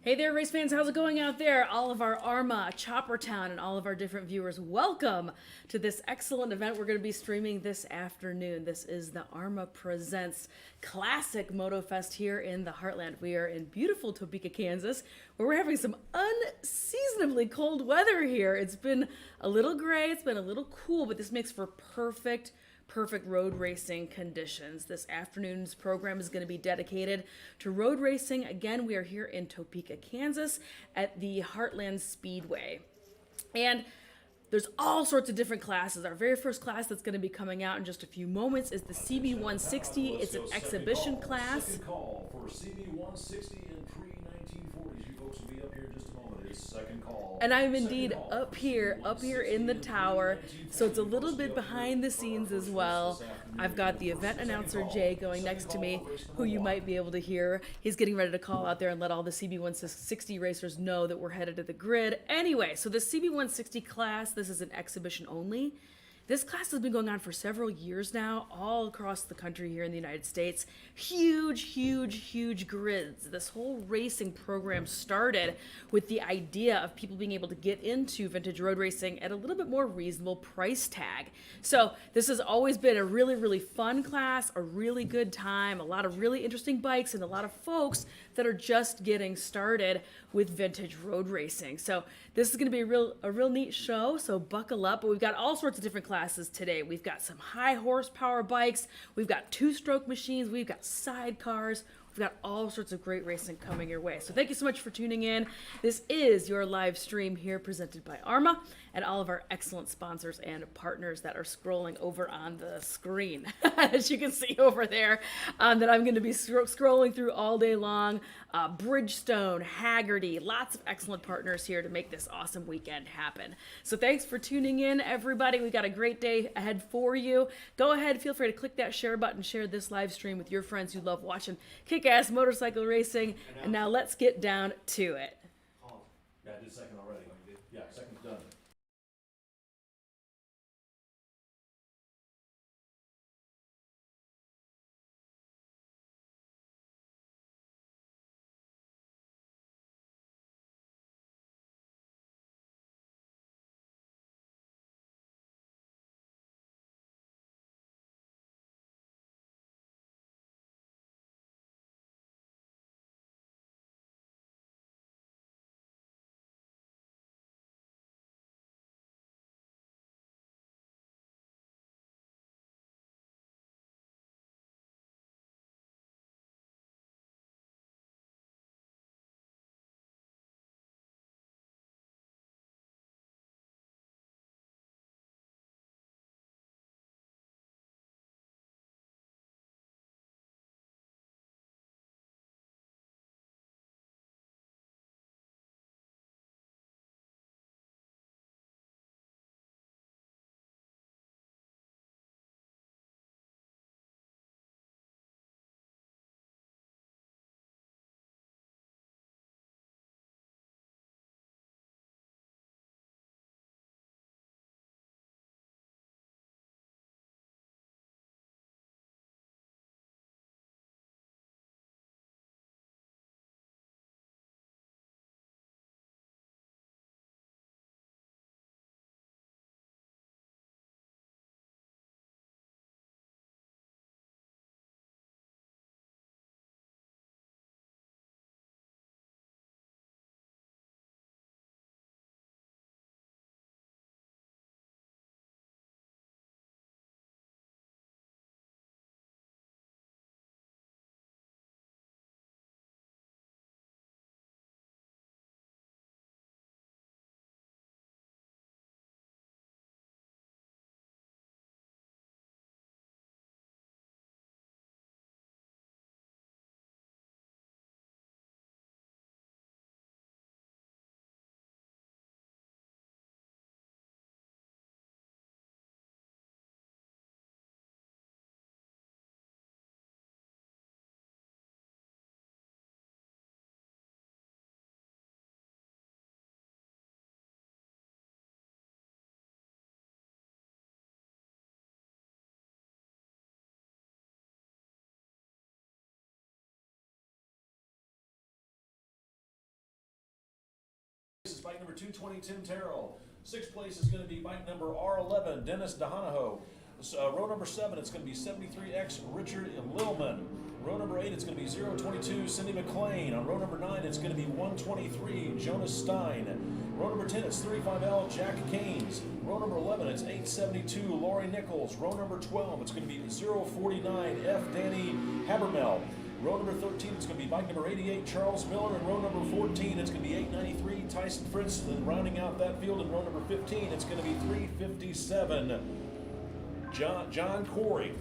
Hey there, race fans. How's it going out there? All of our AHRMA, Chopper Town, and all of our different viewers, welcome to this excellent event we're going to be streaming this afternoon. This is the AHRMA Presents Classic Motofest here in the Heartland. We are in beautiful Topeka, Kansas, where we're having some unseasonably cold weather here. It's been a little gray, it's been a little cool, but this makes for perfect road racing conditions. This afternoon's program is going to be dedicated to road racing. Again, we are here in Topeka, Kansas at the Heartland Speedway. And there's all sorts of different classes. Our very first class that's going to be coming out in just a few moments is the CB160. It's an exhibition class. Second call for CB160 and pre-1940s. You folks will be up here in just a moment. It's second call. And I'm indeed up here in the tower, so it's a little bit behind the scenes as well. I've got the event announcer Jay going next to me, who you might be able to hear. He's getting ready to call out there and let all the CB160 racers know that we're headed to the grid. Anyway, so the CB160 class, this is an exhibition only. This class has been going on for several years now, all across the country here in the United States. Huge grids. This whole racing program started with the idea of people being able to get into vintage road racing at a little bit more reasonable price tag. So this has always been a really fun class, a really good time, a lot of really interesting bikes, and a lot of folks that are just getting started with vintage road racing. So this is going to be a real neat show, so buckle up. But we've got all sorts of different classes today. We've got some high horsepower bikes, we've got two-stroke machines, we've got sidecars, we've got all sorts of great racing coming your way. So thank you so much for tuning in. This is your live stream here presented by AHRMA and all of our excellent sponsors and partners that are scrolling over on the screen, as you can see over there, that I'm going to be scrolling through all day long. Bridgestone, Haggerty, lots of excellent partners here to make this awesome weekend happen. So thanks for tuning in, everybody. We got a great day ahead for you. Go ahead, feel free to click that share button, share this live stream with your friends who love watching kick-ass motorcycle racing. And now let's get down to it. Yeah, I did second already. Yeah, second's done. bike number 220, Tim Terrell. Sixth place is going to be bike number R11, Dennis DeHanaho. Row number 7, it's going to be 73X, Richard Lillman. Row number 8, it's going to be 022, Cindy McLean. On row number 9, it's going to be 123, Jonas Stein. Row number 10, it's 35L, Jack Keynes. Row number 11, it's 872, Laurie Nichols. Row number 12, it's going to be 049, F. Danny Habermel. Row number 13, it's going to be bike number 88, Charles Miller. And row number 14, it's going to be 893, Tyson Fritz. Then rounding out that field in row number 15, it's going to be 357, John Corey.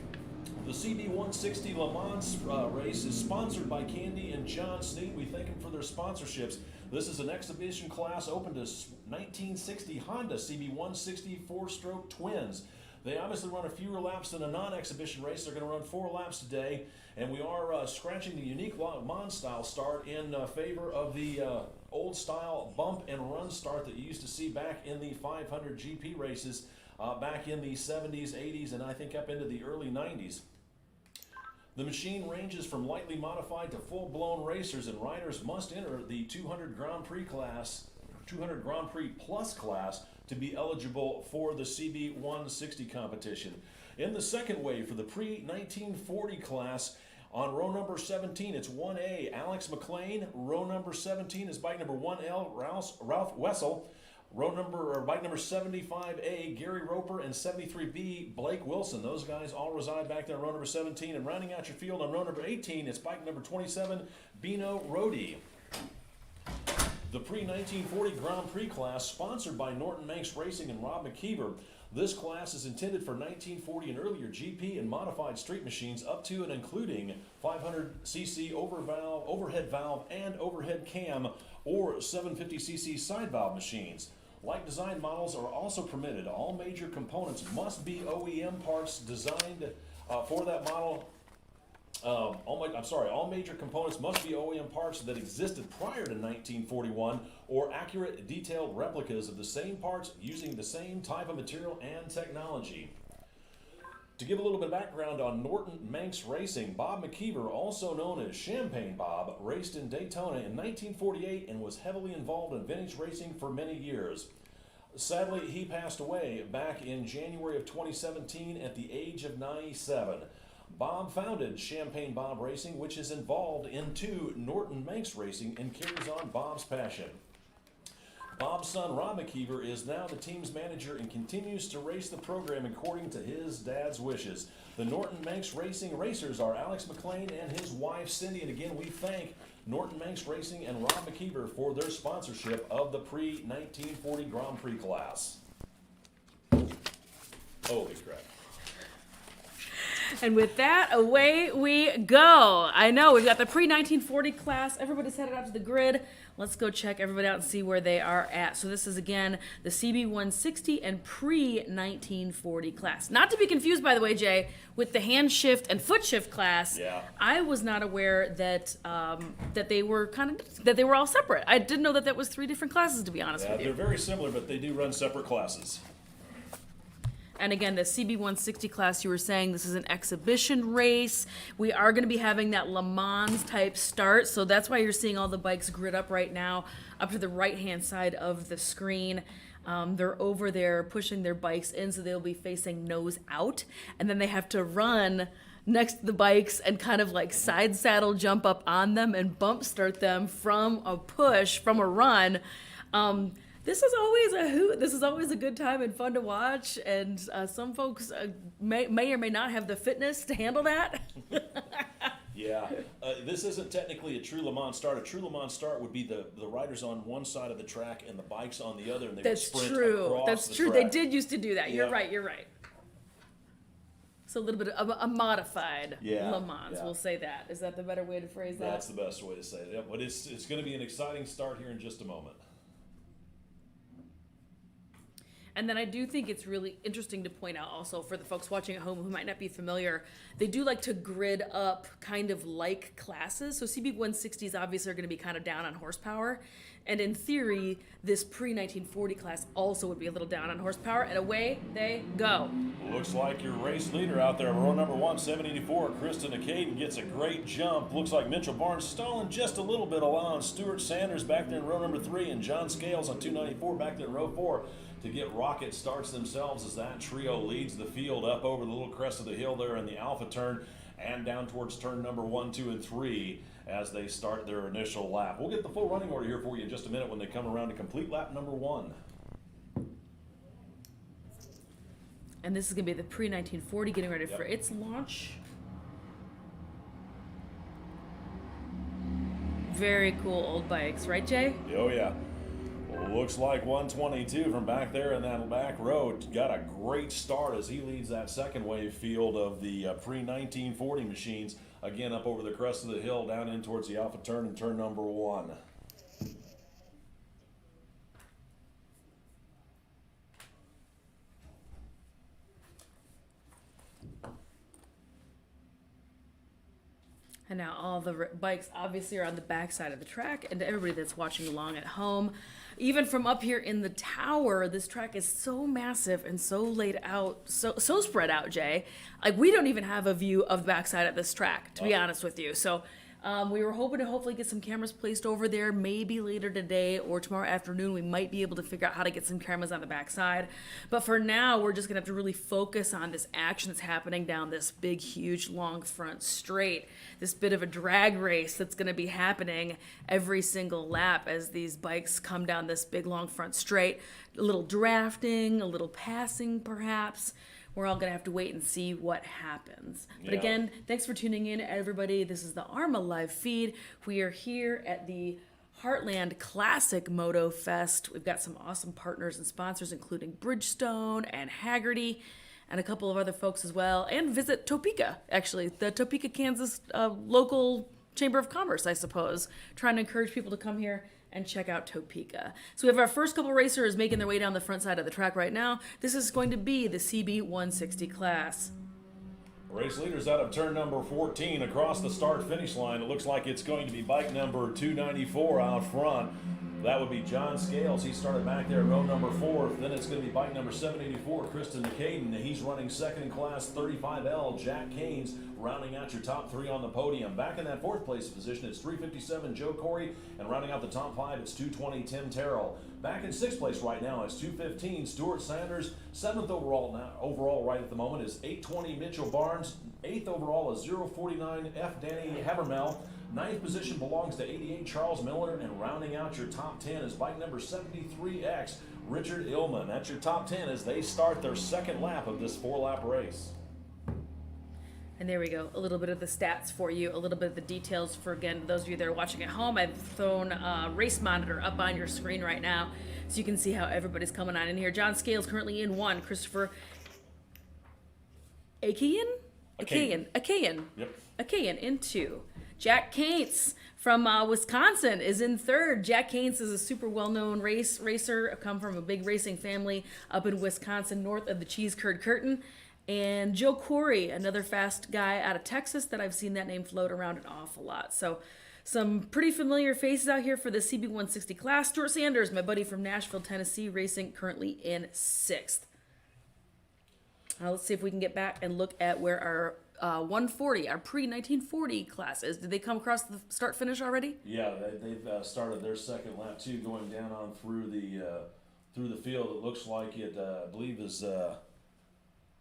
The CB160 Le Mans race is sponsored by Candy and John Sneed. We thank them for their sponsorships. This is an exhibition class open to 1960 Honda CB160 4-stroke twins. They obviously run a fewer laps than a non-exhibition race. They're going to run 4 laps today, and we are scratching the unique Le Mans style start in favor of the old style bump and run start that you used to see back in the 500 GP races back in the 70s, 80s, and I think up into the early 90s. The machine ranges from lightly modified to full-blown racers, and riders must enter the 200 Grand Prix Plus class to be eligible for the CB160 competition. In the second wave for the pre-1940 class, on row number 17, it's 1A, Alex McLean. Row number 17 is bike number 1L, Ralph Wessel. Bike number 75A, Gary Roper, and 73B, Blake Wilson. Those guys all reside back there on row number 17. And rounding out your field on row number 18, it's bike number 27, Bino Rodi. The pre-1940 Grand Prix class, sponsored by Norton Manx Racing and Rob McKeever. This class is intended for 1940 and earlier GP and modified street machines up to and including 500cc overhead valve and overhead cam or 750cc side valve machines. Like design models are also permitted. All major components must be OEM parts designed for that model. All major components must be OEM parts that existed prior to 1941 or accurate detailed replicas of the same parts using the same type of material and technology. To give a little bit of background on Norton Manx Racing, Bob McKeever, also known as Champagne Bob, raced in Daytona in 1948 and was heavily involved in vintage racing for many years. Sadly, he passed away back in January of 2017 at the age of 97. Bob founded Champagne Bob Racing, which is involved into Norton Manx Racing and carries on Bob's passion. Bob's son, Rob McKeever, is now the team's manager and continues to race the program according to his dad's wishes. The Norton Manx Racing racers are Alex McLean and his wife, Cindy. And again, we thank Norton Manx Racing and Rob McKeever for their sponsorship of the pre-1940 Grand Prix class. Holy crap. And with that, away we go. I know, we've got the pre-1940 class. Everybody's headed out to the grid. Let's go check everybody out and see where they are at. So this is, again, the CB160 and pre-1940 class. Not to be confused, by the way, Jay, with the hand shift and foot shift class. Yeah. I was not aware that that they were all separate. I didn't know that was 3 different classes, to be honest with you. They're very similar, but they do run separate classes. And again, the CB160 class, you were saying this is an exhibition race. We are going to be having that Le Mans type start, so that's why you're seeing all the bikes grid up right now, up to the right-hand side of the screen. They're over there pushing their bikes in, so they'll be facing nose out, and then they have to run next to the bikes and kind of like side saddle jump up on them and bump start them from a push, from a run. This is always a hoot. This is always a good time and fun to watch, and some folks may or may not have the fitness to handle that. Yeah, this isn't technically a true Le Mans start. A true Le Mans start would be the riders on one side of the track and the bikes on the other, and they would sprint across That's the true. track. They did used to do that. You're Yeah. right. You're right. So a little bit of a modified Le Mans. Yeah. We'll say that. Is that the better way to phrase that? That's the best way to say it. Yeah, but it's going to be an exciting start here in just a moment. And then I do think it's really interesting to point out also for the folks watching at home who might not be familiar, they do like to grid up kind of like classes. So CB160s obviously are going to be kind of down on horsepower. And in theory, this pre-1940 class also would be a little down on horsepower, and away they go. Looks like your race leader out there, row number 1, 784, Kristen Caden gets a great jump. Looks like Mitchell Barnes stalling just a little bit, allowing Stuart Sanders back there in row number 3 and John Scales on 294 back there in row 4 to get rocket starts themselves as that trio leads the field up over the little crest of the hill there in the Alpha turn and down towards turn number 1, 2, and 3 as they start their initial lap. We'll get the full running order here for you in just a minute when they come around to complete lap number 1. And this is going to be the pre-1940 getting ready for its launch. Very cool old bikes, right, Jay? Oh, yeah. Looks like 122 from back there in that back row got a great start as he leads that second wave field of the pre-1940 machines. Again, up over the crest of the hill, down in towards the Alpha turn and turn number 1. And now all the bikes obviously are on the back side of the track, and to everybody that's watching along at home, even from up here in the tower, this track is so massive and so laid out, so spread out, Jay. Like, we don't even have a view of the backside of this track, to be honest with you. So we were hoping to hopefully get some cameras placed over there, maybe later today or tomorrow afternoon. We might be able to figure out how to get some cameras on the backside. But for now, we're just going to have to really focus on this action that's happening down this big, huge, long front straight. This bit of a drag race that's going to be happening every single lap as these bikes come down this big, long front straight. A little drafting, a little passing, perhaps. We're all going to have to wait and see what happens. But again, thanks for tuning in, everybody. This is the AHRMA live feed. We are here at the Heartland Classic Motofest. We've got some awesome partners and sponsors, including Bridgestone and Haggerty, and a couple of other folks as well. And visit Topeka, actually, the Topeka, Kansas local Chamber of Commerce, I suppose, trying to encourage people to come here and check out Topeka. So we have our first couple racers making their way down the front side of the track right now. This is going to be the CB 160 class. Race leaders out of turn number 14 across the start-finish line. It looks like it's going to be bike number 294 out front. That would be John Scales. He started back there in row number 4. Then it's going to be bike number 784, Kristen Caden. He's running second in class 35L. Jack Keynes rounding out your top 3 on the podium. Back in that 4th place position, it's 357, Joe Corey. And rounding out the top 5, it's 220, Tim Terrell. Back in 6th place right now, it's 215, Stuart Sanders. 7th overall right at the moment is 820, Mitchell Barnes. 8th overall is 049, F. Danny Habermel. 9th position belongs to 88, Charles Miller, and rounding out your top 10 is bike number 73X, Richard Illman. That's your top 10 as they start their second lap of this 4-lap race. And there we go, a little bit of the stats for you, a little bit of the details for, again, those of you that are watching at home. I've thrown a race monitor up on your screen right now so you can see how everybody's coming on in here. John Scales currently in 1, Christopher Akayan? Yep. Akayan in 2. Jack Keynes from Wisconsin is in 3rd. Jack Keynes is a super well-known racer, come from a big racing family up in Wisconsin, north of the cheese curd curtain. And Joe Corey, another fast guy out of Texas that I've seen that name float around an awful lot. So some pretty familiar faces out here for the CB160 class. Stuart Sanders, my buddy from Nashville, Tennessee, racing currently in 6th. Let's see if we can get back and look at where our 140, our pre-1940 classes. Did they come across the start-finish already? Yeah, they've started their second lap too, going down on through the field. It looks like it, I believe, is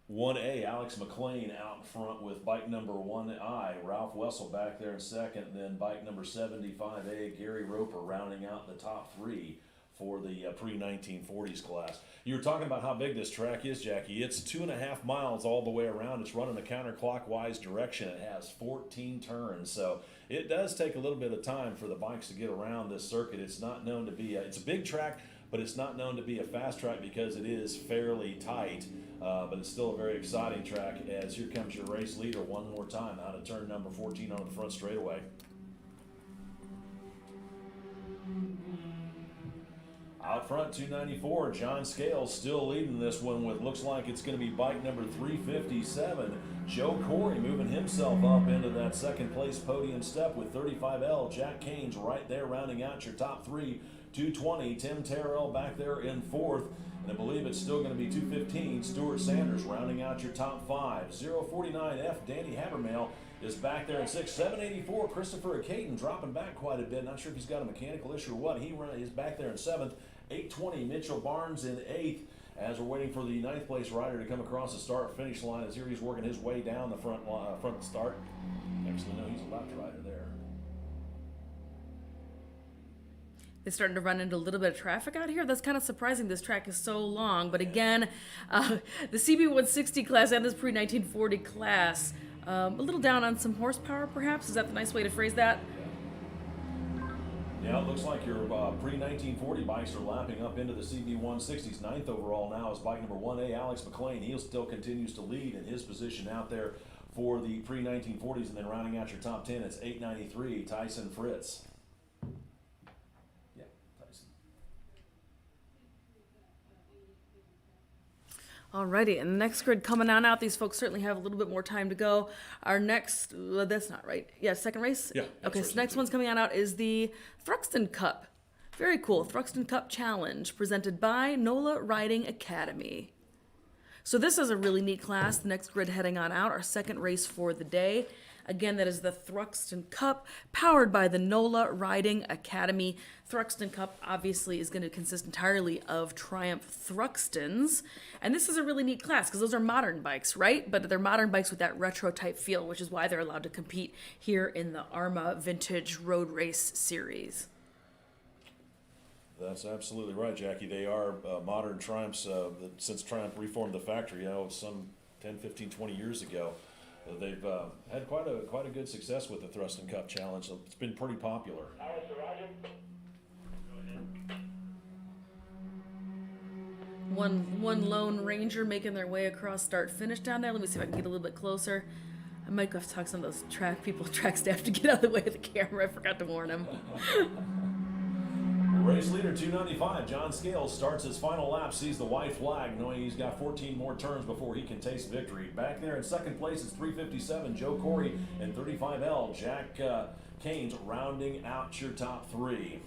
1A, Alex McLean out in front with bike number 1I, Ralph Wessel back there in second, and then bike number 75A, Gary Roper rounding out the top 3 for the pre-1940s class. You were talking about how big this track is, Jackie. It's 2.5 miles all the way around. It's running a counterclockwise direction. It has 14 turns, so it does take a little bit of time for the bikes to get around this circuit. It's not known to be it's a big track, but it's not known to be a fast track because it is fairly tight. But it's still a very exciting track as here comes your race leader one more time out of turn number 14 on the front straightaway. Out front, 294, John Scales still leading this one with looks like it's going to be bike number 357. Joe Corey moving himself up into that second place podium step with 35L. Jack Keynes right there rounding out your top 3. 220, Tim Terrell back there in fourth. And I believe it's still going to be 215, Stuart Sanders rounding out your top five. 049F, Danny Habermail is back there in sixth. 784, Christopher Caton dropping back quite a bit. Not sure if he's got a mechanical issue or what. He's back there in seventh. 820, Mitchell Barnes in eighth. As we're waiting for the ninth place rider to come across the start-finish line, as here he's working his way down the front start. Actually, no, he's a left rider there. They're starting to run into a little bit of traffic out here. That's kind of surprising. This track is so long. But again, the CB160 class and this pre-1940 class, a little down on some horsepower, perhaps? Is that the nice way to phrase that? Yeah, it looks like your pre-1940 bikes are lapping up into the CB160s. Ninth overall now is bike number 1A, Alex McLean. He still continues to lead in his position out there for the pre-1940s. And then rounding out your top 10, it's 893, Tyson Fritz. Alrighty, and the next grid coming on out. These folks certainly have a little bit more time to go. Our next, that's not right. Yeah, second race? Yeah. Okay, so next one's coming on out is the Thruxton Cup. Very cool. Thruxton Cup Challenge presented by NOLA Riding Academy. So this is a really neat class. The next grid heading on out, our second race for the day. Again, that is the Thruxton Cup, powered by the NOLA Riding Academy. Thruxton Cup obviously is going to consist entirely of Triumph Thruxtons. And this is a really neat class because those are modern bikes, right? But they're modern bikes with that retro type feel, which is why they're allowed to compete here in the AHRMA Vintage Road Race Series. That's absolutely right, Jackie. They are modern Triumphs since Triumph reformed the factory, some 10, 15, 20 years ago. They've had quite a good success with the Thruxton Cup Challenge. So it's been pretty popular. One Lone Ranger making their way across start finish down there. Let me see if I can get a little bit closer. I might have to talk to some of those track staff to get out of the way of the camera. I forgot to warn them. Race leader 295, John Scales, starts his final lap, sees the white flag, knowing he's got 14 more turns before he can taste victory. Back there in second place is 357, Joe Corey, and 35L, Jack Canes, rounding out your top three.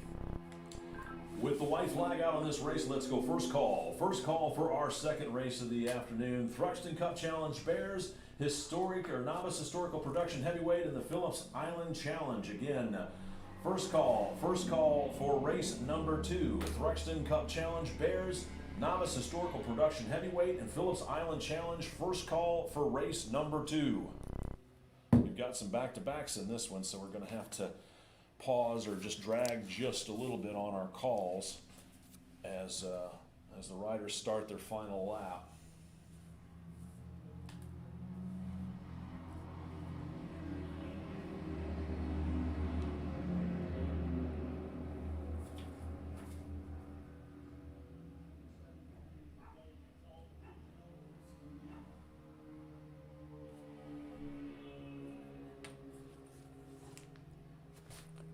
With the white flag out on this race, let's go first call. First call for our second race of the afternoon. Thruxton Cup Challenge bears novice historical production heavyweight in the Phillips Island Challenge. Again, first call for race number 2. Thruxton Cup Challenge bears novice historical production heavyweight and Phillips Island Challenge. First call for race number 2. We've got some back-to-backs in this one, so we're going to have to pause or just drag just a little bit on our calls as the riders start their final lap.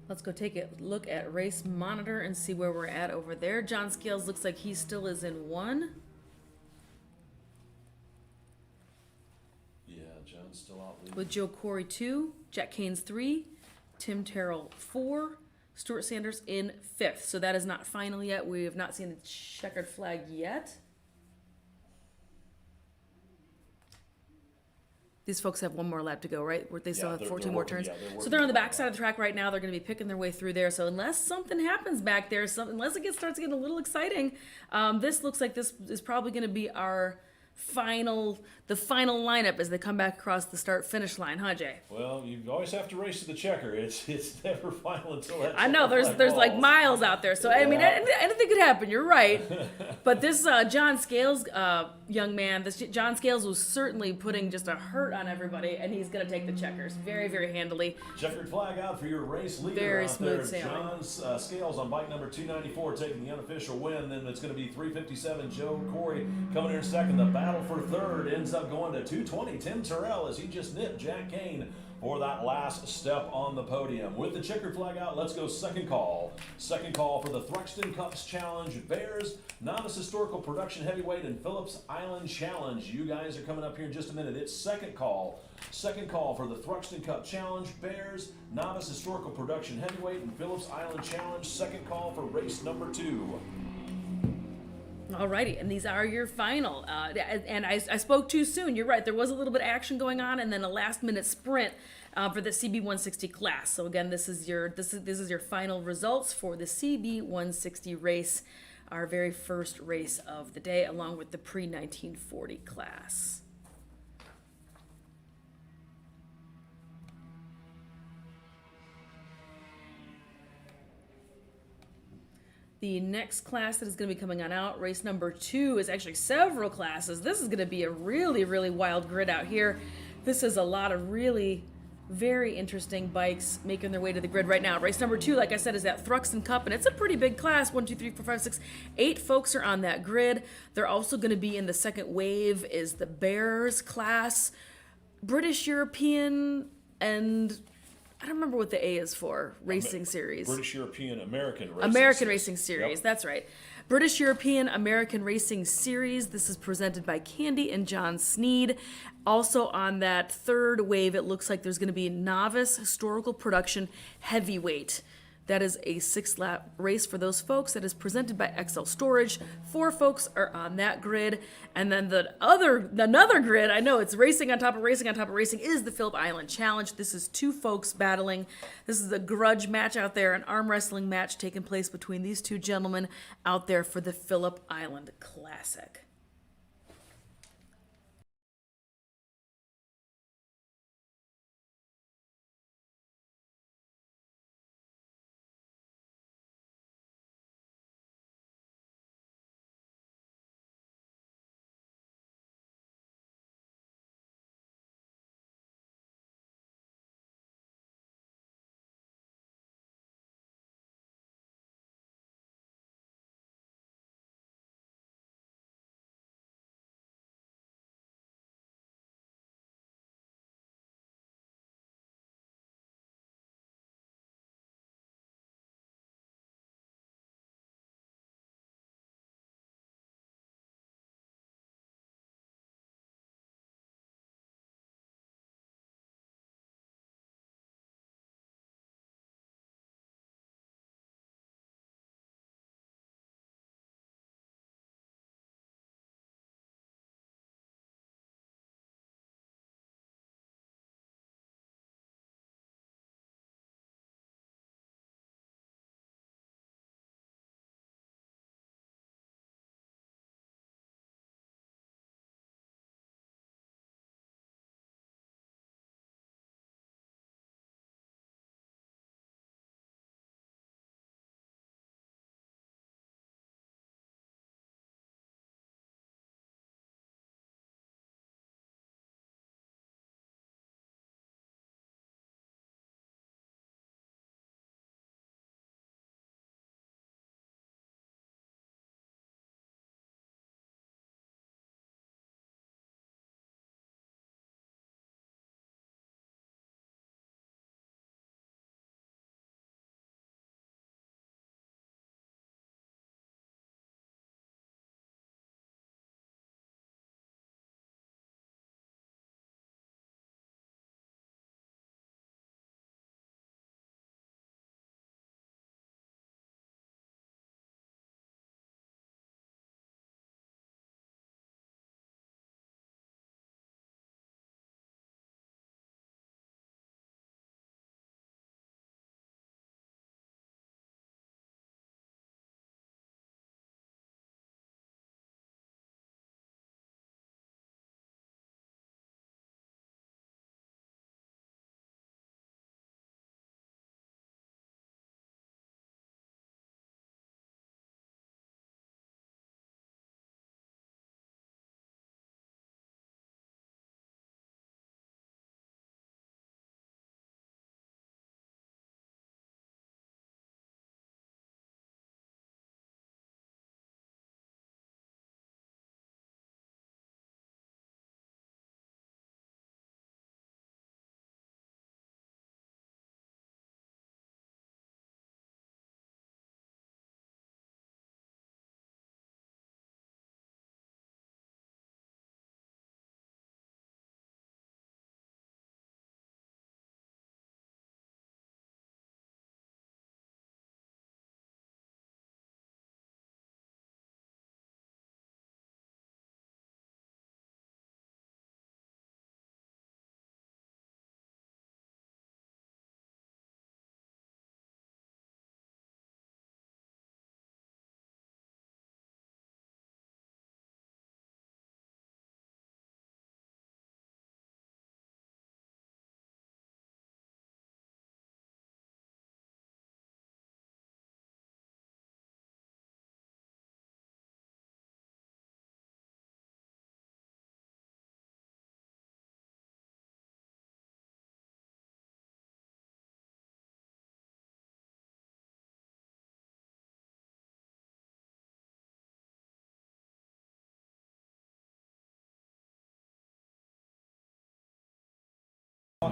Let's go take a look at Race Monitor and see where we're at over there. John Scales looks like he still is in 1. Yeah, John's still out leading. With Joe Corey 2, Jack Canes 3, Tim Terrell 4, Stuart Sanders in 5th. So that is not final yet. We have not seen the checkered flag yet. These folks have one more lap to go, right? They still have 14 more turns. So they're on the backside of the track right now. They're going to be picking their way through there. So unless something happens back there, unless it starts getting a little exciting, this looks like this is probably going to be the final lineup as they come back across the start-finish line, huh, Jay? Well, you always have to race to the checker. It's never final until that. I know there's like miles out there, so yeah. I mean anything could happen. You're right, but this John Scales young man, John Scales was certainly putting just a hurt on everybody, and he's gonna take the checkers very, very handily. Checkered flag out for your race leader. Very out smooth there. sailing. John Scales on bike number 294 taking the unofficial win. Then it's going to be 357. Joe Corey coming in second. The battle for third ends up going to 220. Tim Terrell as he just nipped Jack Kane for that last step on the podium. With the checkered flag out, let's go second call. Second call for the Thruxton Cups Challenge Bears Novice Historical Production Heavyweight and Phillips Island Challenge. You guys are coming up here in just a minute. It's second call. Second call for the Thruxton Cup Challenge, Bears, Novice Historical Production Heavyweight, and Phillips Island Challenge. Second call for race number 2. Alrighty, and these are your final. And I spoke too soon. You're right. There was a little bit of action going on, and then a last-minute sprint for the CB160 class. So again, this is your final results for the CB160 race, our very first race of the day, along with the pre-1940 class. The next class that is going to be coming on out, race number 2, is actually several classes. This is going to be a really, really wild grid out here. This is a lot of really very interesting bikes making their way to the grid right now. Race number 2, like I said, is that Thruxton Cup, and it's a pretty big class. 1, 2, 3, 4, 5, 6, 8 folks are on that grid. They're also going to be in the second wave is the Bears class, British European, and I don't remember what the A is for. Racing series. British European American Racing American Series. Racing Series. Yep. That's right. British European American Racing Series. This is presented by Candy and John Sneed. Also on that third wave, it looks like there's going to be Novice Historical Production Heavyweight. That is a 6-lap race for those folks. That is presented by XL Storage. 4 folks are on that grid. And then another grid, I know it's racing on top of racing on top of racing, is the Phillip Island Challenge. This is 2 folks battling. This is a grudge match out there, an arm wrestling match taking place between these 2 gentlemen out there for the Phillip Island Classic.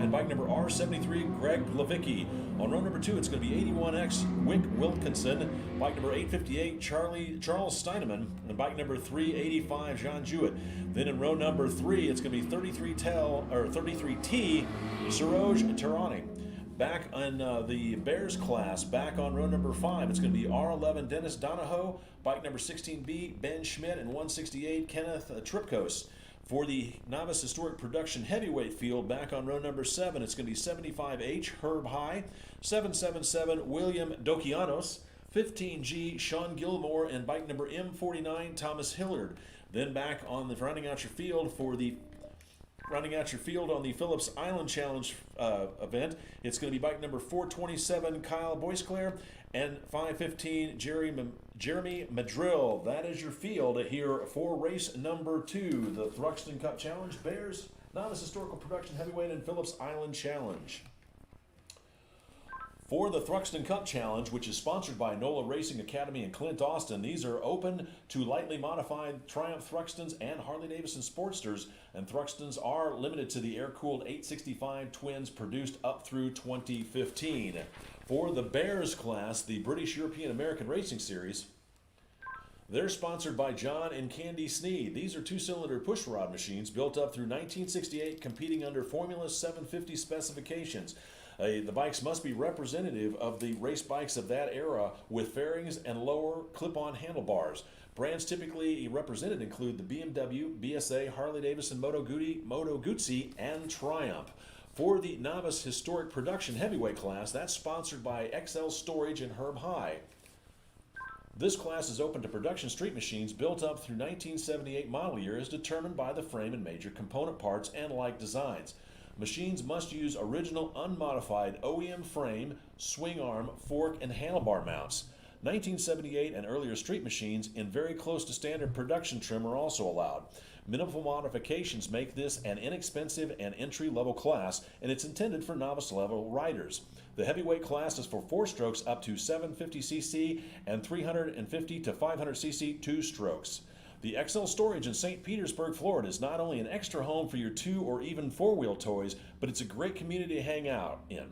And bike number R73, Greg Levicki. On row number 2, it's going to be 81X, Wick Wilkinson. Bike number 858, Charles Steinemann. And bike number 385, John Jewett. Then in row number 3, it's going to be 33T, Suroj Tarani. Back on the Bears class, back on row number 5, it's going to be R11, Dennis Donahoe. Bike number 16B, Ben Schmidt. And 168, Kenneth Tripkos. For the Novice Historic Production Heavyweight field, back on row number 7, it's going to be 75H, Herb High, 777, William Dokianos, 15G, Sean Gilmore, and bike number M49, Thomas Hillard. Then back on the rounding out your field on the Phillips Island Challenge event, it's going to be bike number 427, Kyle Boisclair, and 515, Jeremy Madrill. That is your field here for race number 2, the Thruxton Cup Challenge, Bears, Novice Historical Production Heavyweight, and Phillips Island Challenge. For the Thruxton Cup Challenge, which is sponsored by NOLA Racing Academy and Clint Austin, these are open to lightly modified Triumph Thruxtons and Harley-Davidson Sportsters, and Thruxtons are limited to the air-cooled 865 twins produced up through 2015. For the Bears class, the British European American Racing Series, they're sponsored by John and Candy Sneed. These are 2-cylinder pushrod machines built up through 1968, competing under Formula 750 specifications. The bikes must be representative of the race bikes of that era with fairings and lower clip-on handlebars. Brands typically represented include the BMW, BSA, Harley-Davidson, Moto Guzzi, and Triumph. For the Novice Historic Production Heavyweight class, that's sponsored by XL Storage and Herb High. This class is open to production street machines built up through 1978 model year as determined by the frame and major component parts and like designs. Machines must use original unmodified OEM frame, swing arm, fork, and handlebar mounts. 1978 and earlier street machines in very close to standard production trim are also allowed. Minimal modifications make this an inexpensive and entry-level class, and it's intended for novice-level riders. The heavyweight class is for 4-strokes up to 750cc and 350 to 500cc 2-strokes. The XL Storage in St. Petersburg, Florida is not only an extra home for your 2 or even 4-wheel toys, but it's a great community to hang out in.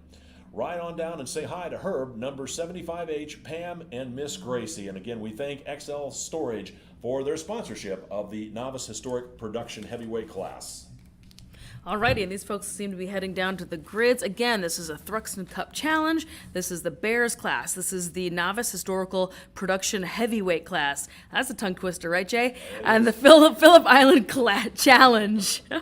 Ride on down and say hi to Herb, number 75H, Pam, and Miss Gracie. And again, we thank XL Storage for their sponsorship of the Novice Historic Production Heavyweight class. Alrighty, and these folks seem to be heading down to the grids. Again, this is a Thruxton Cup Challenge. This is the Bears class. This is the Novice Historical Production Heavyweight class. That's a tongue twister, right, Jay? And the Phillip Island Challenge. I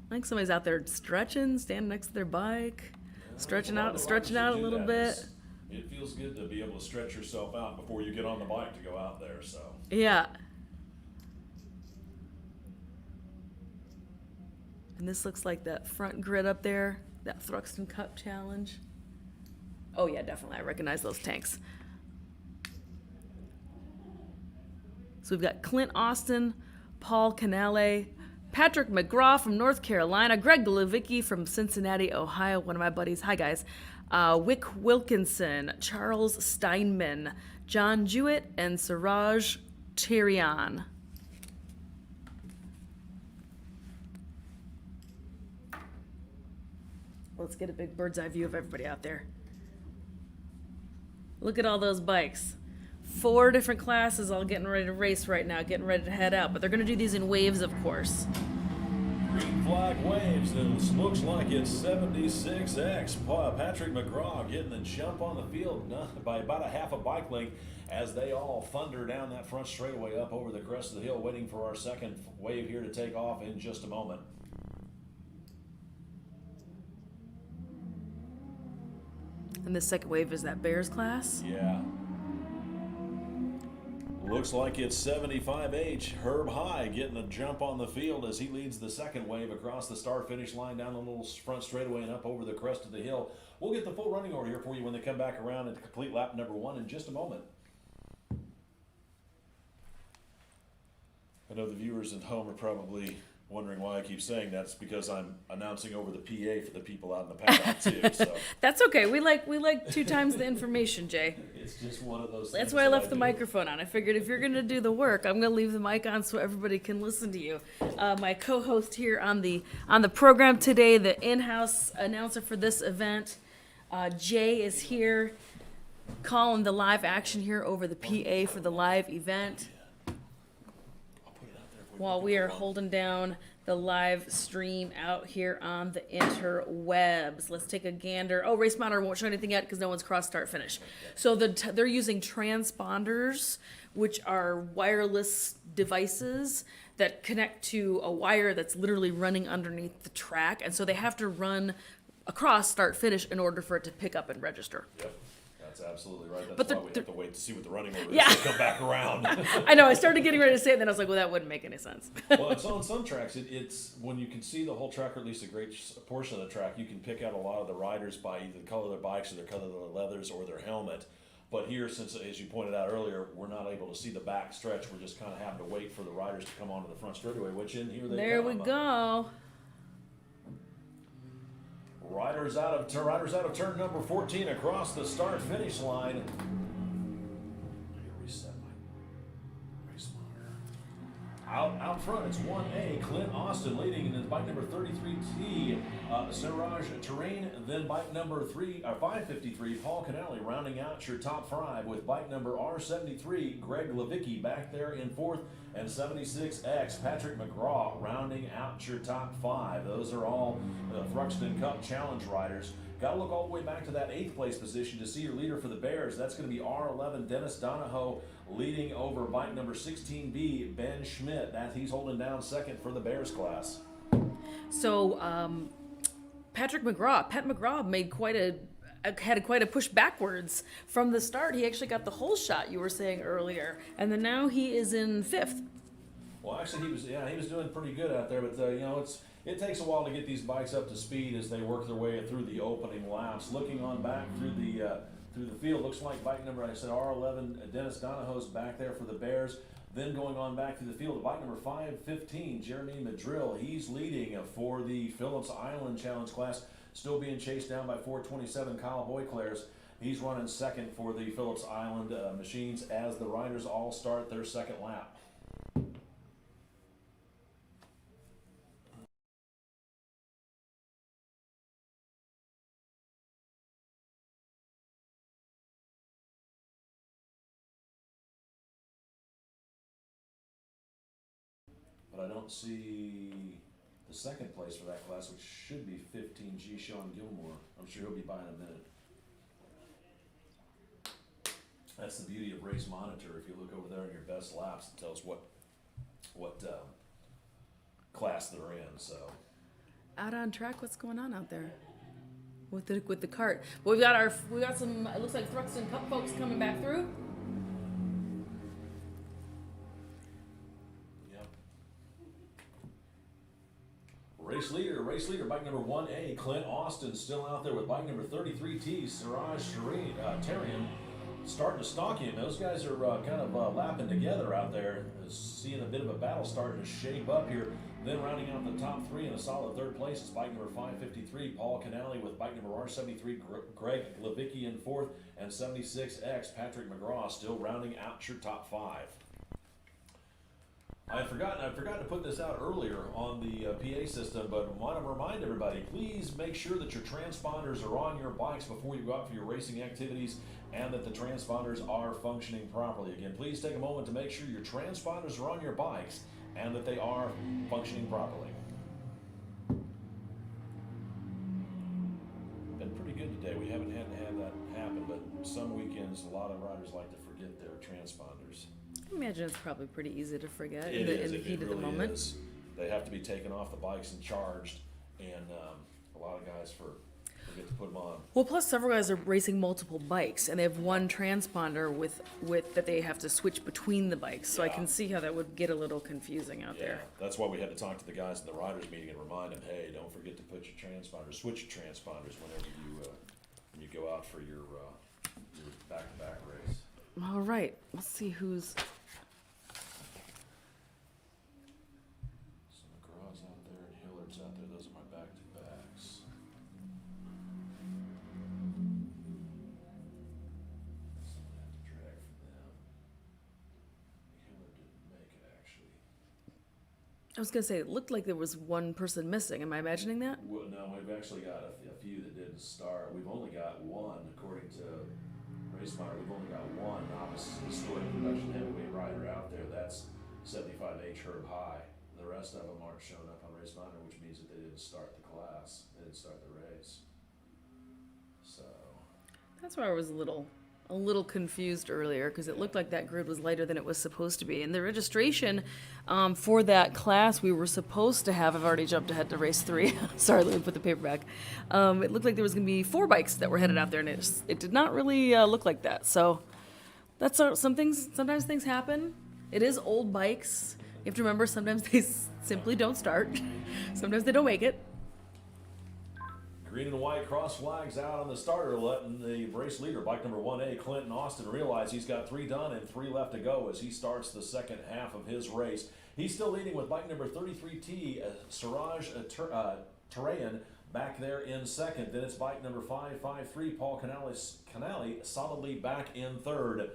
think somebody's out there stretching, standing next to their bike, stretching out a little bit. It feels good to be able to stretch yourself out before you get on the bike to go out there, so. Yeah. And this looks like that front grid up there, that Thruxton Cup Challenge. Oh yeah, definitely. I recognize those tanks. So we've got Clint Austin, Paul Canale, Patrick McGraw from North Carolina, Greg Levicki from Cincinnati, Ohio, one of my buddies. Hi, guys. Wick Wilkinson, Charles Steinman, John Jewett, and Suraj Tirian. Let's get a big bird's eye view of everybody out there. Look at all those bikes. 4 different classes all getting ready to race right now, getting ready to head out. But they're going to do these in waves, of course. Green flag waves, and this looks like it's 76X. Patrick McGraw getting the jump on the field by about a half a bike length as they all thunder down that front straightaway up over the crest of the hill, waiting for our second wave here to take off in just a moment. And the second wave is that Bears class? Yeah. Looks like it's 75H, Herb High, getting a jump on the field as he leads the second wave across the start-finish line down the little front straightaway and up over the crest of the hill. We'll get the full running order here for you when they come back around and complete lap number 1 in just a moment. I know the viewers at home are probably wondering why I keep saying that, it's because I'm announcing over the PA for the people out in the paddock too. So That's okay. We like 2 times the information, Jay. it's just one of those. That's things why I that left the do. microphone on. I figured if you're gonna do the work, I'm gonna leave the mic on so everybody can listen to you. My co-host here on the program today, the in-house announcer for this event, Jay is here, calling the live action here over the PA for the live event, I'll put it out there for you. while we are holding down the live stream out here on the interwebs. Let's take a gander. Oh, Race Monitor won't show anything yet because no one's cross start finish. So they're using transponders, which are wireless devices that connect to a wire that's literally running underneath the track. And so they have to run across start finish in order for it to pick up and register. Yep, that's absolutely right. That's But why we have to wait to see what the running order is Yeah. to come back around. I know, I started getting ready to say it, then I was like, well, that wouldn't make any sense. Well, it's on some tracks. It's when you can see the whole track, or at least a great portion of the track, you can pick out a lot of the riders by either the color of their bikes or the color of their leathers or their helmet. But here, since, as you pointed out earlier, we're not able to see the back stretch, we're just kind of having to wait for the riders to come onto the front straightaway, which in here they There come. we go. Riders out of turn number 14 across the start finish line. Reset my race monitor. Out front, it's 1A, Clint Austin leading, and then bike number 33T, Siraj Terrain, then bike number 553, Paul Canale rounding out your top 5 with bike number R73, Greg Levicki back there in 4th, and 76X, Patrick McGraw rounding out your top 5. Those are all Thruxton Cup Challenge riders. Got to look all the way back to that 8th place position to see your leader for the Bears. That's going to be R11 Dennis Donahoe leading over bike number 16B Ben Schmidt. He's holding down 2nd for the Bears class. So, Pat McGraw had quite a push backwards from the start. He actually got the whole shot, you were saying earlier, and then now he is in 5th. Well, actually, he was doing pretty good out there, but it takes a while to get these bikes up to speed as they work their way through the opening laps. Looking on back through the field, looks like bike number, I said R11 Dennis Donahoe's back there for the Bears. Then going on back through the field, bike number 515 Jeremy Madrill, he's leading for the Phillips Island Challenge class, still being chased down by 427 Kyle Boyclairs. He's running 2nd for the Phillips Island machines as the riders all start their 2nd lap. But I don't see the 2nd place for that class, which should be 15G Sean Gilmore. I'm sure he'll be by in a minute. That's the beauty of Race Monitor. If you look over there in your best laps, it tells what class they're in. So Out on track, what's going on out there with the cart? Well, we got some. It looks like Thruxton Cup folks coming back through. Yep. Race leader, bike number 1A, Clint Austin still out there with bike number 33T, Siraj Tarian, starting to stalk him. Those guys are kind of lapping together out there, seeing a bit of a battle starting to shape up here. Then rounding out the top 3 in a solid 3rd place is bike number 553, Paul Canale with bike number R73, Greg Levicki in 4th, and 76X, Patrick McGraw still rounding out your top 5. I forgot to put this out earlier on the PA system, but want to remind everybody, please make sure that your transponders are on your bikes before you go out for your racing activities and that the transponders are functioning properly. Again, please take a moment to make sure your transponders are on your bikes and that they are functioning properly. Been pretty good today. We haven't had to have that happen, but some weekends a lot of riders like to forget their transponders. I imagine it's probably pretty easy to forget It in the heat of the moment. Is. They have to be taken off the bikes and charged, and a lot of guys forget to put them on. Well, plus several guys are racing multiple bikes, and they have one transponder with that they have to switch between the bikes. So I Yeah. can see how that would get a little confusing out Yeah, there. that's why we had to talk to the guys in the riders meeting and remind them, hey, don't forget to put your transponders, switch your transponders whenever when you go out for your back-to-back race. All right, let's see who's. So McGraw's I was gonna say it looked like there was one person missing. Am I imagining that? Well, no, we've actually got a few that didn't start. We've only got one, according to Racemire, we've only got one novice historic production heavyweight rider out there. That's 75 AHRMA high. The rest of them aren't showing up on Racemire, which means that they didn't start the class. They didn't start the race. So That's why I was a little confused earlier because it looked like that grid was lighter than it was supposed to be. And the registration for that class we were supposed to have, I've already jumped ahead to race 3. Sorry, let me put the paper back. It looked like there was going to be 4 bikes that were headed out there, and it did not really look like that. So that's some things. Sometimes things happen. It is old bikes. You have to remember sometimes they simply don't start. Sometimes they don't make it. green and white cross flags out on the starter, letting the race leader, bike number 1A, Clinton Austin, realize he's got 3 done and 3 left to go as he starts the second half of his race. He's still leading with bike number 33T, Siraj Tarayan, back there in second. Then it's bike number 553, Paul Canali, solidly back in third.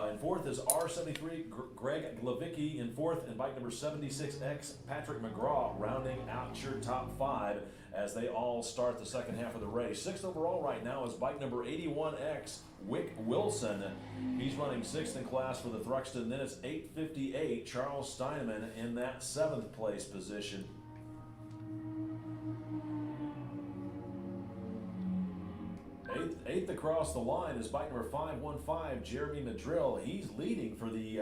In fourth is R73, Greg Glavicki in fourth, and bike number 76X, Patrick McGraw, rounding out your top 5 as they all start the second half of the race. Sixth overall right now is bike number 81X, Wick Wilson. He's running 6th in class for the Thruxton. Then it's 858, Charles Steineman in that 7th place position. Eighth across the line is bike number 515, Jeremy Madrill. He's leading for the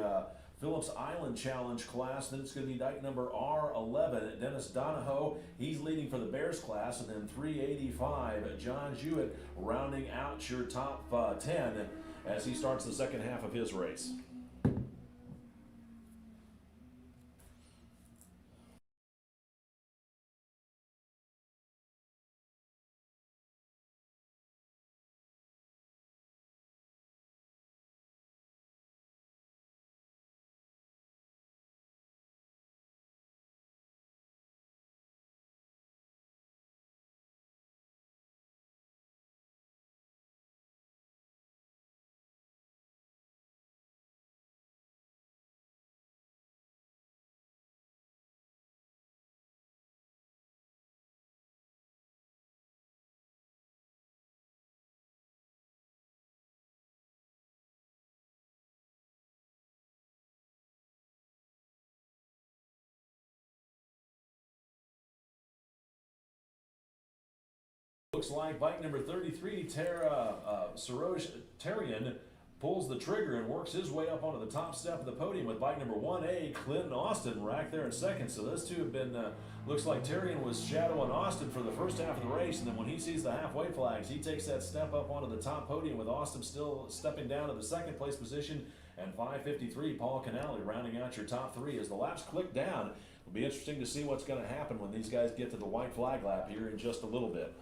Phillips Island Challenge class. Then it's going to be bike number R11, Dennis Donahoe. He's leading for the Bears class. And then 385, John Jewett, rounding out your top 10 as he starts the second half of his race. Looks like bike number 33, Siroj Tarayan, pulls the trigger and works his way up onto the top step of the podium with bike number 1A, Clinton Austin, right there in second. So those two have been, looks like Tarayan was shadowing Austin for the first half of the race, and then when he sees the halfway flags, he takes that step up onto the top podium with Austin still stepping down to the second place position, and 553, Paul Canali, rounding out your top 3 as the laps click down. It'll be interesting to see what's going to happen when these guys get to the white flag lap here in just a little bit.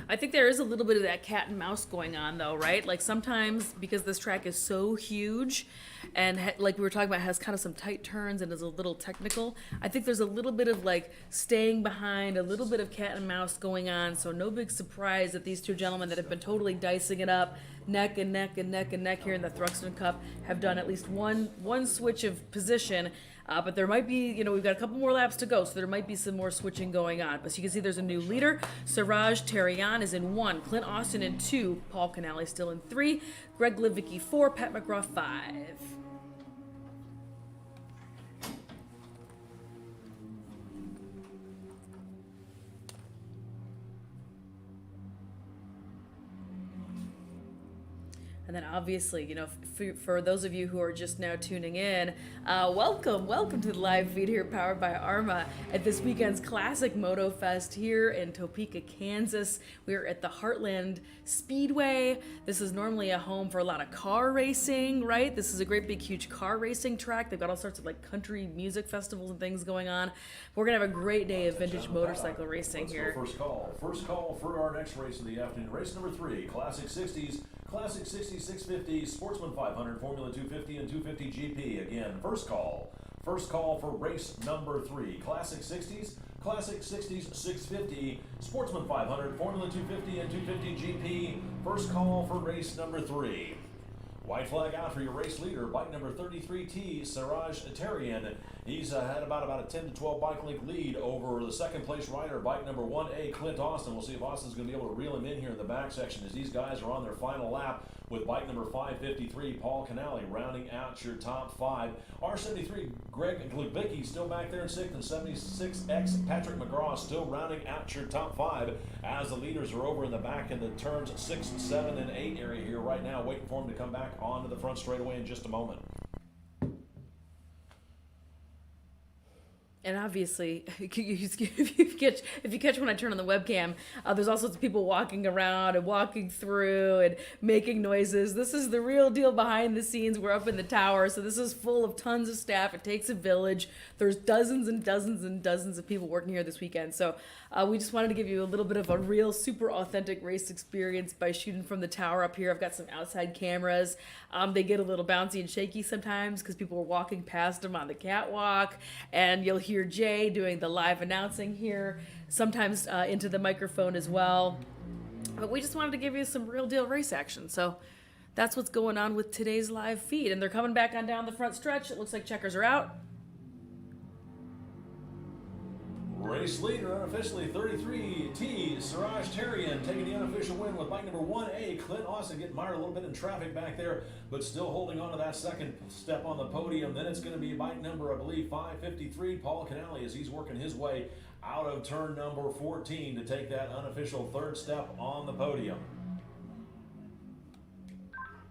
I think there is a little bit of that cat and mouse going on, though, right? Like sometimes because this track is so huge and like we were talking about, has kind of some tight turns and is a little technical. I think there's a little bit of like staying behind, a little bit of cat and mouse going on. So no big surprise that these two gentlemen that have been totally dicing it up, neck and neck and neck and neck here in the Thruxton Cup, have done at least one switch of position. But there might be, we've got a couple more laps to go, so there might be some more switching going on. But you can see there's a new leader. Siraj Tarayan is in 1, Clint Austin in 2, Paul Canali still in 3, Greg Livicki 4, Pat McGraw 5. And then obviously, for those of you who are just now tuning in, welcome to the live feed here powered by AHRMA at this weekend's classic Motofest here in Topeka, Kansas. We're at the Heartland Speedway. This is normally a home for a lot of car racing, right? This is a great big huge car racing track. They've got all sorts of like country music festivals and things going on. We're gonna have a great day of vintage motorcycle racing here. First call for our next race of the afternoon. Race number 3, Classic 60s. Classic 60, 650, Sportsman 500, Formula 250, and 250 GP. Again, first call for race number 3. Classic 60s, 650, Sportsman 500, Formula 250, and 250 GP. First call for race number 3. White flag out for your race leader, bike number 33T, Siraj Tarian. He's had about a 10 to 12 bike length lead over the second place rider, bike number 1A, Clint Austin. We'll see if Austin's going to be able to reel him in here in the back section as these guys are on their final lap with bike number 553, Paul Canale, rounding out your top 5. R73, Greg Glubicki still back there in 6th, and 76X, Patrick McGraw still rounding out your top 5 as the leaders are over in the back in the turns 6, 7, and 8 area here right now, waiting for them to come back onto the front straightaway in just a moment. And obviously, if you catch when I turn on the webcam, there's all sorts of people walking around and walking through and making noises. This is the real deal behind the scenes. We're up in the tower, so this is full of tons of staff. It takes a village. There's dozens and dozens and dozens of people working here this weekend. So we just wanted to give you a little bit of a real, super authentic race experience by shooting from the tower up here. I've got some outside cameras. They get a little bouncy and shaky sometimes because people are walking past them on the catwalk, and you'll hear Jay doing the live announcing here, sometimes into the microphone as well. But we just wanted to give you some real deal race action. So that's what's going on with today's live feed. And they're coming back on down the front stretch. It looks like checkers are out. Race leader unofficially 33T, Siraj Tarian taking the unofficial win with bike number 1A, Clint Austin getting mired a little bit in traffic back there, but still holding on to that second step on the podium. Then it's going to be bike number, I believe, 553, Paul Canale, as he's working his way out of turn number 14 to take that unofficial third step on the podium.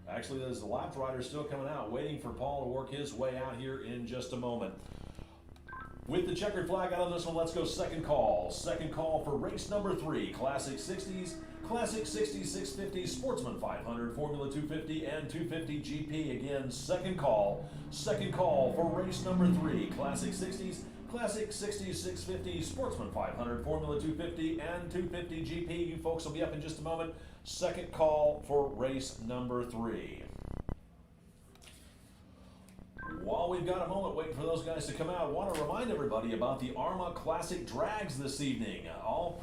Actually, there's the laps rider still coming out, waiting for Paul to work his way out here in just a moment. With the checkered flag out on this one, let's go second call. Second call for race number 3, Classic 60s, 650, Sportsman 500, Formula 250, and 250 GP. Again, second call. Second call for race number 3, Classic 60s, 650, Sportsman 500, Formula 250, and 250 GP. You folks will be up in just a moment. Second call for race number 3. While we've got a moment waiting for those guys to come out, I want to remind everybody about the AHRMA Classic Drags this evening. All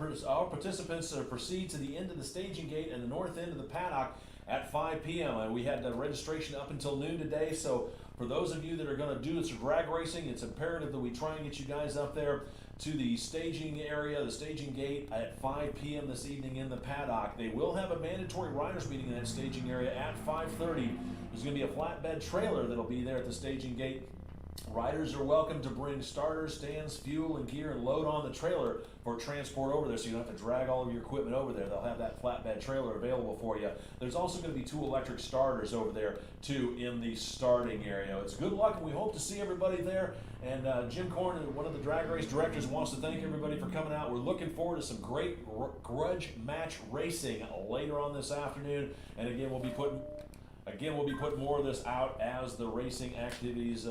participants proceed to the end of the staging gate and the north end of the paddock at 5 p.m. And we had the registration up until noon today, so for those of you that are going to do this drag racing, it's imperative that we try and get you guys up there to the staging area, the staging gate at 5 p.m. this evening in the paddock. They will have a mandatory riders meeting in that staging area at 5:30. There's going to be a flatbed trailer that'll be there at the staging gate. Riders are welcome to bring starters, stands, fuel, and gear and load on the trailer for transport over there, so you don't have to drag all of your equipment over there. They'll have that flatbed trailer available for you. There's also going to be 2 electric starters over there, too, in the starting area. It's good luck, and we hope to see everybody there. And Jim Corn, one of the drag race directors, wants to thank everybody for coming out. We're looking forward to some great grudge match racing later on this afternoon. And again, we'll be putting more of this out as the racing activities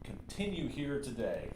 continue here today.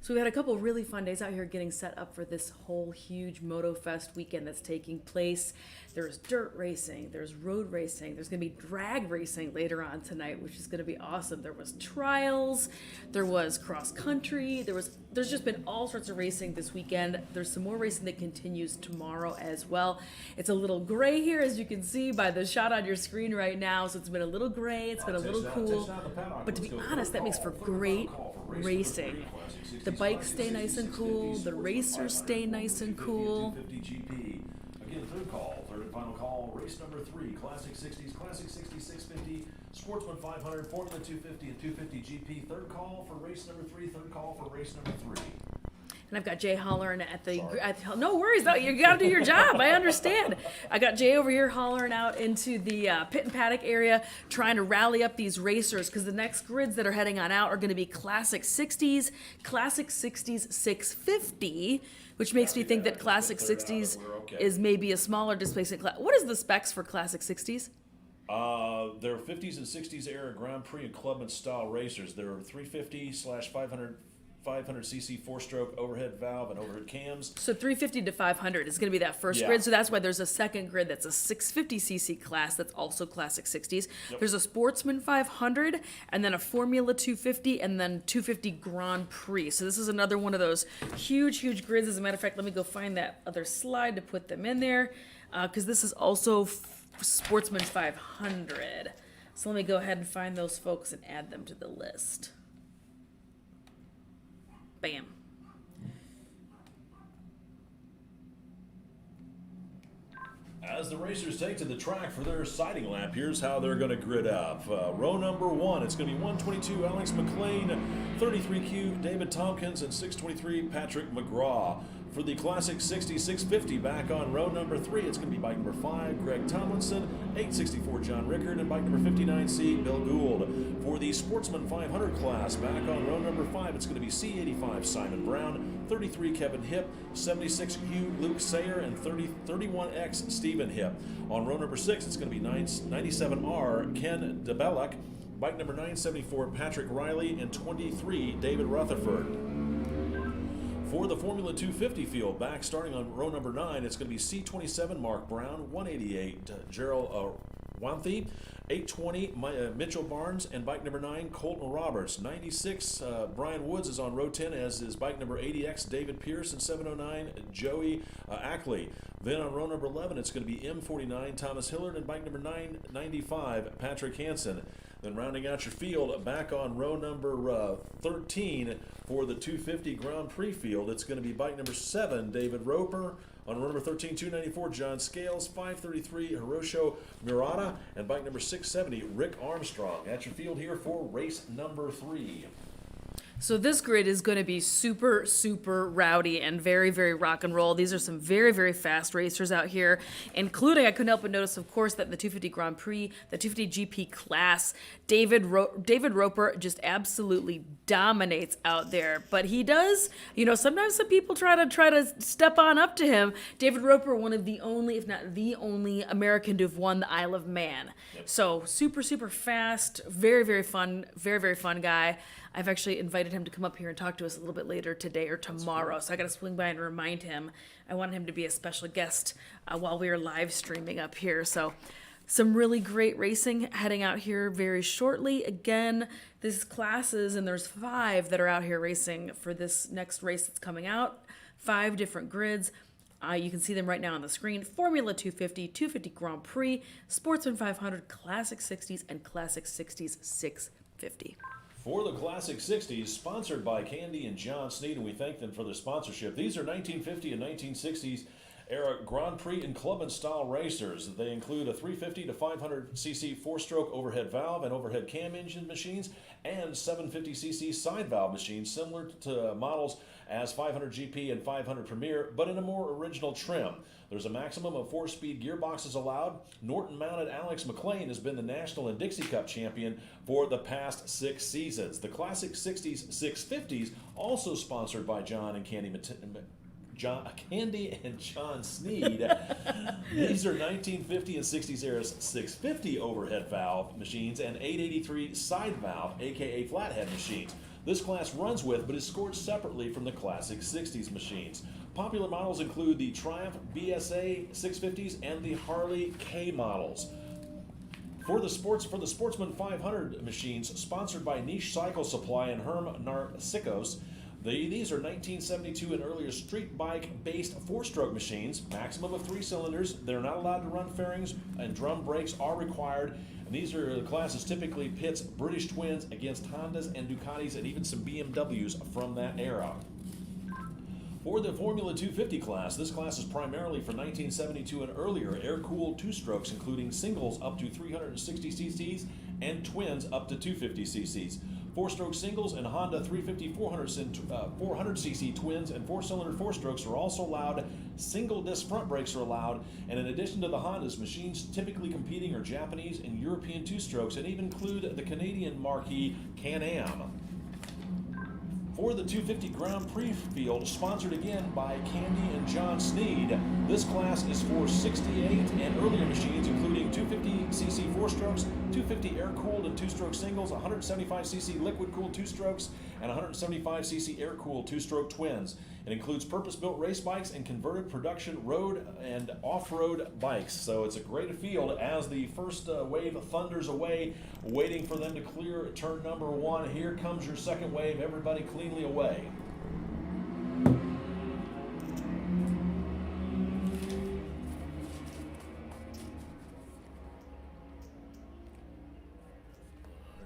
So we had a couple really fun days out here getting set up for this whole huge Motofest weekend that's taking place. There's dirt racing, there's road racing, there's going to be drag racing later on tonight, which is going to be awesome. There was trials, there was cross country, there's just been all sorts of racing this weekend. There's some more racing that continues tomorrow as well. It's a little gray here, as you can see by the shot on your screen right now. So it's been a little gray, it's been a little cool, but to be honest, that makes for great racing. The bikes stay nice and cool, the racers stay nice and cool. Again, third call, third and final call, race number 3, Classic 60s, Classic 60s 650, Sportsman 500, Formula 250, and 250 GP. Third call for race number 3, third call for race number 3. And I've got Jay hollering at the no worries, though. You got to do your job. I understand. I got Jay over here hollering out into the pit and paddock area, trying to rally up these racers because the next grids that are heading on out are going to be Classic 60s, Classic 60s 650, which makes me think that Classic 60s is maybe a smaller displacement class. What is the specs for Classic 60s? They're 50s and 60s era Grand Prix and Clubman style racers. They're 350/500 500cc four-stroke overhead valve and overhead cams. So 350 to 500 is going to be that first grid. So that's why there's a second grid that's a 650cc class that's also Classic 60s. Yep. There's a Sportsman 500 and then a Formula 250 and then 250 Grand Prix. So this is another one of those huge grids. As a matter of fact, let me go find that other slide to put them in there because this is also Sportsman 500. So let me go ahead and find those folks and add them to the list. Bam. As the racers take to the track for their sighting lap, here's how they're going to grid up. Row number 1, it's going to be 122 Alex McLean, 33Q David Tompkins, and 623 Patrick McGraw. For the Classic 60 650, back on row number 3, it's going to be bike number 5, Greg Tomlinson, 864 John Rickard, and bike number 59C, Bill Gould. For the Sportsman 500 class, back on row number 5, it's going to be C85 Simon Brown, 33 Kevin Hipp, 76Q Luke Sayer, and 31X Stephen Hipp. On row number 6, it's going to be 97R Ken DeBelluck, bike number 974 Patrick Riley, and 23 David Rutherford. For the Formula 250 field, back starting on row number 9, it's going to be C27 Mark Brown, 188 Gerald Wanthy, 820 Mitchell Barnes, and bike number 9 Colton Roberts. 96 Brian Woods is on row 10, as is bike number 80X David Pierce, and 709 Joey Ackley. Then on row number 11, it's going to be M49 Thomas Hillard, and bike number 995 Patrick Hansen. Then rounding out your field, back on row number 13 for the 250 Grand Prix field, it's going to be bike number 7, David Roper. On row number 13, 294, John Scales, 533, Hirosho Murata, and bike number 670, Rick Armstrong. At your field here for race number 3. So this grid is going to be super rowdy and very rock and roll. These are some very fast racers out here, including, I couldn't help but notice, of course, that the 250 Grand Prix, the 250 GP class, David Roper just absolutely dominates out there. But he does, sometimes some people try to step on up to him. David Roper, one of the only, if not the only American to have won the Isle of Man. Yep. So super fast, very fun guy. I've actually invited him to come up here and talk to us a little bit later today or tomorrow. So I got to swing by and remind him. I wanted him to be a special guest while we are live streaming up here. So some really great racing heading out here very shortly. Again, this classes, and there's 5 that are out here racing for this next race that's coming out. 5 different grids. You can see them right now on the screen. Formula 250, 250 Grand Prix, Sportsman 500, Classic 60s, and Classic 60s 650. For the Classic 60s, sponsored by Candy and John Sneed, and we thank them for their sponsorship. These are 1950 and 1960s era Grand Prix and Clubman style racers. They include a 350 to 500cc four-stroke overhead valve and overhead cam engine machines, and 750cc side valve machines, similar to models as 500 GP and 500 Premier, but in a more original trim. There's a maximum of 4-speed gearboxes allowed. Norton-mounted Alex McLean has been the National and Dixie Cup champion for the past 6 seasons. The Classic 60s 650s, also sponsored by John and Candy and John Sneed. These are 1950 and 60s era 650 overhead valve machines and 883 side valve, aka flathead machines. This class runs with, but is scored separately from the classic 60s machines. Popular models include the Triumph BSA 650s and the Harley K models. For the Sportsman 500 machines, sponsored by Niche Cycle Supply and Herm Narcicos, these are 1972 and earlier street bike-based four-stroke machines, maximum of 3 cylinders. They're not allowed to run fairings, and drum brakes are required. And these are the classes typically pits British twins against Hondas and Ducatis and even some BMWs from that era. For the Formula 250 class, this class is primarily for 1972 and earlier air-cooled two-strokes, including singles up to 360 cc's and twins up to 250 cc's. Four-stroke singles and Honda 350 400cc twins and four-cylinder four-strokes are also allowed. Single-disc front brakes are allowed, and in addition to the Hondas, machines typically competing are Japanese and European two-strokes, and even include the Canadian marquee Can-Am. For the 250 Grand Prix field, sponsored again by Candy and John Sneed, this class is for 68 and earlier machines, including 250cc four-strokes, 250 air-cooled and two-stroke singles, 175cc liquid-cooled two-strokes, and 175cc air-cooled two-stroke twins. It includes purpose-built race bikes and converted production road and off-road bikes. So it's a great field as the first wave thunders away, waiting for them to clear turn number 1. Here comes your second wave. Everybody cleanly away. They're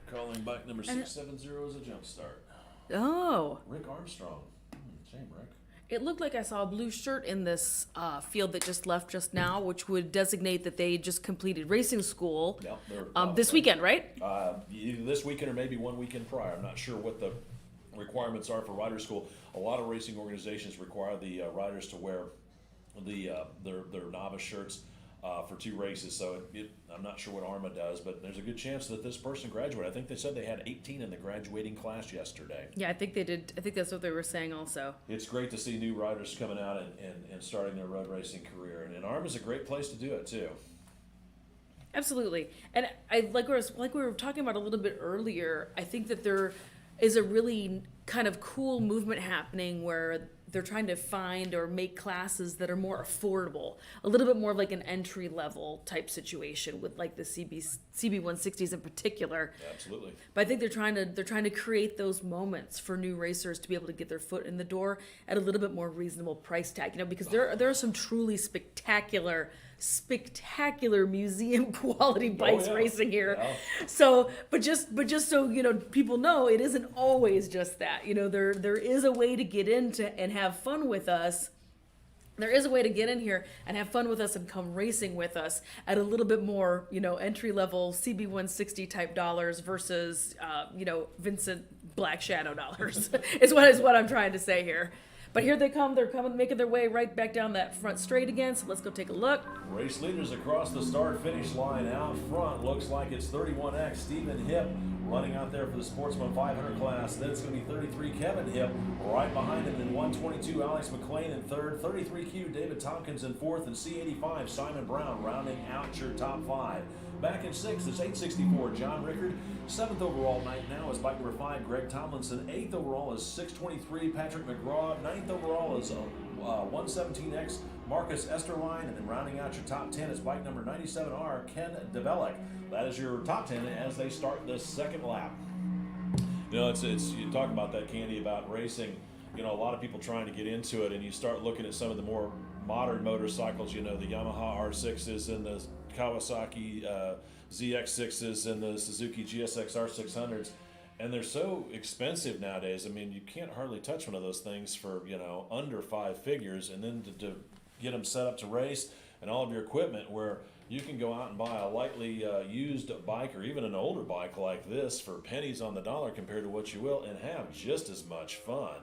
calling bike number 670 as a jump start. Oh. Rick Armstrong. Shame, Rick. It looked like I saw a blue shirt in this field that just left just now, which would designate that they just completed racing school this weekend, right? Either this weekend or maybe one weekend prior. I'm not sure what the requirements are for rider school. A lot of racing organizations require the riders to wear their novice shirts for 2 races. So I'm not sure what AHRMA does, but there's a good chance that this person graduated. I think they said they had 18 in the graduating class yesterday. Yeah, I think they did. I think that's what they were saying also. It's great to see new riders coming out and starting their road racing career. And AHRMA is a great place to do it, too. Absolutely. And I like we were talking about a little bit earlier, I think that there is a really kind of cool movement happening where they're trying to find or make classes that are more affordable, a little bit more like an entry level type situation with like the CB160s in particular. Absolutely. But I think they're trying to create those moments for new racers to be able to get their foot in the door at a little bit more reasonable price tag, because there are some truly spectacular museum quality bikes racing here. Yeah. So, but just so people know, it isn't always just that. There is a way to get into and have fun with us. There is a way to get in here and have fun with us and come racing with us at a little bit more, entry level CB160 type dollars versus, Vincent Black Shadow dollars. is what I'm trying to say here. But here they come. They're coming, making their way right back down that front straight again. So let's go take a look. Race leaders across the start-finish line out front. Looks like it's 31X Stephen Hipp running out there for the Sportsman 500 class. Then it's going to be 33 Kevin Hipp right behind him in 122 Alex McLean in third, 33Q David Tompkins in fourth, and C85 Simon Brown rounding out your top 5. Back in 6th is 864 John Rickard. 7th overall right now is bike number 5 Greg Tomlinson. 8th overall is 623 Patrick McGraw. 9th overall is 117X Marcus Esterline. And then rounding out your top 10 is bike number 97R Ken DeBellick. That is your top 10 as they start the second lap. It's you talk about that, Candy, about racing. A lot of people trying to get into it, and you start looking at some of the more modern motorcycles. The Yamaha R6s and the Kawasaki ZX6s and the Suzuki GSX R600s, and they're so expensive nowadays. I mean, you can't hardly touch one of those things for under 5 figures, and then to get them set up to race and all of your equipment, where you can go out and buy a lightly used bike or even an older bike like this for pennies on the dollar compared to what you will, and have just as much fun.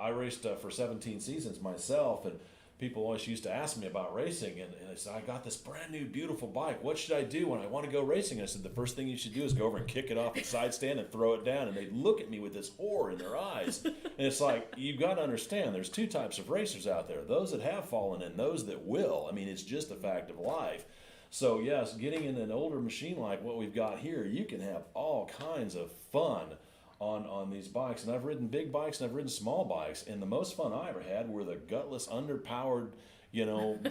I raced for 17 seasons myself, and people always used to ask me about racing, and I said, I got this brand new beautiful bike. What should I do when I want to go racing? I said, the first thing you should do is go over and kick it off the side stand and throw it down. And they'd look at me with this horror in their eyes. And it's like, you've got to understand, there's 2 types of racers out there, those that have fallen and those that will. I mean, it's just a fact of life. So yes, getting in an older machine like what we've got here, you can have all kinds of fun on these bikes, and I've ridden big bikes and I've ridden small bikes, and the most fun I ever had were the gutless, underpowered,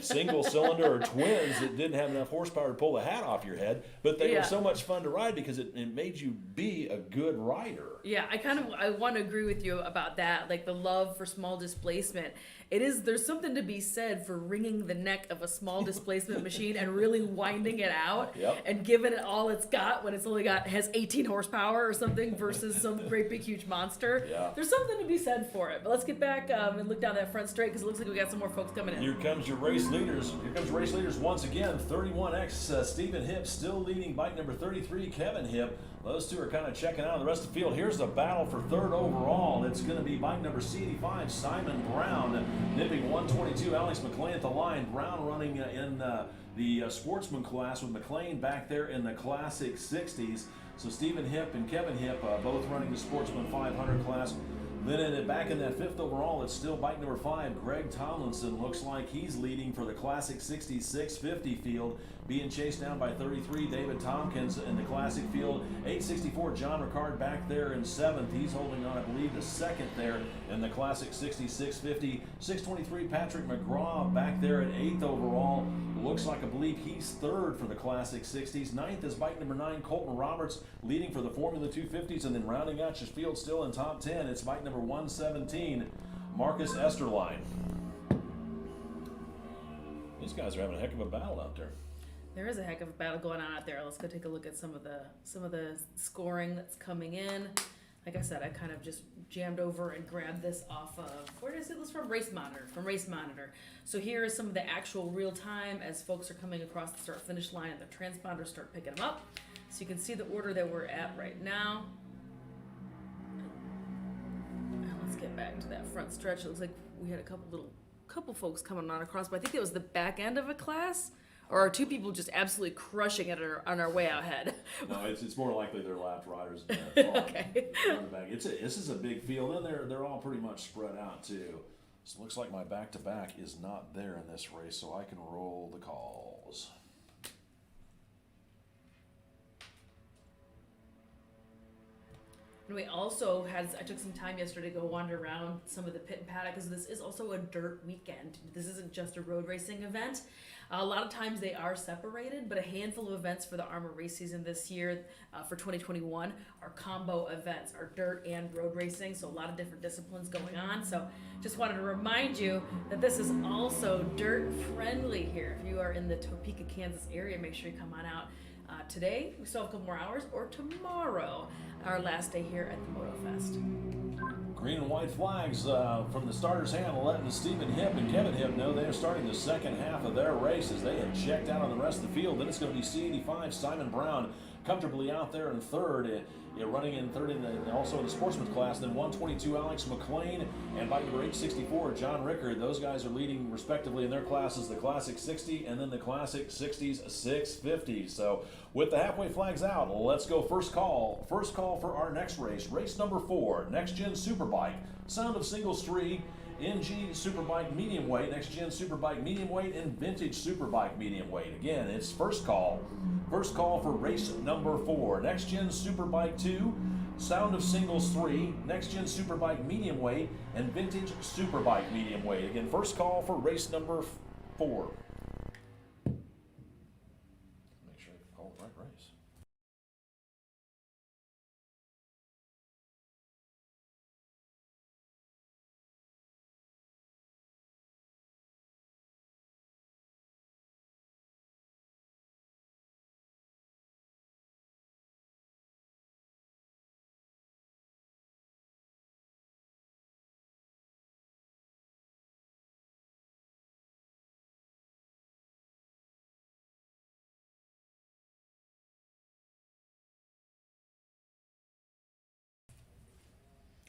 single cylinder or twins that didn't have enough horsepower to pull the hat off your head, but they were so much fun to ride because it made you be a good rider. Yeah, I want to agree with you about that. Like the love for small displacement. There's something to be said for wringing the neck of a small displacement machine and really winding it out and giving it all it's got when it's only has 18 horsepower or something versus some great big huge monster. Yeah. There's something to be said for it. But let's get back and look down that front straight because it looks like we got some more folks coming in. Here comes your race leaders. Here comes your race leaders once again. 31X Stephen Hipp still leading bike number 33, Kevin Hipp. Those two are kind of checking out the rest of the field. Here's the battle for third overall. It's going to be bike number C85, Simon Brown, nipping 122. Alex McLean at the line. Brown running in the sportsman class with McLean back there in the classic 60s. So Stephen Hipp and Kevin Hipp both running the sportsman 500 class. Then back in that fifth overall, it's still bike number 5, Greg Tomlinson. Looks like he's leading for the Classic 60s 650 field, being chased down by 33, David Tompkins in the Classic field. 864, John Ricard back there in 7th. He's holding on, I believe, the 2nd there in the Classic 60s 650. 623, Patrick McGraw back there at 8th overall. Looks like, I believe, he's 3rd for the Classic 60s. 9th is bike number 9, Colton Roberts, leading for the Formula 250s. And then rounding out your field still in top 10, it's bike number 117, Marcus Esterline. These guys are having a heck of a battle out there. There is a heck of a battle going on out there. Let's go take a look at some of the scoring that's coming in. Like I said, I kind of just jammed over and grabbed this off of, where did I say this from? Race Monitor. So here is some of the actual real time as folks are coming across the start finish line and the transponders start picking them up. So you can see the order that we're at right now. Let's get back to that front stretch. It looks like we had a couple folks coming on across, but I think it was the back end of a class, or 2 people just absolutely crushing it on our way out ahead. No, it's more likely they're lapped riders. Okay. This is a big field, and they're all pretty much spread out too. So it looks like my back-to-back is not there in this race, so I can roll the calls. And we also I took some time yesterday to go wander around some of the pit and paddock because this is also a dirt weekend. This isn't just a road racing event. A lot of times they are separated, but a handful of events for the AHRMA race season this year for 2021 are combo events, are dirt and road racing, so a lot of different disciplines going on. So just wanted to remind you that this is also dirt friendly here. If you are in the Topeka, Kansas area, make sure you come on out. Today, we still have a couple more hours, or tomorrow, our last day here at the Motofest. Green and white flags from the starter's hand, letting Stephen Hipp and Kevin Hipp know they are starting the second half of their race as they have checked out on the rest of the field. Then it's going to be C85, Simon Brown, comfortably out there in 3rd. Running in 3rd also in the sportsman's class. Then 122, Alex McLean, and bike number 864, John Rickard. Those guys are leading respectively in their classes, the Classic 60 and then the Classic 60s 650. So with the halfway flags out, let's go first call. First call for our next race. Race number 4, Next Gen Superbike, Sound of Singles 3, NG Superbike Medium Weight, Next Gen Superbike Medium Weight, and Vintage Superbike Medium Weight. Again, it's first call. First call for race number 4. Next Gen Superbike 2, Sound of Singles 3, Next Gen Superbike Medium Weight, and Vintage Superbike Medium Weight. Again, first call for race number 4. Make sure I call the right race.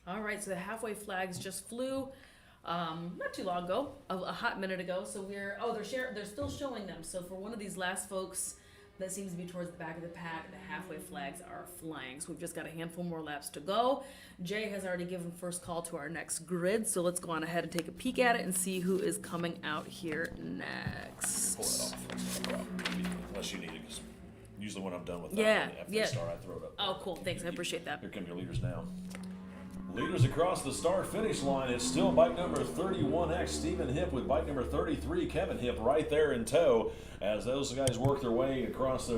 All right, so the halfway flags just flew not too long ago, a hot minute ago. So they're still showing them. So for one of these last folks that seems to be towards the back of the pack, the halfway flags are flying. So we've just got a handful more laps to go. Jay has already given first call to our next grid. So let's go on ahead and take a peek at it and see who is coming out here next. Pull that off. Unless you need it, because Usually when I'm done with Yeah, that, after yeah. they start, I throw it up. Oh, cool. Thanks. I appreciate that. Here come your leaders now. Leaders across the start-finish line. It's still bike number 31X, Stephen Hipp, with bike number 33, Kevin Hipp, right there in tow. As those guys work their way across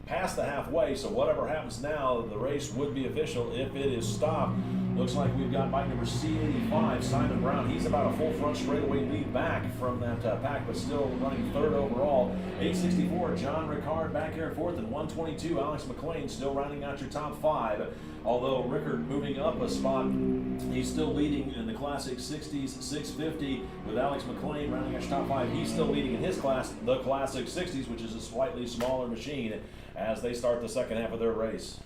past the halfway, so whatever happens now, the race would be official if it is stopped. Looks like we've got bike number C85, Simon Brown. He's about a full front straightaway lead back from that pack, but still running third overall. 864, John Ricard back here in fourth, and 122, Alex McLean still rounding out your top five. Although Rickard moving up a spot, he's still leading in the Classic 60s, 650, with Alex McLean rounding out your top five. He's still leading in his class, the Classic 60s, which is a slightly smaller machine, as they start the second half of their race.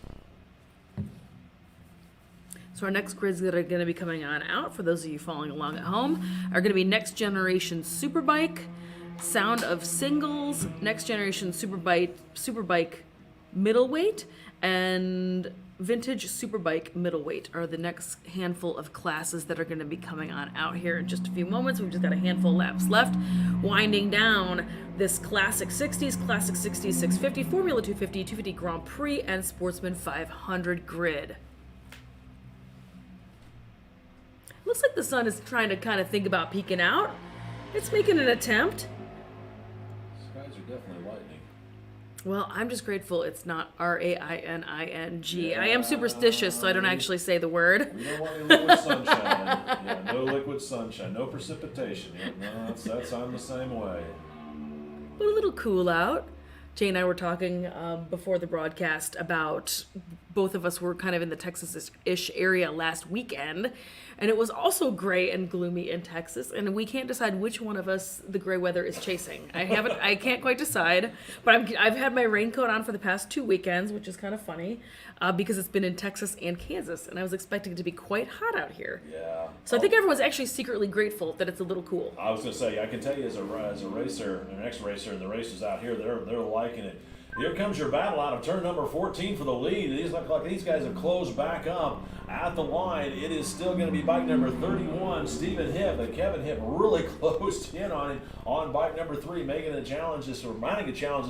So our next grids that are going to be coming on out, for those of you following along at home, are going to be Next Generation Superbike, Sound of Singles, Next Generation Superbike Middleweight, and Vintage Superbike Middleweight are the next handful of classes that are going to be coming on out here in just a few moments. We've just got a handful of laps left, winding down this Classic 60s, Classic 60s 650, Formula 250, 250 Grand Prix, and Sportsman 500 grid. Looks like the sun is trying to kind of think about peeking out. It's making an attempt. Skies are definitely lightning. Well, I'm just grateful it's not Raining. I am superstitious, so I don't actually say the word. We don't want any liquid sunshine. Yeah, no liquid sunshine, no precipitation. Yeah, no, that's I'm the same way. But a little cool out. Jay and I were talking before the broadcast about both of us were kind of in the Texas-ish area last weekend, and it was also gray and gloomy in Texas, and we can't decide which one of us the gray weather is chasing. I can't quite decide, but I've had my raincoat on for the past 2 weekends, which is kind of funny, because it's been in Texas and Kansas, and I was expecting it to be quite hot out here. Yeah. So I think everyone's actually secretly grateful that it's a little cool. I was going to say, I can tell you as a racer, an ex-racer, and the races out here, they're liking it. Here comes your battle out of turn number 14 for the lead. These look like these guys have closed back up at the line. It is still going to be bike number 31, Stephen Hipp, and Kevin Hipp really closed in on him on bike number 3, making a challenge this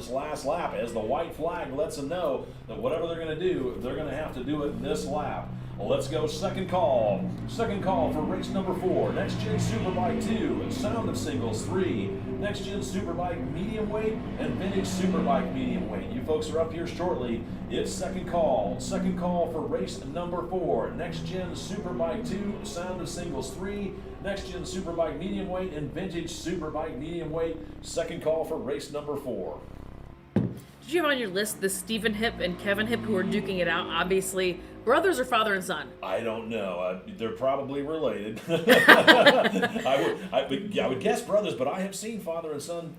last lap, as the white flag lets them know that whatever they're going to do, they're going to have to do it in this lap. Well, let's go second call. Second call for race number 4, Next Gen Superbike 2, Sound of Singles 3, Next Gen Superbike Medium Weight, and Vintage Superbike Medium Weight. You folks are up here shortly. It's second call. Second call for race number 4, Next Gen Superbike 2, Sound of Singles 3, Next Gen Superbike Medium Weight, and Vintage Superbike Medium Weight. Second call for race number 4. Did you have on your list the Stephen Hipp and Kevin Hipp who are duking it out? Obviously, brothers or father and son? I don't know. They're probably related. I would guess brothers, but I have seen father and son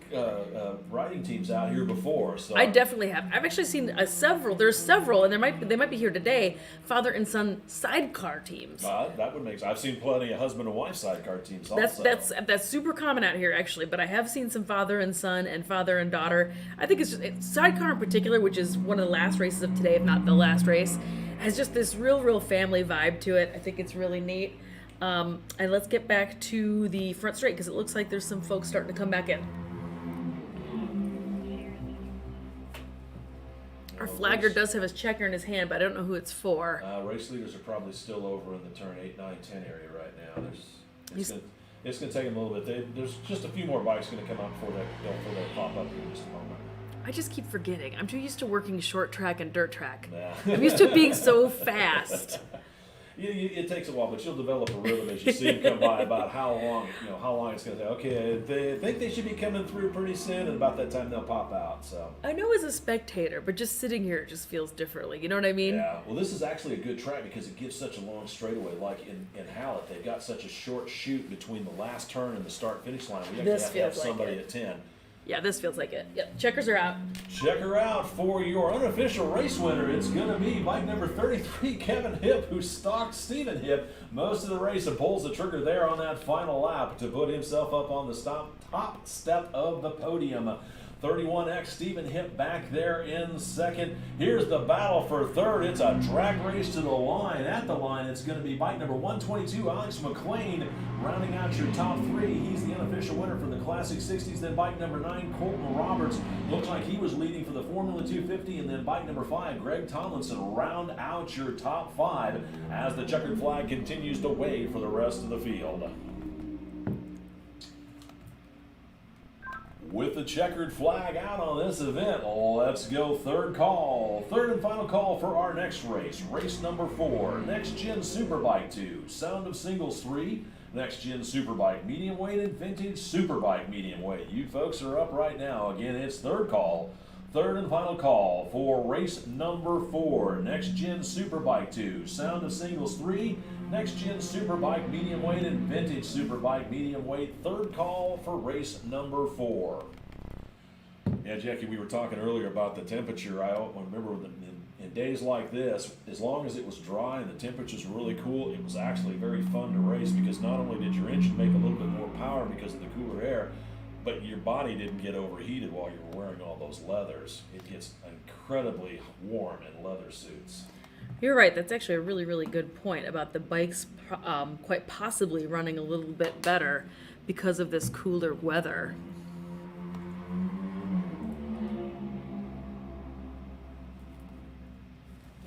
riding teams out here before. So I definitely have. I've actually seen several. There's several, and they might be here today. Father and son sidecar teams. That would make sense. I've seen plenty of husband and wife sidecar teams also. That's super common out here actually. But I have seen some father and son and father and daughter. I think it's sidecar in particular, which is one of the last races of today, if not the last race, has just this real family vibe to it. I think it's really neat. And let's get back to the front straight because it looks like there's some folks starting to come back in. Our flagger does have his checker in his hand, but I don't know who it's for. Race leaders are probably still over in the turn 8, 9, 10 area right now. It's going to take them a little bit. There's just a few more bikes going to come out before they pop up in just a moment. I just keep forgetting. I'm too used to working short track and dirt track. Nah. I'm used to it being so fast. It takes a while, but you'll develop a rhythm as you see them come by about how long it's going to take. Okay, they think they should be coming through pretty soon, and about that time they'll pop out. So I know as a spectator, but just sitting here just feels differently. You know what I mean? Yeah. Well, this is actually a good track because it gives such a long straightaway. Like in Hallett, they've got such a short chute between the last turn and the start-finish line. We actually have to have somebody at 10. Yeah, this feels like it. Yep, checkers are out. Checker out for your unofficial race winner. It's going to be bike number 33, Kevin Hipp, who stalked Stephen Hipp most of the race and pulls the trigger there on that final lap to put himself up on the top step of the podium. 31X Stephen Hipp back there in second. Here's the battle for third. It's a drag race to the line. At the line, it's going to be bike number 122, Alex McLean, rounding out your top three. He's the unofficial winner for the Classic 60s. Then bike number 9, Colton Roberts. Looks like he was leading for the Formula 250. And then bike number 5, Greg Tomlinson, round out your top 5 as the checkered flag continues to wave for the rest of the field. With the checkered flag out on this event, let's go third call. Third and final call for our next race. Race number 4, Next Gen Superbike 2, Sound of Singles 3, Next Gen Superbike Medium Weight and Vintage Superbike Medium Weight. You folks are up right now. Again, it's third call. Third and final call for race number 4, Next Gen Superbike 2, Sound of Singles 3, Next Gen Superbike Medium Weight and Vintage Superbike Medium Weight. Third call for race number 4. Yeah, Jackie, we were talking earlier about the temperature. I remember in days like this, as long as it was dry and the temperatures were really cool, it was actually very fun to race because not only did your engine make a little bit more power because of the cooler air, but your body didn't get overheated while you were wearing all those leathers. It gets incredibly warm in leather suits. You're right. That's actually a really, really good point about the bikes quite possibly running a little bit better because of this cooler weather.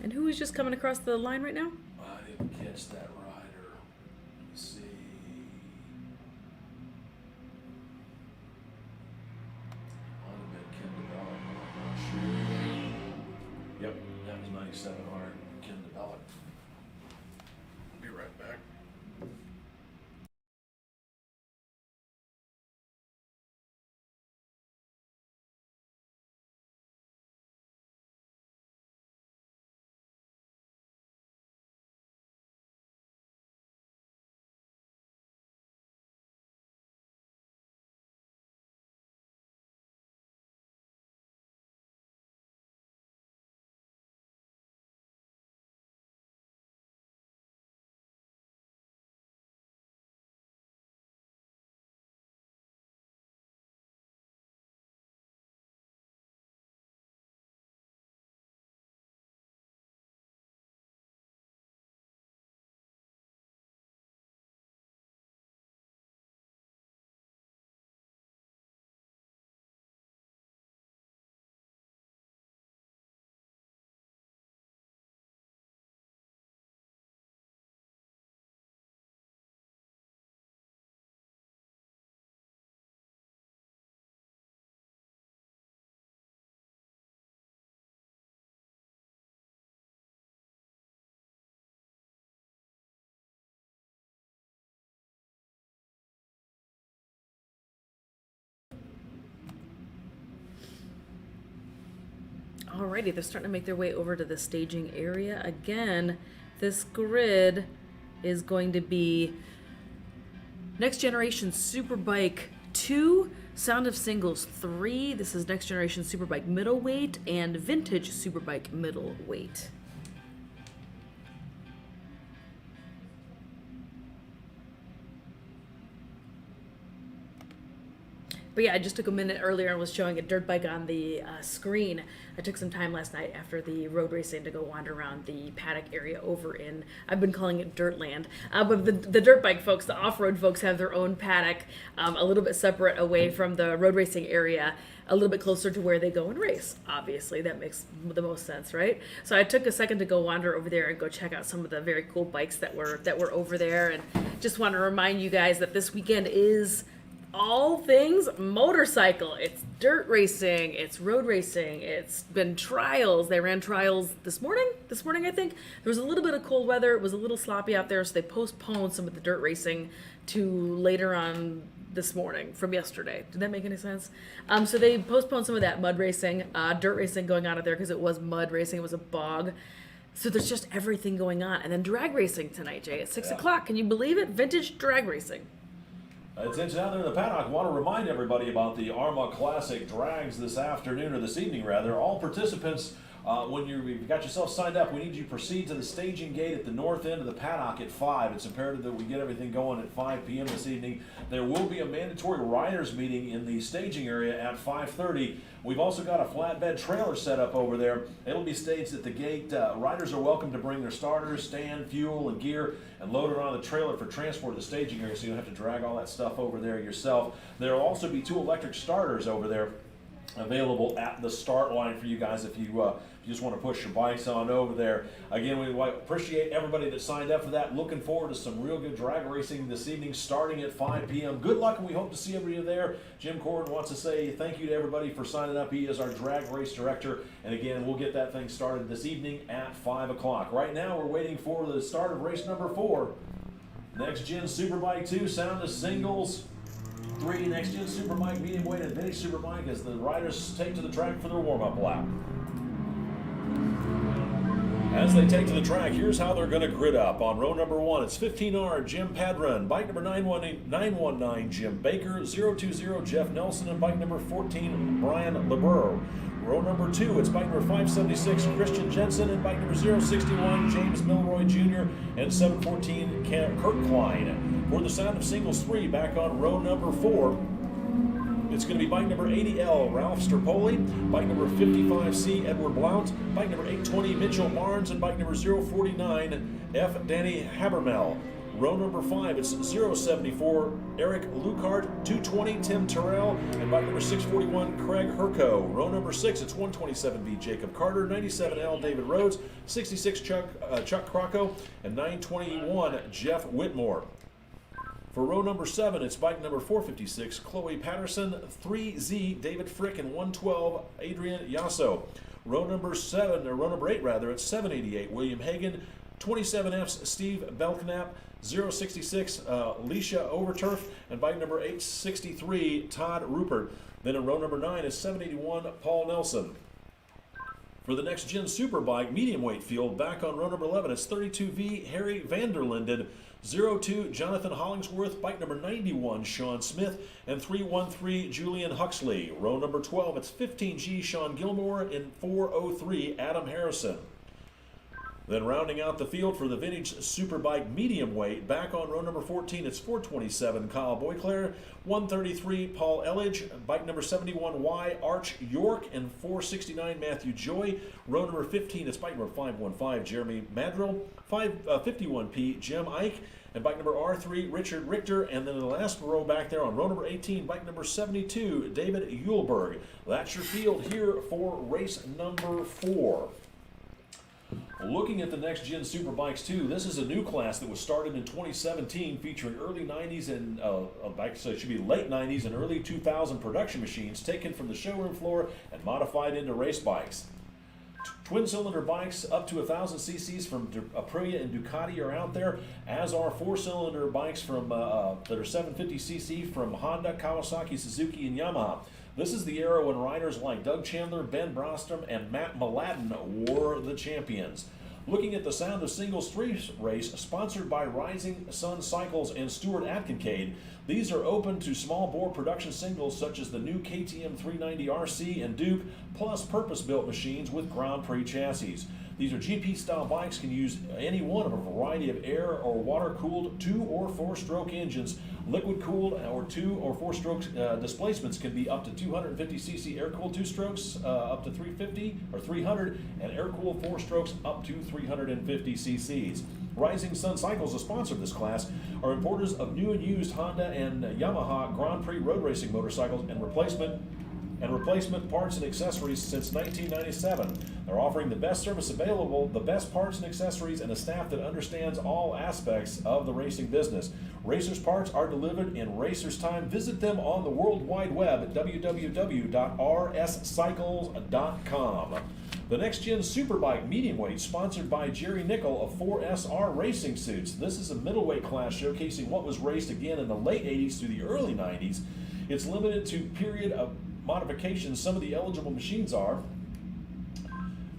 And who is just coming across the line right now? I didn't catch that rider. Let me see. Might have been Ken DeBellick, I'm not sure. Yep, that was 97 hard. Ken DeBellick. Be right back. Alrighty, they're starting to make their way over to the staging area. Again, this grid is going to be Next Generation Superbike 2, Sound of Singles 3. This is Next Generation Superbike Middleweight and Vintage Superbike Middleweight. But yeah, I just took a minute earlier and was showing a dirt bike on the screen. I took some time last night after the road racing to go wander around the paddock area over in, I've been calling it Dirtland. But the dirt bike folks, the off-road folks have their own paddock, a little bit separate away from the road racing area, a little bit closer to where they go and race. Obviously, that makes the most sense, right? So I took a second to go wander over there and go check out some of the very cool bikes that were over there. And just want to remind you guys that this weekend is all things motorcycle. It's dirt racing, it's road racing, it's been trials. They ran trials this morning I think. There was a little bit of cold weather, it was a little sloppy out there, so they postponed some of the dirt racing to later on this morning from yesterday. Did that make any sense? So they postponed some of that mud racing, dirt racing going on out there because it was mud racing, it was a bog. So there's just everything going on. And then drag racing tonight, Jay, at 6 o'clock. Can you believe it? Vintage drag racing. Attention out there in the paddock. I want to remind everybody about the AHRMA Classic Drags this afternoon, or this evening rather. All participants When you've got yourself signed up, we need you to proceed to the staging gate at the north end of the paddock at 5. It's imperative that we get everything going at 5 p.m. this evening. There will be a mandatory riders meeting in the staging area at 5:30. We've also got a flatbed trailer set up over there. It'll be staged at the gate. Riders are welcome to bring their starters, stand, fuel, and gear and load it on the trailer for transport to the staging area, so you don't have to drag all that stuff over there yourself. There will also be 2 electric starters over there available at the start line for you guys if you just want to push your bikes on over there. Again, we appreciate everybody that signed up for that. Looking forward to some real good drag racing this evening starting at 5 p.m. Good luck, and we hope to see everybody there. Jim Corden wants to say thank you to everybody for signing up. He is our drag race director, and again, we'll get that thing started this evening at 5 o'clock. Right now, we're waiting for the start of race number 4. Next Gen Superbike 2, Sound of Singles 3, Next Gen Superbike medium weight and vintage Superbike as the riders take to the track for their warm-up lap. As they take to the track, here's how they're going to grid up. On row number 1, it's 15R Jim Padron, bike number 919 Jim Baker, 020 Jeff Nelson, and bike number 14 Brian LeBeau. Row number 2, it's bike number 576 Christian Jensen, and bike number 061 James Milroy Jr. and 714 Kurt Klein. For the Sound of Singles 3, back on row number 4, it's going to be bike number 80L, Ralph Sterpoli, bike number 55C, Edward Blount, bike number 820, Mitchell Barnes, and bike number 049, F. Danny Habermel. Row number 5, it's 074, Eric Lucart, 220, Tim Terrell, and bike number 641, Craig Herco. Row number 6, it's 127B, Jacob Carter, 97L, David Rhodes, 66, Chuck Crocco, and 921, Jeff Whitmore. For row number 7, it's bike number 456, Chloe Patterson, 3Z, David Frick, and 112, Adrian Yasso. Row number 8 rather, it's 788, William Hagan, 27Fs, Steve Belknap, 066, Leisha Overturf, and bike number 863, Todd Rupert. Then in row number 9 is 781, Paul Nelson. For the Next Gen Superbike medium weight field, back on row number 11, it's 32V, Harry Vanderlinden, 02 Jonathan Hollingsworth, bike number 91 Sean Smith, and 313 Julian Huxley. Row number 12, it's 15G Sean Gilmore, and 403 Adam Harrison. Then rounding out the field for the Vintage Superbike medium weight, back on row number 14, it's 427 Kyle Boyclair, 133 Paul Elledge, bike number 71Y Arch York, and 469 Matthew Joy. Row number 15, it's bike number 515 Jeremy Madrill, 51P Jim Ike, and bike number R3 Richard Richter. And then in the last row back there on row number 18, bike number 72 David Uhlberg. That's your field here for race number 4. Looking at the Next Gen Superbikes 2, this is a new class that was started in 2017 featuring early 90s and so it should be late 90s and early 2000 production machines taken from the showroom floor and modified into race bikes. Twin-cylinder bikes up to 1,000 cc's from Aprilia and Ducati are out there, as are 4-cylinder bikes from that are 750 cc from Honda, Kawasaki, Suzuki, and Yamaha. This is the era when riders like Doug Chandler, Ben Brostrom, and Matt Mladen were the champions. Looking at the Sound of Singles 3 race, sponsored by Rising Sun Cycles and Stuart Atkincade, these are open to small bore production singles such as the new KTM 390 RC and Duke, plus purpose-built machines with Grand Prix chassis. These are GP-style bikes, can use any one of a variety of air or water-cooled 2 or 4-stroke engines. Liquid-cooled or 2 or 4-stroke displacements can be up to 250 cc air-cooled 2 strokes up to 350 or 300, and air-cooled 4 strokes up to 350 cc's. Rising Sun Cycles, a sponsor of this class, are importers of new and used Honda and Yamaha Grand Prix road racing motorcycles and replacement parts and accessories since 1997. They're offering the best service available, the best parts and accessories, and a staff that understands all aspects of the racing business. Racers parts are delivered in Racers time. Visit them on the World Wide Web at www.rscycles.com. The Next Gen Superbike medium weight, sponsored by Jerry Nickel of 4SR Racing Suits. This is a middleweight class showcasing what was raced again in the late 80s through the early 90s. It's limited to period of modifications. Some of the eligible machines are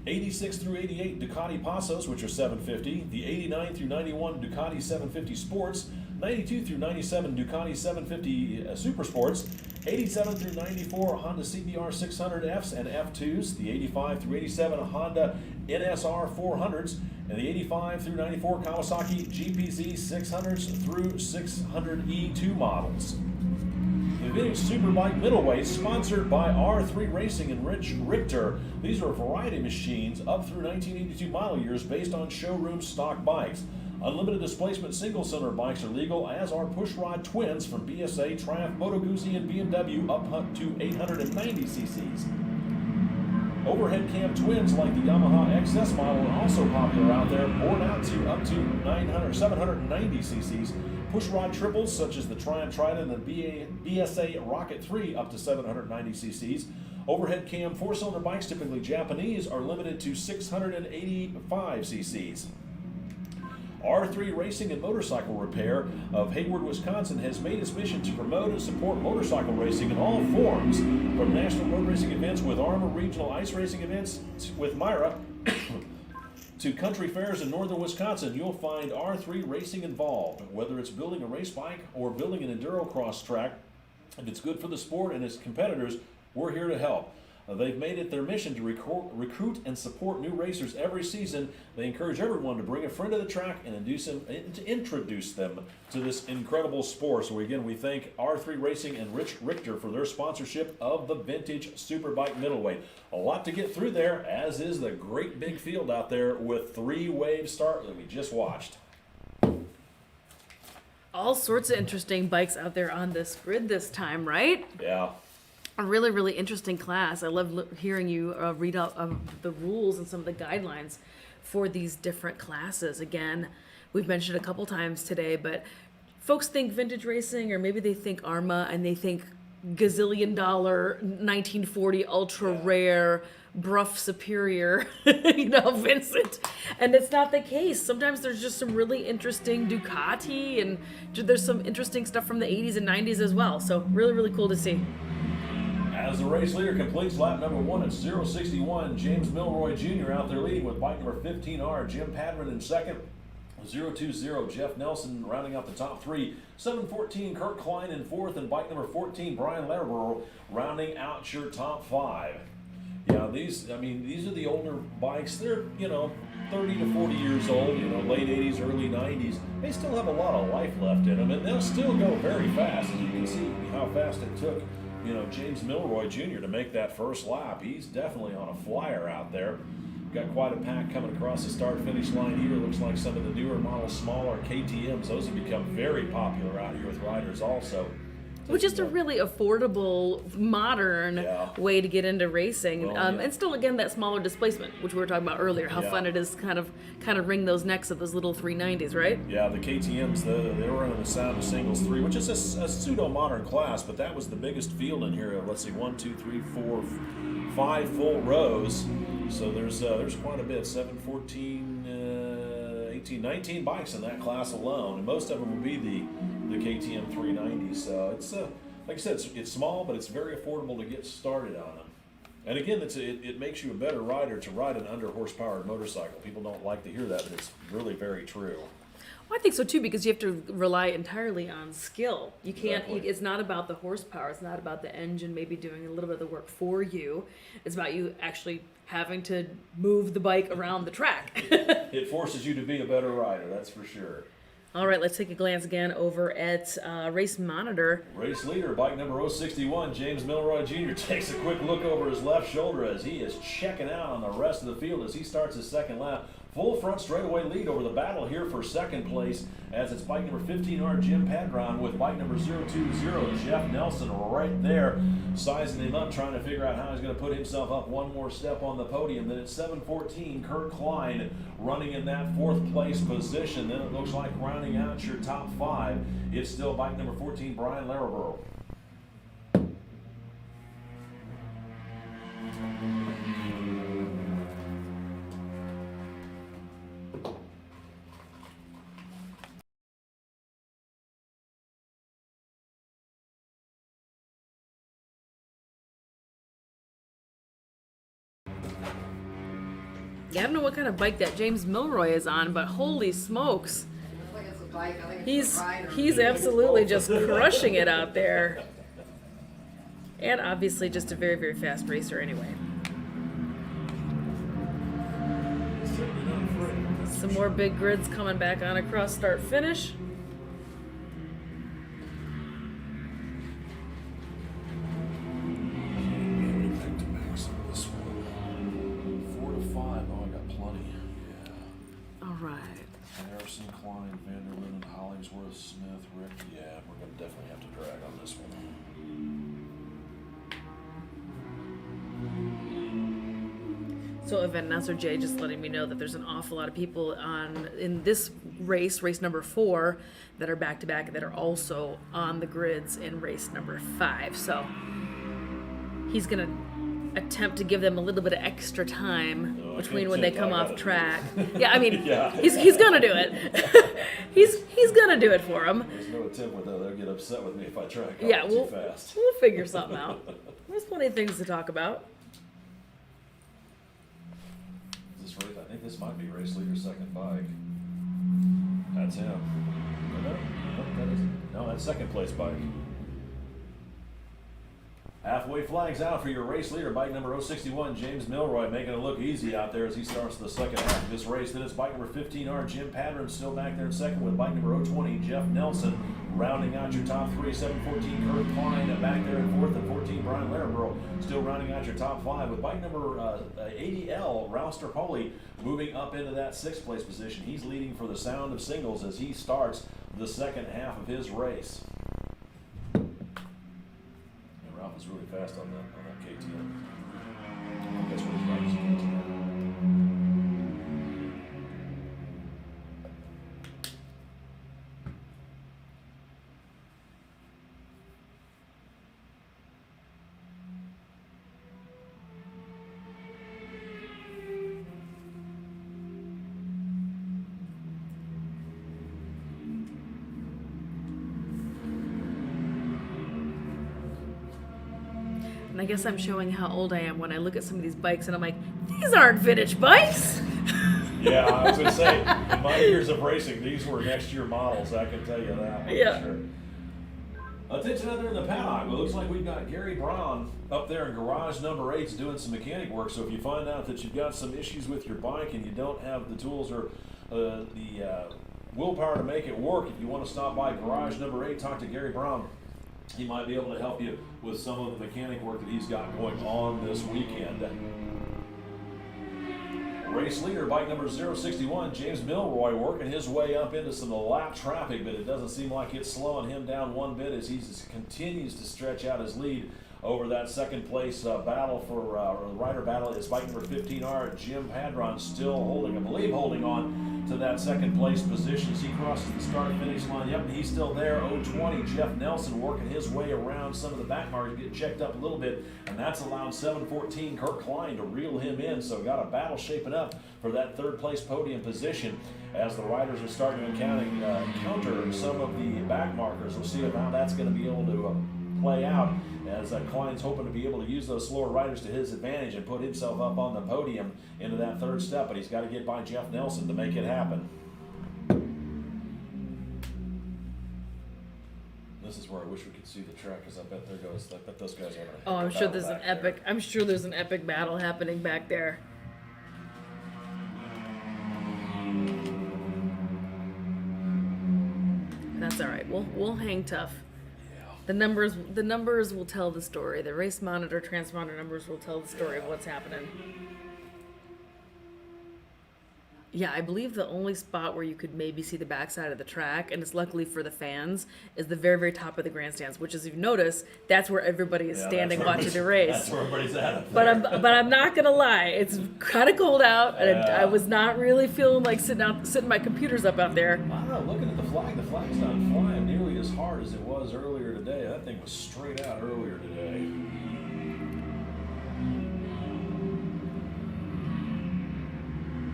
86 through 88 Ducati Passos, which are 750, the 89 through 91 Ducati 750 Sports, 92 through 97 Ducati 750 Super Sports, 87 through 94 Honda CBR 600Fs and F2s, the 85 through 87 Honda NSR 400s, and the 85 through 94 Kawasaki GPZ 600s through 600E2 models. The Vintage Superbike Middleweight, sponsored by R3 Racing and Rich Richter. These are a variety of machines up through 1982 model years based on showroom stock bikes. Unlimited displacement single-cylinder bikes are legal, as are pushrod twins from BSA, Triumph, Moto Guzzi, and BMW up to 890 cc's. Overhead cam twins like the Yamaha XS model are also popular out there, bored out to up to 790 cc's. Pushrod triples such as the Triumph Trident and the BSA Rocket 3 up to 790 cc's. Overhead cam four-cylinder bikes, typically Japanese, are limited to 685 cc's. R3 Racing and Motorcycle Repair of Hayward, Wisconsin has made its mission to promote and support motorcycle racing in all forms, from national road racing events with AHRMA, regional ice racing events with Myra, to country fairs in northern Wisconsin. You'll find R3 Racing involved, whether it's building a race bike or building an enduro cross track. If it's good for the sport and its competitors, we're here to help. They've made it their mission to recruit and support new racers every season. They encourage everyone to bring a friend to the track and introduce them to this incredible sport. So again, we thank R3 Racing and Rich Richter for their sponsorship of the Vintage Superbike Middleweight. A lot to get through there, as is the great big field out there with three-wave start that we just watched. All sorts of interesting bikes out there on this grid this time, right? Yeah. A really, really interesting class. I love hearing you read out the rules and some of the guidelines for these different classes. Again, we've mentioned a couple times today, but folks think vintage racing, or maybe they think AHRMA and they think gazillion dollar 1940 ultra rare Bruff Superior, Vincent. And it's not the case. Sometimes there's just some really interesting Ducati, and there's some interesting stuff from the 80s and 90s as well. So really, really cool to see. As the race leader completes lap number 1 at 0:61, James Milroy Jr. out there leading with bike number 15R, Jim Padman in second, 0:20, Jeff Nelson rounding out the top 3, 7:14, Kurt Klein in fourth, and bike number 14, Brian Lederer rounding out your top 5. Yeah, these are the older bikes. They're, 30 to 40 years old, late 80s, early 90s. They still have a lot of life left in them, and they'll still go very fast. As you can see how fast it took James Milroy Jr. to make that first lap. He's definitely on a flyer out there. Got quite a pack coming across the start-finish line here. Looks like some of the newer models, smaller KTMs, those have become very popular out here with riders also. Which is a really affordable, modern way to get into racing, and still, again, that smaller displacement, which we were talking about earlier. How fun it is, kind of ring those necks of those little 390s, right? Yeah, the KTM's they were running the Sound of Singles 3, which is a pseudo-modern class, but that was the biggest field in here. Let's see, 1, 2, 3, 4, 5 full rows. So there's quite a bit. 7, 14, 18, 19 bikes in that class alone, and most of them will be the KTM 390. So it's like I said, it's small, but it's very affordable to get started on them. And again, it makes you a better rider to ride an under horsepowered motorcycle. People don't like to hear that, but it's really very true. Well, I think so too, because you have to rely entirely on skill. You can't. Exactly. It's not about the horsepower. It's not about the engine maybe doing a little bit of the work for you. It's about you actually having to move the bike around the track. It forces you to be a better rider, that's for sure. All right, let's take a glance again over at Race Monitor. Race leader, bike number 061, James Milroy Jr. takes a quick look over his left shoulder as he is checking out on the rest of the field as he starts his second lap. Full front straightaway lead over the battle here for second place, as it's bike number 15R, Jim Padron, with bike number 020, Jeff Nelson, right there, sizing him up, trying to figure out how he's going to put himself up one more step on the podium. Then it's 7:14, Kurt Klein running in that fourth place position. Then it looks like rounding out your top 5, it's still bike number 14, Brian Lederer. Yeah, I don't know what kind of bike that James Milroy is on, but holy smokes. bike. I think it's a rider. He's absolutely just crushing it out there. And obviously just a very, very fast racer anyway. Some more big grids coming back on across start finish. Hollingsworth, Smith, Rick. Yeah, we're going to definitely have to drag on this one. So event announcer Jay just letting me know that there's an awful lot of people in this race number 4, that are back to back that are also on the grids in race number 5. So he's gonna attempt to give them a little bit of extra time between when they come off track. Yeah, I mean, he's gonna do it. he's gonna do it for them. There's no attempt with that. They'll get upset with me if I try too fast. We'll figure something out. There's plenty of things to talk about. Is this race? I think this might be race leader's second bike. That's him. No, that's second place bike. Halfway flags out for your race leader, bike number 061, James Milroy, making it look easy out there as he starts the second half of this race. Then it's bike number 15R, Jim Patterson, still back there in second with bike number 020, Jeff Nelson, rounding out your top 3. 714, Kurt Klein back there in fourth, and 14, Brian Larraborough, still rounding out your top 5 with bike number 80L, Ralph Sterpoli, moving up into that 6th place position. He's leading for the Sound of Singles as he starts the second half of his race. Ralph is really fast on that KTM. I think that's what his bike is, KTM. And I guess I'm showing how old I am when I look at some of these bikes and I'm like, these aren't vintage bikes. Yeah, I was going to say, in my years of racing, these were next year models. I can tell you that for sure. Attention out there in the paddock. Well, it looks like we've got Gary Brown up there in garage number 8 doing some mechanic work. So if you find out that you've got some issues with your bike and you don't have the tools or the willpower to make it work, if you want to stop by garage number 8, talk to Gary Brown. He might be able to help you with some of the mechanic work that he's got going on this weekend. Race leader, bike number 061, James Milroy, working his way up into some lap traffic, but it doesn't seem like it's slowing him down one bit as he continues to stretch out his lead over that second place battle for rider battle. Is bike number 15R, Jim Padron, still holding on to that second place position as he crosses the start finish line. Yep, and he's still there. 020, Jeff Nelson working his way around some of the back markers, getting checked up a little bit, and that's allowed 714 Kurt Klein to reel him in. So got a battle shaping up for that third place podium position as the riders are starting to encounter some of the back markers. We'll see how that's going to be able to play out as Klein's hoping to be able to use those slower riders to his advantage and put himself up on the podium into that third step, but he's got to get by Jeff Nelson to make it happen. This is where I wish we could see the track, because I bet those guys are. Oh, I'm sure there's an epic. I'm sure there's an epic battle happening back there. That's all right. We'll hang tough. The numbers will tell the story. The race monitor, transponder numbers will tell the story of what's happening. Yeah, I believe the only spot where you could maybe see the backside of the track, and it's luckily for the fans, is the very, very top of the grandstands, which, as you've noticed, that's where everybody is standing watching the race. That's where everybody's at. But I'm not gonna lie, it's kind of cold out, and I was not really feeling like sitting my computers up out there. I don't know. Looking at the flag's not flying nearly as hard as it was earlier today. That thing was straight out earlier today.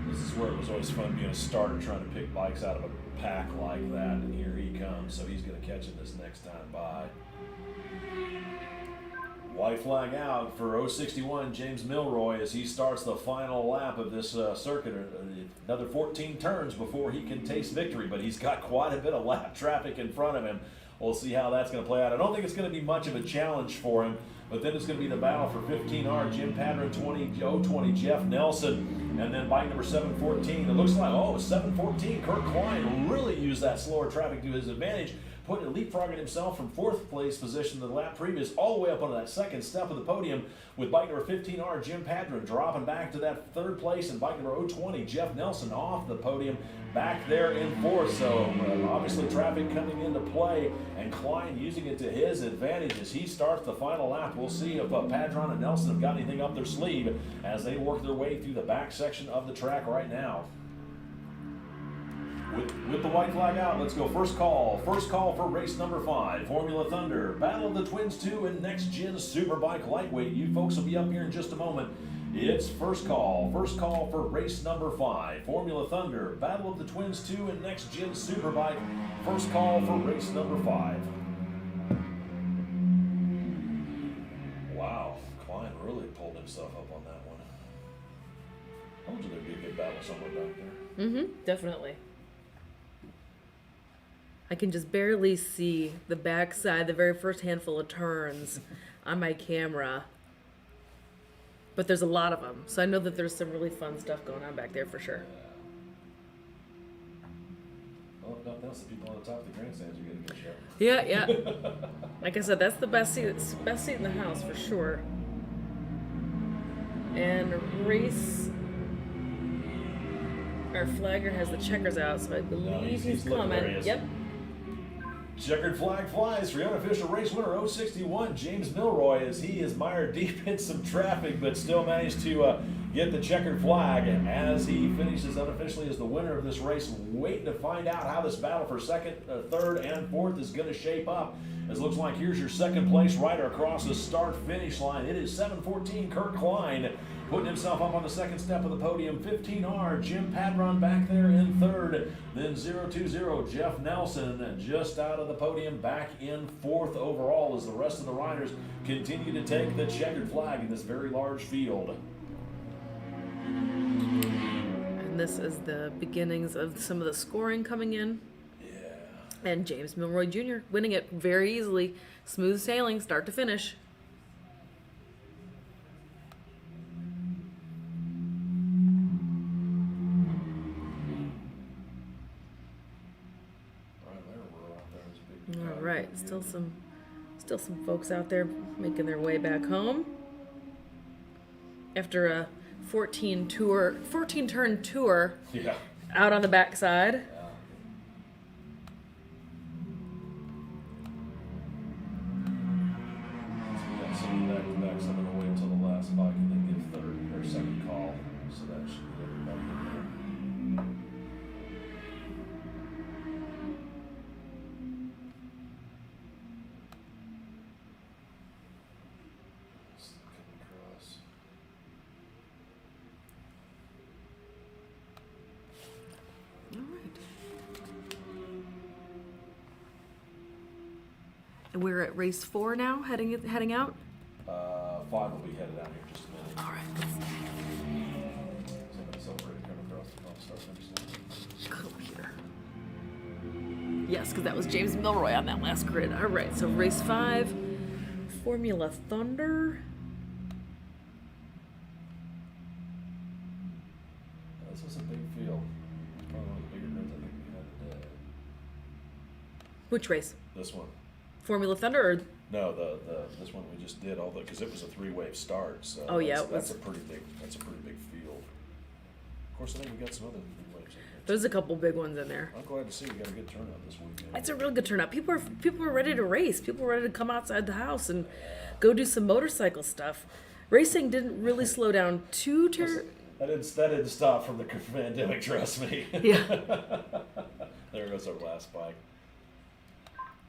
This is where it was always fun being a starter trying to pick bikes out of a pack like that, and here he comes, so he's going to catch it this next time by. White flag out for 061 James Milroy as he starts the final lap of this circuit. Another 14 turns before he can taste victory, but he's got quite a bit of lap traffic in front of him. We'll see how that's going to play out. I don't think it's going to be much of a challenge for him, but then it's going to be the battle for 15R. Jim Padron, 020 Jeff Nelson, and then bike number 714. It looks like, 714, Kurt Klein really used that slower traffic to his advantage, leapfrogging himself from 4th place position the lap previous all the way up onto that 2nd step of the podium, with bike number 15R Jim Padron dropping back to that 3rd place, and bike number 020 Jeff Nelson off the podium back there in 4th. So obviously traffic coming into play, and Klein using it to his advantage as he starts the final lap. We'll see if Padron and Nelson have got anything up their sleeve as they work their way through the back section of the track right now. With the white flag out, let's go first call. First call for race number 5, Formula Thunder, Battle of the Twins 2 and Next Gen Superbike Lightweight. You folks will be up here in just a moment. It's first call for race number 5, Formula Thunder, Battle of the Twins 2 and Next Gen Superbike. First call for race number 5. Wow, Klein really pulled himself up on that one. I told you there'd be a good battle somewhere back there. Definitely. I can just barely see the backside, the very first handful of turns on my camera. But there's a lot of them, so I know that there's some really fun stuff going on back there for sure. Well, if nothing else, the people on the top of the grandstands are getting a good show. Yeah. Like I said, that's the best seat. It's the best seat in the house for sure. And our flagger has the checkers out, so I believe he's coming. Yep. Checkered flag flies for the unofficial race winner 061 James Milroy as he is mired deep in some traffic, but still managed to get the checkered flag as he finishes unofficially as the winner of this race. Waiting to find out how this battle for 2nd, 3rd, and 4th is going to shape up. As it looks like here's your 2nd place rider across the start finish line. It is 714 Kurt Klein putting himself up on the 2nd step of the podium. 15R Jim Padron back there in 3rd. Then 020 Jeff Nelson just out of the podium, back in 4th overall as the rest of the riders continue to take the checkered flag in this very large field. And this is the beginnings of some of the scoring coming in. Yeah. And James Milroy Jr. winning it very easily. Smooth sailing, start to finish. All right, still some folks out there making their way back home after a 14 turn tour. Yeah. Out on the backside. Some back to back, some of the way until the last bike and then give 3rd or 2nd call. So that should get everybody in there. And we're at race 4 now, heading out. 5 will be headed out here in just a minute. All right. Somebody celebrated coming across the top start finish line. Come here. Yes, because that was James Milroy on that last grid. All right, so race 5, Formula Thunder. This was a big field. It's probably one of the bigger grids I think we had today. Which race? This one. Formula Thunder or? No, this one we just did all because it was a 3-wave start. So oh yeah, that's a pretty big field. Of course, I think we got some other big waves in here. There's a couple big ones in there. I'm glad to see we got a good turnout this weekend. It's a real good turnout. People are ready to race. People are ready to come outside the house and go do some motorcycle stuff. Racing didn't really slow down too That didn't stop from the pandemic, trust me. Yeah. There goes our last bike.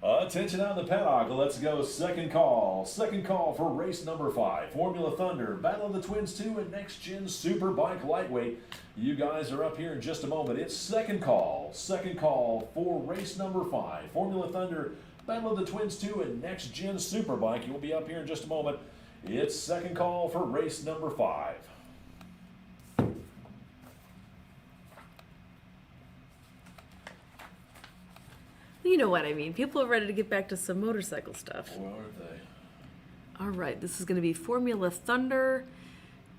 Attention on the paddock. Let's go. Second call for race number 5. Formula Thunder, Battle of the Twins 2 and Next Gen Superbike Lightweight. You guys are up here in just a moment. It's second call for race number 5. Formula Thunder, Battle of the Twins 2 and Next Gen Superbike. You'll be up here in just a moment. It's second call for race number 5. You know what I mean. People are ready to get back to some motorcycle stuff. Boy, aren't they? All right, this is going to be Formula Thunder.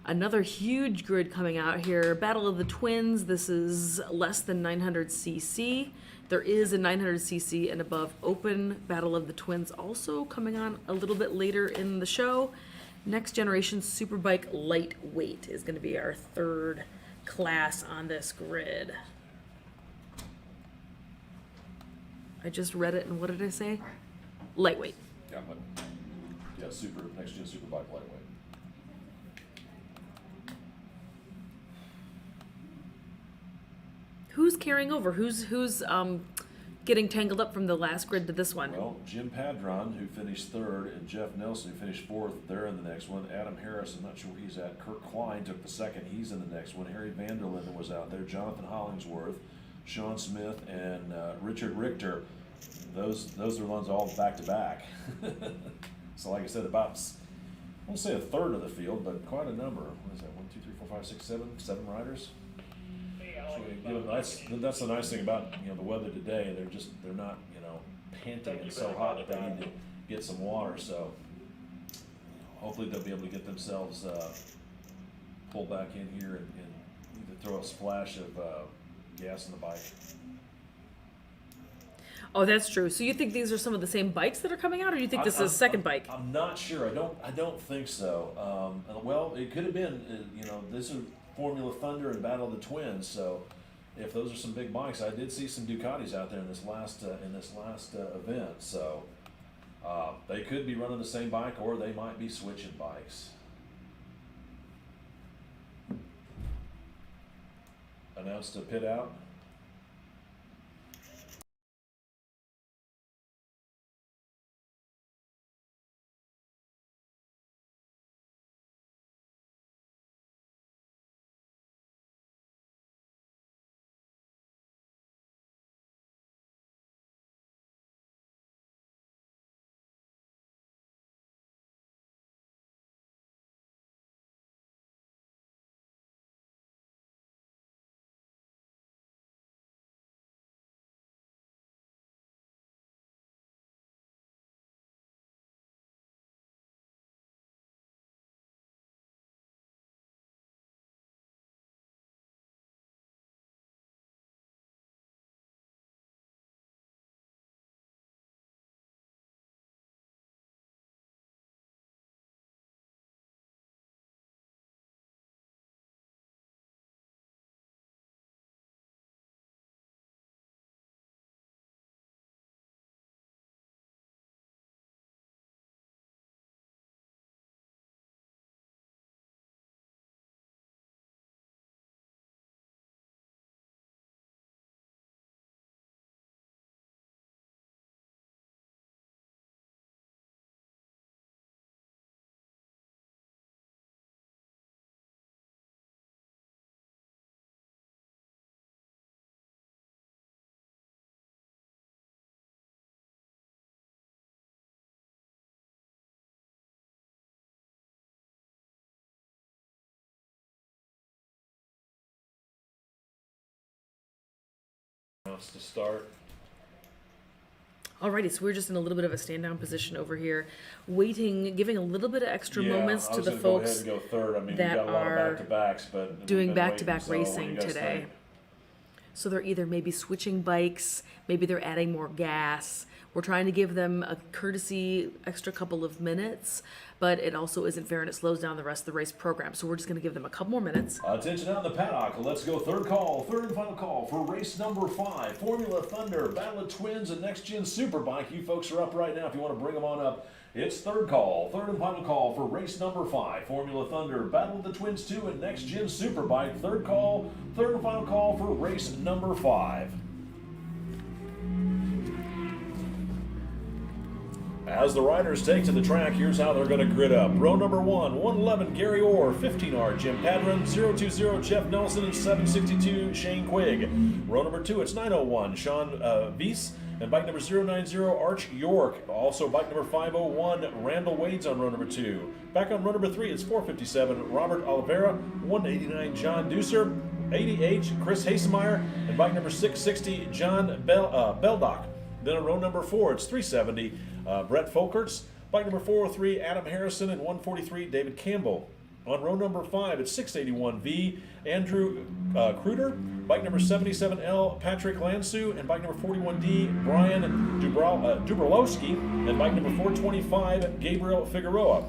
Another huge grid coming out here. Battle of the Twins. This is less than 900cc. There is a 900cc and above open Battle of the Twins also coming on a little bit later in the show. Next Generation Superbike Lightweight is going to be our third class on this grid. I just read it, and what did I say? Lightweight. Yeah, but Next Gen Superbike Lightweight. Who's carrying over? Who's getting tangled up from the last grid to this one? Well, Jim Padron, who finished 3rd, and Jeff Nelson, who finished 4th, they're in the next one. Adam Harris, I'm not sure where he's at. Kirk Klein took the 2nd. He's in the next one. Harry Vanderlinden was out there. Jonathan Hollingsworth, Sean Smith, and Richard Richter. Those are the ones all back to back. So, like I said, about, I won't say a third of the field, but quite a number. What is that? 1, 2, 3, 4, 5, 6, 7? 7 riders. So, that's the nice thing about the weather today. They're not panting and so hot that they need to get some water. So hopefully they'll be able to get themselves pulled back in here and either throw a splash of gas in the bike. Oh, that's true. So you think these are some of the same bikes that are coming out, or do you think this is a second bike? I'm not sure. I don't think so. Well, it could have been. This is Formula Thunder and Battle of the Twins. So if those are some big bikes, I did see some Ducatis out there in this last event. So they could be running the same bike, or they might be switching bikes. Announced a pit out. To start. Alrighty, so we're just in a little bit of a stand-down position over here, waiting, giving a little bit of extra moments to the folks go third. I mean, that we've got a lot of are back-to-backs, but doing back-to-back racing today. Think? So they're either maybe switching bikes, maybe they're adding more gas. We're trying to give them a courtesy extra couple of minutes, but it also isn't fair and it slows down the rest of the race program. So we're just going to give them a couple more minutes. Attention out in the paddock. Let's go third and final call for race number 5. Formula Thunder, Battle of Twins, and Next Gen Superbike. You folks are up right now if you want to bring them on up. It's third and final call for race number 5. Formula Thunder, Battle of the Twins 2, and Next Gen Superbike. Third and final call for race number 5. As the riders take to the track, here's how they're going to grid up. Row number 1, 111 Gary Orr, 15R Jim Padron, 020 Jeff Nelson, and 762 Shane Quigg. Row number 2, it's 901 Sean Weiss, And bike number 090, Arch York. Also bike number 501, Randall Wade's on row number 2. Back on row number 3, it's 457, Robert Oliveira. 189, John Deucer. 80H, Chris Hasemeyer. And bike number 660, John Beldock. Then on row number 4, it's 370, Brett Folkerts. Bike number 403, Adam Harrison. And 143, David Campbell. On row number 5, it's 681V, Andrew Kruder. Bike number 77L, Patrick Lansu. And bike number 41D, Brian Dubrowski. And bike number 425, Gabriel Figueroa.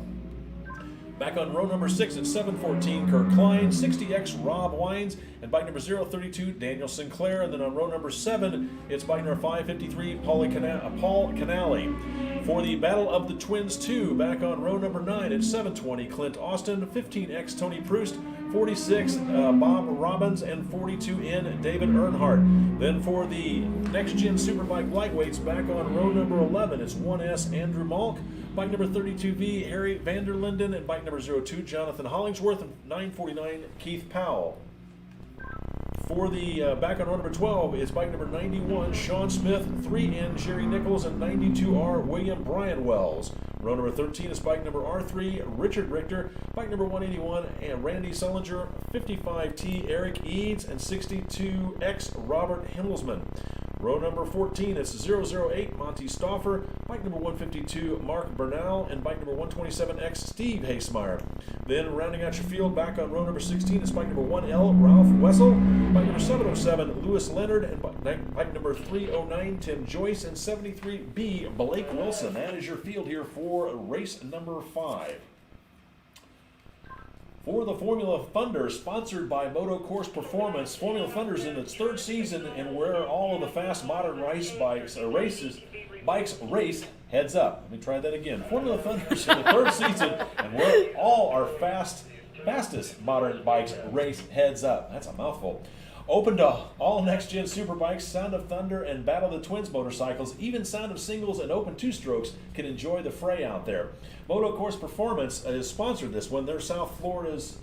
Back on row number 6 at 714, Kirk Klein, 60X, Rob Wines, and bike number 032, Daniel Sinclair. And then on row number 7, it's bike number 553, Paul Canale. For the Battle of the Twins 2, back on row number 9 at 720, Clint Austin, 15X, Tony Proust, 46, Bob Robbins, and 42N, David Earnhardt. Then for the Next Gen Superbike Lightweights, back on row number 11, it's 1S, Andrew Malk. Bike number 32V, Harry Vanderlinden, and bike number 02, Jonathan Hollingsworth, and 949, Keith Powell. For the back on row number 12 is bike number 91, Sean Smith, 3N, Jerry Nichols, and 92R, William Brian Wells. Row number 13 is bike number R3, Richard Richter. Bike number 181, and Randy Sullinger, 55T, Eric Eads, and 62X, Robert Himmelsman. Row number 14, it's 008, Monty Stauffer. Bike number 152, Mark Bernal. And bike number 127X, Steve Hasemeyer. Then rounding out your field, back on row number 16 is bike number 1L, Ralph Wessel. Bike number 707, Lewis Leonard. And bike number 309, Tim Joyce. And 73B, Blake Wilson. That is your field here for race number 5. For the Formula Thunder, sponsored by Moto Course Performance, Formula Thunder is in its 3rd season, and where all of the fast modern bikes race, heads up. Let me try that again. Formula Thunder is in the 3rd season, and where all our fastest modern bikes race, heads up. That's a mouthful. Open to all next-gen superbikes, Sound of Thunder, and Battle of the Twins motorcycles. Even Sound of Singles and Open Two-Strokes can enjoy the fray out there. Moto Course Performance has sponsored this one. They're South Florida's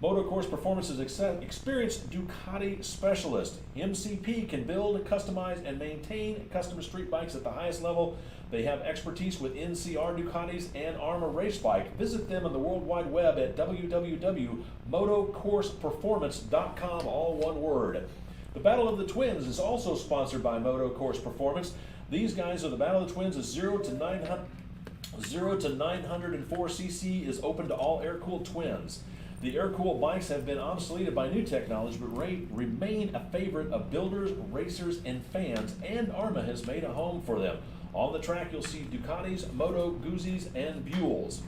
Moto Course Performance's experienced Ducati specialist. MCP can build, customize, and maintain custom street bikes at the highest level. They have expertise with NCR Ducatis and AHRMA race bike. Visit them on the World Wide Web at www.motocourseperformance.com, all one word. The Battle of the Twins is also sponsored by Moto Course Performance. These guys are the Battle of the Twins is 0 to 904 cc is open to all air-cooled twins. The air-cooled bikes have been obsoleted by new technology, but remain a favorite of builders, racers, and fans, and AHRMA has made a home for them. On the track, you'll see Ducatis, Moto Guzzi's, and Buells.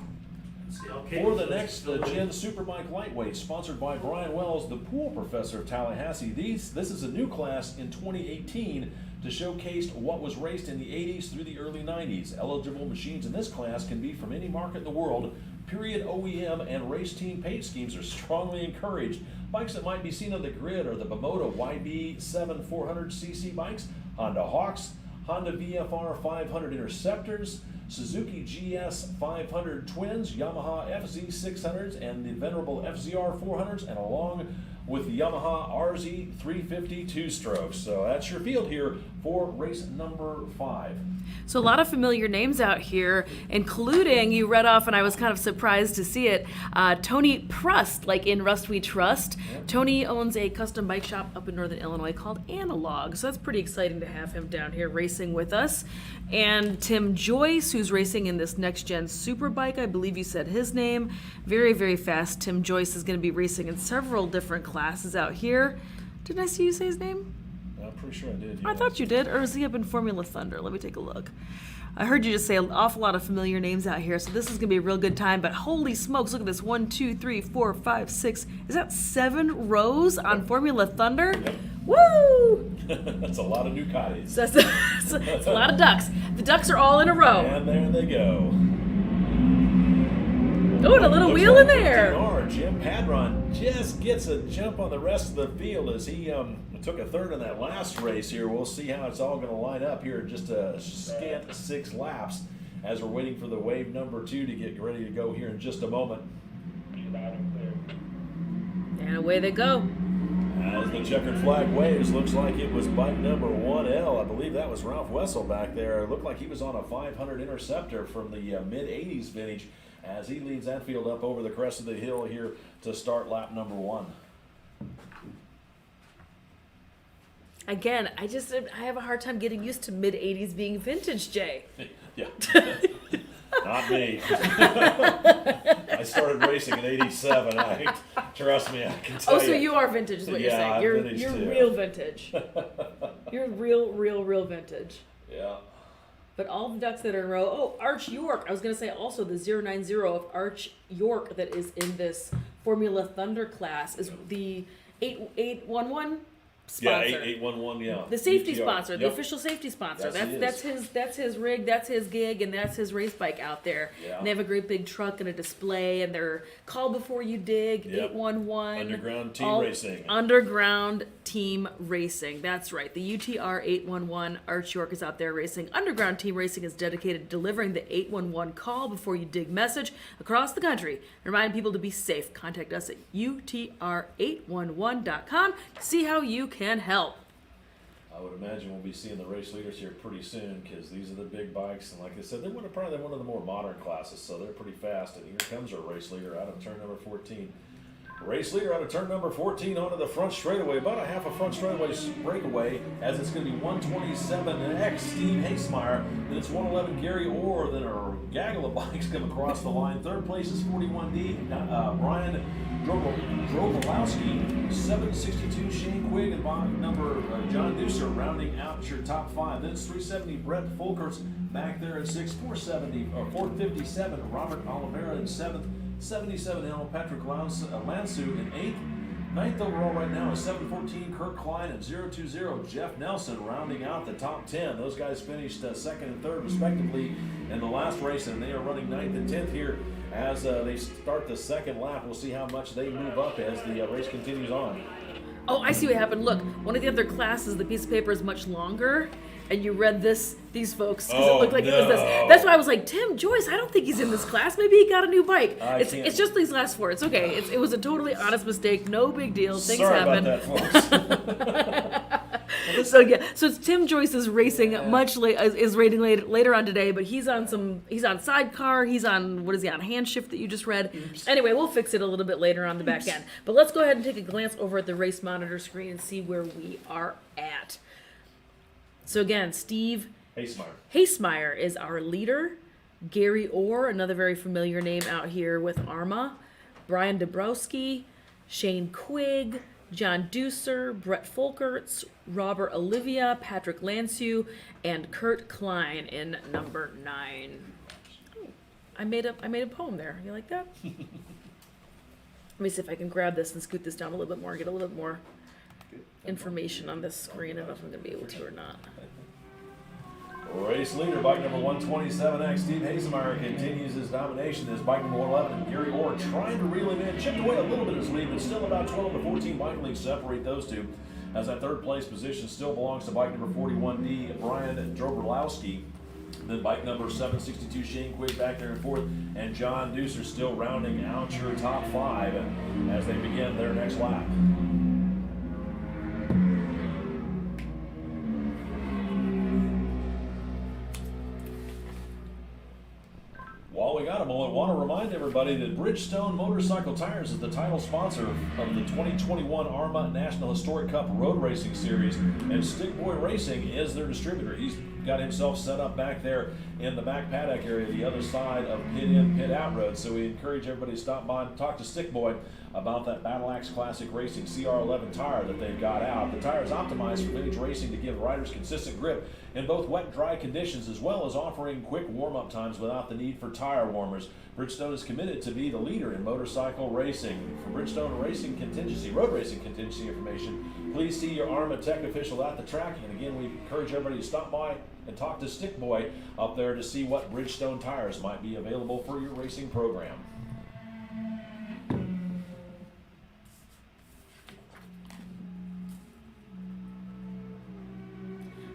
For the next Gen Superbike Lightweight, sponsored by Brian Wells, the pool professor of Tallahassee. This is a new class in 2018 to showcase what was raced in the 80s through the early 90s. Eligible machines in this class can be from any market in the world. Period OEM and race team paint schemes are strongly encouraged. Bikes that might be seen on the grid are the Moto YB7 400cc bikes, Honda Hawks, Honda VFR 500 Interceptors, Suzuki GS 500 Twins, Yamaha FZ 600s, and the venerable FZR 400s, and along with the Yamaha RZ 350 two-strokes. So that's your field here for race number 5. So a lot of familiar names out here, including, you read off, and I was kind of surprised to see it, Tony Prust, like in Rust We Trust. Yep. Tony owns a custom bike shop up in Northern Illinois called Analog, so that's pretty exciting to have him down here racing with us. And Tim Joyce, who's racing in this next-gen Superbike, I believe you said his name. Very, very fast. Tim Joyce is going to be racing in several different classes out here. Didn't I see you say his name? I'm pretty sure I did. I thought you did. Or is he up in Formula Thunder? Let me take a look. I heard you just say an awful lot of familiar names out here, so this is going to be a real good time. But holy smokes, look at this. 1, 2, 3, 4, 5, 6. Is that 7 rows on Formula Thunder? Yep. Woo! That's a lot of Ducatis. That's a lot of ducks. The ducks are all in a row. And there they go. Oh, and a little wheel like in there. Jim Padron just gets a jump on the rest of the field as he took a third in that last race here. We'll see how it's all going to line up here in just a scant 6 laps as we're waiting for the wave number 2 to get ready to go here in just a moment. And away they go. As As the checkered flag waves, looks like it was bike number 1L. I believe that was Ralph Wessel back there. It looked like he was on a 500 Interceptor from the mid-'80s vintage as he leads that field up over the crest of the hill here to start lap number 1. Again, I have a hard time getting used to mid-'80s being vintage, Jay. Yeah. Not me. I started racing in '87. Trust me, I can tell you. Oh, so you are vintage is what you're saying. I'm You're vintage too. real vintage. You're real vintage. Yeah. But all the ducks that are in a row. Oh, Arch York. I was going to say also the 090 of Arch York that is in this Formula Thunder class is the 811 sponsor. Yeah, 811, yeah. The safety UTR. sponsor, the Yep. official safety sponsor. Yes, That's his rig, that's his gig, and that's his race bike out there. Yeah. And they have a great big truck and a display, and they're call before you dig, Yep. 811. Underground team racing. Underground team racing. That's right. The UTR 811 Arch York is out there racing. Underground team racing is dedicated to delivering the 811 call before you dig message across the country. Remind people to be safe. Contact us at utr811.com to see how you can help. I would imagine we'll be seeing the race leaders here pretty soon because these are the big bikes. And like I said, they're probably one of the more modern classes, so they're pretty fast. And here comes our race leader out of turn number 14. Race leader out of turn number 14 onto the front straightaway, about a half a front straightaway breakaway, as it's going to be 127X Steve Hasemeyer, then it's 111 Gary Orr, then a gaggle of bikes come across the line. Third place is 41D Brian Drobolowski, 762 Shane Quigg, and bike number John Deucer rounding out your top 5. Then it's 370 Brett Folkerts back there at 6, 457 Robert Oliveira in 7th. 77 L. Patrick Lansu in 8th. 9th overall right now is 714 Kirk Klein and 020 Jeff Nelson rounding out the top 10. Those guys finished 2nd and 3rd respectively in the last race, and they are running 9th and 10th here as they start the second lap. We'll see how much they move up as the race continues on. Oh, I see what happened. Look, one of the other classes, the piece of paper is much longer, and you read these folks, because it looked like it was this. That's why I was like, Tim Joyce, I don't think he's in this class. Maybe he got a new bike. It's just these last 4. It's okay. It was a totally honest mistake. No big deal. Things happen. Sorry about that, folks. So it's Tim Joyce's racing is rating later on today, but he's on sidecar, he's on hand shift that you just read. Oops. Anyway, we'll fix it a little bit later on the back end. But let's go ahead and take a glance over at the race monitor screen and see where we are at. So again, Steve Hasemeyer is our leader. Gary Orr, another very familiar name out here with AHRMA. Brian Dabrowski, Shane Quigg, John Deucer, Brett Folkerts, Robert Olivia, Patrick Lansu, and Kurt Klein in number 9. Oh, I made a poem there. You like that? Let me see if I can grab this and scoot this down a little bit more, get a little bit more information on this screen. I don't know if I'm going to be able to or not. Race leader, bike number 127X, Steve Hasemeyer continues his domination as bike number 111, and Gary Orr trying to reel him in, chipped away a little bit of his lead, but still about 12 to 14 bike lengths separate those two, as that third place position still belongs to bike number 41D, Brian Drobolowski. Then bike number 762, Shane Quigg back there in 4th, and John Deucer still rounding out your top 5 as they begin their next lap. While we got a moment, I want to remind everybody that Bridgestone Motorcycle Tires is the title sponsor of the 2021 AHRMA National Historic Cup Road Racing Series, and Stick Boy Racing is their distributor. He's got himself set up back there in the back paddock area, the other side of pit in, pit out road. So we encourage everybody to stop by and talk to Stick Boy about that Battle Axe Classic Racing CR11 tire that they've got out. The tire is optimized for vintage racing to give riders consistent grip in both wet and dry conditions, as well as offering quick warm-up times without the need for tire warmers. Bridgestone is committed to be the leader in motorcycle racing. For Bridgestone Racing Contingency, road racing contingency information, please see your AHRMA Tech official at the track. And again, we encourage everybody to stop by and talk to Stick Boy up there to see what Bridgestone tires might be available for your racing program.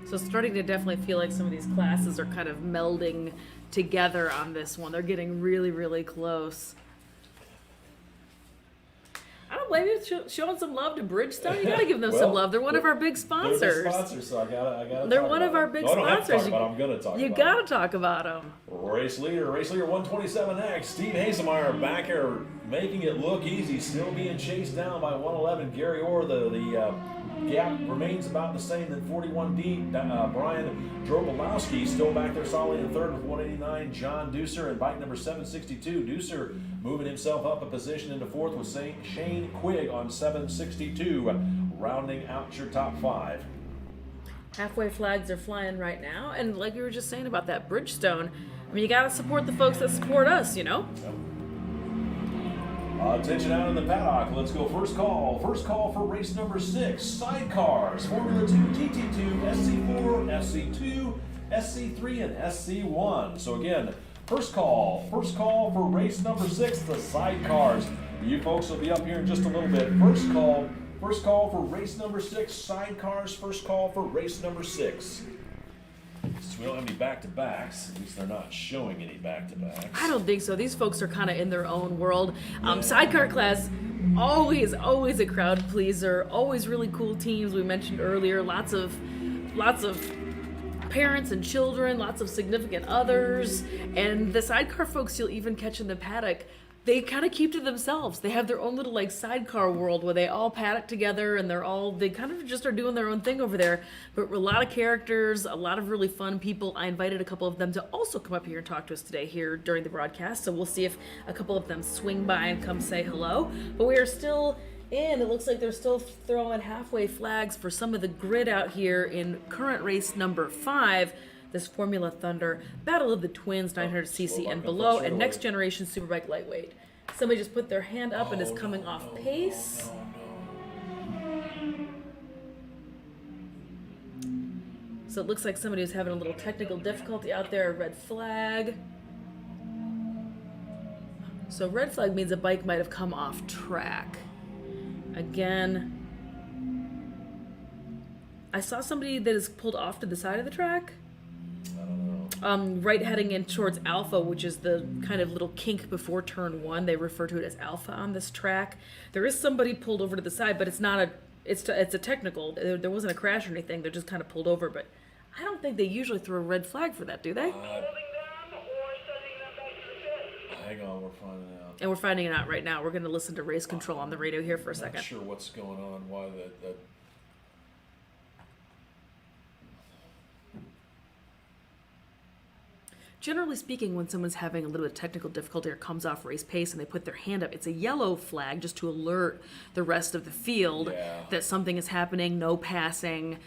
So starting to definitely feel like some of these classes are kind of melding together on this one. They're getting really, really close. I don't blame you. Showing some love to Bridgestone. You gotta give them some love. They're one of our big sponsors. They're big sponsors, so I gotta. They're one of our big sponsors. I'm gonna talk about You gotta talk about them. Race leader 127X, Steve Hazemeyer back here making it look easy, still being chased down by 111 Gary Orr. The gap remains about the same than 41 deep. Brian Drobolowski still back there solidly in third with 189. John Deucer and bike number 762. Deucer moving himself up a position into fourth with Shane Quigg on 762, rounding out your top five. Halfway flags are flying right now, and like we were just saying about that Bridgestone, I mean, you gotta support the folks that support us, you know? Attention out in the paddock. Let's go first call. First call for race number 6. Sidecars. Formula 2, TT2, SC4, SC2, SC3, and SC1. So again, first call. First call for race number 6, the sidecars. You folks will be up here in just a little bit. First call. First call for race number 6, sidecars. First call for race number 6. Since we don't have any back-to-backs, at least they're not showing any back-to-backs. I don't think so. These folks are kind of in their own world. Sidecar class, always a crowd pleaser. Always really cool teams. We mentioned earlier, lots of parents and children, lots of significant others, and the sidecar folks you'll even catch in the paddock. They kind of keep to themselves. They have their own little like sidecar world where they all paddock together and they kind of just are doing their own thing over there. But a lot of characters, a lot of really fun people. I invited a couple of them to also come up here and talk to us today here during the broadcast. So we'll see if a couple of them swing by and come say hello. But we are still in. It looks like they're still throwing halfway flags for some of the grid out here in current race number 5. This Formula Thunder Battle of the Twins 900cc and below, and next generation Superbike lightweight. Somebody just put their hand up and is coming off pace. So it looks like somebody was having a little technical difficulty out there. Red flag. So red flag means a bike might have come off track. Again, I saw somebody that is pulled off to the side of the track. Right heading in towards Alpha, which is the kind of little kink before turn 1. They refer to it as Alpha on this track. There is somebody pulled over to the side, but it's a technical. There wasn't a crash or anything. They're just kind of pulled over, but I don't think they usually throw a red flag for that, do they? Hang on, we're finding out. And we're finding it out right now. We're going to listen to race control on the radio here for a second. Not sure what's going on, why that Generally speaking, when someone's having a little bit of technical difficulty or comes off race pace and they put their hand up, it's a yellow flag just to alert the rest of the field that something is happening, no passing,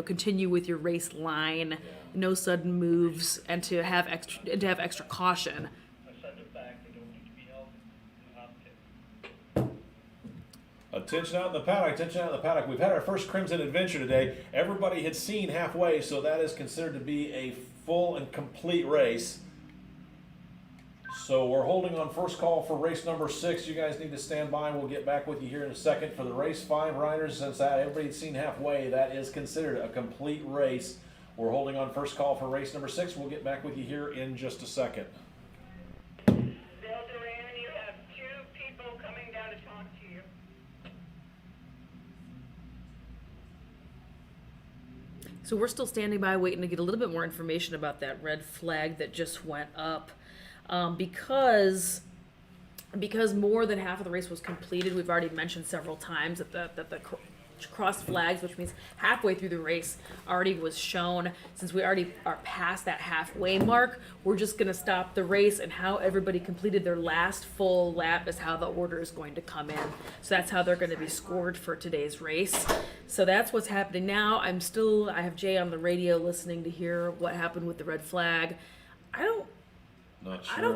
continue with your race line, no sudden moves, and to have extra caution. Attention out in the paddock, attention out in the paddock. We've had our first Crimson Adventure today. Everybody had seen halfway, so that is considered to be a full and complete race. So we're holding on first call for race number 6. You guys need to stand by. We'll get back with you here in a second for the race 5 riders. Since everybody's seen halfway, that is considered a complete race. We're holding on first call for race number 6. We'll get back with you here in just a second. So we're still standing by waiting to get a little bit more information about that red flag that just went up. Because more than half of the race was completed, we've already mentioned several times that the cross flags, which means halfway through the race, already was shown. Since we already are past that halfway mark, we're just going to stop the race, and how everybody completed their last full lap is how the order is going to come in. So that's how they're going to be scored for today's race. So that's what's happening now. I have Jay on the radio listening to hear what happened with the red flag. I don't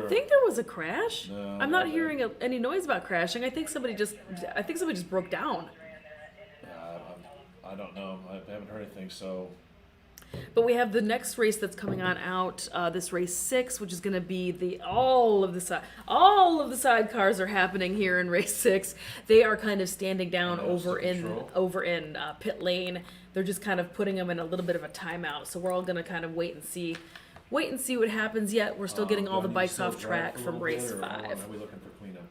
think there was a crash. No, I'm not hearing any noise about crashing. I think somebody just broke down. I don't know. I haven't heard anything, so. But we have the next race that's coming on out, this race 6, which is going to be all of the sidecars are happening here in race 6. They are kind of standing down over in pit lane. They're just kind of putting them in a little bit of a timeout. So we're all going to kind of wait and see what happens. Yet we're still getting all the bikes off track from race 5. Are we looking for cleanup?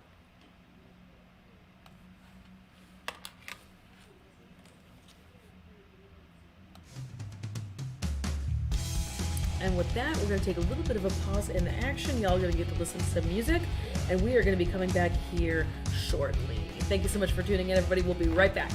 And with that, we're going to take a little bit of a pause in the action. Y'all are going to get to listen to some music, and we are going to be coming back here shortly. Thank you so much for tuning in, everybody. We'll be right back.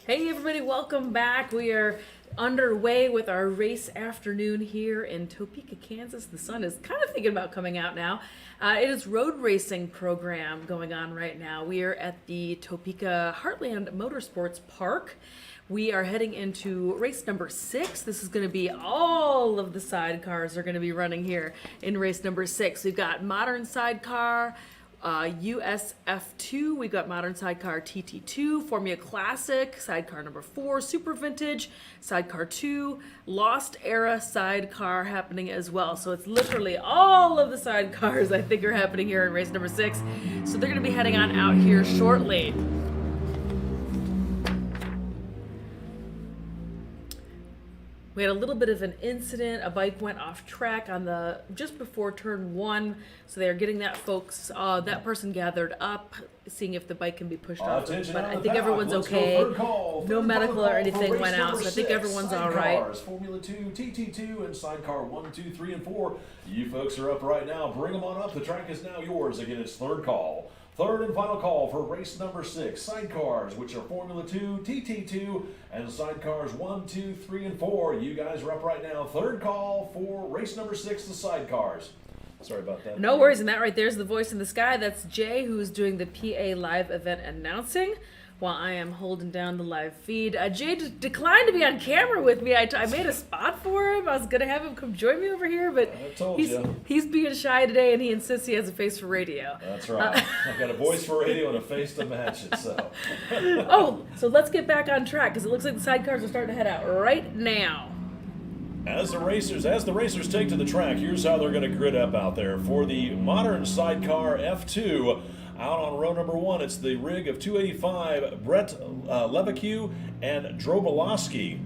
Hey everybody, welcome back. We are underway with our race afternoon here in Topeka, Kansas. The sun is kind of thinking about coming out now. It is road racing program going on right now. We are at the Topeka Heartland Motorsports Park. We are heading into race number 6. This is going to be all of the sidecars are going to be running here in race number 6. We've got modern sidecar, USF2, we've got modern sidecar TT2, Formula Classic, sidecar number 4, Super Vintage, sidecar 2, Lost Era sidecar happening as well. So it's literally all of the sidecars I think are happening here in race number 6. So they're going to be heading on out here shortly. We had a little bit of an incident. A bike went off track on the just before turn 1, so they are getting that that person gathered up, seeing if the bike can be pushed off. But I think everyone's okay. No medical or anything went out, so I think everyone's all right. Formula 2, TT2, and sidecar 1, 2, 3, and 4. You folks are up right now. Bring them on up. The track is now yours. Again, it's third call. Third and final call for race number 6. Sidecars, which are Formula 2, TT2, and sidecars 1, 2, 3, and 4. You guys are up right now. Third call for race number 6, the sidecars. Sorry about that. No worries, and that right there is the voice in the sky. That's Jay, who's doing the PA live event announcing, while I am holding down the live feed. Jay declined to be on camera with me. I made a spot for him. I was going to have him come join me over here, but he's being shy today, and he insists he has a face for radio. That's right. I've got a voice for radio and a face to match it, so. So let's get back on track, because it looks like the sidecars are starting to head out right now. As the racers take to the track, here's how they're going to grid up out there. For the modern sidecar F2, out on row number 1, it's the rig of 285, Brett Lebeque and Drobolowski.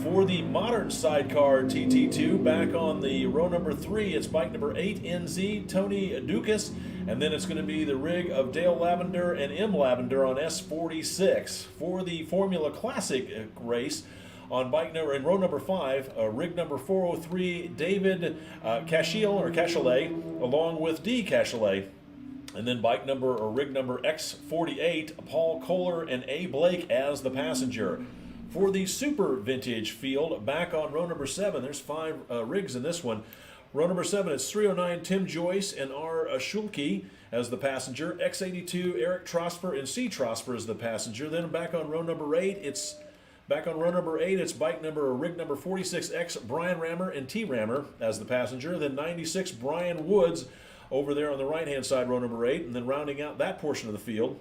For the modern sidecar TT2, back on the row number 3, it's bike number 8, NZ, Tony Dukas. And then it's going to be the rig of Dale Lavender and M. Lavender on S46. For the Formula Classic race, on bike number in row number 5, rig number 403, David Cachelet, along with D. Cachelet. And then rig number X48, Paul Kohler and A. Blake as the passenger. For the Super Vintage field, back on row number 7, there's 5 rigs in this one. Row number 7, it's 309, Tim Joyce and R. Schulke as the passenger. X82, Eric Trosper and C. Trosper as the passenger. Then back on row number 8, it's rig number 46X, Brian Rammer and T. Rammer as the passenger. Then 96, Brian Woods over there on the right-hand side, row number 8. And then rounding out that portion of the field,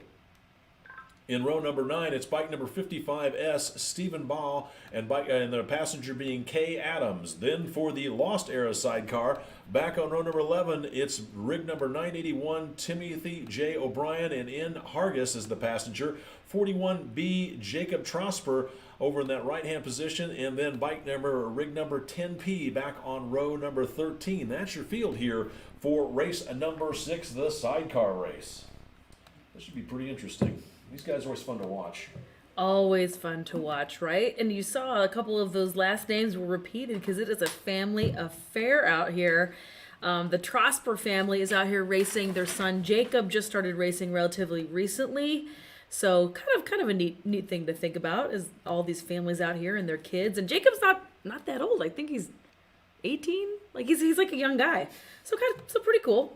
in row number 9, it's bike number 55S, Stephen Baugh, and the passenger being Kay Adams. Then for the Lost Era sidecar, back on row number 11, it's rig number 981, Timothy J. O'Brien, and N. Hargis as the passenger. 41B, Jacob Trosper over in that right-hand position, and then rig number 10P back on row number 13. That's your field here for race number 6, the sidecar race. This should be pretty interesting. These guys are always fun to watch. Always fun to watch, right? And you saw a couple of those last names were repeated because it is a family affair out here. The Trosper family is out here racing. Their son Jacob just started racing relatively recently. So kind of a neat thing to think about is all these families out here and their kids. And Jacob's not that old. I think he's 18. Like he's like a young guy. So pretty cool.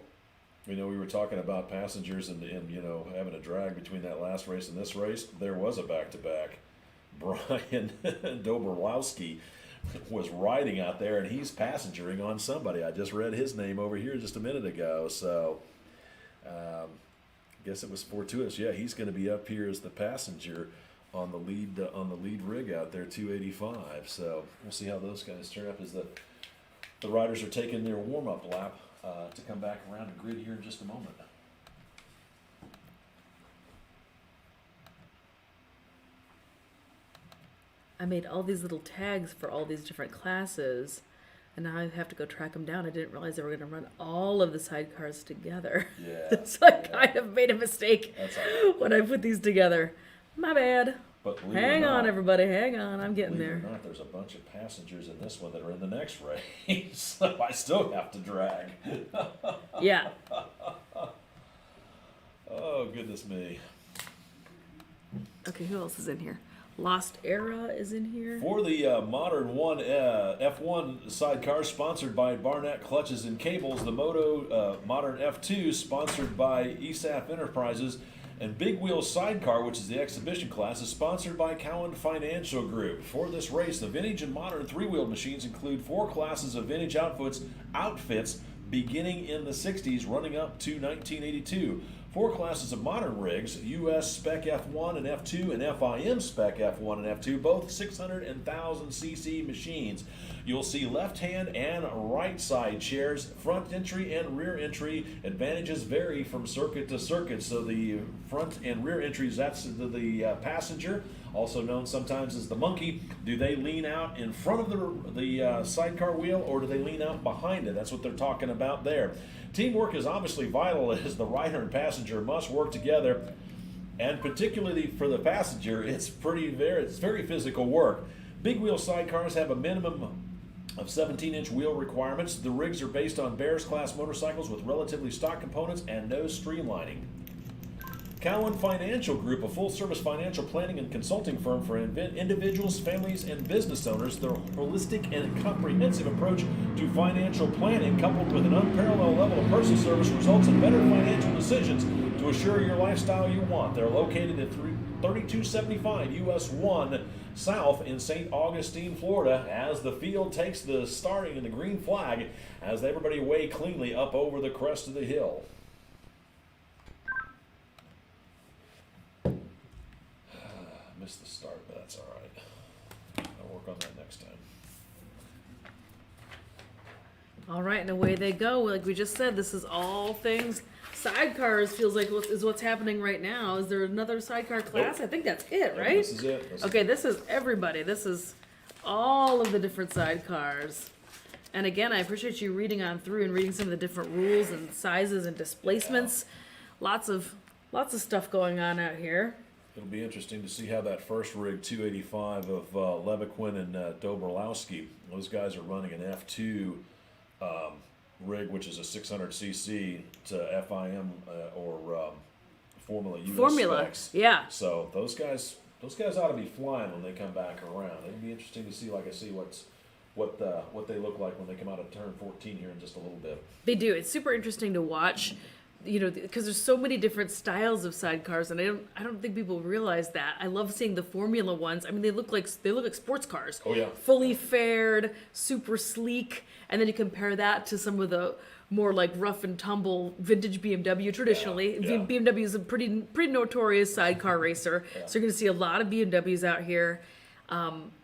We were talking about passengers and having a drag between that last race and this race. There was a back-to-back. Brian Dobrowski was riding out there, and he's passengering on somebody. I just read his name over here just a minute ago. So, I guess it was fortuitous. Yeah, he's going to be up here as the passenger on the lead rig out there, 285. So we'll see how those guys turn up as the riders are taking their warm-up lap. To come back around the grid here in just a moment. I made all these little tags for all these different classes, and now I have to go track them down. I didn't realize they were going to run all of the sidecars together. Yeah. So I kind of made a mistake when I put these together. My bad. But hang on, everybody. Hang on. I'm getting there. Believe it or not, there's a bunch of passengers in this one that are in the next race. So I still have to drag. Yeah. Oh, goodness me. Okay, who else is in here? Lost Era is in here. For the Modern 1 F1 sidecar, sponsored by Barnett Clutches and Cables, the Moto Modern F2, sponsored by ESAF Enterprises, and Big Wheel Sidecar, which is the exhibition class, is sponsored by Cowan Financial Group. For this race, the vintage and modern three-wheeled machines include 4 classes of vintage outfits beginning in the 60s, running up to 1982. 4 classes of modern rigs, US Spec F1 and F2 and FIM Spec F1 and F2, both 600 and 1000 cc machines. You'll see left-hand and right side chairs, front entry and rear entry. Advantages vary from circuit to circuit. So the front and rear entries, that's the passenger, also known sometimes as the monkey. Do they lean out in front of the sidecar wheel, or do they lean out behind it? That's what they're talking about there. Teamwork is obviously vital, as the rider and passenger must work together, and particularly for the passenger, it's very physical work. Big wheel sidecars have a minimum of 17-inch wheel requirements. The rigs are based on Bears class motorcycles with relatively stock components and no streamlining. Cowan Financial Group, a full-service financial planning and consulting firm for individuals, families, and business owners. Their holistic and comprehensive approach to financial planning, coupled with an unparalleled level of personal service, results in better financial decisions to assure your lifestyle you want. They're located at 3275 US 1 South in St. Augustine, Florida, as the field takes the starting in the green flag as everybody weigh cleanly up over the crest of the hill. Missed the start, but that's all right. I'll work on that next time. All right, and away they go. Like we just said, this is all things sidecars. Feels like is what's happening right now. Is there another sidecar class? Nope. I think that's it, right? This is it. Okay, this is everybody. This is all of the different sidecars. And again, I appreciate you reading on through and reading some of the different rules and sizes and displacements. Lots of stuff going on out here. It'll be interesting to see how that first rig, 285 of Levaquin and Dobrowski, those guys are running an F2 rig, which is a 600cc to FIM or Formula US specs. Yeah. So those guys ought to be flying when they come back around. It'll be interesting to see, what they look like when they come out of turn 14 here in just a little bit. They do. It's super interesting to watch. You know, because there's so many different styles of sidecars, and I don't think people realize that. I love seeing the Formula ones. I mean, they look like sports cars. Oh yeah. Fully fared, super sleek, and then you compare that to some of the more like rough and tumble vintage BMW traditionally. Yeah. BMW is a pretty notorious sidecar racer, Yeah. so you're going to see a lot of BMWs out here.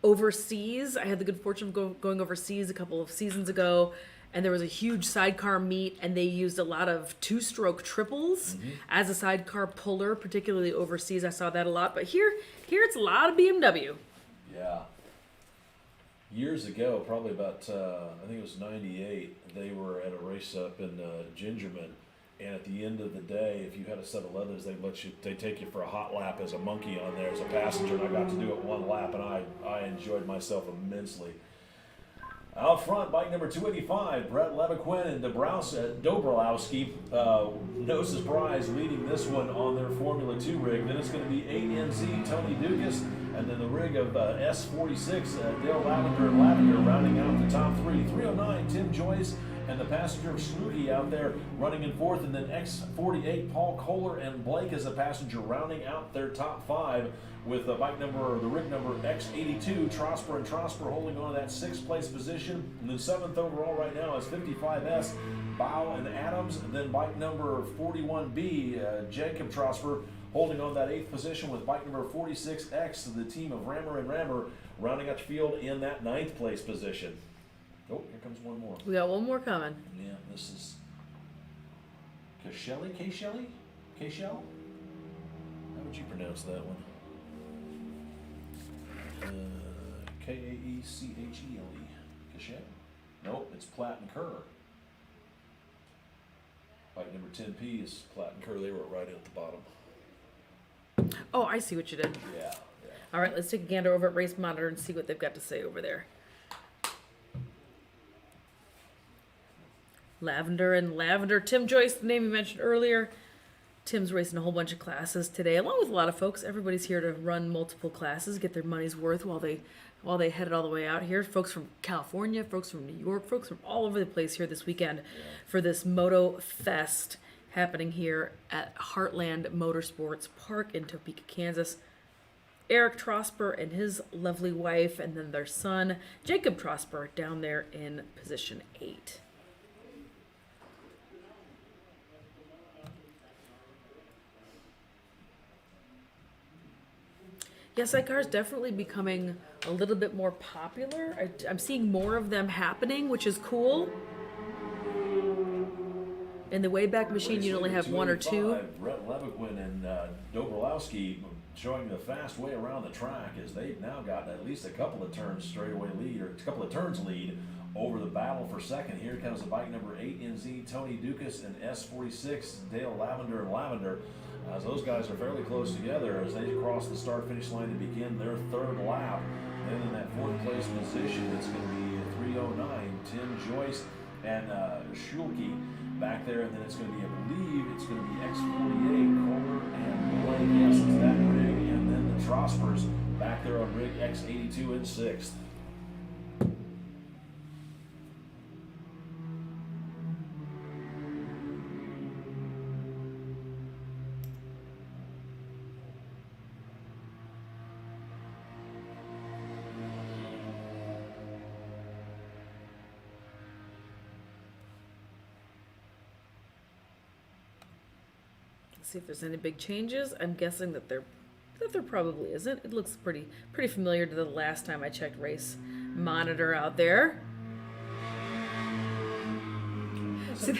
Overseas, I had the good fortune of going overseas a couple of seasons ago. And there was a huge sidecar meet, and they used a lot of two-stroke triples as a sidecar puller, particularly overseas. I saw that a lot. But here it's a lot of BMW. Yeah. Years ago, probably about, I think it was 98, they were at a race up in Gingerman. And at the end of the day, if you had a set of leathers, they'd take you for a hot lap as a monkey on there as a passenger. And I got to do it one lap, and I enjoyed myself immensely. Out front, bike number 285, Brett Levaquin and Dobrowski. No surprise, leading this one on their Formula 2 rig. Then it's going to be ANZ, Tony Dugas, and then the rig of S46, Dale Lavender and Lavender rounding out the top three. 309, Tim Joyce, and the passenger Slugi out there running in fourth, and then X48, Paul Kohler and Blake as a passenger rounding out their top five. With the rig number X82, Trosper and Trosper holding on to that 6th place position. And then 7th overall right now is 55S, Bow and Adams. And then bike number 41B, Jacob Trosper holding on that 8th position with bike number 46X, the team of Rammer and Rammer rounding out the field in that 9th place position. Oh, here comes one more. We got one more coming. Yeah, this is Kasheli? Kashel? How would you pronounce that one? Kaechle. Cachet? Nope, it's Platt and Kerr. Bike number 10P is Platt and Kerr. They were right at the bottom. Oh, I see what you did. Yeah. All right, let's take a gander over at Race Monitor and see what they've got to say over there. Lavender and Lavender. Tim Joyce, the name you mentioned earlier. Tim's racing a whole bunch of classes today, along with a lot of folks. Everybody's here to run multiple classes, get their money's worth while they headed all the way out here. Folks from California, folks from New York, folks from all over the place here this weekend for this Motofest happening here at Heartland Motorsports Park in Topeka, Kansas. Eric Trosper and his lovely wife, and then their son, Jacob Trosper, down there in position 8. Yeah, sidecar is definitely becoming a little bit more popular. I'm seeing more of them happening, which is cool. In the Wayback Machine, you only have 1 or 2. Brett Leviquin and Dobrowski showing the fast way around the track as they've now got at least a couple of turns straightaway lead, or a couple of turns lead over the battle for second. Here comes the bike number 8 NZ, Tony Dukas, and S46, Dale Lavender and Lavender. As those guys are fairly close together as they cross the start-finish line to begin their third lap. Then in that fourth place position, it's going to be 309, Tim Joyce and Schulke back there, and then it's going to be, I believe, it's going to be X48, Kohler and Blake. Yes, it's that rig, and then the Trospers back there on rig X82 in 6th. See if there's any big changes. I'm guessing that there probably isn't. It looks pretty familiar to the last time I checked Race Monitor out there. See,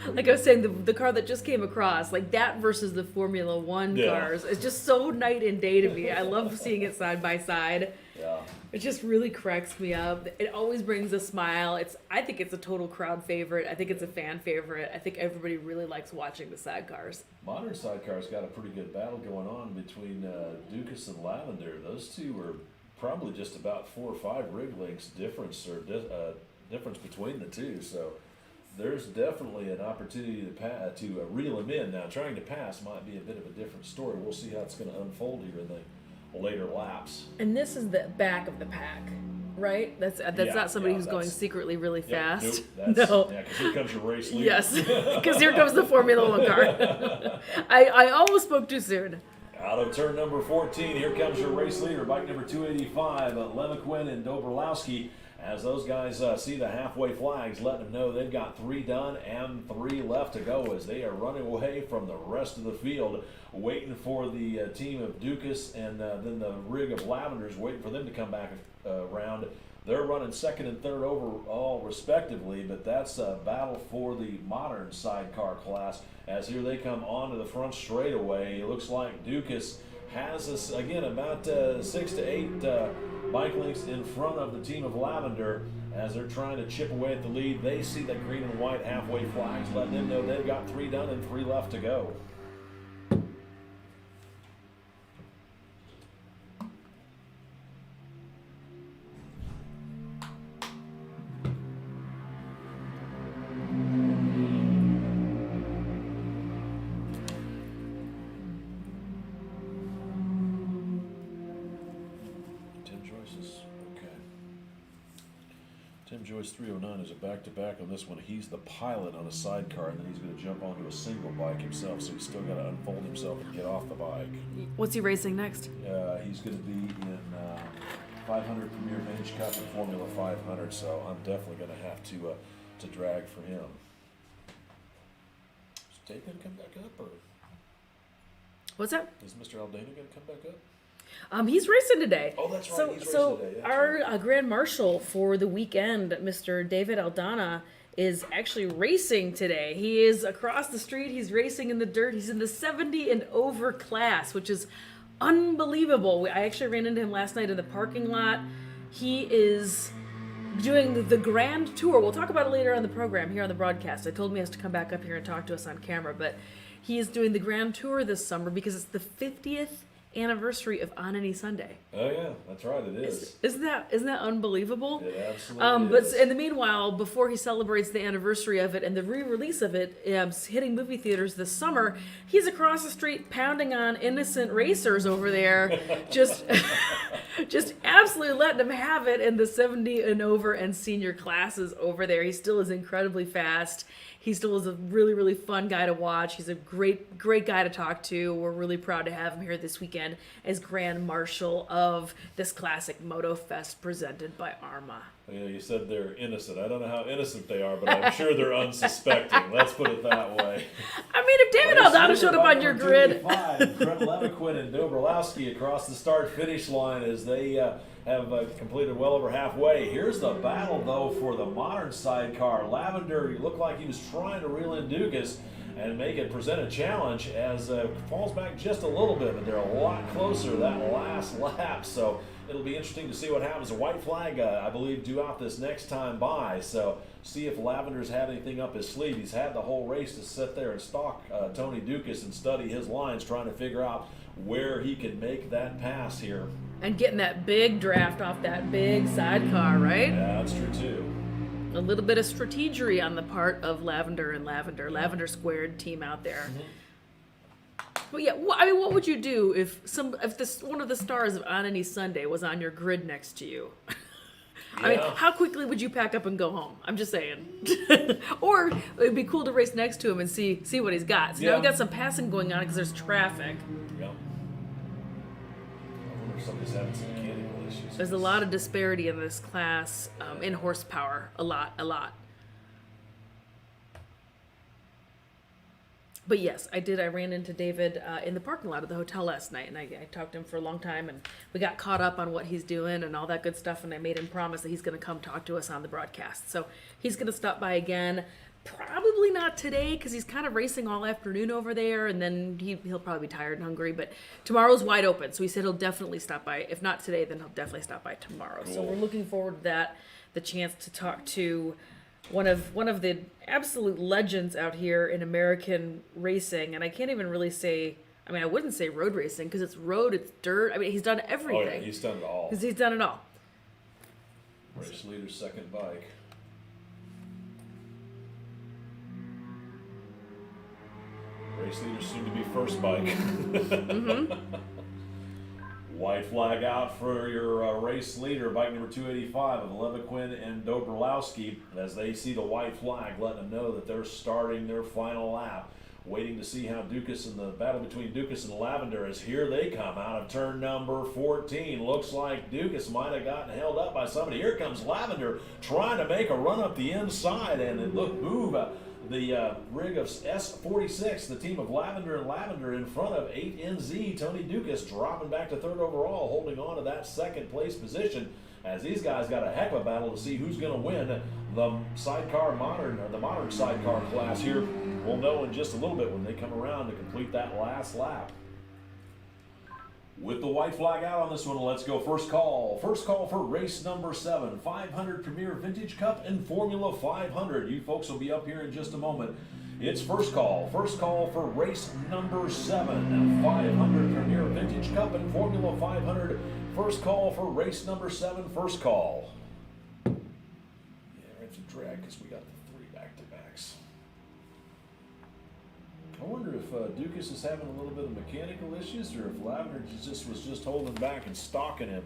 like I was saying, the car that just came across, like that versus the Formula One cars, is just so night and day to me. I love seeing it side by side. Yeah. It just really cracks me up. It always brings a smile. I think it's a total crowd favorite. I think it's a fan favorite. I think everybody really likes watching the sidecars. Modern sidecar's got a pretty good battle going on between Dukas and Lavender. Those two are probably just about 4 or 5 rig lengths difference, or difference between the two. So there's definitely an opportunity to reel them in. Now, trying to pass might be a bit of a different story. We'll see how it's going to unfold here in the later laps. And this is the back of the pack, right? That's not somebody who's going secretly really fast. No. Yeah, because here comes your race leader. Yes, because here comes the Formula One car. I almost spoke too soon. Out of turn number 14, here comes your race leader, bike number 285, Leviquin and Dobrowski. As those guys see the halfway flags, letting them know they've got 3 done and 3 left to go as they are running away from the rest of the field, waiting for the team of Dukas and then the rig of Lavenders, waiting for them to come back around. They're running second and third overall respectively, but that's a battle for the modern sidecar class as here they come onto the front straightaway. It looks like Dukas has us again about 6 to 8 bike lengths in front of the team of Lavender as they're trying to chip away at the lead. They see the green and white halfway flags, letting them know they've got 3 done and 3 left to go. Tim Joyce 309 is a back-to-back on this one. He's the pilot on a sidecar, and then he's going to jump onto a single bike himself, so he's still got to unfold himself and get off the bike. What's he racing next? He's going to be in 500 Premier Bench Cup and Formula 500, so I'm definitely going to have to drag for him. Is Dave going to come back up, or What's that? is Mr. Aldana going to come back up? He's racing today. Oh, that's right. He's racing today. That's our right. Grand Marshal for the weekend, Mr. David Aldana, is actually racing today. He is across the street. He's racing in the dirt. He's in the 70 and over class, which is unbelievable. I actually ran into him last night in the parking lot. He is doing the Grand Tour. We'll talk about it later on the program here on the broadcast. I told him he has to come back up here and talk to us on camera, but he is doing the Grand Tour this summer because it's the 50th anniversary of On Any Sunday. Oh yeah, that's right. It is. Isn't that unbelievable? It absolutely But is. in the meanwhile, before he celebrates the anniversary of it and the re-release of it, hitting movie theaters this summer, he's across the street pounding on innocent racers over there, just absolutely letting them have it in the 70 and over and senior classes over there. He still is incredibly fast. He still is a really, really fun guy to watch. He's a great guy to talk to. We're really proud to have him here this weekend as Grand Marshal of this classic Motofest presented by AHRMA. Yeah, you said they're innocent. I don't know how innocent they are, but I'm sure they're unsuspecting. Let's put it that way. I mean, if David Aldana showed up on your grid. Fred Leviquin and Dobrowski across the start-finish line as they have completed well over halfway. Here's the battle, though, for the modern sidecar. Lavender, he looked like he was trying to reel in Dukas and make it present a challenge as falls back just a little bit, but they're a lot closer that last lap. So it'll be interesting to see what happens. A white flag, I believe, due out this next time by. So see if Lavender's had anything up his sleeve. He's had the whole race to sit there and stalk Tony Dukas and study his lines, trying to figure out where he can make that pass here. And getting that big draft off that big sidecar, right? Yeah, that's true too. A little bit of strategery on the part of Lavender and Lavender Squared team out there. But yeah, I mean, what would you do if one of the stars of On Any Sunday was on your grid next to you? I mean, how quickly would you pack up and go home? I'm just saying. Or it'd be cool to race next to him and see what he's got. So now we got some passing going on because there's traffic. Yeah. I wonder if somebody's having some mechanical issues. There's a lot of disparity in this class in horsepower. A lot. But yes, I did. I ran into David in the parking lot of the hotel last night, and I talked to him for a long time, and we got caught up on what he's doing and all that good stuff, and I made him promise that he's going to come talk to us on the broadcast. So he's going to stop by again. Probably not today because he's kind of racing all afternoon over there, and then he'll probably be tired and hungry. But tomorrow's wide open, so he said he'll definitely stop by. If not today, then he'll definitely stop by tomorrow. Cool. So we're looking forward to that, the chance to talk to one of the absolute legends out here in American racing. And I can't even really say, I mean, I wouldn't say road racing because it's road, it's dirt. I mean, he's done everything. Oh yeah, he's done it all. Because he's done it all. Race leader's second bike. Race leader soon to be first bike. White flag out for your race leader, bike number 285 of Leviquin and Dobrowski, as they see the white flag, letting them know that they're starting their final lap. Waiting to see how Dukas and the battle between Dukas and Lavender is. Here they come out of turn number 14. Looks like Dukas might have gotten held up by somebody. Here comes Lavender trying to make a run up the inside, and it looked move. The rig of S46, the team of Lavender and Lavender in front of 8NZ. Tony Dukas dropping back to third overall, holding on to that second place position as these guys got a heck of a battle to see who's going to win the modern sidecar class here. We'll know in just a little bit when they come around to complete that last lap. With the white flag out on this one, let's go first call. First call for race number 7, 500 Premier Vintage Cup and Formula 500. You folks will be up here in just a moment. It's first call. First call for race number 7, 500 Premier Vintage Cup and Formula 500. First call for race number 7, first call. Yeah, we have to drag because we got the 3 back-to-backs. I wonder if Dukas is having a little bit of mechanical issues, or if Lavender was just holding back and stalking him,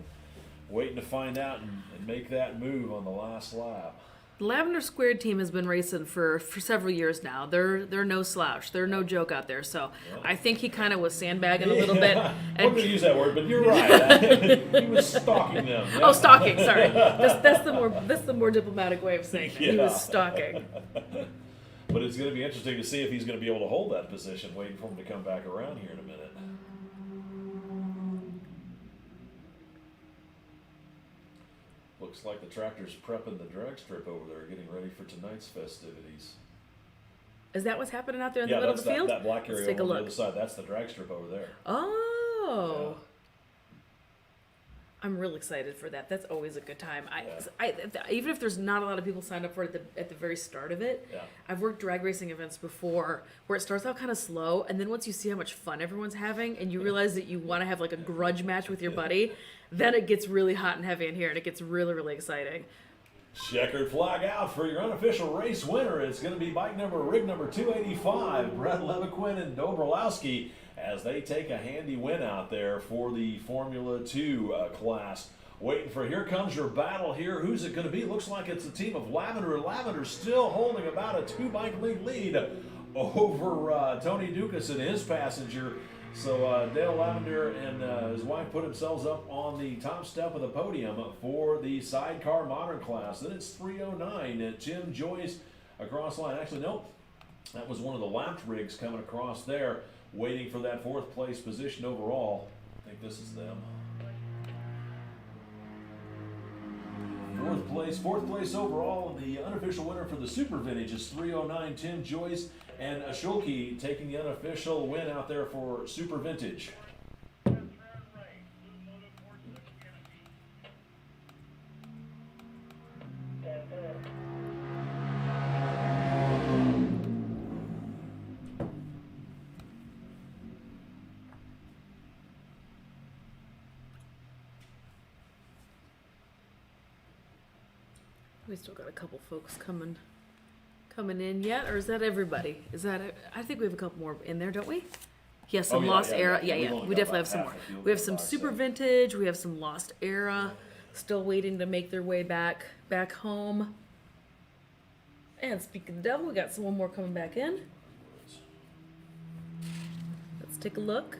waiting to find out and make that move on the last lap. The Lavender Squared team has been racing for several years now. They're no slouch. They're no joke out there. So I think he kind of was sandbagging a little bit. I'm going to use that word, but you're right. He was stalking them. Yeah. Oh, stalking. Sorry, that's the more diplomatic way of saying it. Yeah. He was stalking. But it's going to be interesting to see if he's going to be able to hold that position, waiting for him to come back around here in a minute. Looks like the tractor's prepping the drag strip over there, getting ready for tonight's festivities. Is that what's happening out there in the middle of the field? That black area Let's take a look. On the other side. That's the drag strip over there. Oh. I'm real excited for that. That's always a good time. Yeah. Even if there's not a lot of people signed up for it at the very start of it, Yeah. I've worked drag racing events before where it starts out kind of slow, and then once you see how much fun everyone's having, and you realize that you want to have like a grudge match with your buddy, then it gets really hot and heavy in here, and it gets really, really exciting. Checkered flag out for your unofficial race winner. It's going to be rig number 285, Brett Levaquin and Dobrolowski, as they take a handy win out there for the Formula 2 class. Waiting for, here comes your battle here. Who's it going to be? Looks like it's a team of Lavender. Lavender still holding about a 2-bike lead over Tony Dukas and his passenger. So Dale Lavender and his wife put themselves up on the top step of the podium for the sidecar modern class. Then it's 309. Tim Joyce across the line. Actually, no, that was one of the lapped rigs coming across there, waiting for that 4th place position overall. I think this is them. 4th place overall, and the unofficial winner for the Super Vintage is 309 Tim Joyce, and Ashulke taking the unofficial win out there for Super Vintage. We still got a couple folks coming in yet, or is that everybody? I think we have a couple more in there, don't we? Yeah, some Lost Era. Yeah. We definitely have some more. We have some Super Vintage. We have some Lost Era, still waiting to make their way back home. And speaking of the devil, we got someone more coming back in. Let's take a look.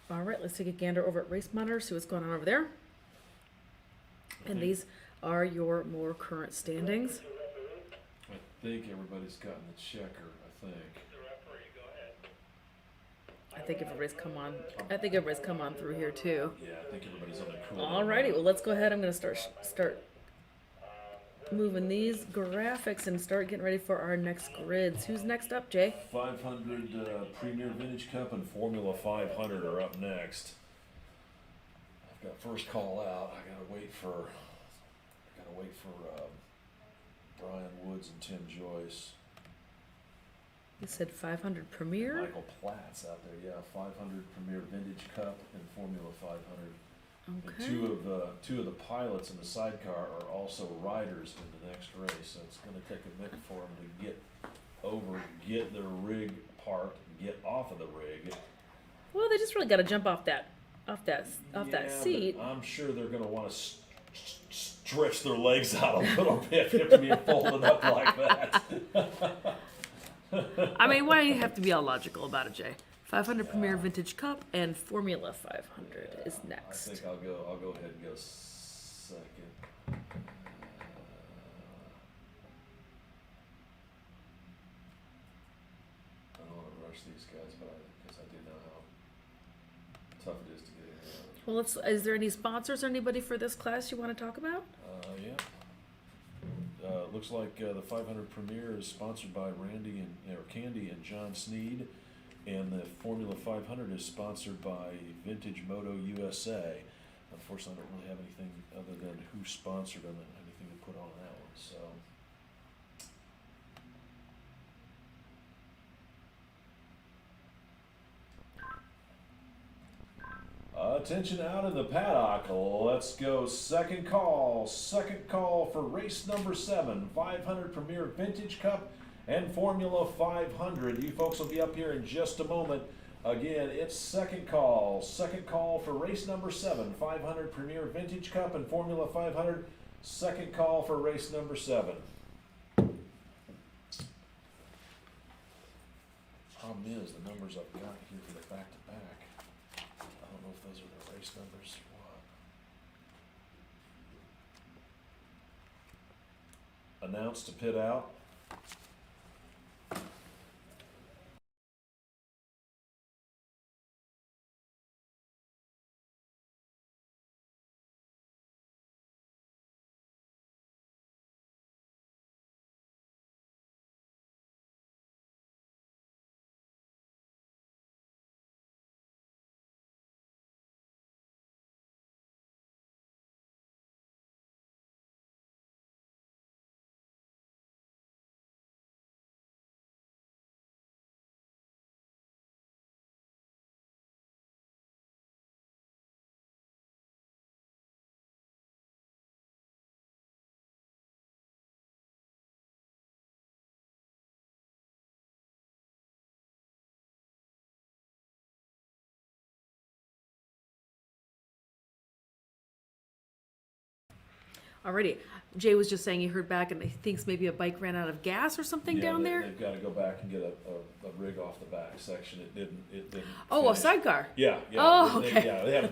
All right, let's take a gander over at Race Monitor, see what's going on over there. And these are your more current standings. I think everybody's gotten the checker, I think. I think everybody's come on through here too. Yeah, I think everybody's on the cool. All righty, well, let's go ahead. I'm going to start moving these graphics and start getting ready for our next grids. Who's next up, Jay? 500 Premier Vintage Cup and Formula 500 are up next. I've got first call out. I gotta wait for Brian Woods and Tim Joyce. You said 500 Premier? Michael Platt's out there, yeah. 500 Premier Vintage Cup and Formula 500. Okay. And two of the pilots in the sidecar are also riders in the next race, so it's going to take a minute for them to get over, get their rig parked, get off of the rig. Well, they just really got to jump off that seat. I'm sure they're going to want to stretch their legs out a little bit after being folded up like that. I mean, why do you have to be all logical about it, Jay? 500 Premier Vintage Cup and Formula 500 is next. I think I'll go ahead and go second. I don't want to rush these guys, because I do know how tough it is to get in here. Well, is there any sponsors or anybody for this class you want to talk about? Yeah. Looks like the 500 Premier is sponsored by Candy and John Sneed. And the Formula 500 is sponsored by Vintage Moto USA. Unfortunately, I don't really have anything other than who sponsored them and anything to put on that one. So, attention out in the paddock. Let's go. Second call for race number 7, 500 Premier Vintage Cup and Formula 500. You folks will be up here in just a moment. Again, it's second call for race number 7, 500 Premier Vintage Cup and Formula 500. Second call for race number 7. is, the numbers I've got here for the back-to-back, I don't know if those are the race numbers or what. Announced to pit out. Alrighty. Jay was just saying he heard back and he thinks maybe a bike ran out of gas or something down there. They've got to go back and get a rig off the back section. It didn't. Oh, finish. a sidecar. Yeah. Oh, okay.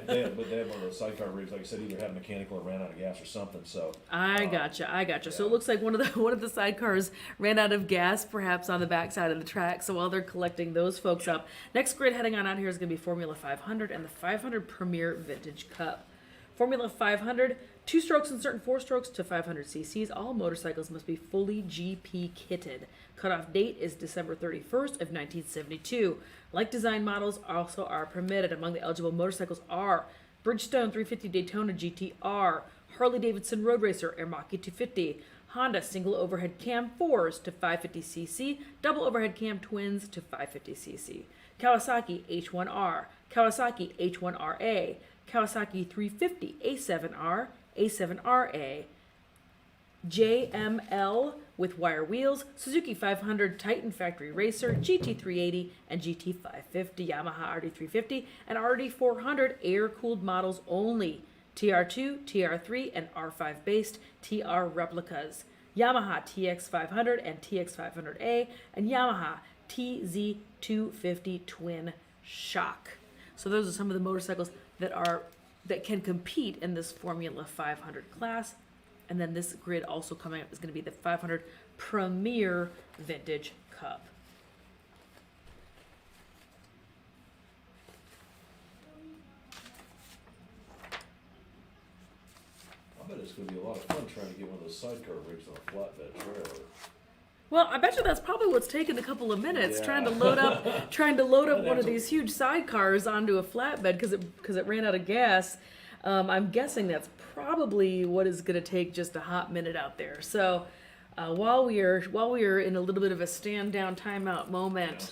They have one of those sidecar rigs. Like I said, either had mechanical or ran out of gas or something. So I gotcha. Yeah. So it looks like one of the sidecars ran out of gas, perhaps on the backside of the track. So while they're collecting those folks up, next grid heading on out here is going to be Formula 500 and the 500 Premier Vintage Cup. Formula 500, 2 strokes and certain 4 strokes to 500 cc's. All motorcycles must be fully GP kitted. Cutoff date is December 31st of 1972. Like design models also are permitted. Among the eligible motorcycles are Bridgestone 350 Daytona GTR, Harley-Davidson Road Racer Airmaki 250, Honda single overhead cam 4s to 550cc, double overhead cam twins to 550cc, Kawasaki H1R, Kawasaki H1RA, Kawasaki 350 A7R, A7RA, JML with wire wheels, Suzuki 500 Titan Factory Racer, GT380 and GT550, Yamaha RD350 and RD400 air-cooled models only, TR2, TR3 and R5 based TR replicas, Yamaha TX500 and TX500A and Yamaha TZ250 twin shock. So those are some of the motorcycles that can compete in this Formula 500 class. And then this grid also coming up is going to be the 500 Premier Vintage Cup. I bet it's going to be a lot of fun trying to get one of those sidecar rigs on a flatbed trailer. Well, I bet you that's probably what's taken a couple of minutes, Yeah. trying to load up one of these huge sidecars onto a flatbed because it ran out of gas. I'm guessing that's probably what is going to take just a hot minute out there. So while we are in a little bit of a stand down timeout moment,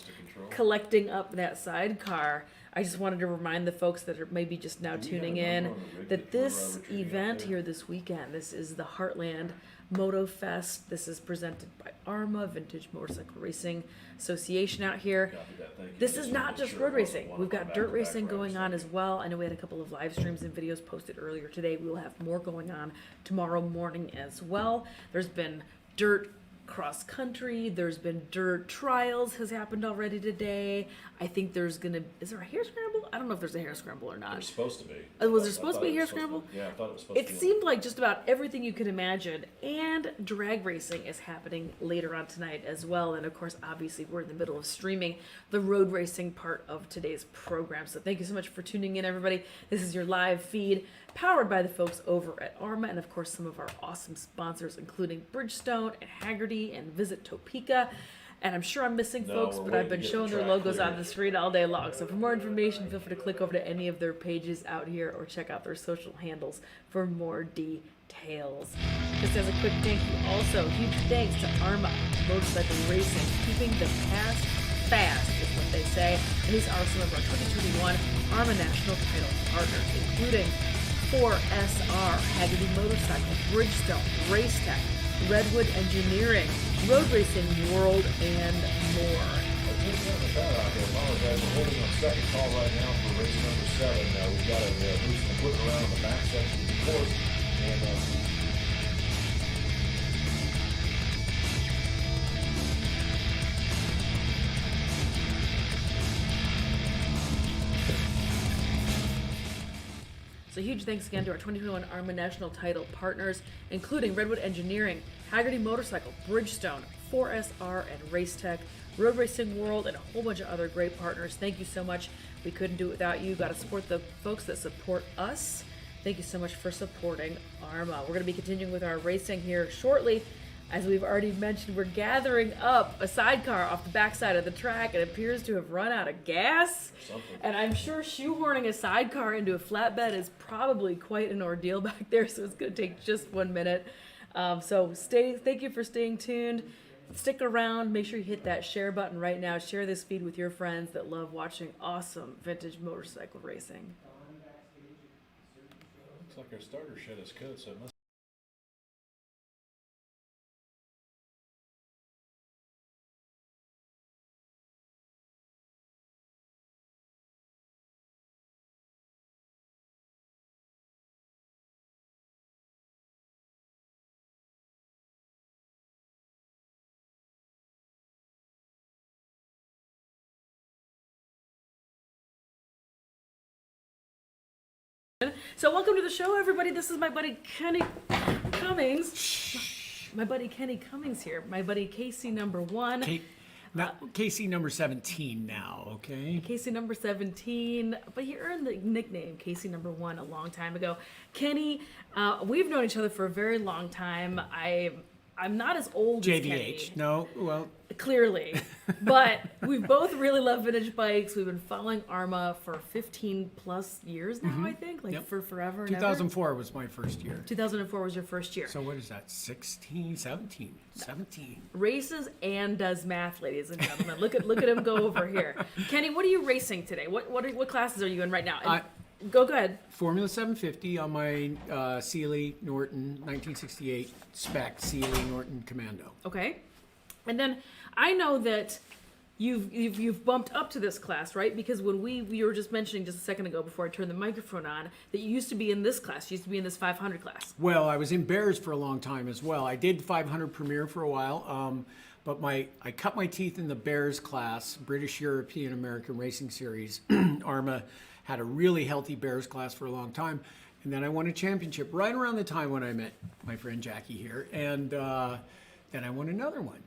collecting up that sidecar, I just wanted to remind the folks that are maybe just now tuning in that this event here this weekend, this is the Heartland Motofest. This is presented by AHRMA, Vintage Motorcycle Racing Association out here. This is not just road racing. We've got dirt racing going on as well. I know we had a couple of live streams and videos posted earlier today. We will have more going on tomorrow morning as well. There's been dirt cross country, there's been dirt trials has happened already today. I think is there a hair scramble? I don't know if there's a hair scramble or not. There's supposed to be. Was there supposed to be a hair scramble? Yeah, I thought it was supposed to be. It seemed like just about everything you could imagine, and drag racing is happening later on tonight as well. And of course, obviously, we're in the middle of streaming the road racing part of today's program. So thank you so much for tuning in, everybody. This is your live feed powered by the folks over at AHRMA, and of course, some of our awesome sponsors, including Bridgestone and Haggerty and Visit Topeka. And I'm sure I'm missing folks, but I've been showing their logos on the screen all day long. So for more information, feel free to click over to any of their pages out here or check out their social handles for more details. Just as a quick thank you also, huge thanks to AHRMA Motorcycle Racing, keeping the past fast is what they say. And these are some of our 2021 AHRMA National Title partners, including 4SR, Haggerty Motorcycle, Bridgestone, Racetech, Redwood Engineering, Road Racing World, and more. I apologize. We're holding on second call right now for race number 7. We've got to move some equipment around on the back section of the course. And So huge thanks again to our 2021 AHRMA National Title partners, including Redwood Engineering, Haggerty Motorcycle, Bridgestone, 4SR, and Racetech, Road Racing World, and a whole bunch of other great partners. Thank you so much. We couldn't do it without you. Got to support the folks that support us. Thank you so much for supporting AHRMA. We're going to be continuing with our racing here shortly. As we've already mentioned, we're gathering up a sidecar off the backside of the track. It appears to have run out of gas. And I'm sure shoehorning a sidecar into a flatbed is probably quite an ordeal back there, so it's going to take just 1 minute. Thank you for staying tuned. Stick around. Make sure you hit that share button right now. Share this feed with your friends that love watching awesome vintage motorcycle racing. Looks like our starter shed is cut, so it must. So welcome to the show, everybody. This is my buddy Kenny Cummings. My buddy Kenny Cummings here. My buddy Casey number 1. Casey number 17 now, okay? Casey number 17, but he earned the nickname Casey number 1 a long time ago. Kenny, we've known each other for a very long time. I'm not as old as Kenny. JVH, no, well. Clearly. But we both really love vintage bikes. We've been following AHRMA for 15 plus years now, I think. Like for forever and 2004 ever. was my first year. 2004 was your first year. So what is that, 17? Races and does math, ladies and gentlemen. Look at him go over here. Kenny, what are you racing today? What classes are you in right now? Go ahead. Formula 750 on my Sealy Norton 1968 spec Sealy Norton Commando. Okay. And then I know that you've bumped up to this class, right? Because when you were just mentioning just a second ago before I turned the microphone on that you used to be in this class. You used to be in this 500 class. Well, I was in Bears for a long time as well. I did 500 Premier for a while, but I cut my teeth in the Bears class, British European American Racing Series. AHRMA had a really healthy Bears class for a long time. And then I won a championship right around the time when I met my friend Jackie here. And then I won another one.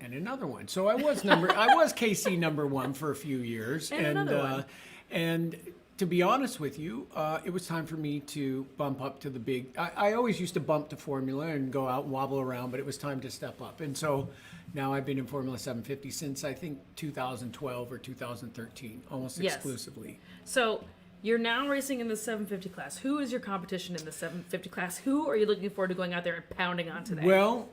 And another one. So I was KC number 1 for a few years. And another one. And to be honest with you, it was time for me to bump up to the big. I always used to bump to Formula and go out and wobble around, but it was time to step up. And so now I've been in Formula 750 since I think 2012 or 2013, almost exclusively. So you're now racing in the 750 class. Who is your competition in the 750 class? Who are you looking forward to going out there and pounding on today? Well,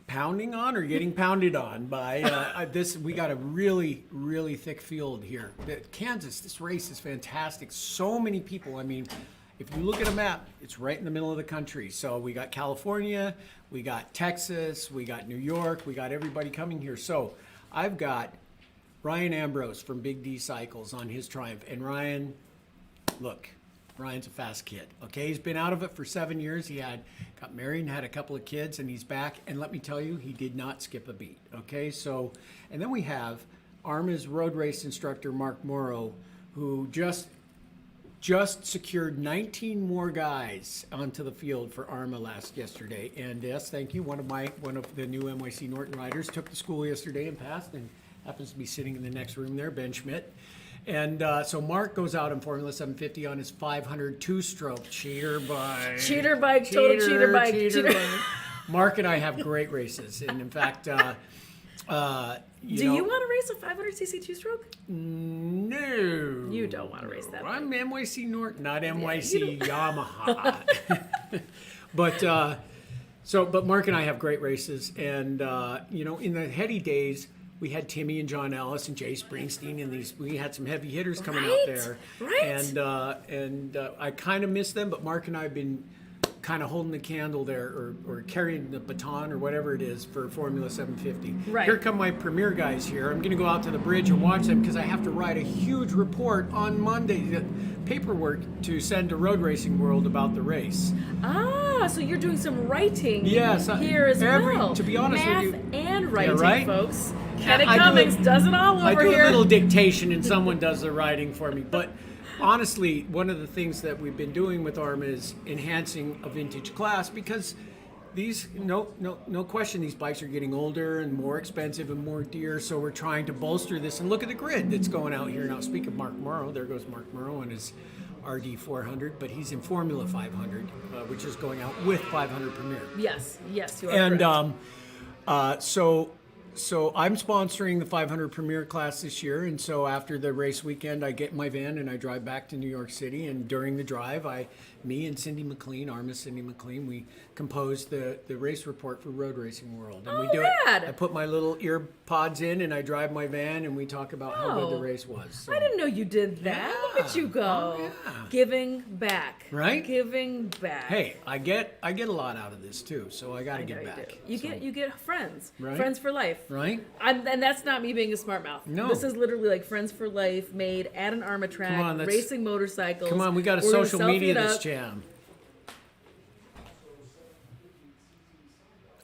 pounding on or getting pounded on by this. We got a really, really thick field here. Kansas, this race is fantastic. So many people. I mean, if you look at a map, it's right in the middle of the country. So we got California, we got Texas, we got New York, we got everybody coming here. So I've got Ryan Ambrose from Big D Cycles on his Triumph. And Ryan, look, Ryan's a fast kid, okay? He's been out of it for 7 years. He got married and had a couple of kids, and he's back. And let me tell you, he did not skip a beat, okay? So, and then we have AHRMA's road race instructor, Mark Morrow, who just secured 19 more guys onto the field for AHRMA yesterday. And yes, thank you. One of the new NYC Norton riders took the school yesterday and passed, and happens to be sitting in the next room there, Ben Schmidt. And so Mark goes out in Formula 750 on his 500 two-stroke cheater bike. Total cheater bike. Mark and I have great races, and in fact, do you want to race a 500cc two-stroke? No. You don't want to race that. I'm NYC Norton, not NYC Yamaha. But Mark and I have great races, and in the heady days, we had Timmy and John Ellis and Jay Springsteen, and we had some heavy hitters coming out there. Right. And I kind of miss them, but Mark and I have been kind of holding the candle there, or carrying the baton, or whatever it is, for Formula 750. Right. Here come my Premier guys here. I'm going to go out to the bridge and watch them because I have to write a huge report on Monday, paperwork to send to Road Racing World about the race. So you're doing some writing here as well. To be honest Math with you. and writing, right? folks. Kenny Cummings does it all over here. I do a little dictation and someone does the writing for me. But honestly, one of the things that we've been doing with AHRMA is enhancing a vintage class, because these, no question, these bikes are getting older and more expensive and more dear. So we're trying to bolster this. And look at the grid that's going out here now. Speak of Mark Morrow, there goes Mark Morrow and his RD 400, but he's in Formula 500, which is going out with 500 Premier. Yes, you are And correct. so I'm sponsoring the 500 Premier class this year, and so after the race weekend, I get in my van and I drive back to New York City. And during the drive, me and Cindy McLean, AHRMA Cindy McLean, we composed the race report for Road Racing World. And we do rad. it. I put my little ear pods in, and I drive my van, and we talk about how good the race was. So. I didn't know you did that. Look at you go. Oh, yeah. Giving back. Right? Giving back. Hey, I get a lot out of this too, so I got to I know give you back. do. You get friends. Right? Friends for life. Right? And that's not me being a smart mouth. No. This is literally like friends for life, made at an AHRMA track, Come on, racing motorcycles. Come on, we got to We're gonna social selfie media it this up. jam.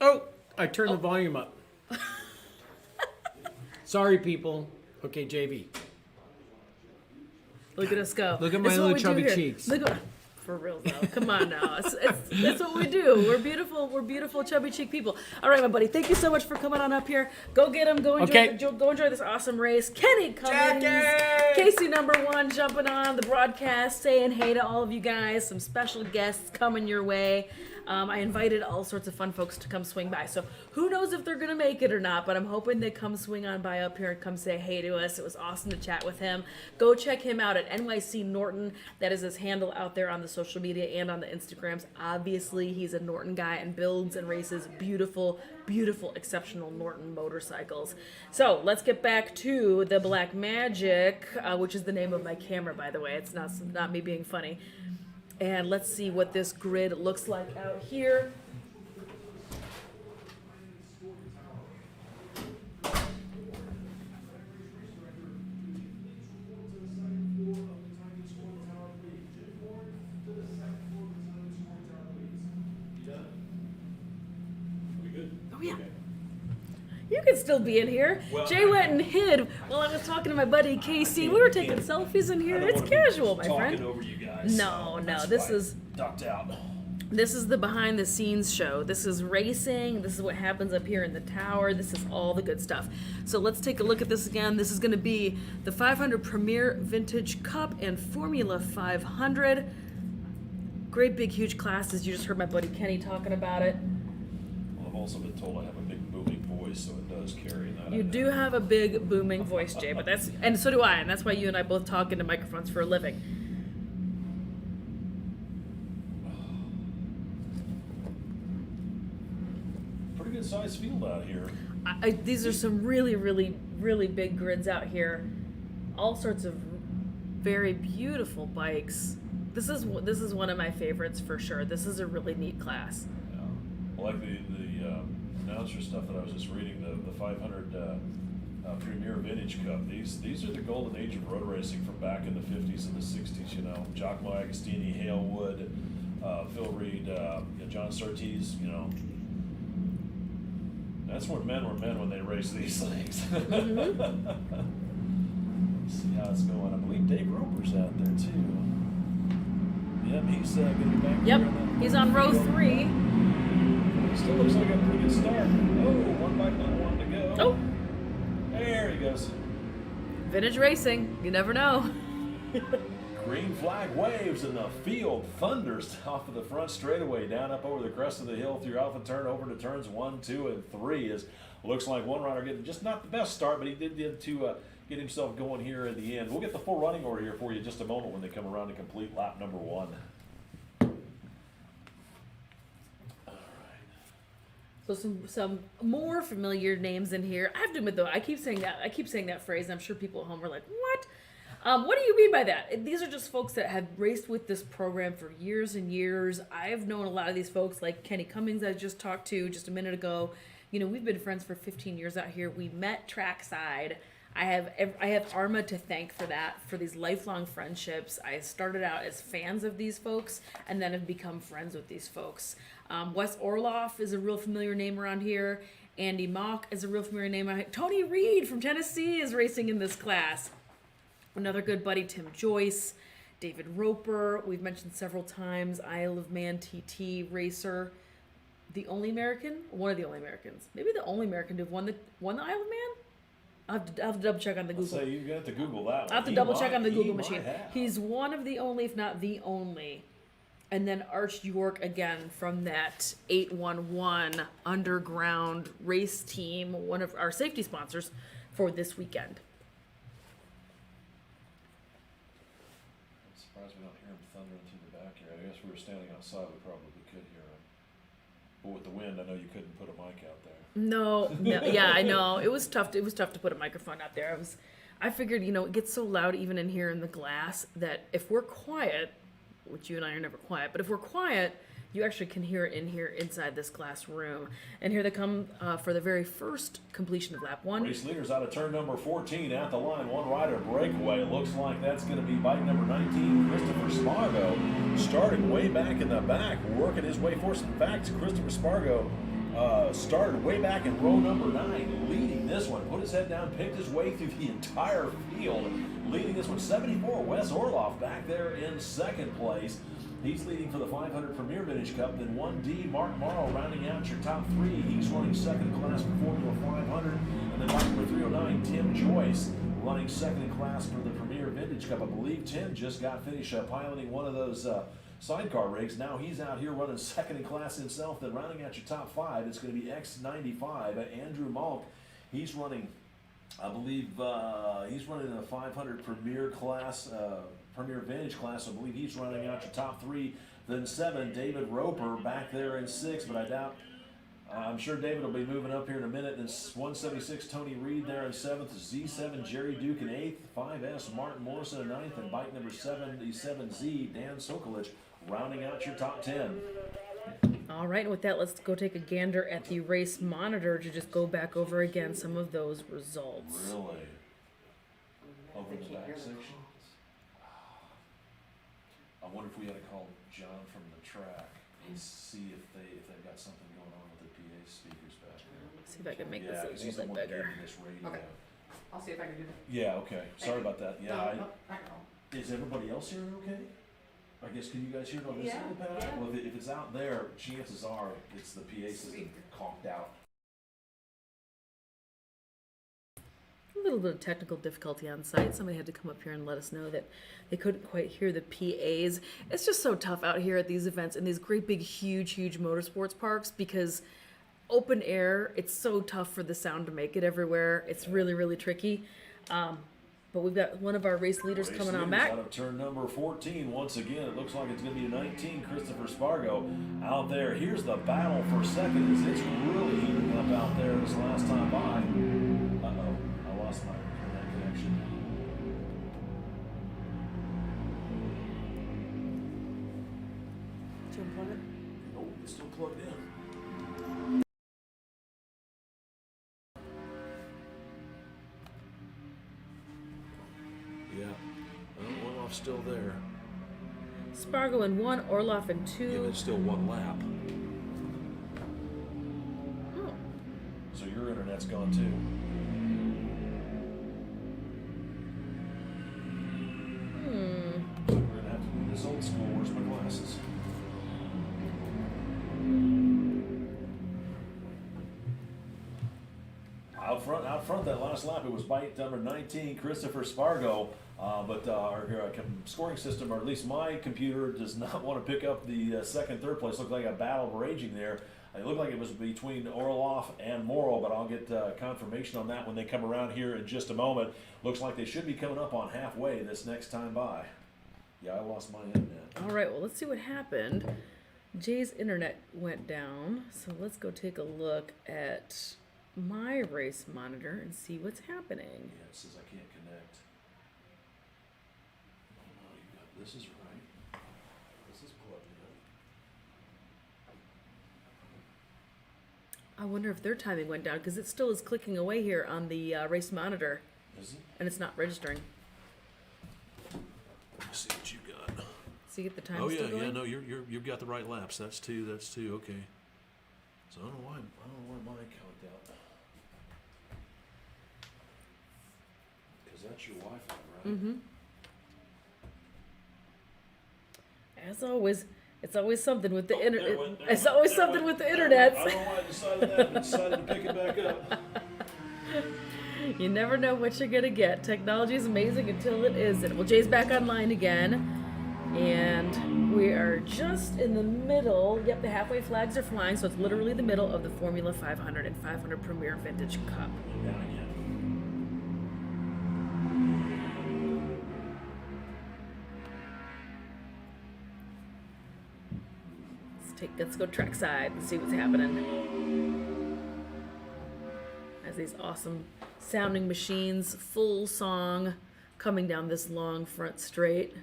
Oh, I turned the volume up. Sorry, people. Okay, JV. Look at us go. Look at my This is what little we do chubby here. cheeks. Look at, for real though. Come on now. That's what we do. We're beautiful chubby cheek people. All right, my buddy. Thank you so much for coming on up here. Go get him. Go enjoy. Okay. Go enjoy this awesome race. Kenny Cummins, Jackie! Casey #1, jumping on the broadcast, saying hey to all of you guys. Some special guests coming your way. I invited all sorts of fun folks to come swing by. So who knows if they're going to make it or not, but I'm hoping they come swing on by up here and come say hey to us. It was awesome to chat with him. Go check him out at NYC Norton. That is his handle out there on the social media and on the Instagrams. Obviously, he's a Norton guy and builds and races beautiful, exceptional Norton motorcycles. So let's get back to the Black Magic, which is the name of my camera, by the way. It's not me being funny. And let's see what this grid looks like out here. Oh yeah. You can still be in here. Well, Jay went and hid while I was talking to my buddy Casey. We were taking selfies in here. It's casual, my friend. Talking over you guys. No, That's this why I is ducked out. This is the behind the scenes show. This is racing. This is what happens up here in the tower. This is all the good stuff. So let's take a look at this again. This is going to be the 500 Premier Vintage Cup and Formula 500. Great big huge classes. You just heard my buddy Kenny talking about it. Well, I've also been told I have a big booming voice, so it does carry that. You do have a big booming voice, Jay, but and so do I, and that's why you and I both talk into microphones for a living. Pretty good sized field out here. These are some really big grids out here. All sorts of very beautiful bikes. This is one of my favorites for sure. This is a really neat class. Yeah. Well, like the announcer stuff that I was just reading, the 500 Premier Vintage Cup. These are the golden age of road racing from back in the 50s and the 60s. You know, Giacomo Agostini, Hale Wood, Phil Reed, John Surtees. You know, that's when men were men when they raced these things. Mm-hmm. See how it's going. I believe Dave Roper's out there too. Yep, he's going to be back Yep, there on he's on row 3. Still looks like a pretty good start. Oh, one bike not one to go. Oh, There he goes. vintage racing. You never know. Green flag waves and the field thunders off of the front straightaway down up over the crest of the hill through Alpha Turn over to turns 1, 2, and 3. As looks like one rider getting just not the best start, but he did to get himself going here in the end. We'll get the full running order here for you in just a moment when they come around to complete lap number 1. So some more familiar names in here. I have to admit though, I keep saying that phrase, and I'm sure people at home are like, what? What do you mean by that? These are just folks that have raced with this program for years and years. I've known a lot of these folks, like Kenny Cummins I just talked to just a minute ago. You know, we've been friends for 15 years out here. We met trackside. I have AHRMA to thank for that, for these lifelong friendships. I started out as fans of these folks and then have become friends with these folks. Wes Orloff is a real familiar name around here. Andy Mock is a real familiar name around here. Tony Reed from Tennessee is racing in this class. Another good buddy, Tim Joyce. David Roper, we've mentioned several times, Isle of Man TT racer, the only American, one of the only Americans, maybe the only American to have won the Isle of Man. I'll have to double check on the Google. So you have to Google that one. I'll have to double check on the Google He machine. might have. He's one of the only, if not the only. And then Arch York again from that 811 underground race team, one of our safety sponsors for this weekend. I'm surprised we don't hear him thundering through the back here. I guess if we were standing outside, we probably could hear him. But with the wind, I know you couldn't put a mic out there. No, yeah, I know. It was tough. It was tough to put a microphone out there. I figured, it gets so loud even in here in the glass that if we're quiet, which you and I are never quiet, but if we're quiet, you actually can hear it in here inside this glass room. And here they come for the very first completion of lap 1. Race leaders out of turn number 14 at the line. One rider breakaway. Looks like that's going to be bike number 19, Christopher Spargo, starting way back in the back, working his way forward. In fact, Christopher Spargo started way back in row number 9, leading this one. Put his head down, picked his way through the entire field, leading this one. 74, Wes Orloff back there in second place. He's leading for the 500 Premier Vintage Cup. Then 1D, Mark Morrow rounding out your top 3. He's running second in class for Formula 500. And then bike number 309, Tim Joyce, running second in class for the Premier Vintage Cup. I believe Tim just got finished piloting one of those sidecar rigs. Now he's out here running second in class himself. Then rounding out your top 5, it's going to be X95, Andrew Malk. He's running, I believe, he's running in a 500 Premier class, Premier Vintage class. I believe he's running out your top 3. Then 7, David Roper back there in 6, but I doubt. I'm sure David will be moving up here in a minute. Then 176, Tony Reed there in 7th. Z7, Jerry Duke in 8th. 5S, Martin Morrison in 9th. And bike number 77Z, Dan Sokolich, rounding out your top 10. All right, and with that, let's go take a gander at the race monitor to just go back over again some of those results. Really? Over in the back section? I wonder if we had to call John from the track and see if they've got something going on with the PA speakers back there. See if I can make Yeah, because this a he's the little one bit that gave bigger. me this radio. Okay. I'll see if I can do that. Yeah, okay. Sorry about that. Yeah, No, I don't know. is everybody else hearing okay? I guess, can you guys hear it on this Yeah, end of the pad? yeah. Well, if it's out there, chances are it's the PA system conked out. A little bit of technical difficulty on site. Somebody had to come up here and let us know that they couldn't quite hear the PAs. It's just so tough out here at these events in these great big huge motorsports parks because open air, it's so tough for the sound to make it everywhere. It's really tricky. But we've got one of our race leaders Race coming on leaders back. Out of turn number 14, once again, it looks like it's going to be a 19, Christopher Spargo out there. Here's the battle for second as it's really heating up out there this last time by. Uh-oh, I lost my internet connection. Did you unplug it? Nope, it's still plugged in. Yeah, Orloff's still there. Spargo in 1, Orloff in 2. Yeah, but it's still one lap. Oh. So your internet's gone too. We're gonna have to do this old school. Where's my glasses? Out front that last lap, it was bike number 19, Christopher Spargo. But our scoring system, or at least my computer, does not want to pick up the second, third place. Looked like a battle raging there. It looked like it was between Orloff and Morrow, but I'll get confirmation on that when they come around here in just a moment. Looks like they should be coming up on halfway this next time by. Yeah, I lost my internet. All right, well, let's see what happened. Jay's internet went down, so let's go take a look at my race monitor and see what's happening. Yeah, it says I can't connect. Oh, you got, this is right. This is plugged in. I wonder if their timing went down because it still is clicking away here on the race monitor, Is it? and it's not registering. Let me see what you got. So you get the time Oh still yeah, going? yeah. No, you've got the right laps. That's two. That's two. Okay. So I don't know why mine conked out. Because that's your Wi-Fi, right? Mm-hmm. As always, it's always something with the Oh, internet. there it went, there It's it went, always there it something went, with the there it went. internet. I don't know why I decided that, but decided to pick it back up. You never know what you're gonna get. Technology is amazing until it isn't. Well, Jay's back online again, and we are just in the middle. Yep, the halfway flags are flying, so it's literally the middle of the Formula 500 and 500 Premier Vintage Cup. Down again. Let's go trackside and see what's happening. As these awesome sounding machines, full song, coming down this long front straight.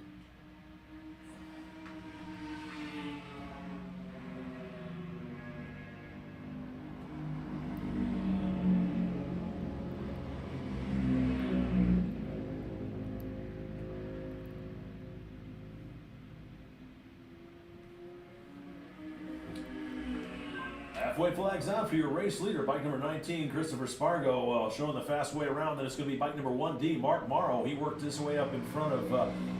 Halfway flags out for your race leader, bike number 19, Christopher Spargo, showing the fast way around. Then it's going to be bike number 1D, Mark Morrow. He worked his way up in front of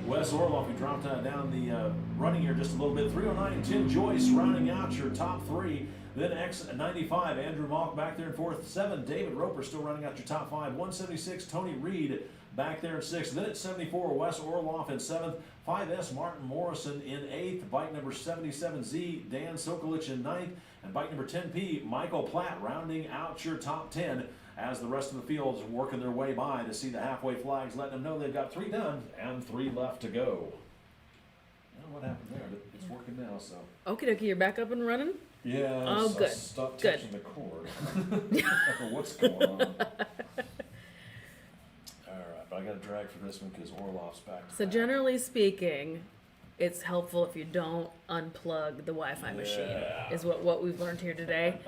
Wes Orloff. He dropped down the running here just a little bit. 309, Tim Joyce rounding out your top three. Then X95, Andrew Malk back there in fourth. 7, David Roper still running out your top 5. 176, Tony Reed back there in 6th. Then at 74, Wes Orloff in 7th. 5S, Martin Morrison in 8th. Bike number 77Z, Dan Sokolich in 9th. And bike number 10P, Michael Platt rounding out your top 10 as the rest of the field's working their way by to see the halfway flags, letting them know they've got 3 done and 3 left to go. Well, what happened there? But it's working now, so. Okie dokie, you're back up and running? Yeah, Oh, good. Stop Good. touching the cord. What's going on? All right, but I got to drag for this one because Orloff's back to So back. generally speaking, it's helpful if you don't unplug the Wi-Fi machine, Yeah. is what we've learned here today.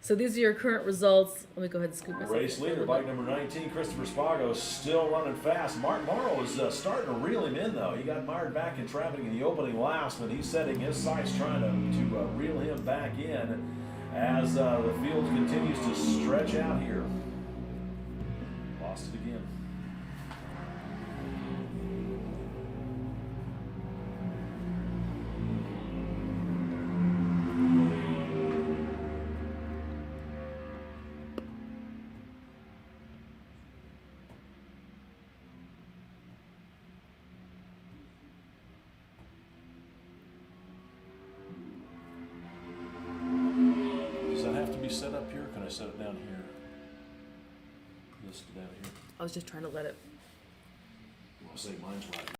So these are your current results. Let me go ahead and scoop myself. Race up a leader, little bike bit. number 19, Christopher Spargo, still running fast. Mark Morrow is starting to reel him in, though. He got mired back in traffic in the opening laps, but he's setting his sights trying to reel him back in as the field continues to stretch out here. Lost it again. Does that have to be set up here? Can I set it down here? This down here. I was just trying to let it. You want to say mine's right?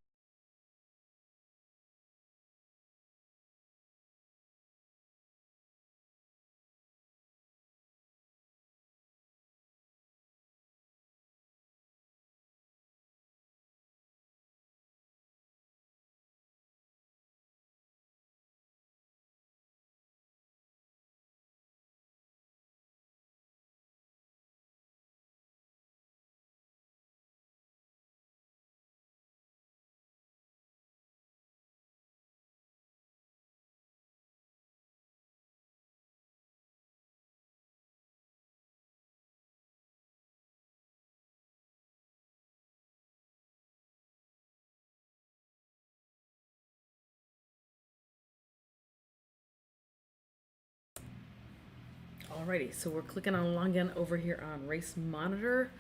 Alrighty, so we're clicking on login over here on Race Monitor.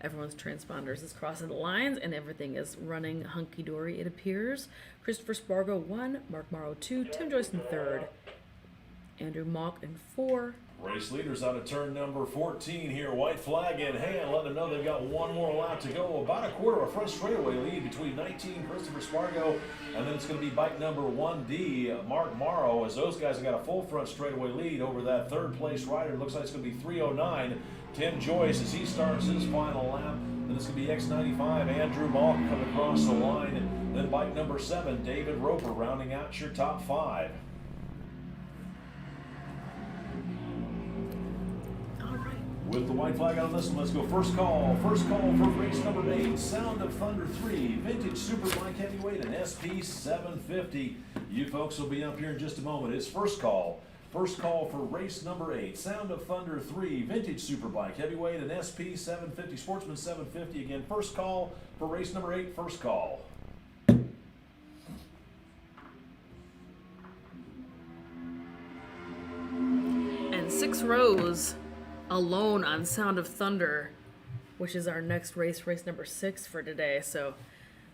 Everyone's transponders is crossing the lines and everything is running hunky-dory, it appears. Christopher Spargo 1, Mark Morrow 2, Tim Joyce in 3rd, Andrew Malk in 4. Race leaders out of turn number 14 here. White flag in hand, letting them know they've got one more lap to go. About a quarter of a front straightaway lead between 19, Christopher Spargo, and then it's going to be bike number 1D, Mark Morrow, as those guys have got a full front straightaway lead over that third place rider. It looks like it's going to be 309. Tim Joyce as he starts his final lap. Then it's going to be X95, Andrew Malk coming across the line. Then bike number 7, David Roper, rounding out your top 5. With the white flag on this one, let's go first call. First call for race number 8, Sound of Thunder 3, Vintage Superbike Heavyweight and SP 750. You folks will be up here in just a moment. It's first call. First call for race number 8, Sound of Thunder 3, Vintage Superbike Heavyweight and SP 750, Sportsman 750. Again, first call for race number 8, first call. rows alone on Sound of Thunder, which is our next race, race number 6 for today. So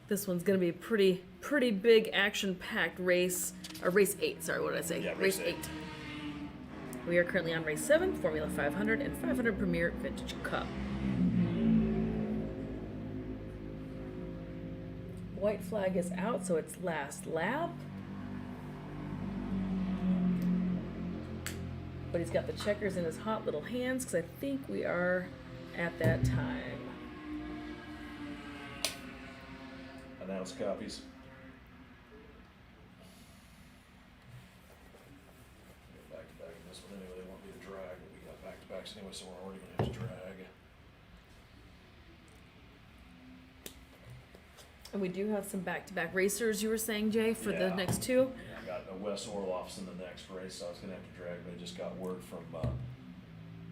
this one's going to be a pretty big action-packed race, or race 8, sorry, what did I say? Yeah, race 8. We are currently on race 7, Formula 500 and 500 Premier Vintage Cup. White flag is out, so it's last lap. But he's got the checkers in his hot little hands because I think we are at that time. Announce copies. Back to back in this one anyway. They want me to drag, but we got back to backs anyway, so we're already gonna have to drag. And we do have some back-to-back racers, you were saying, Jay, for the Yeah. next 2. Yeah, I got Wes Orloff's in the next race, so I was gonna have to drag, but I just got word from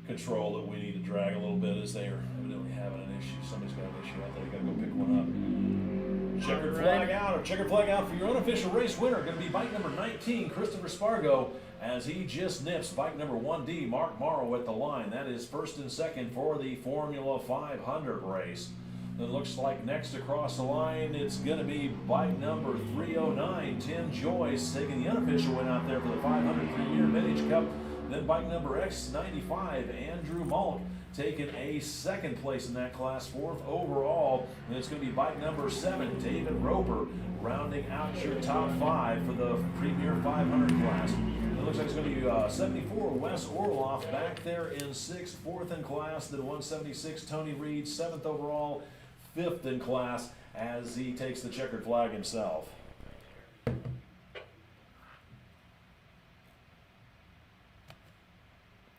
control that we need to drag a little bit as they are evidently having an issue. Somebody's got an issue out there. You gotta go pick one up. Checkered flag out, or checkered flag out for your unofficial race winner. Going to be bike number 19, Christopher Spargo, as he just nips bike number 1D, Mark Morrow at the line. That is first and second for the Formula 500 race. It looks like next across the line, it's going to be bike number 309, Tim Joyce, taking the unofficial win out there for the 500 Premier Vintage Cup. Then bike number X95, Andrew Malk, taking a second place in that class, 4th overall. And it's going to be bike number 7, David Roper, rounding out your top 5 for the Premier 500 class. It looks like it's going to be 74, Wes Orloff back there in 6th, 4th in class. Then 176, Tony Reed, 7th overall, 5th in class, as he takes the checkered flag himself.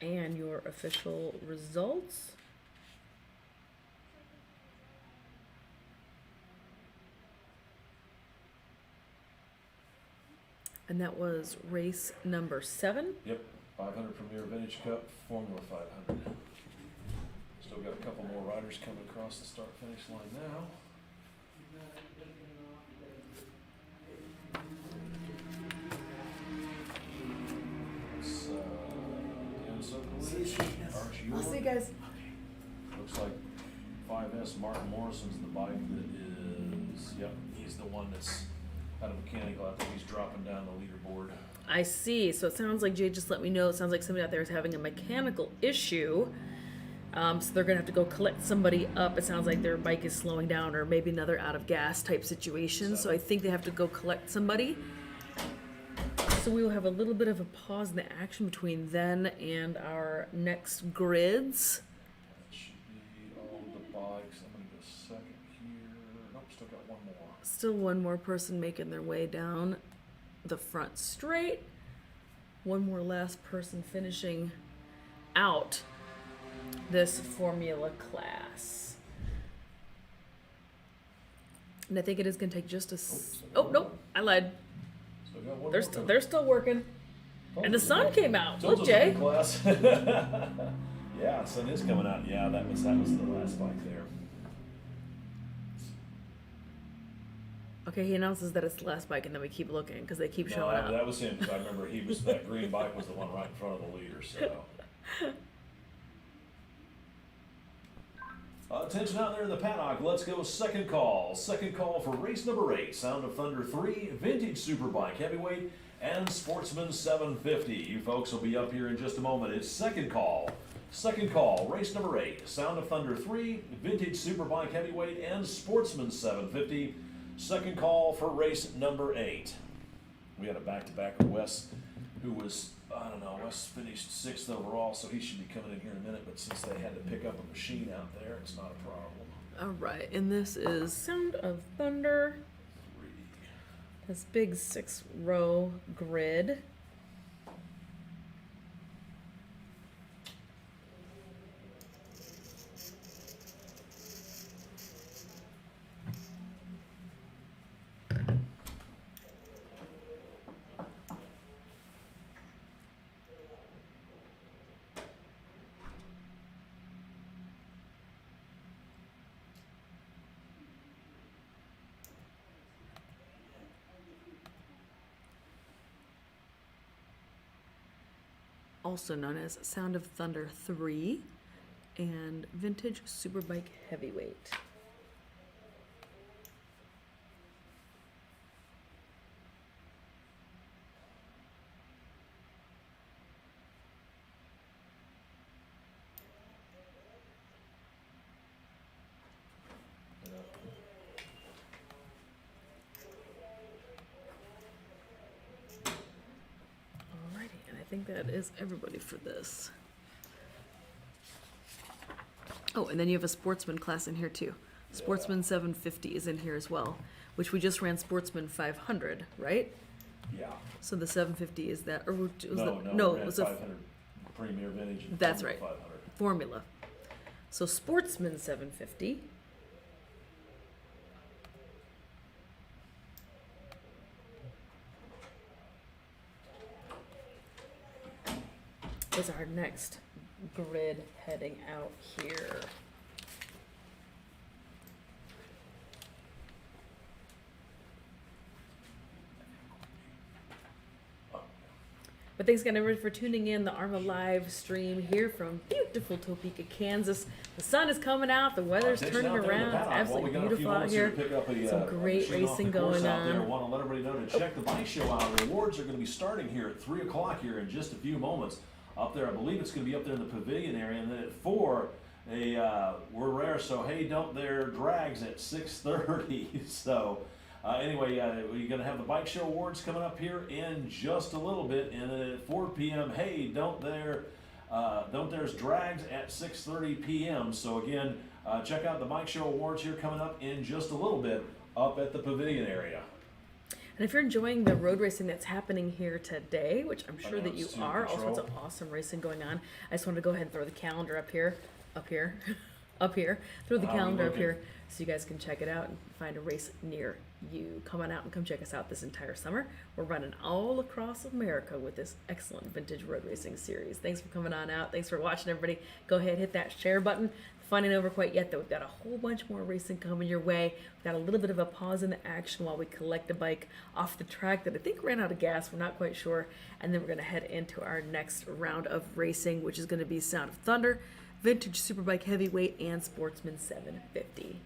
And your official results. And that was race number 7. Yep, 500 Premier Vintage Cup, Formula 500. Still got a couple more riders coming across the start-finish line now. It's Dan Sokolowicz, Archie I'll see you York. guys. Looks like 5S Martin Morrison's the bike that is, yep, he's the one that's had a mechanical. I think he's dropping down the leaderboard. I see. So it sounds like Jay just let me know. It sounds like somebody out there is having a mechanical issue. So they're going to have to go collect somebody up. It sounds like their bike is slowing down, or maybe another out of gas type situation. So I think they have to go collect somebody. So we will have a little bit of a pause in the action between then and our next grids. That should be all the bikes. I'm going to go second here. Nope, still got one more. Still one more person making their way down the front straight. One more last person finishing out this formula class. And I think it is going to take just a... Oh, nope, I lied. Still got one They're more still, coming. they're still working. And the sun came out. Told Look, us Jay. in class. Yeah, sun is coming out. Yeah, that was the last bike there. Okay, he announces that it's the last bike, and then we keep looking because they keep No, showing up. that was him, because I remember that green bike was the one right in front of the leader, so. Attention out there in the paddock, let's go second call. Second call for race number 8, Sound of Thunder 3, Vintage Superbike Heavyweight, and Sportsman 750. You folks will be up here in just a moment. It's second call. Second call, race number 8, Sound of Thunder 3, Vintage Superbike Heavyweight, and Sportsman 750. Second call for race number 8. We had a back-to-back with Wes, who was, I don't know, Wes finished 6th overall, so he should be coming in here in a minute, but since they had to pick up a machine out there, it's not a problem. All right, and this is Sound of Thunder. 3. This big 6-row grid. also known as Sound of Thunder 3, and Vintage Superbike Heavyweight. Alrighty, and I think that is everybody for this. Oh, and then you have a Sportsman class in here too. Sportsman 750 is in here as well, which we just ran Sportsman 500, right? Yeah. So the 750 is that, or was No, it was a 500 Premier Vintage. And That's Formula right. 500. formula. So Sportsman 750. Is our next grid heading out here. But thanks again, everybody, for tuning in the AHRMA live stream here from beautiful Topeka, Kansas. The sun is coming out, the weather's Attention turning out there in the around. It's paddock. absolutely Well, we got a few beautiful out moments here. to pick up a, Some a great machine off racing the course going out there. on. Want to let everybody know to check the bike show out. The awards are going to be starting here at 3 o'clock here in just a few moments. Up there, I believe it's going to be up there in the pavilion area, and then at 4, we're rare, so hey, don't there drags at 6:30. So anyway, we're going to have the bike show awards coming up here in just a little bit, and then at 4 p.m. hey, don't there's drags at 6:30 p.m. So again, check out the bike show awards here coming up in just a little bit up at the pavilion area. And if you're enjoying the road racing that's happening here today, which I'm sure that you Announce to are, all sorts control. of awesome racing going on. I just wanted to go ahead and throw the calendar up here, up here, throw the How we calendar up looking? here so you guys can check it out and find a race near you. Come on out and come check us out this entire summer. We're running all across America with this excellent vintage road racing series. Thanks for coming on out. Thanks for watching, everybody. Go ahead, hit that share button. Fun ain't over quite yet, though. We've got a whole bunch more racing coming your way. We've got a little bit of a pause in the action while we collect a bike off the track that I think ran out of gas. We're not quite sure. And then we're going to head into our next round of racing, which is going to be Sound of Thunder, Vintage Superbike Heavyweight, and Sportsman 750.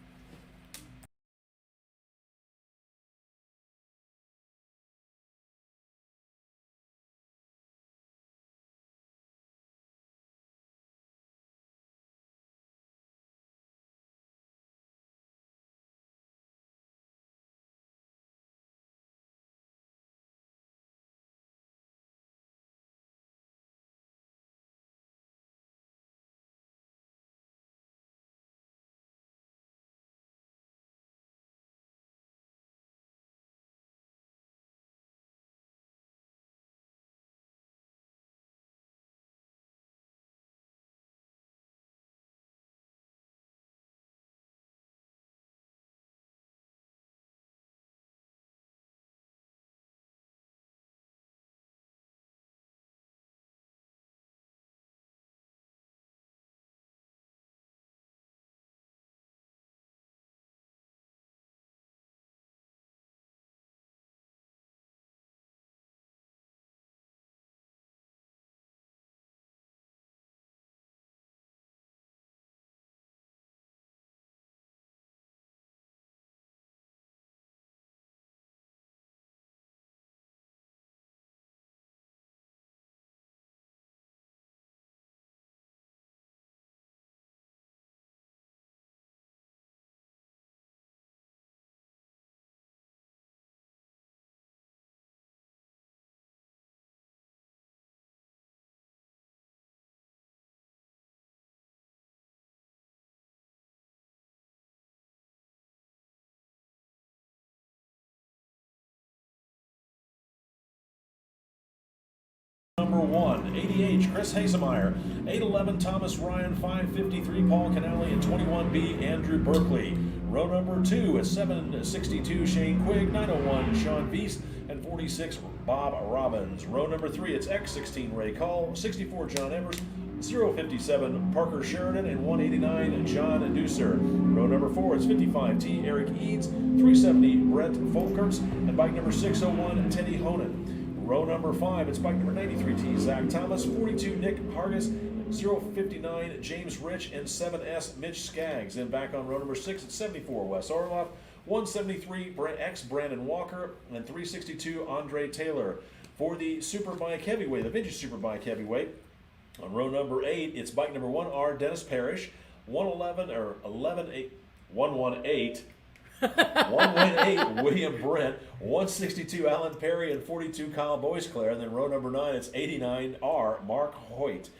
Number 1, ADH, Chris Hasemeyer. 811, Thomas Ryan. 553, Paul Canale. And 21B, Andrew Berkeley. Row number 2 is 762, Shane Quigg. 901, Sean Weiss. And 46, Bob Robbins. Row number 3, it's X16, Ray Call. 64, John Evers. 057, Parker Sheridan. And 189, John Deucer. Row number 4, it's 55T, Eric Eads. 370, Brett Folkerts. And bike number 601, Teddy Honan. Row number 5, it's bike number 93T, Zach Thomas, 42, Nick Hargis, 059, James Rich, and 7S, Mitch Skaggs. Then back on row number 6, it's 74, Wes Orloff, 173, X Brandon Walker, and 362, Andre Taylor. For the Superbike Heavyweight, the Vintage Superbike Heavyweight, on row number 8, it's bike number 1R, Dennis Parrish, 118, 118, William Brent, 162, Alan Perry, and 42, Kyle Boisclair. And then row number 9, it's 89R, Mark Hoyt.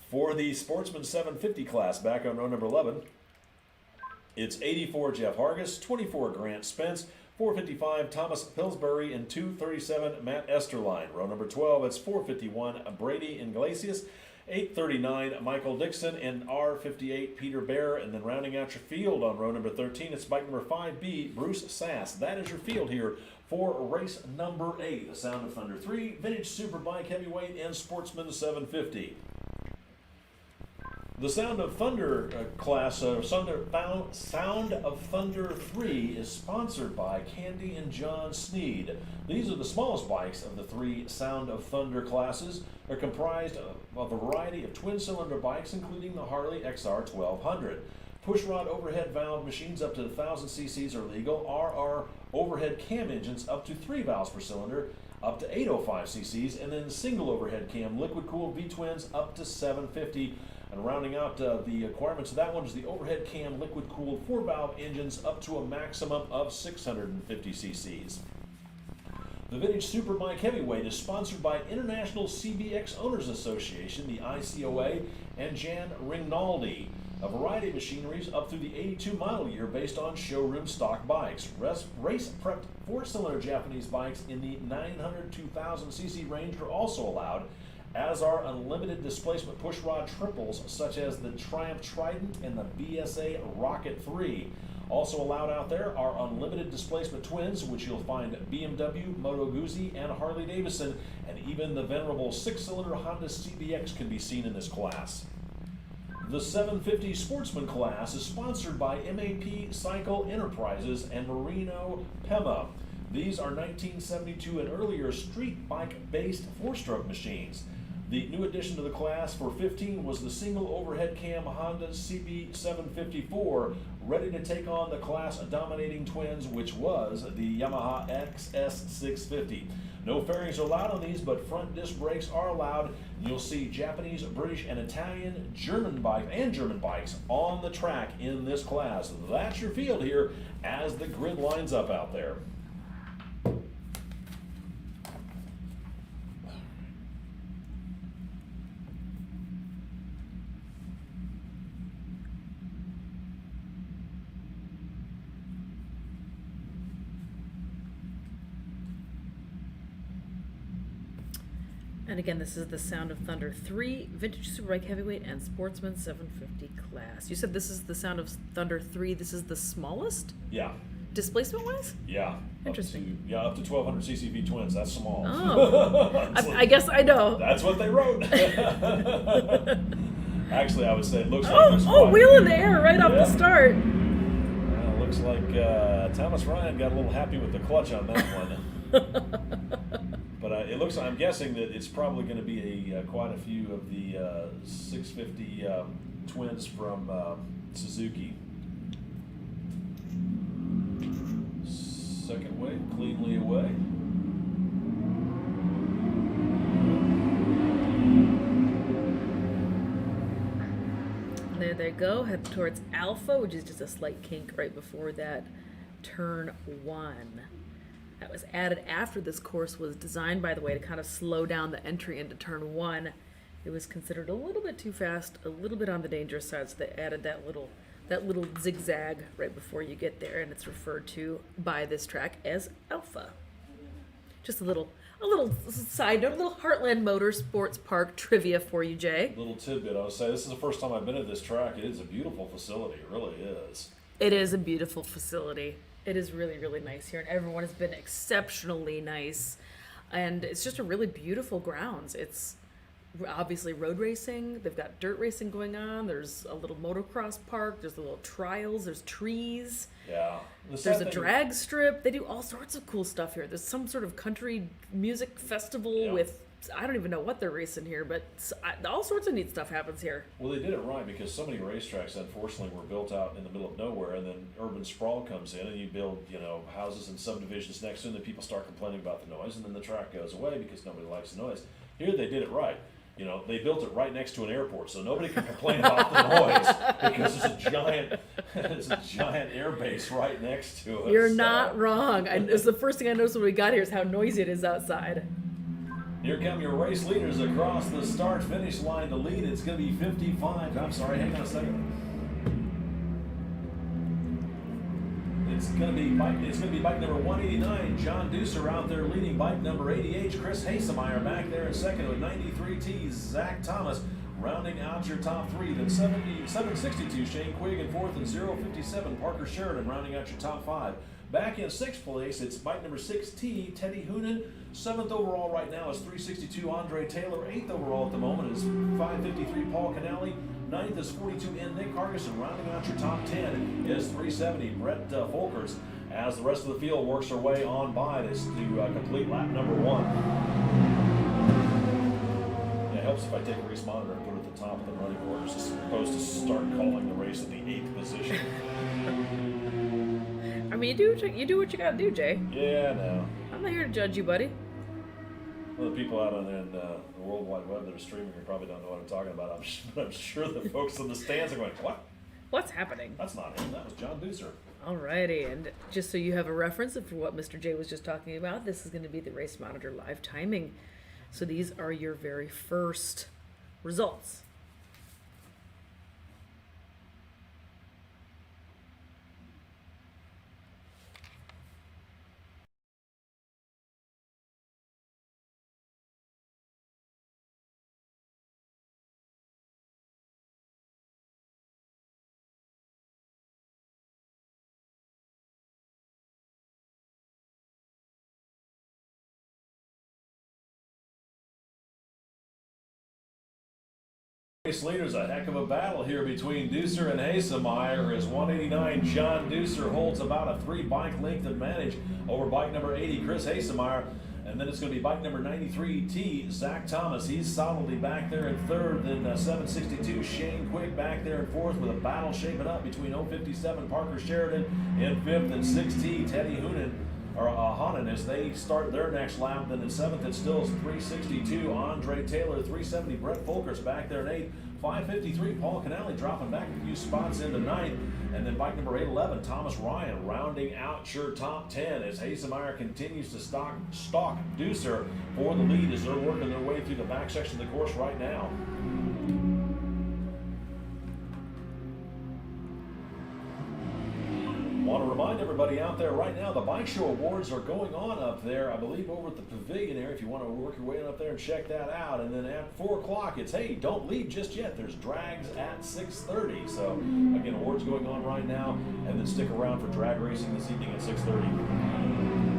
For the Sportsman 750 class, back on row number 11, it's 84, Jeff Hargis, 24, Grant Spence, 455, Thomas Pillsbury, and 237, Matt Esterline. Row number 12, it's 451, Brady Iglesias, 839, Michael Dixon, and R58, Peter Bear. And then rounding out your field on row number 13, it's bike number 5B, Bruce Sass. That is your field here for race number 8, the Sound of Thunder 3, Vintage Superbike Heavyweight, and Sportsman 750. The Sound of Thunder class, Sound of Thunder 3, is sponsored by Candy and John Sneed. These are the smallest bikes of the 3 Sound of Thunder classes. They're comprised of a variety of twin-cylinder bikes, including the Harley XR 1200. Pushrod overhead valve machines up to 1,000 cc's are legal. RR overhead cam engines up to 3 valves per cylinder, up to 805 cc's, and then single overhead cam liquid-cooled V-twins up to 750. And rounding out the requirements of that one is the overhead cam liquid-cooled 4-valve engines up to a maximum of 650 cc's. The Vintage Superbike Heavyweight is sponsored by International CBX Owners Association, the ICOA, and Jan Rinaldi. A variety of machineries up through the 82 model year based on showroom stock bikes. Race-prepped 4-cylinder Japanese bikes in the 900 to 1,000 cc range are also allowed, as are unlimited displacement pushrod triples such as the Triumph Trident and the BSA Rocket 3. Also allowed out there are unlimited displacement twins, which you'll find BMW, Moto Guzzi, and Harley Davidson, and even the venerable 6-cylinder Honda CBX can be seen in this class. The 750 Sportsman class is sponsored by MAP Cycle Enterprises and Marino Pema. These are 1972 and earlier street bike-based 4-stroke machines. The new addition to the class for 15 was the single overhead cam Honda CB754, ready to take on the class dominating twins, which was the Yamaha XS650. No fairings are allowed on these, but front disc brakes are allowed. You'll see Japanese, British, and Italian, German bikes on the track in this class. That's your field here as the grid lines up out there. And again, this is the Sound of Thunder 3, Vintage Superbike Heavyweight, and Sportsman 750 class. You said this is the Sound of Thunder 3. This is the smallest? Yeah. Displacement-wise? Yeah. Interesting. Up to 1200 cc V twins. That's small. Oh. I guess I know. That's what they wrote. Actually, I would say it looks like this wheel in the air right off the start. Well, looks like Thomas Ryan got a little happy with the clutch on that one. But it looks, I'm guessing that it's probably going to be quite a few of the 650 twins from Suzuki. Second wave, cleanly away. There they go, head towards Alpha, which is just a slight kink right before that turn 1. That was added after this course was designed, by the way, to kind of slow down the entry into turn 1. It was considered a little bit too fast, a little bit on the dangerous side, so they added that little zigzag right before you get there, and it's referred to by this track as Alpha. Just a little side note, a little Heartland Motorsports Park trivia for you, Jay. Little tidbit, I would say this is the first time I've been at this track. It is a beautiful facility, it really is. It is a beautiful facility. It is really, really nice here, and everyone has been exceptionally nice. And it's just a really beautiful grounds. It's obviously road racing. They've got dirt racing going on. There's a little motocross park. There's a little trials. There's trees. Yeah. There's a drag strip. They do all sorts of cool stuff here. There's some sort of country music festival Yeah. with, I don't even know what they're racing here, but all sorts of neat stuff happens here. Well, they did it right because so many racetracks, unfortunately, were built out in the middle of nowhere, and then urban sprawl comes in, and you build, houses and subdivisions next to them, and people start complaining about the noise, and then the track goes away because nobody likes the noise. Here, they did it right. They built it right next to an airport, so nobody can complain about the noise because it's a giant air base right next to it. You're not wrong. It's the first thing I noticed when we got here is how noisy it is outside. Here come your race leaders across the start-finish line to lead. It's going to be 55. I'm sorry, hang on a second. It's going to be bike number 189, John Deucer out there leading. Bike number 88, Chris Hasemeyer back there in second with 93T, Zach Thomas rounding out your top three. Then 762, Shane Quigg in fourth, and 057, Parker Sheridan rounding out your top five. Back in sixth place, it's bike number 6T, Teddy Hoonan. Seventh overall right now is 362, Andre Taylor. Eighth overall at the moment is 553, Paul Canali. Ninth is 42N, Nick Hargison. Rounding out your top 10 is 370, Brett Folkers. As the rest of the field works their way on by this to complete lap number one. Yeah, it helps if I take a race monitor and put it at the top of the running orders as opposed to start calling the race at the 8th position. I mean, you do what you gotta do, Jay. Yeah, no. I'm not here to judge you, buddy. Well, the people out on the World Wide Web that are streaming probably don't know what I'm talking about. I'm sure the folks in the stands are going, what? What's happening? That's not him. That was John Deucer. Alrighty, and just so you have a reference for what Mr. J was just talking about, this is going to be the Race Monitor live timing. So these are your very first results. Race leaders, a heck of a battle here between Deucer and Hasemeyer as 189 John Deucer holds about a 3-bike length advantage over bike number 80 Chris Hasemeyer, and then it's going to be bike number 93T Zach Thomas. He's solidly back there in third. Then 762 Shane Quigg back there in fourth with a battle shaping up between 057 Parker Sheridan in fifth and 6T Teddy Hoonan as they start their next lap. Then in seventh it still is 362 Andre Taylor, 370 Brett Folkers back there in eighth, 553 Paul Canali dropping back a few spots into ninth, and then bike number 811 Thomas Ryan rounding out your top 10 as Hasemeyer continues to stalk Deucer for the lead as they're working their way through the back section of the course right now. Want to remind everybody out there right now, the Bike Show Awards are going on up there, I believe over at the Pavilion area, if you want to work your way on up there and check that out. And then at 4 o'clock, it's, hey, don't leave just yet. There's drags at 6:30. So, again, awards going on right now. And then stick around for drag racing this evening at 6:30.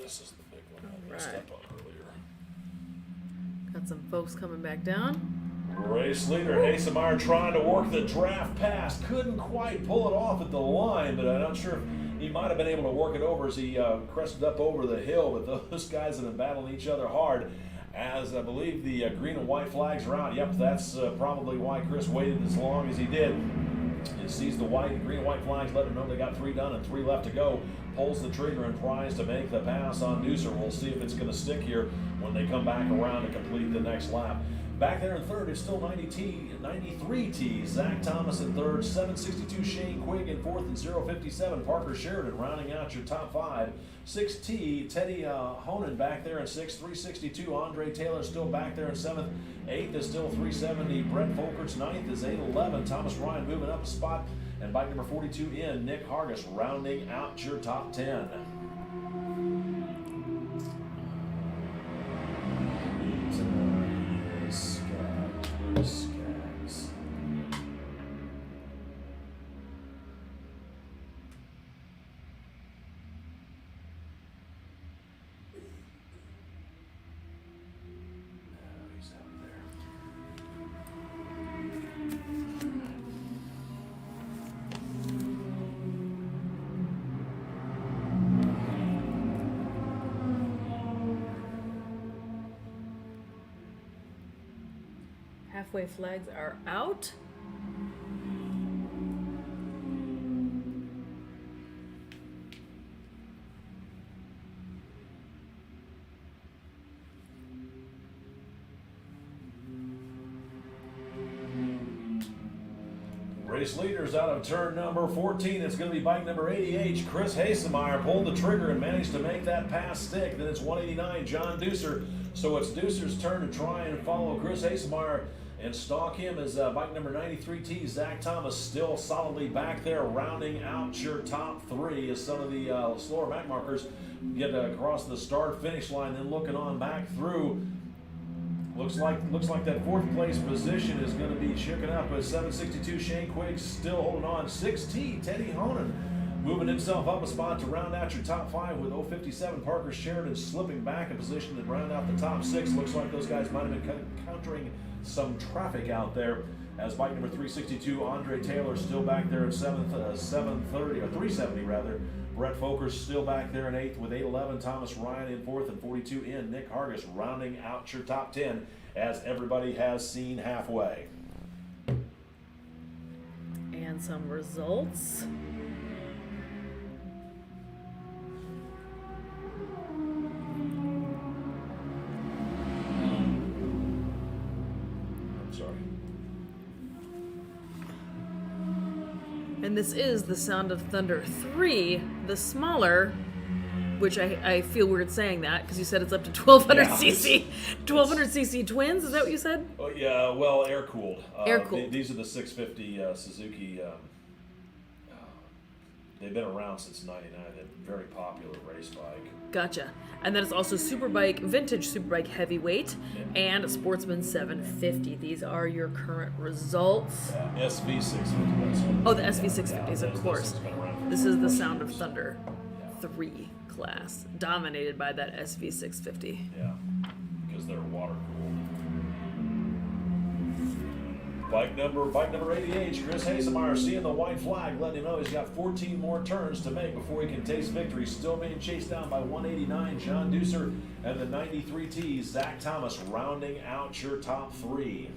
This is the big one I messed up on earlier. Got some folks coming back down. Race leader Hasemeyer trying to work the draft pass. Couldn't quite pull it off at the line, but I'm not sure if he might have been able to work it over as he crested up over the hill. But those guys have been battling each other hard as I believe the green and white flags are out. Yep, that's probably why Chris waited as long as he did. He sees the green and white flags, let him know they got 3 done and 3 left to go. Pulls the trigger and tries to make the pass on Deucer. We'll see if it's going to stick here when they come back around to complete the next lap. Back there in third is still 93T. Zach Thomas in third, 762 Shane Quigg in fourth, and 057 Parker Sheridan rounding out your top 5. 6T Teddy Honan back there in sixth, 362 Andre Taylor still back there in seventh. Eighth is still 370 Brett Folkerts. Ninth is 811 Thomas Ryan moving up a spot, and bike number 42 in Nick Hargis rounding out your top 10. Skags. He's out there. Halfway flags are out. Race leaders out of turn number 14. It's going to be bike number 80H. Chris Hasemeyer pulled the trigger and managed to make that pass stick. Then it's 189 John Deucer. So it's Deucer's turn to try and follow Chris Hasemeyer and stalk him as bike number 93T. Zach Thomas still solidly back there, rounding out your top 3 as some of the slower back markers get across the start-finish line. Then looking on back through. Looks like that fourth place position is going to be shooken up as 762 Shane Quigg still holding on. 6T Teddy Honan moving himself up a spot to round out your top 5 with 057 Parker Sheridan slipping back a position to round out the top 6. Looks like those guys might have been countering some traffic out there as bike number 362 Andre Taylor still back there in 730 or 370 rather. Brett Folker's still back there in 8th with 811. Thomas Ryan in 4th and 42 in. Nick Hargis rounding out your top 10 as everybody has seen halfway. And some results. I'm sorry. And this is the Sound of Thunder 3, the smaller, which I feel weird saying that because you said it's up to 1200 cc. 1200 cc twins, is that what you said? Oh, yeah, well, air-cooled. Air-cooled. These are the 650 Suzuki. They've been around since '99. They're a very popular race bike. Gotcha. And then it's also Superbike, vintage Superbike heavyweight, and a Sportsman 750. These are your current results. SV 650. Oh, the SV 650s, of those course. things have been around for This is the years. Sound of Thunder 3 class, dominated by that SV 650. Yeah, because they're water cooled. Bike number 88, Chris Hasemeyer seeing the white flag, letting him know he's got 14 more turns to make before he can taste victory. Still being chased down by 189 John Deucer and the 93T Zach Thomas rounding out your top 3.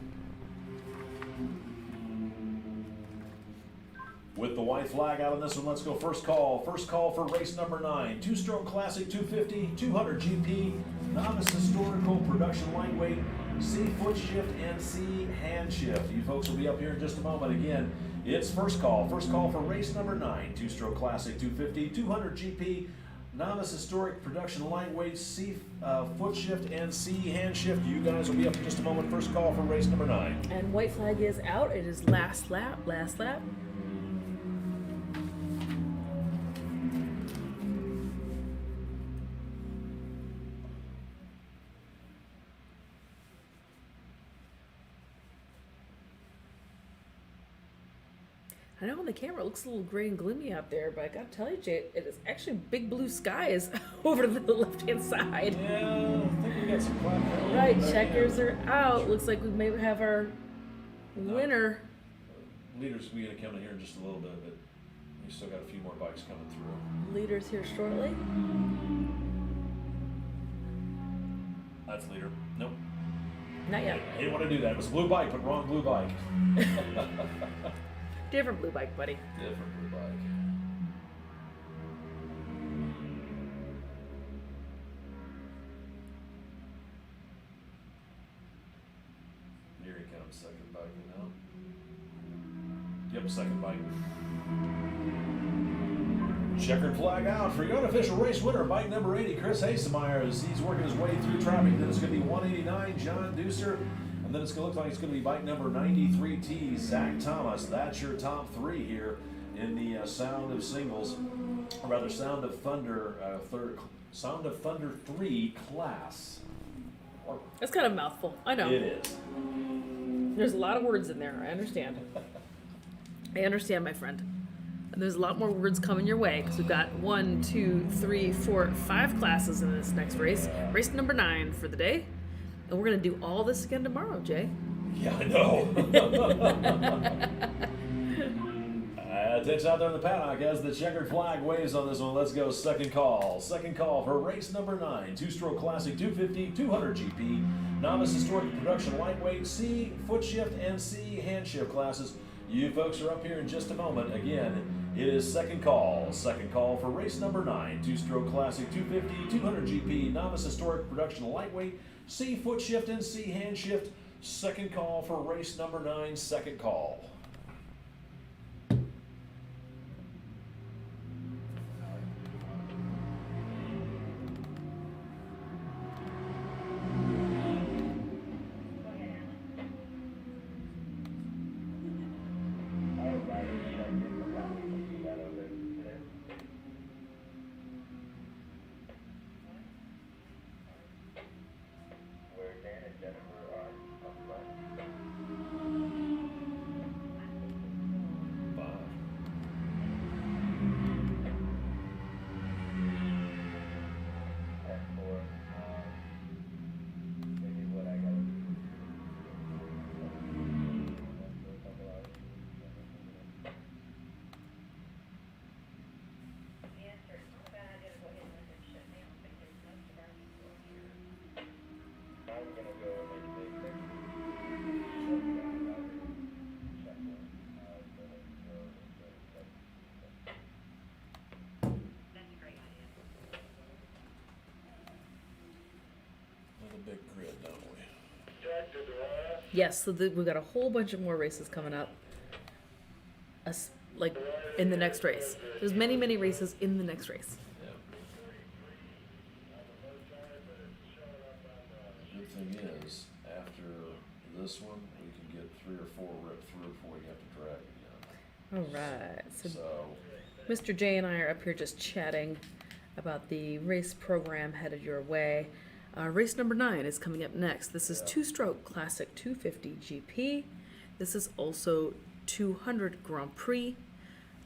With the white flag out on this one, let's go first call. First call for race number 9. Two-stroke classic 250, 200 GP, novice historical, production lightweight, C foot shift and C hand shift. You folks will be up here in just a moment. Again, it's first call. First call for race number 9. Two-stroke classic 250, 200 GP, novice historic, production lightweight, C foot shift and C hand shift. You guys will be up in just a moment. First call for race number 9. And white flag is out. It is last lap, last lap. I know on the camera it looks a little gray and gloomy out there, but I gotta tell you, Jay, it is actually big blue skies over to the left-hand side. Yeah, I think we got some cloud cover. Right, checkers are out. Looks like we may have our winner. Leaders will be coming in here in just a little bit, but we still got a few more bikes coming through. Leaders here shortly. That's leader. Nope. Not yet. He didn't want to do that. It was a blue bike, but wrong blue bike. Different blue bike, buddy. Different blue bike. count second bike now. Yep, second bike. Checkered flag out for your unofficial race winner, bike number 80, Chris Hasemeyer, as he's working his way through traffic. Then it's going to be 189, John Deucer. And then it's going to look like it's going to be bike number 93T, Zach Thomas. That's your top three here in the Sound of Singles, or rather Sound of Thunder, Sound of Thunder 3 class. That's kind of a mouthful. I know. It is. There's a lot of words in there. I understand. I understand, my friend. And there's a lot more words coming your way because we've got 1, 2, 3, 4, 5 classes in this next race. Race number 9 for the day. And we're going to do all this again tomorrow, Jay. Yeah, I know. Attention out there in the paddock as the checkered flag waves on this one. Let's go second call. Second call for race number 9. Two-stroke classic 250, 200 GP. Novice historic production lightweight, C, foot shift, and C, hand shift classes. You folks are up here in just a moment. Again, it is second call. Second call for race number 9. Two-stroke classic 250, 200 GP. Novice historic production lightweight, C, foot shift, and C, hand shift. Second call for race number 9. Second call. Big grid, don't we? Yes, so we've got a whole bunch of more races coming up. Like in the next race. There's many, many races in the next race. Yeah. Good thing is, after this one, we can get 3 or 4 ripped through before we have to drag again. All right. So So, Mr. J and I are up here just chatting about the race program headed your way. Race number 9 is coming up next. This is two-stroke classic 250 GP. This is also 200 Grand Prix.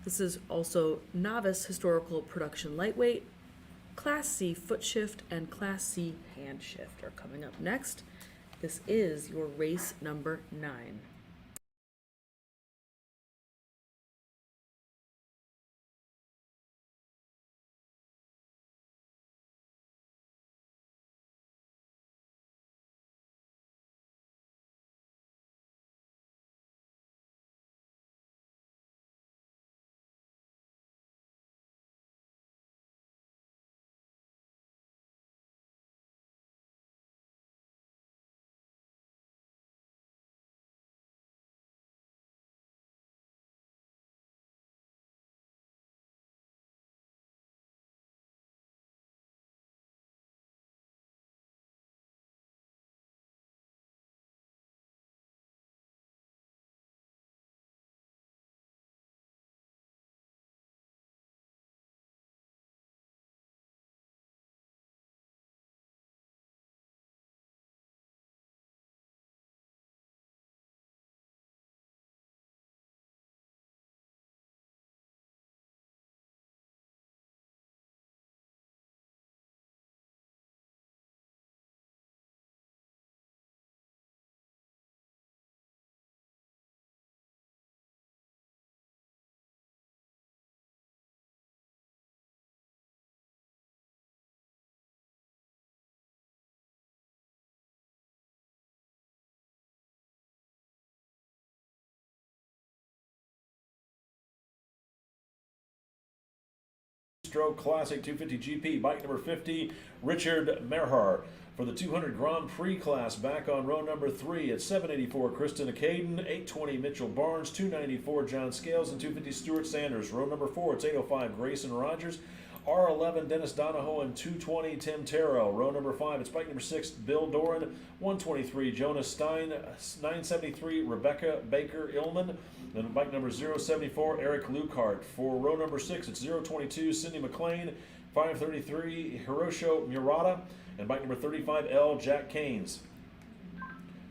This is also novice historical production lightweight. Class C foot shift and Class C hand shift are coming up next. This is your race number 9. Stroke Classic 250 GP, bike number 50, Richard Merhar. For the 200 Grand Prix class, back on row number 3 at 784, Kristen Caden, 820, Mitchell Barnes, 294, John Scales, and 250, Stuart Sanders. Row number 4, it's 805, Grayson Rogers, R11, Dennis Donahoe, and 220, Tim Terrell. Row number 5, it's bike number 6, Bill Doran, 123, Jonas Stein, 973, Rebecca Baker Illman, and bike number 074, Eric Lukart. For row number 6, it's 022, Cindy McLean, 533, Hirosho Murata, and bike number 35L, Jack Keynes.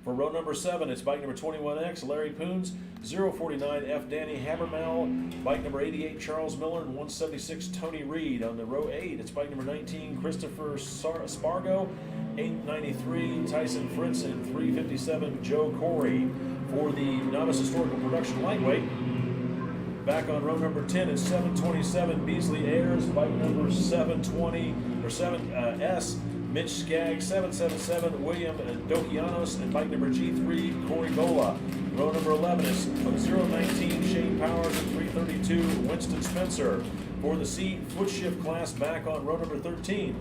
For row number 7, it's bike number 21X, Larry Poons, 049F, Danny Habermal, bike number 88, Charles Miller, and 176, Tony Reed. On the row 8, it's bike number 19, Christopher Spargo, 893, Tyson Fritz, and 357, Joe Corey. For the Novice Historical Production Lightweight, back on row number 10 is 727, Beasley Ayers, bike number 720, or 7S, Mitch Skaggs, 777, William Dokianos, and bike number G3, Corey Gola. Row number 11 is 019, Shane Powers, and 332, Winston Spencer. For the C foot shift class, back on row number 13,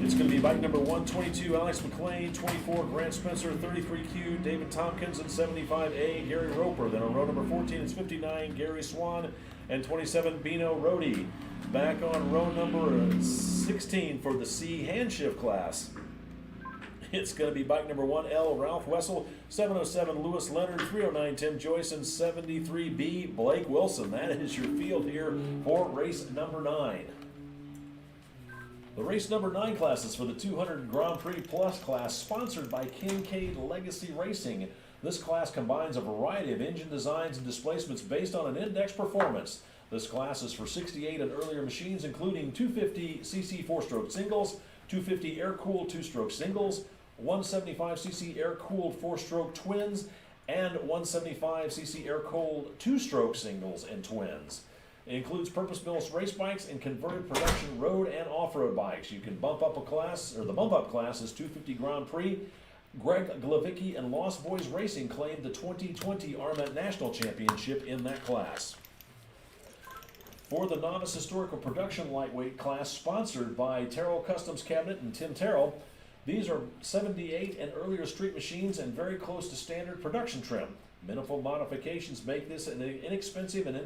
it's going to be bike number 122, Alex McLean, 24, Grant Spencer, 33Q, David Tompkins, and 75A, Gary Roper. Then on row number 14, it's 59, Gary Swan, and 27, Bino Rohde. Back on row number 16 for the C hand shift class, it's going to be bike number 1L, Ralph Wessel, 707, Lewis Leonard, 309, Tim Joyce, and 73B, Blake Wilson. That is your field here for race number 9. The race number 9 class is for the 200 Grand Prix Plus class, sponsored by Kincaid Legacy Racing. This class combines a variety of engine designs and displacements based on an index performance. This class is for 68 and earlier machines, including 250cc 4-stroke singles, 250 air-cooled 2-stroke singles, 175cc air-cooled 4-stroke twins, and 175cc air-cooled 2-stroke singles and twins. It includes purpose-built race bikes and converted production road and off-road bikes. You can bump up a class, or the bump-up class is 250 Grand Prix. Greg Glavicki and Lost Boys Racing claimed the 2020 AHRMA National Championship in that class. For the Novice Historical Production Lightweight class, sponsored by Terrell Customs Cabinet and Tim Terrell, these are 78 and earlier street machines and very close to standard production trim. Minimal modifications make this an inexpensive and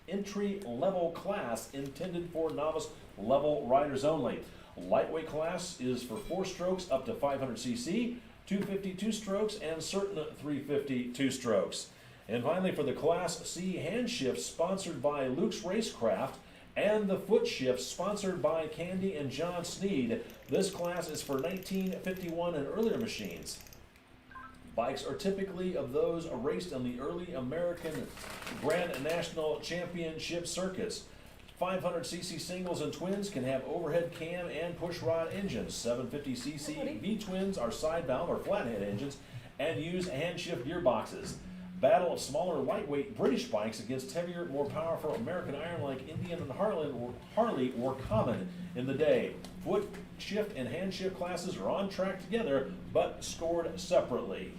entry-level class intended for novice-level riders only. Lightweight class is for 4 strokes up to 500cc, 250 2-strokes, and certain 350 2-strokes. And finally, for the Class C hand shift, sponsored by Luke's Racecraft, and the foot shift, sponsored by Candy and John Sneed. This class is for 1951 and earlier machines. Bikes are typically of those raced on the early American Grand National Championship circuits. 500cc singles and twins can have overhead cam and pushrod engines. 750cc V-twins are side valve or flathead engines and use hand shift gearboxes. Battle of smaller lightweight British bikes against heavier, more powerful American iron like Indian and Harley were common in the day. Foot shift and hand shift classes are on track together but scored separately.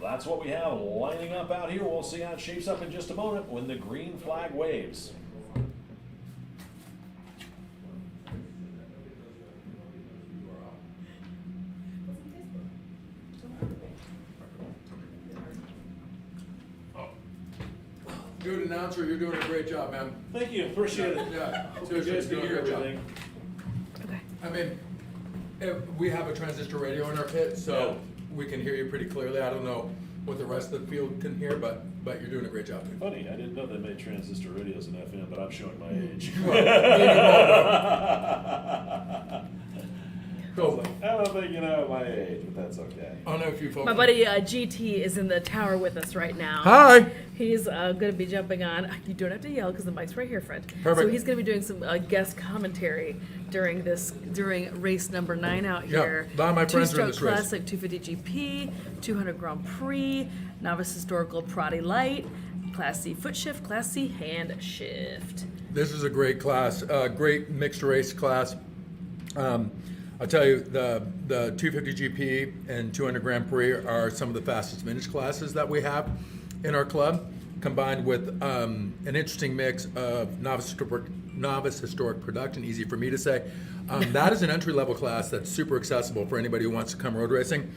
That's what we have lining up out here. We'll see how it shapes up in just a moment when the green flag waves. Good announcer, you're doing a great job, man. Thank you, appreciate it. Yeah, Hope you guys seriously, can you're hear doing a great job. everything. Okay. I mean, we have a transistor radio in our pit, so we can hear you pretty clearly. I don't know what the rest of the field can hear, but you're doing a great job. Funny, I didn't know they made transistor radios in FM, but I'm showing my age. Cool. I don't think you know my age, but that's okay. I know a few folks. My buddy GT is in the tower with us right now. Hi. He's going to be jumping on. You don't have to yell because the mic's right here, friend. Perfect. So he's going to be doing some guest commentary during race number 9 out here. a lot of my friends are in Two-stroke this race. classic, 250 GP, 200 Grand Prix, novice historical Prati Light, Class C foot shift, Class C hand shift. This is a great class, great mixed race class. I'll tell you, the 250 GP and 200 Grand Prix are some of the fastest vintage classes that we have in our club, combined with an interesting mix of novice novice historic production, easy for me to say. That is an entry-level class that's super accessible for anybody who wants to come road racing.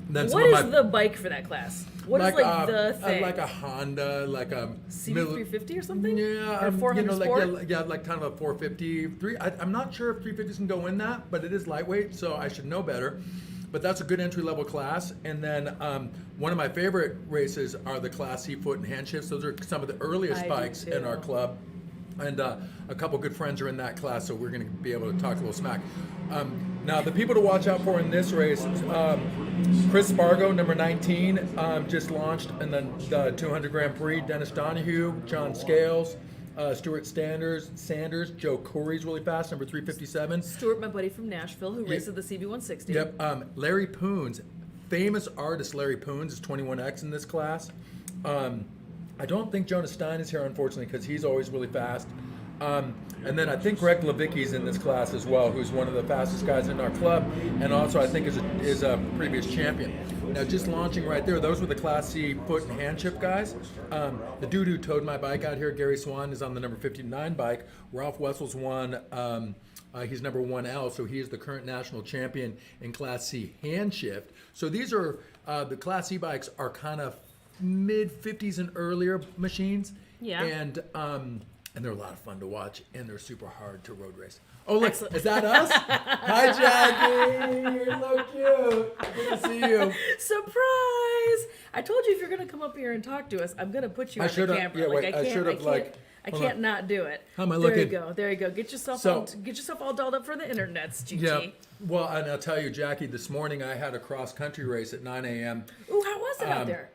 Then some What of is my- the bike for that class? What is like the thing? like a Honda, like a CB350 or something? Yeah, Or 400 Sport? like kind of a 450. I'm not sure if 350s can go in that, but it is lightweight, so I should know better. But that's a good entry level class. And then one of my favorite races are the Class C foot and hand shifts. Those are some of the earliest I do bikes in our too. club. And a couple good friends are in that class, so we're going to be able to talk a little smack. Now, the people to watch out for in this race, Chris Spargo, number 19, just launched in the 200 Grand Prix. Dennis Donahue, John Scales, Stuart Sanders, Joe Corey's really fast, number 357. Stuart, my buddy from Nashville, who races the CB160. Yep. Larry Poons, famous artist Larry Poons is 21X in this class. I don't think Jonas Stein is here, unfortunately, because he's always really fast. And then I think Greg Levicki's in this class as well, who's one of the fastest guys in our club, and also I think is a previous champion. Now, just launching right there, those were the Class C foot and hand chip guys. The dude who towed my bike out here, Gary Swan, is on the number 59 bike. Ralph Wessel's won. He's number 1L, so he is the current national champion in Class C hand shift. So these are the Class C bikes are kind of mid 50s and earlier machines. Yeah. And they're a lot of fun to watch, and they're super hard to road race. Oh, look, Excellent. is that us? Hi, Jackie. You're so cute. Good to see you. Surprise! I told you if you're gonna come up here and talk to us, I'm gonna put you I on the should've- camera. yeah, like wait, I I can't, should've, I like, can't, I hold can't on. not do it. How am I There looking? you go. There you go. Get yourself all dolled up for the internets, GT. Yeah. Well, and I'll tell you, Jackie, this morning I had a cross-country race at 9 a.m. Ooh, how was it out there?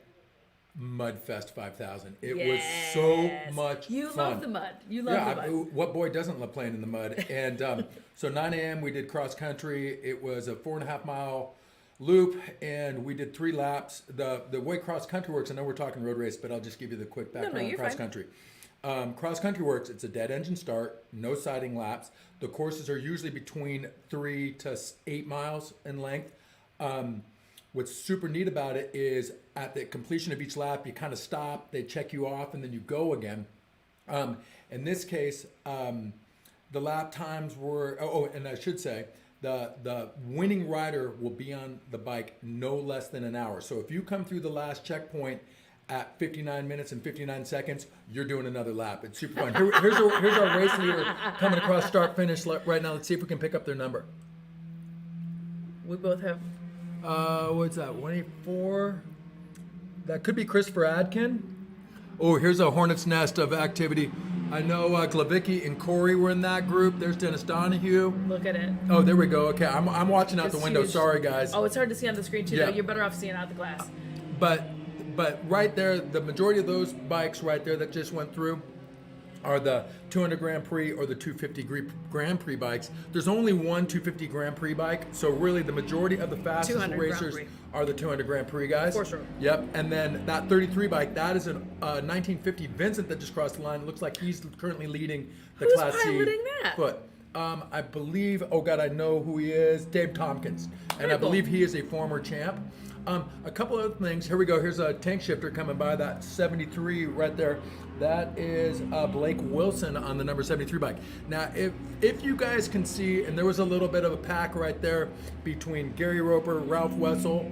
Mudfest 5000. It was so much You fun. love the mud. You love the mud. What boy doesn't love playing in the mud? And so 9 a.m. we did cross country. It was a 4.5 mile loop, and we did 3 laps. The way cross country works, I know we're talking road race, but I'll just give you the quick background on you're cross fine. country. Cross country works. It's a dead engine start, no siding laps. The courses are usually between 3 to 8 miles in length. What's super neat about it is at the completion of each lap, you kind of stop, they check you off, and then you go again. In this case, the lap times were, and I should say, the winning rider will be on the bike no less than an hour. So if you come through the last checkpoint at 59 minutes and 59 seconds, you're doing another lap. It's super fun. Here's our race leader coming across start finish right now. Let's see if we can pick up their number. We both have. What's that? 184. That could be Christopher Adkin. Oh, here's a hornet's nest of activity. I know Glavicki and Corey were in that group. There's Dennis Donahue. Look at it. Oh, there we go. Okay, I'm watching out It's the window. huge. Sorry, guys. Oh, it's hard to see on the screen too. Yeah. Though. You're better off seeing out the glass. But right there, the majority of those bikes right there that just went through are the 200 Grand Prix or the 250 Grand Prix bikes. There's only one 250 Grand Prix bike, so really the majority of the fastest 200 Grand racers Prix. are the 200 Grand Prix guys. For sure. Yep, and then that 33 bike, that is a 1950 Vincent that just crossed the line. It looks like he's currently leading the Who's Class C piloting that? foot. I believe, oh God, I know who he is, Dave Tompkins. And Very I cool. believe he is a former champ. A couple other things. Here we go. Here's a tank shifter coming by. That 73 right there. That is Blake Wilson on the number 73 bike. Now, if you guys can see, and there was a little bit of a pack right there between Gary Roper, Ralph Wessel.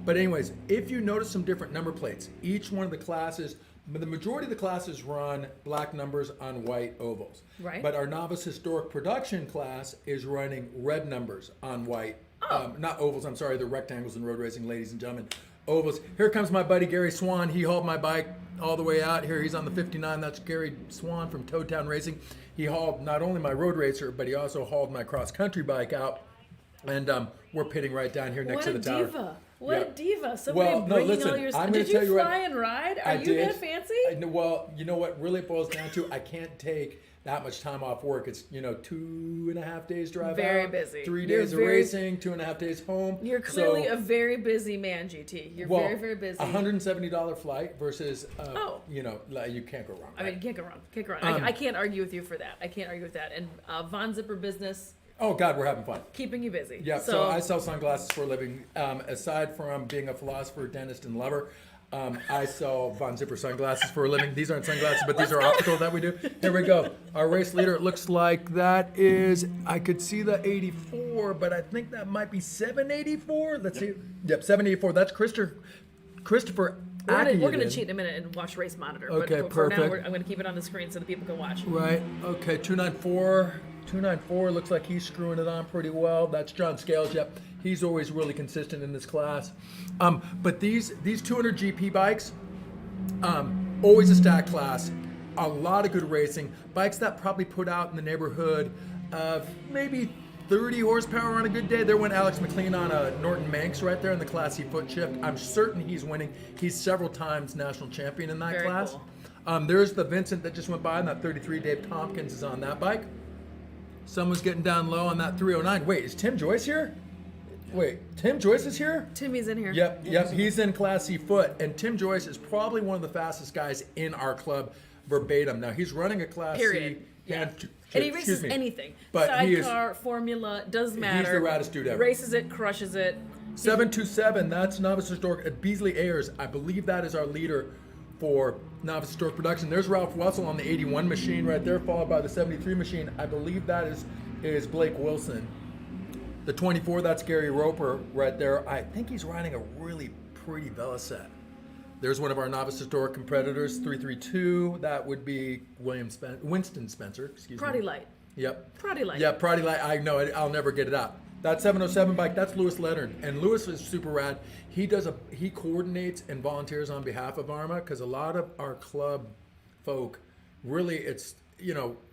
But anyways, if you notice some different number plates, each one of the classes, the majority of the classes run black numbers on white ovals. Right. But our novice historic production class is running red numbers on white. Oh. Not ovals, I'm sorry, they're rectangles in road racing, ladies and gentlemen. Ovals. Here comes my buddy Gary Swan. He hauled my bike all the way out here. He's on the 59. That's Gary Swan from Toadtown Racing. He hauled not only my road racer, but he also hauled my cross-country bike out. And we're pitting right down here next What to a the tower. diva. What a Yep. diva. Somebody Well, no, bringing listen, all your I'm stuff. gonna Did tell you you what- fly and ride? Are I you did. that fancy? Well, you know what really it boils down to? I can't take that much time off work. It's 2.5 days drive Very out, busy. 3 You're days of very- racing, 2.5 days home. You're clearly So- a very busy man, GT. You're very, very busy. $170 flight versus, Oh. like, you can't go wrong. I mean, you can't go wrong. Can't go wrong. I can't argue with you for that. I can't argue with that. And Von Zipper Business, Oh God, we're having fun. keeping you busy. Yeah, so I sell sunglasses for a living. Aside from being a philosopher, dentist, and lover, I sell Von Zipper sunglasses for a living. These aren't sunglasses, but these are optical that we do. Here we go. Our race leader, it looks like that is, I could see the 84, but I think that might be 784. Let's see. Yep, 784. That's Christopher We're gonna Akiaden. cheat in a minute and watch race monitor. Okay, but for now, perfect. I'm gonna keep it on the screen so that people can watch. Right. Okay. 294 looks like he's screwing it on pretty well. That's John Scales. Yep. He's always really consistent in this class. But these 200 GP bikes, always a stack class. A lot of good racing. Bikes that probably put out in the neighborhood of maybe 30 horsepower on a good day. There went Alex McLean on a Norton Manx right there in the Class C foot shift. I'm certain he's winning. He's several times national champion in that Very class. cool. There's the Vincent that just went by, and that 33 Dave Tompkins is on that bike. Someone's getting down low on that 309. Wait, is Tim Joyce here? Wait, Tim Joyce is here? Timmy's in here. Yep, he's in Class C foot, and Tim Joyce is probably one of the fastest guys in our club, verbatim. Now, he's running a Class Period. C. Yeah. hand- And he excuse races me. anything. But he is- Sidecar, formula, doesn't matter. the raddest dude ever. Races it, crushes it. 727, that's Novice Historic at Beasley Ayers. I believe that is our leader for Novice Historic Production. There's Ralph Russell on the 81 machine right there, followed by the 73 machine. I believe that is Blake Wilson. The 24, that's Gary Roper right there. I think he's riding a really pretty Velocet. There's one of our Novice Historic competitors, 332. That would be Winston Spencer, excuse me. Proddy Light. Yep. Proddy Light. Yeah, Proddy Light. I know it. I'll never get it out. That 707 bike, that's Lewis Leonard. And Lewis is super rad. He coordinates and volunteers on behalf of AHRMA, because a lot of our club folk, really, it's,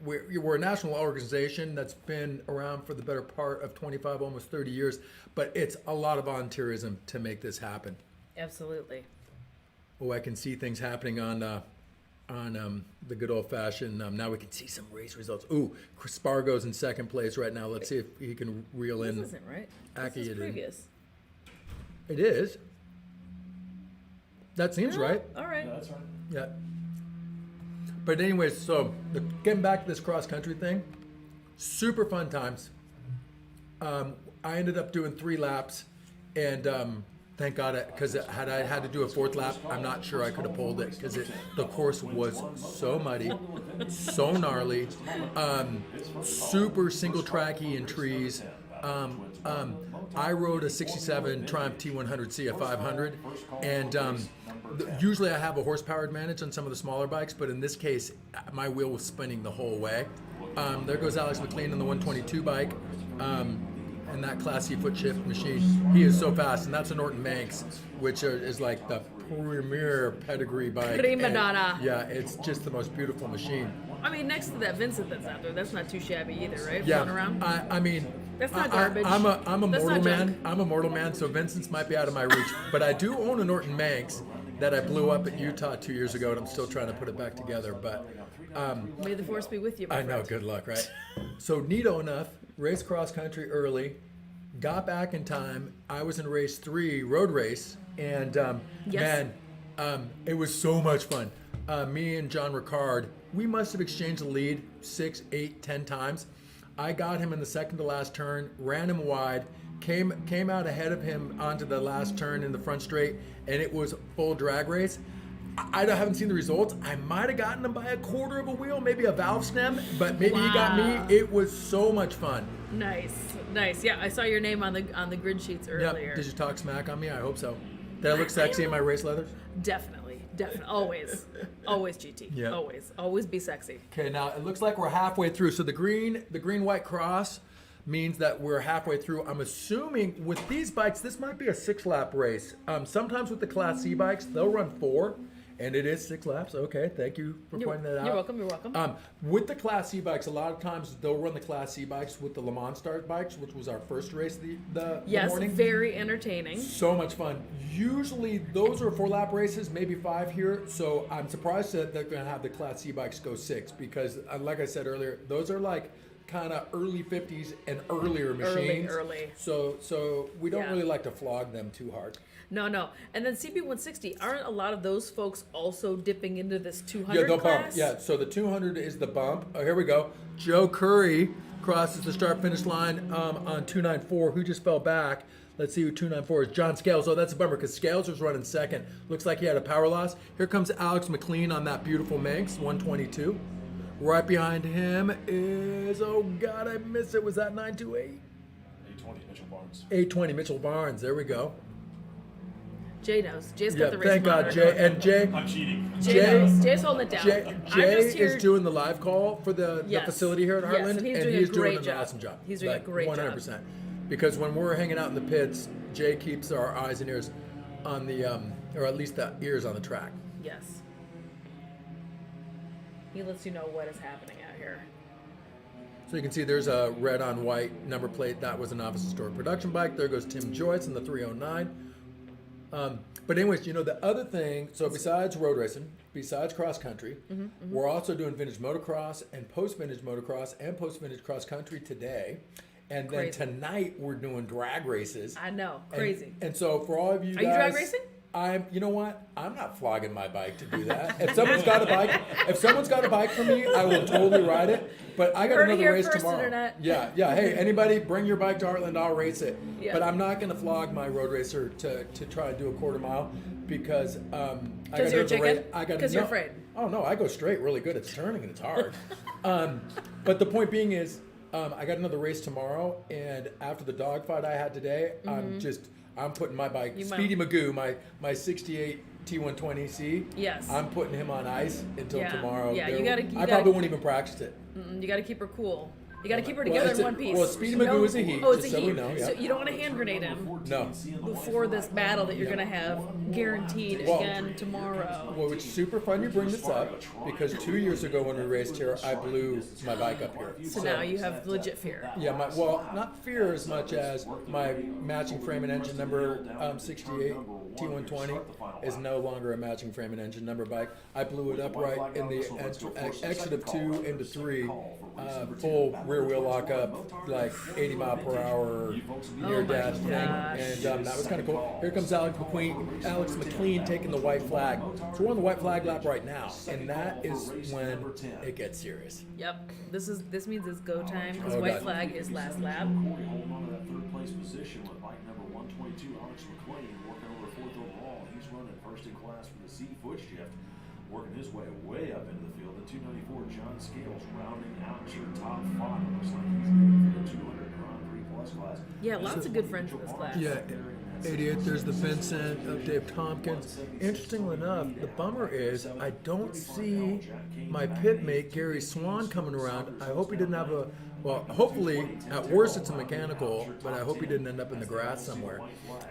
we're a national organization that's been around for the better part of 25, almost 30 years, but it's a lot of volunteerism to make this happen. Absolutely. Oh, I can see things happening on the good old fashioned. Now we can see some race results. Ooh, Chris Spargo's in second place right now. Let's see if he can reel in. This isn't right. This is Akiaden. previous. It is. That seems right. All right. Yeah, that's right. Yeah. But anyways, so getting back to this cross country thing, super fun times. I ended up doing 3 laps, and thank God, because had I had to do a 4th lap, I'm not sure I could have pulled it, because the course was so muddy, so gnarly, super single tracky in trees. I rode a 67 Triumph T100 CF500, and usually I have a horsepower advantage on some of the smaller bikes, but in this case, my wheel was spinning the whole way. There goes Alex McLean in the 122 bike, and that Class C foot shift machine. He is so fast, and that's a Norton Manx, which is like the premier pedigree bike. Prima And, donna. yeah, it's just the most beautiful machine. I mean, next to that Vincent that's out there, that's not too shabby either, right? Yeah, Floating around. I mean, That's not garbage. I'm a That's mortal not man. junk. I'm a mortal man, so Vincent's might be out of my reach. But I do own a Norton Manx that I blew up at Utah 2 years ago, and I'm still trying to put it back together. But May the force be with you, my I know, friend. good luck, right? So neato enough, raced cross country early, got back in time. I was in race 3, road race, and Yes. man, it was so much fun. Me and John Ricard, we must have exchanged the lead 6, 8, 10 times. I got him in the second to last turn, ran him wide, came out ahead of him onto the last turn in the front straight, and it was full drag race. I haven't seen the results. I might have gotten him by a quarter of a wheel, maybe a valve stem, but maybe he got Wow. me. It was so much fun. Nice. Yeah, I saw your name on the grid sheets earlier. Yep. Did you talk smack on me? I hope so. Did I look sexy in my race leathers? Definitely. Always GT. Yeah. Always be sexy. Okay, now it looks like we're halfway through. So the green white cross means that we're halfway through. I'm assuming with these bikes, this might be a 6-lap race. Sometimes with the Class C bikes, they'll run 4, and it is 6 laps. Okay, thank you for pointing that out. You're welcome. With the Class C bikes, a lot of times they'll run the Class C bikes with the Le Mans Start bikes, which was our first race the Yes, morning. very entertaining. So much fun. Usually those are 4-lap races, maybe 5 here. So I'm surprised that they're going to have the Class C bikes go 6 because, like I said earlier, those are like kind of early 50s and earlier machines. Early. So we don't Yeah. really like to flog them too hard. No. And then CB160, aren't a lot of those folks also dipping into this 200 Yeah, they'll bump. class? Yeah, so the 200 is the bump. Oh, here we go. Joe Curry crosses the start-finish line on 294. Who just fell back? Let's see who 294 is. John Scales. Oh, that's a bummer because Scales was running second. Looks like he had a power loss. Here comes Alex McLean on that beautiful Manx, 122. Right behind him is, oh God, I missed it. Was that 928? 820 Mitchell Barnes. 820 Mitchell Barnes. There we go. Jay knows. Jay's Yeah, got the race thank God, monitor. Jay. And Jay, I'm cheating. Jay knows. Jay's holding it down. Jay, I'm Jay just here. is doing the live call for the Yes. facility here at Yes, Heartland, and he's doing a great an job. awesome job. He's doing a great job. 100%. Because when we're hanging out in the pits, Jay keeps our eyes and ears on the, or at least the ears on the track. Yes. He lets you know what is happening out here. So you can see there's a red on white number plate. That was an office store production bike. There goes Tim Joyce in the 309. But anyways, you know, the other thing, so besides road racing, besides cross country, we're also doing vintage motocross and post-vintage motocross and post-vintage cross country today. And then Crazy. tonight we're doing drag races. I know. And- Crazy. And so for all of you Are guys, you drag racing? you know what? I'm not flogging my bike to do that. If someone's got a bike for me, I will totally ride it. But I got Heard it another here race first, tomorrow. Internet. Yeah. Hey, anybody, bring your bike to Heartland. I'll race it. Yeah. But I'm not going to flog my road racer to try and do a quarter mile because I got Because you're a another chicken? race. Because you're afraid? Oh no, I go straight really good. It's turning and it's hard. But the point being is, I got another race tomorrow, and after the dogfight I had today, I'm putting my bike, You might- Speedy Magoo, my 68 T120C. Yes. I'm putting him on ice until Yeah. tomorrow. Yeah, you There- gotta- I you probably gotta- won't even practice it. You got to keep her cool. You got to keep her Well, together it's in a- one piece. well, Speedy Magoo is a he, Oh, it's just a so he. we know, yeah. So you don't want to hand grenade him No. before this battle that you're going to have guaranteed Well- again tomorrow. Well, it's super fun you bring this up because 2 years ago when we raced here, I blew my bike up here. So now you have legit fear. Yeah, not fear as much as my matching frame and engine number 68 T120 is no longer a matching frame and engine number bike. I blew it up right in the exit of 2 into 3, full rear wheel lock up, like 80 mile per hour near dash thing, gosh. and that was kind of cool. Here comes Alex McLean taking the white flag. So we're on the white flag lap right now, and that is when it gets serious. Yep. This means it's go time because Oh, white God. flag is last lap. Corey holding on to that third place position with bike number 122, Alex McLean, working over fourth overall. He's running first in class for the Z foot shift, working his way up into the field. At 294, John Scales rounding out your top five. Looks like he's in for the 200 Grand Prix plus class. Yeah, lots of good friends in this class. Yeah, 88, there's the Vincent of Dave Tompkins. Interestingly enough, the bummer is I don't see my pit mate Gary Swan coming around. I hope he didn't have well, hopefully, at worst it's a mechanical, but I hope he didn't end up in the grass somewhere.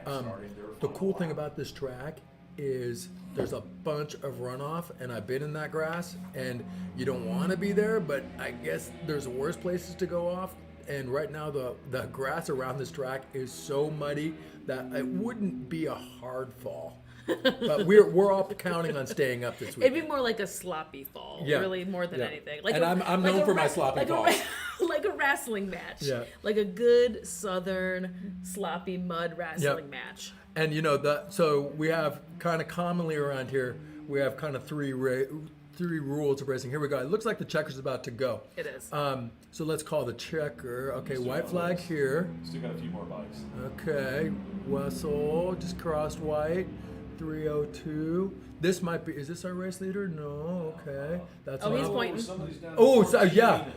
The cool thing about this track is there's a bunch of runoff, and I've been in that grass, and you don't want to be there, but I guess there's worse places to go off. And right now the grass around this track is so muddy that it wouldn't be a hard fall. But we're all counting on staying up this week. It'd be more like a sloppy fall, Yeah. really, more than Yeah. anything. And I'm known for my sloppy falls. Like a wrestling match. Yeah. Like a good southern sloppy mud wrestling Yeah. match. And you know so we have kind of commonly around here we have kind of three rules of racing. Here we go. It looks like the checker's about to go. It is. So let's call the checker. Okay, white flag here. Still got a few more bikes. Okay, Wessel just crossed white. 302. This might be. Is this our race leader? No. Okay, that's. Oh, he's not- pointing. Somebody's down Oh, to so, yeah. 14.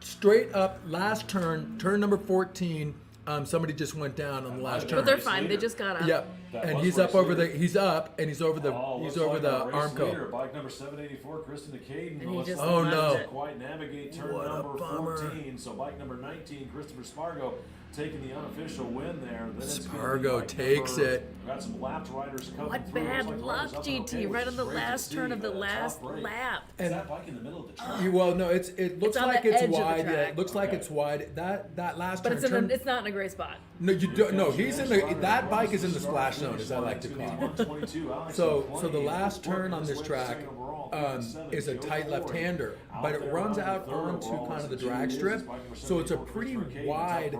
Straight up, last turn number 14. Somebody just went down on the last turn. But they're fine. They just got up. Yep, That and was he's race up over leader. the. He's up, and he's over the. Oh, he's looks over like the our race leader, Armco. bike number 784, Kristen Caden. And he just Oh, left no. it. Quite navigate turn What a number bummer. 14. So bike number 19, Christopher Spargo, taking the unofficial win there. Then it's gonna be Spargo bike takes number- it. Got some lapped riders coming What through. bad Looks like luck, riders up and GT, okay, right which on the is great to last see, turn of the top last break. lap. Is that bike in the middle of the track? Well, no, it looks on like the it's edge of the wide. Yeah, track. it looks like Okay. it's wide. That last But turn. it's turn- it's not in a great spot. no, you don't. No, he's in the. That bike is in the splash zone, as I like to call it. So the last turn on this track is a tight left-hander, but it runs out onto kind of the drag strip, so it's a pretty wide.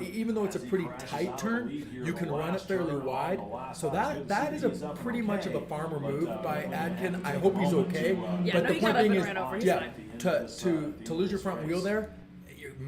Even though it's a pretty tight turn, you can run it fairly wide. So that is a pretty much of a farmer move by Adkin. I hope he's okay. Yeah, But no, the he point got up being and is, ran over. He's yeah, fine. to lose your front wheel there,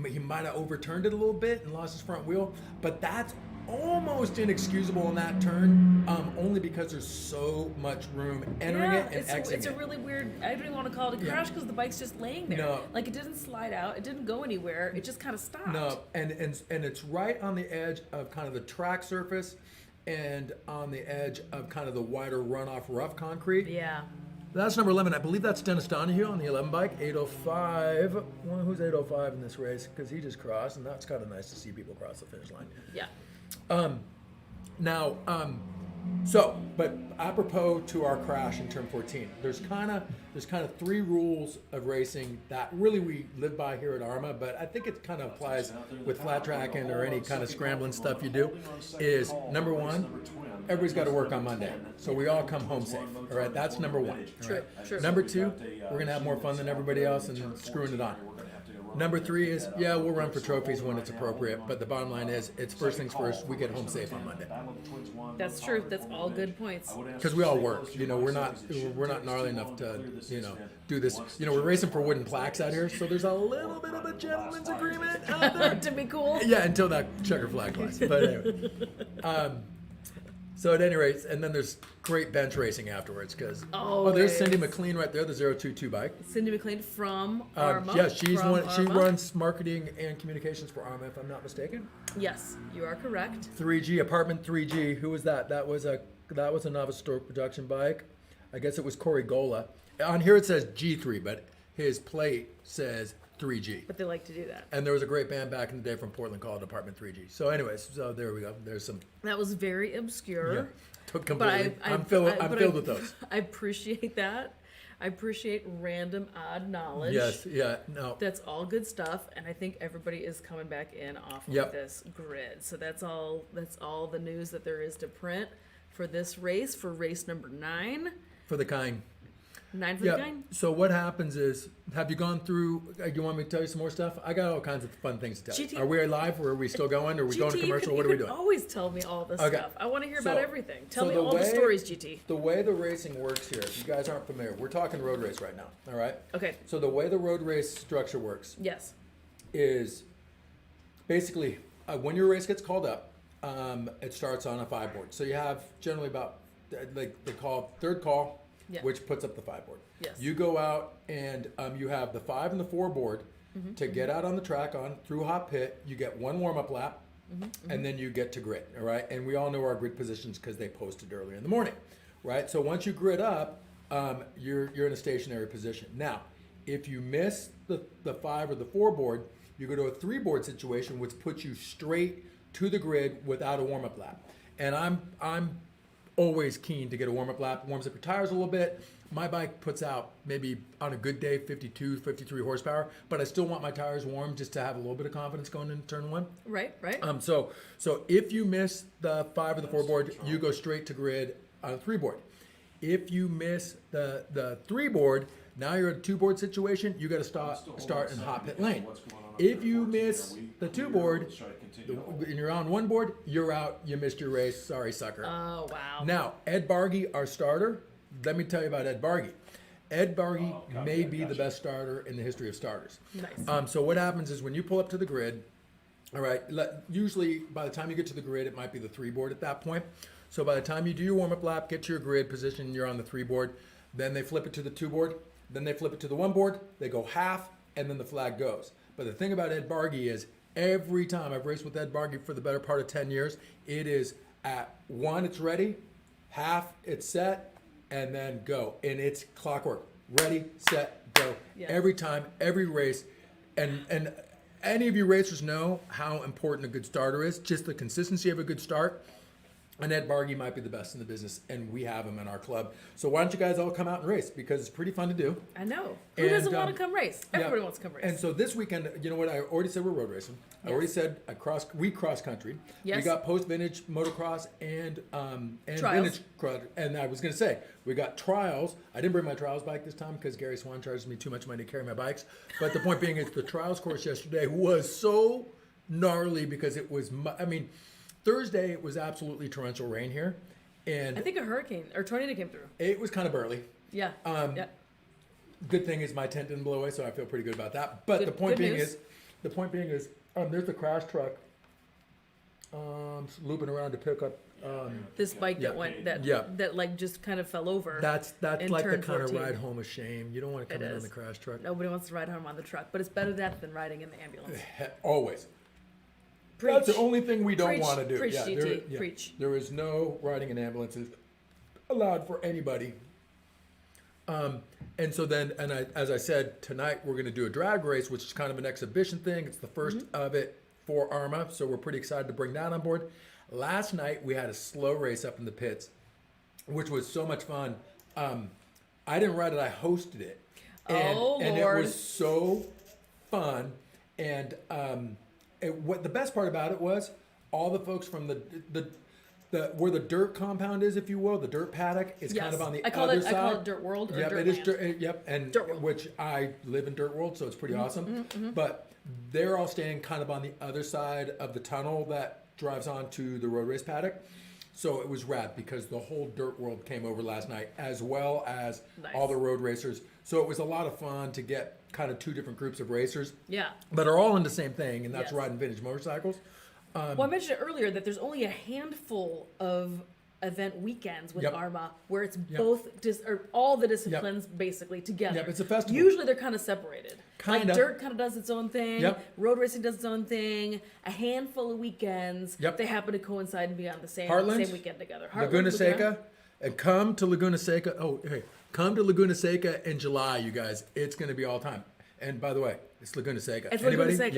he might have overturned it a little bit and lost his front wheel. But that's almost inexcusable in that turn, only because there's so much room entering it and exiting it's a it. really weird. I don't even want to call it a crash because the bike's just laying there. No. Like it didn't slide out. It didn't go anywhere. It just kind of stopped. No, and it's right on the edge of kind of the track surface, and on the edge of kind of the wider runoff rough concrete. Yeah. That's number 11. I believe that's Dennis Donahue on the 11 bike. 805. Well, who's 805 in this race? Because he just crossed, and that's kind of nice to see people cross the finish line. Yeah. Now, but apropos to our crash in turn 14, there's kind of three rules of racing that really we live by here at AHRMA, but I think it kind of applies with flat tracking or any kind of scrambling stuff you do. Is number one, everybody's got to work on Monday, so we all come home safe. All right, that's number one. All right? True. Number two, we're gonna have more fun than everybody else and screwing it on. Number three is, yeah, we'll run for trophies when it's appropriate, but the bottom line is, it's first things first, we get home safe on Monday. That's true. That's all good points. Because we all work, we're not gnarly enough to, do this. We're racing for wooden plaques out here, so there's a little bit of a gentleman's agreement out there. To be cool. Yeah, until that checker flag flies. But anyway. So at any rate, and then there's great bench racing afterwards because there's Cindy McLean right there, the 022 bike. Cindy McLean from AHRMA. Yeah, she's from one. She AHRMA. runs marketing and communications for AHRMA, if I'm not mistaken. Yes, you are correct. 3G apartment 3G. Who was that? That was a Novice Stork production bike. I guess it was Corey Gola. On here it says G3, but his plate says 3G. But they like to do that. And there was a great band back in the day from Portland called Apartment 3G. So anyways, there we go. There's some. That was very obscure. Completely. I'm filled with those. I appreciate that. I appreciate random odd knowledge. Yes, yeah, no. That's all good stuff, and I think everybody is coming back in off of Yep. this grid. So that's all the news that there is to print for this race, for race number 9. For the kind. 9 for the kind? So what happens is, have you gone through, you want me to tell you some more stuff? I got all kinds of fun things to tell you. GT Are we live, or are we still going? Or are we going to commercial? What are we doing? Always tell me all this Okay. stuff. I want to hear So- about everything. Tell so me the all the way- stories, GT. The way the racing works here, if you guys aren't familiar, we're talking road race right now, all right? Okay. So the way the road race structure works Yes. is basically when your race gets called up, it starts on a 5 board. So you have generally about, like they call third call, Yeah. which puts up the 5 board. Yes. You go out and you have the 5 and the 4 board to get out on the track through hot pit. You get one warm up lap, and then you get to grid. All right, and we all know our grid positions because they posted earlier in the morning, right? So once you grid up, you're in a stationary position. Now, if you miss the 5 or the 4 board, you go to a 3 board situation, which puts you straight to the grid without a warm up lap. And I'm always keen to get a warm up lap. Warms up your tires a little bit. My bike puts out maybe on a good day 52, 53 horsepower, but I still want my tires warm just to have a little bit of confidence going into turn 1. Right. So if you miss the 5 or the 4 board, you go straight to grid on a 3 board. If you miss the 3 board, now you're at a 2 board situation. You got to start in hot pit lane. If you miss the 2 board and you're on 1 board, you're out. You missed your race. Sorry, sucker. Oh, wow. Now, Ed Bargy, our starter, let me tell you about Ed Bargy. Ed Bargy may be the best starter in the history of starters. Nice. So what happens is when you pull up to the grid, all right, usually by the time you get to the grid, it might be the 3 board at that point. So by the time you do your warm-up lap, get to your grid position, you're on the 3 board, then they flip it to the 2 board, then they flip it to the 1 board, they go half, and then the flag goes. But the thing about Ed Bargy is every time I've raced with Ed Bargy for the better part of 10 years, it is at 1, it's ready, half, it's set, and then go. And it's clockwork. Ready, set, go. Yeah. Every time, every race. And any of you racers know how important a good starter is, just the consistency of a good start. And Ed Bargy might be the best in the business, and we have him in our club. So why don't you guys all come out and race? Because it's pretty fun to do. I know. Who And, doesn't want to come race? Everybody Yeah. wants to come race. And so this weekend, you know what? I already said we're road racing. I already said we cross country. Yes. We got post vintage motocross and Trials. vintage cross. And I was gonna say we got trials. I didn't bring my trials bike this time because Gary Swan charges me too much money to carry my bikes. But the point being is the trials course yesterday was so gnarly because it was. Thursday it was absolutely torrential rain here, and I think a hurricane or tornado came through. it was kind of early. Yeah. Yeah. Good thing is my tent didn't blow away, so I feel pretty good about that. But Good- the point good being news. is, there's the crash truck looping around to pick up. This bike Yeah. that went Yeah. that like just kind of fell over. That's in like the turn kind of 14. ride home of shame. You don't want to come It in on is. the crash truck. Nobody wants to ride home on the truck, but it's better that than riding in the ambulance. Always. Preach. That's the only thing we don't Preach. want to do. Preach, yeah, GT. Preach. There is no riding in ambulances allowed for anybody. And so then, as I said, tonight we're going to do a drag race, which is kind of an exhibition thing. It's the first of it for AHRMA, so we're pretty excited to bring that on board. Last night we had a slow race up in the pits, which was so much fun. I didn't ride it; I hosted it, and it Lord. was so fun. And what the best part about it was all the folks from the where the dirt compound is, if you will, the dirt paddock. It's kind of on the other side. I call it Dirt World or Yep, Dirt it is Land. dirt. Yep, and Dirt World. which I live in Dirt World, so it's pretty awesome. But they're all standing kind of on the other side of the tunnel that drives onto the road race paddock. So it was rad because the whole Dirt World came over last night, as well as Nice. all the road racers. So it was a lot of fun to get kind of two different groups of racers Yeah. that are all in the same thing, and that's Yes. riding vintage motorcycles. Well, I mentioned earlier that there's only a handful of event weekends with Yep. AHRMA where it's Yep. both or all the disciplines basically together. Yep, it's a festival. Usually they're kind of separated. Kinda. Like dirt kind of does its own thing. Yep. Road racing does its own thing. A handful of weekends. Yep. They happen to coincide and be on the same Heartland, weekend together. Laguna Heartland, Seca, and come to Laguna Seca. Oh, hey, come to Laguna Seca in July, you guys. It's going to be all time. And by the way, it's Laguna Seca. It's Laguna Anybody? Seca.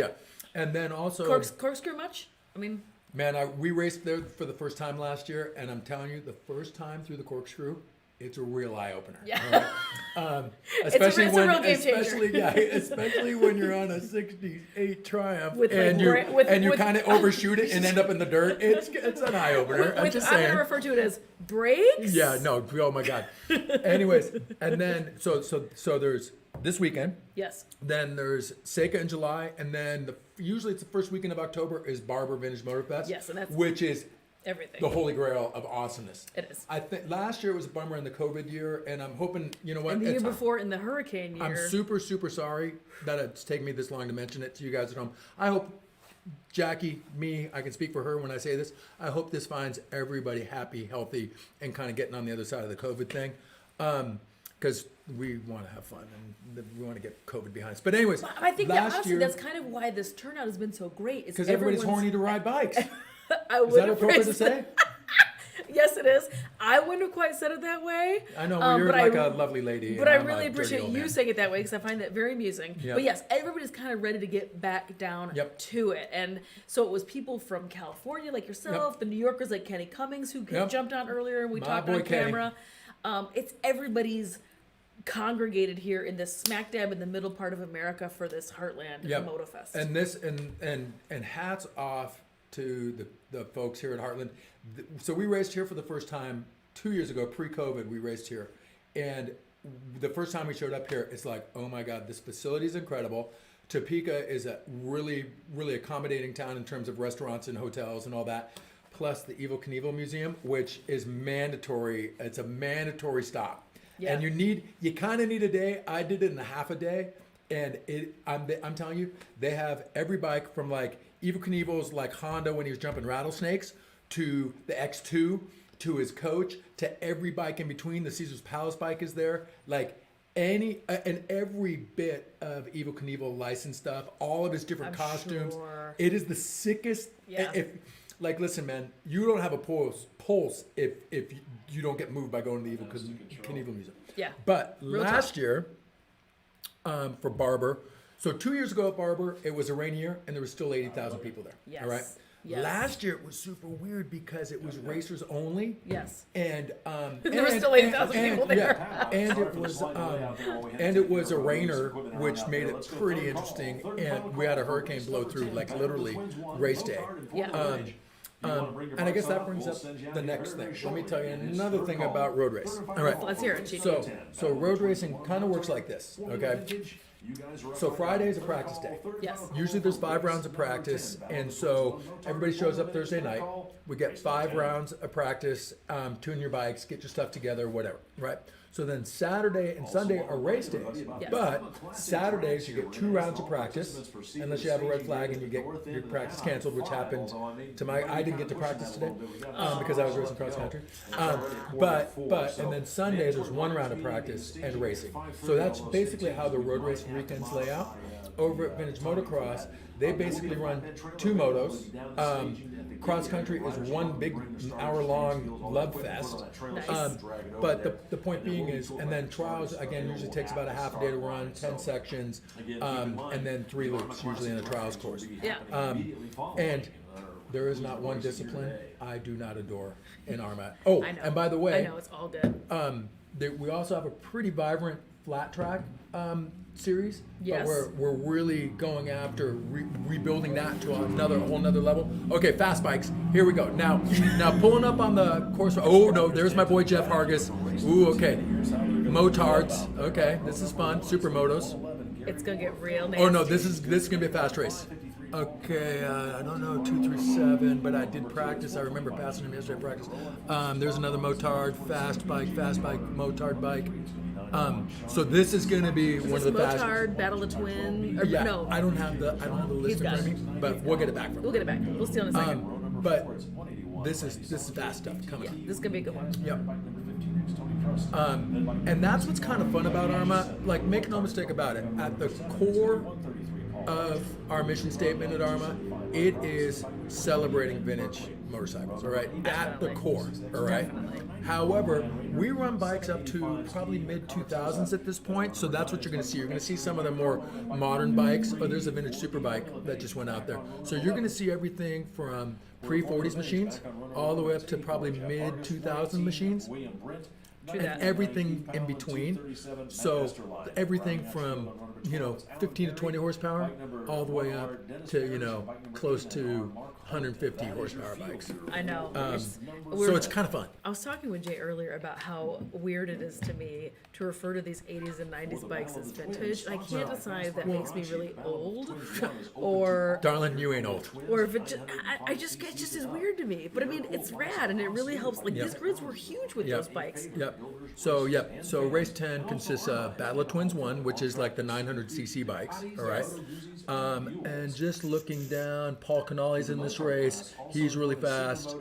Yeah. And then also, Corkscrew much? I mean, man, we raced there for the first time last year, and I'm telling you, the first time through the corkscrew, it's a real eye opener. Yeah. All right? It's a real game changer. Especially when you're on a '68 Triumph With, like, and you with- kind of overshoot it and end up in the dirt. It's an eye opener. I'm just I'm saying. going to refer to it as breaks. Yeah, no, oh my God. Anyways, and then so there's this weekend. Yes. Then there's Seca in July, and then usually it's the first weekend of October is Barber Vintage Motofest. Yes, and that's which is everything. the holy grail of awesomeness. It is. I think last year was a bummer in the COVID year, and I'm hoping you know what. And the year it's- before in the hurricane year. I'm super sorry that it's taken me this long to mention it to you guys at home. I hope Jackie, I can speak for her when I say this. I hope this finds everybody happy, healthy, and kind of getting on the other side of the COVID thing. Because we want to have fun and we want to get COVID behind us. But anyways, I think that last honestly, year, that's kind of why this turnout has been so great. because everybody's everyone's- horny to ride bikes. I Is that appropriate to say? Yes, it is. I wouldn't have quite said it that way. I know, you're but like I- a lovely lady. But and I I'm a really dirty appreciate old you man. saying it that way because I find that very amusing. Yep. But yes, everybody's kind of ready to get back down Yep. to it. And so it was people from California like yourself, the New Yorkers like Kenny Cummings who Yep. jumped on earlier and we My talked boy on Kenny. camera. It's everybody's congregated here in this smack dab in the middle part of America for this Heartland Yep. Motofest. And this and hats off to the folks here at Heartland. So we raced here for the first time 2 years ago, pre-COVID. We raced here, and the first time we showed up here, it's like, oh my God, this facility is incredible. Topeka is a really accommodating town in terms of restaurants and hotels and all that. Plus the Evel Knievel Museum, which is mandatory. It's a mandatory stop. Yeah. And you kind of need a day. I did it in a half a day, and I'm telling you, they have every bike from like Evel Knievel's like Honda when he was jumping rattlesnakes to the X2 to his coach to every bike in between. The Caesar's Palace bike is there, like and every bit of Evel Knievel licensed stuff, all of his different I'm costumes. sure. It is the sickest. Yeah. Like, listen, man, you don't have a pulse if you don't get moved by going to the Evel Knievel Museum. Yeah. But Real last year, for Barber, so 2 years ago at Barber, it was a rainy year and there was still 80,000 people there. Yes. All right. Yes. Last year it was super weird because it was racers only. Yes. And There were still 80,000 people there. Yeah, and it was a rainer, which made it pretty interesting. And we had a hurricane blow through, like literally race day. Yeah. And I guess that brings up the next thing. Let me tell you another thing about road race. All right. Let's hear it, Chico. So road racing kind of works like this, okay? So Friday is a practice day. Yes. Usually there's 5 rounds of practice, and so everybody shows up Thursday night. We get 5 rounds of practice, tune your bikes, get your stuff together, whatever, right? So then Saturday and Sunday are race days, Yes. but Saturdays you get 2 rounds of practice, unless you have a red flag and you get your practice canceled, which happened to I didn't get to practice today because I was racing cross country. And then Sundays there's 1 round of practice and racing. So that's basically how the road racing weekends lay out. Over at Vintage Motocross, they basically run 2 motos. Cross country is 1 big hour-long love fest. Nice. But the point being is, and then trials again usually takes about a half a day to run, 10 sections, and then 3 loops usually in a trials course. Yeah. And there is not one discipline I do not adore in AHRMA. Oh, I know. and by the way, I know it's all good. we also have a pretty vibrant flat track series. Yes. But we're really going after rebuilding that to a whole nother level. Okay, fast bikes. Here we go. Now pulling up on the course. Oh no, there's my boy Jeff Hargis. Ooh, okay. Motards. Okay, this is fun. Supermotos. It's gonna get real nasty. Oh no, this is gonna be a fast race. Okay, I don't know 237, but I did practice. I remember passing him yesterday at practice. There's another motard, fast bike, motard bike. So this is going to be one of the fast. Motard, Battle of Twin. Or, Yeah, no, I don't have the list in got front of me, but we'll get it back from we'll him. get it back. We'll see in a second. But this is fast stuff coming. Yeah, this is gonna be a good one. Yep. And that's what's kind of fun about AHRMA. Like, make no mistake about it. At the core of our mission statement at AHRMA, it is celebrating vintage motorcycles. All right, at the core. All right. However, we run bikes up to probably mid 2000s at this point, so that's what you're going to see. You're going to see some of the more modern bikes. Oh, there's a vintage super bike that just went out there. So you're going to see everything from pre-40s machines all the way up to probably mid 2000 machines. True And that. everything in between. So everything from 15 to 20 horsepower all the way up to close to 150 horsepower bikes. I know. So it's kind of fun. I was talking with Jay earlier about how weird it is to me to refer to these 80s and 90s bikes as vintage. I can't decide if that makes me really old or Darling, you ain't old. if it just, it just is weird to me. But I mean, it's rad and it really helps. Like these grids were huge with those bikes. Yep. So race 10 consists of Battle of Twins 1, which is like the 900cc bikes. All right. And just looking down, Paul Canale's in this race. He's really fast.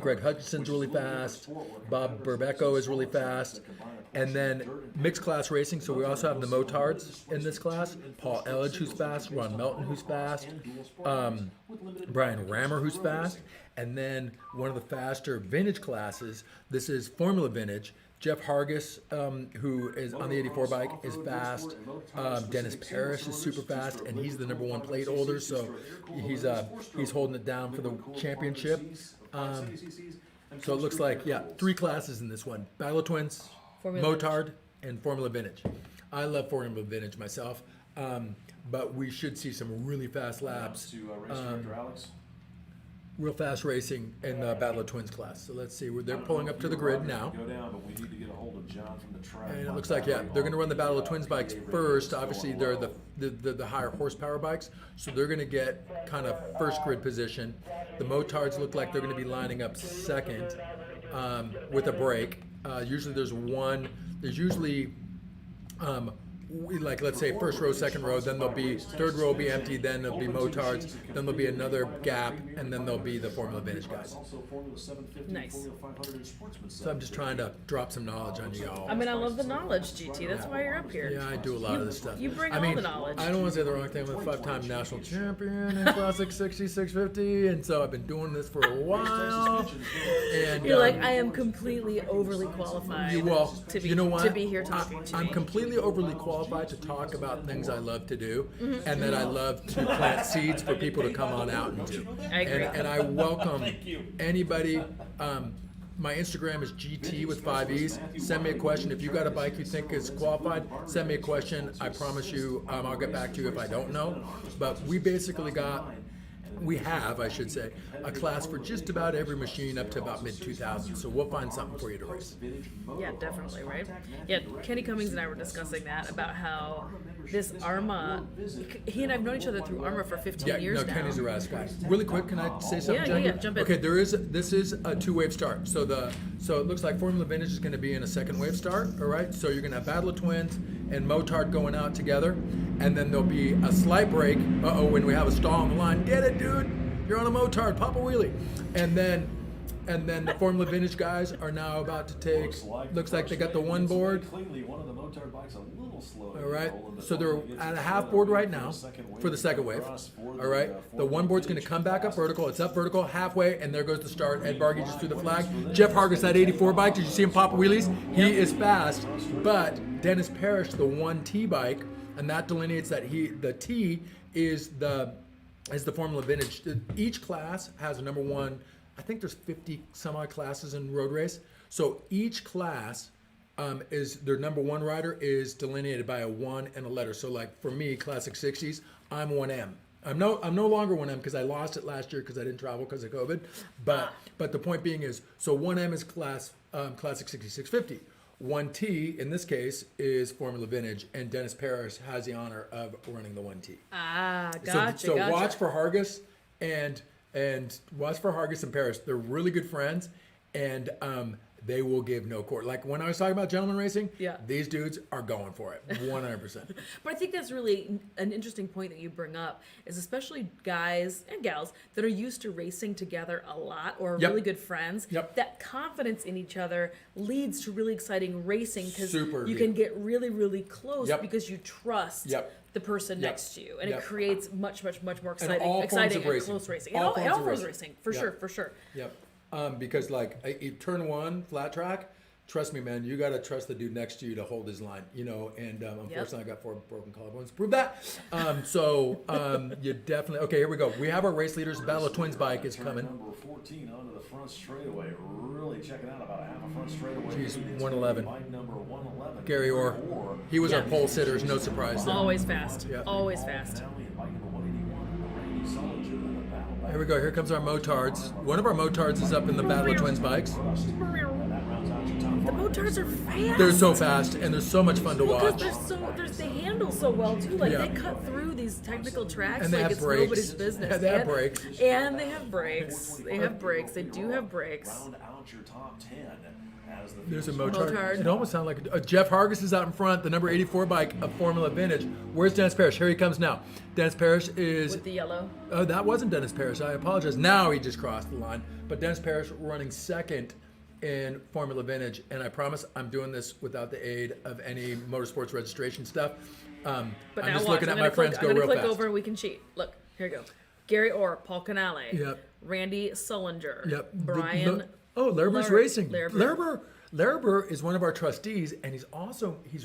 Greg Hutchinson's really fast. Bob Burbecco is really fast. And then mixed class racing. So we also have the Motards in this class. Paul Elledge, who's fast. Ron Melton, who's fast. Brian Rammer, who's fast. And then one of the faster vintage classes. This is Formula Vintage. Jeff Hargis, who is on the 84 bike, is fast. Dennis Parrish is super fast, and he's the #1 plate holder, so he's holding it down for the championship. So it looks like 3 classes in this one: Battle of Twins, Formula Motard, and Formula Vintage. I love Formula Vintage myself, but we should see some really fast laps. Real fast racing in the Battle of Twins class. So let's see, they're pulling up to the grid now. And it looks like, they're going to run the Battle of Twins bikes first. Obviously, they're the higher horsepower bikes, so they're going to get kind of first grid position. The Motards look like they're going to be lining up second with a break. Usually there's usually like, let's say first row, second row, then there'll be third row will be empty, then there'll be Motards, then there'll be another gap, and then there'll be the Formula Vintage guys. Nice. So I'm just trying to drop some knowledge on you all. I mean, I love the knowledge, GT. That's why you're up here. Yeah, I do a lot of this stuff. You bring I all mean, the knowledge. I don't want to say the wrong thing. I'm a 5-time national champion in Classic 60, 650, and so I've been doing this for a while. And You're like, I am completely overly qualified to be you know what? to be here talking to I'm me. completely overly qualified to talk about things I love to do, and that I love to plant seeds for people to come on out and do. I agree. And I welcome anybody. My Instagram is GT with 5 E's. Send me a question. If you got a bike you think is qualified, send me a question. I promise you, I'll get back to you if I don't know. But we basically have, I should say, a class for just about every machine up to about mid-2000s. So we'll find something for you to race. Yeah, definitely, right? Yeah, Kenny Cummings and I were discussing that about how this AHRMA, he and I've known each other through AHRMA for 15 years now. Kenny's a razz guy. Really quick, can I say something, Jen? Yeah, jump in. Okay, this is a 2-wave start. So it looks like Formula Vintage is going to be in a 2nd wave start. All right, so you're going to have Battle of Twins and Motard going out together, and then there'll be a slight break. When we have a stall on the line, get it, dude. You're on a Motard, pop a wheelie, and then the Formula Vintage guys are now about to take. Looks like they got the one board. Clearly, one of the Motard bikes a little slow. All right, so they're at a half board right now for the 2nd wave. All right, the one board's going to come back up vertical. It's up vertical halfway, and there goes the start. Ed Bargy just threw the flag. Jeff Hargis, that 84 bike. Did you see him pop wheelies? He is fast, but Dennis Parrish, the 1T bike, and that delineates that the T is the Formula Vintage. Each class has a number 1. I think there's 50 some odd classes in road race. So each class is their number 1 rider is delineated by a 1 and a letter. So like for me, Classic 60s, I'm 1M. I'm no longer 1M because I lost it last year because I didn't travel because of COVID. But the point being is, so 1M is Classic 6650. 1T in this case is Formula Vintage, and Dennis Parrish has the honor of running the 1T. Gotcha. So watch for Hargis and watch for Hargis and Parrish. They're really good friends, and they will give no quarter. Like when I was talking about gentleman racing, these dudes are going for it, 100%. But I think that's really an interesting point that you bring up, is especially guys and gals that are used to racing together a lot or are really good friends. That confidence in each other leads to really exciting racing because you can get really, really close because you trust the person next to you, and it creates much more exciting and close racing. All forms of racing, for sure. Because like turn 1 flat track, trust me, man, you got to trust the dude next to you to hold his line, and unfortunately I got 4 broken collarbones to prove that. You definitely, okay, here we go. We have our race leaders. Battle of Twins bike is coming. Number 14 onto the front straightaway, really checking out about a half a front straightaway. Jeez, 111. Bike number 111. Gary Orr. He was our pole sitter, no surprise there. Always fast. Always fast. Here we go. Here comes our Motards. One of our Motards is up in the Battle of Twins bikes. The Motards are fast. They're so fast, and they're so much fun to watch. Because they handle so well too. Like they cut through these technical tracks and they like have it's brakes. nobody's business. Yeah, they have brakes. And they have brakes. They do have brakes. Round out your top 10. There's a Motard. It almost sounds like Jeff Hargis is out in front, the number 84 bike of Formula Vintage. Where's Dennis Parrish? Here he comes now. Dennis Parrish is... With the yellow. Oh, that wasn't Dennis Parrish. I apologize. Now he just crossed the line. But Dennis Parrish running 2nd in Formula Vintage. And I promise I'm doing this without the aid of any motorsports registration stuff. But I'm now just watch. looking at my friends go I'm real going to fast. click over and we can cheat. Look, here we go. Gary Orr, Paul Canale. Yep. Randy Sullinger. Yep. Brian... Lerber's racing. Lerber. Lerber is one of our trustees, and he's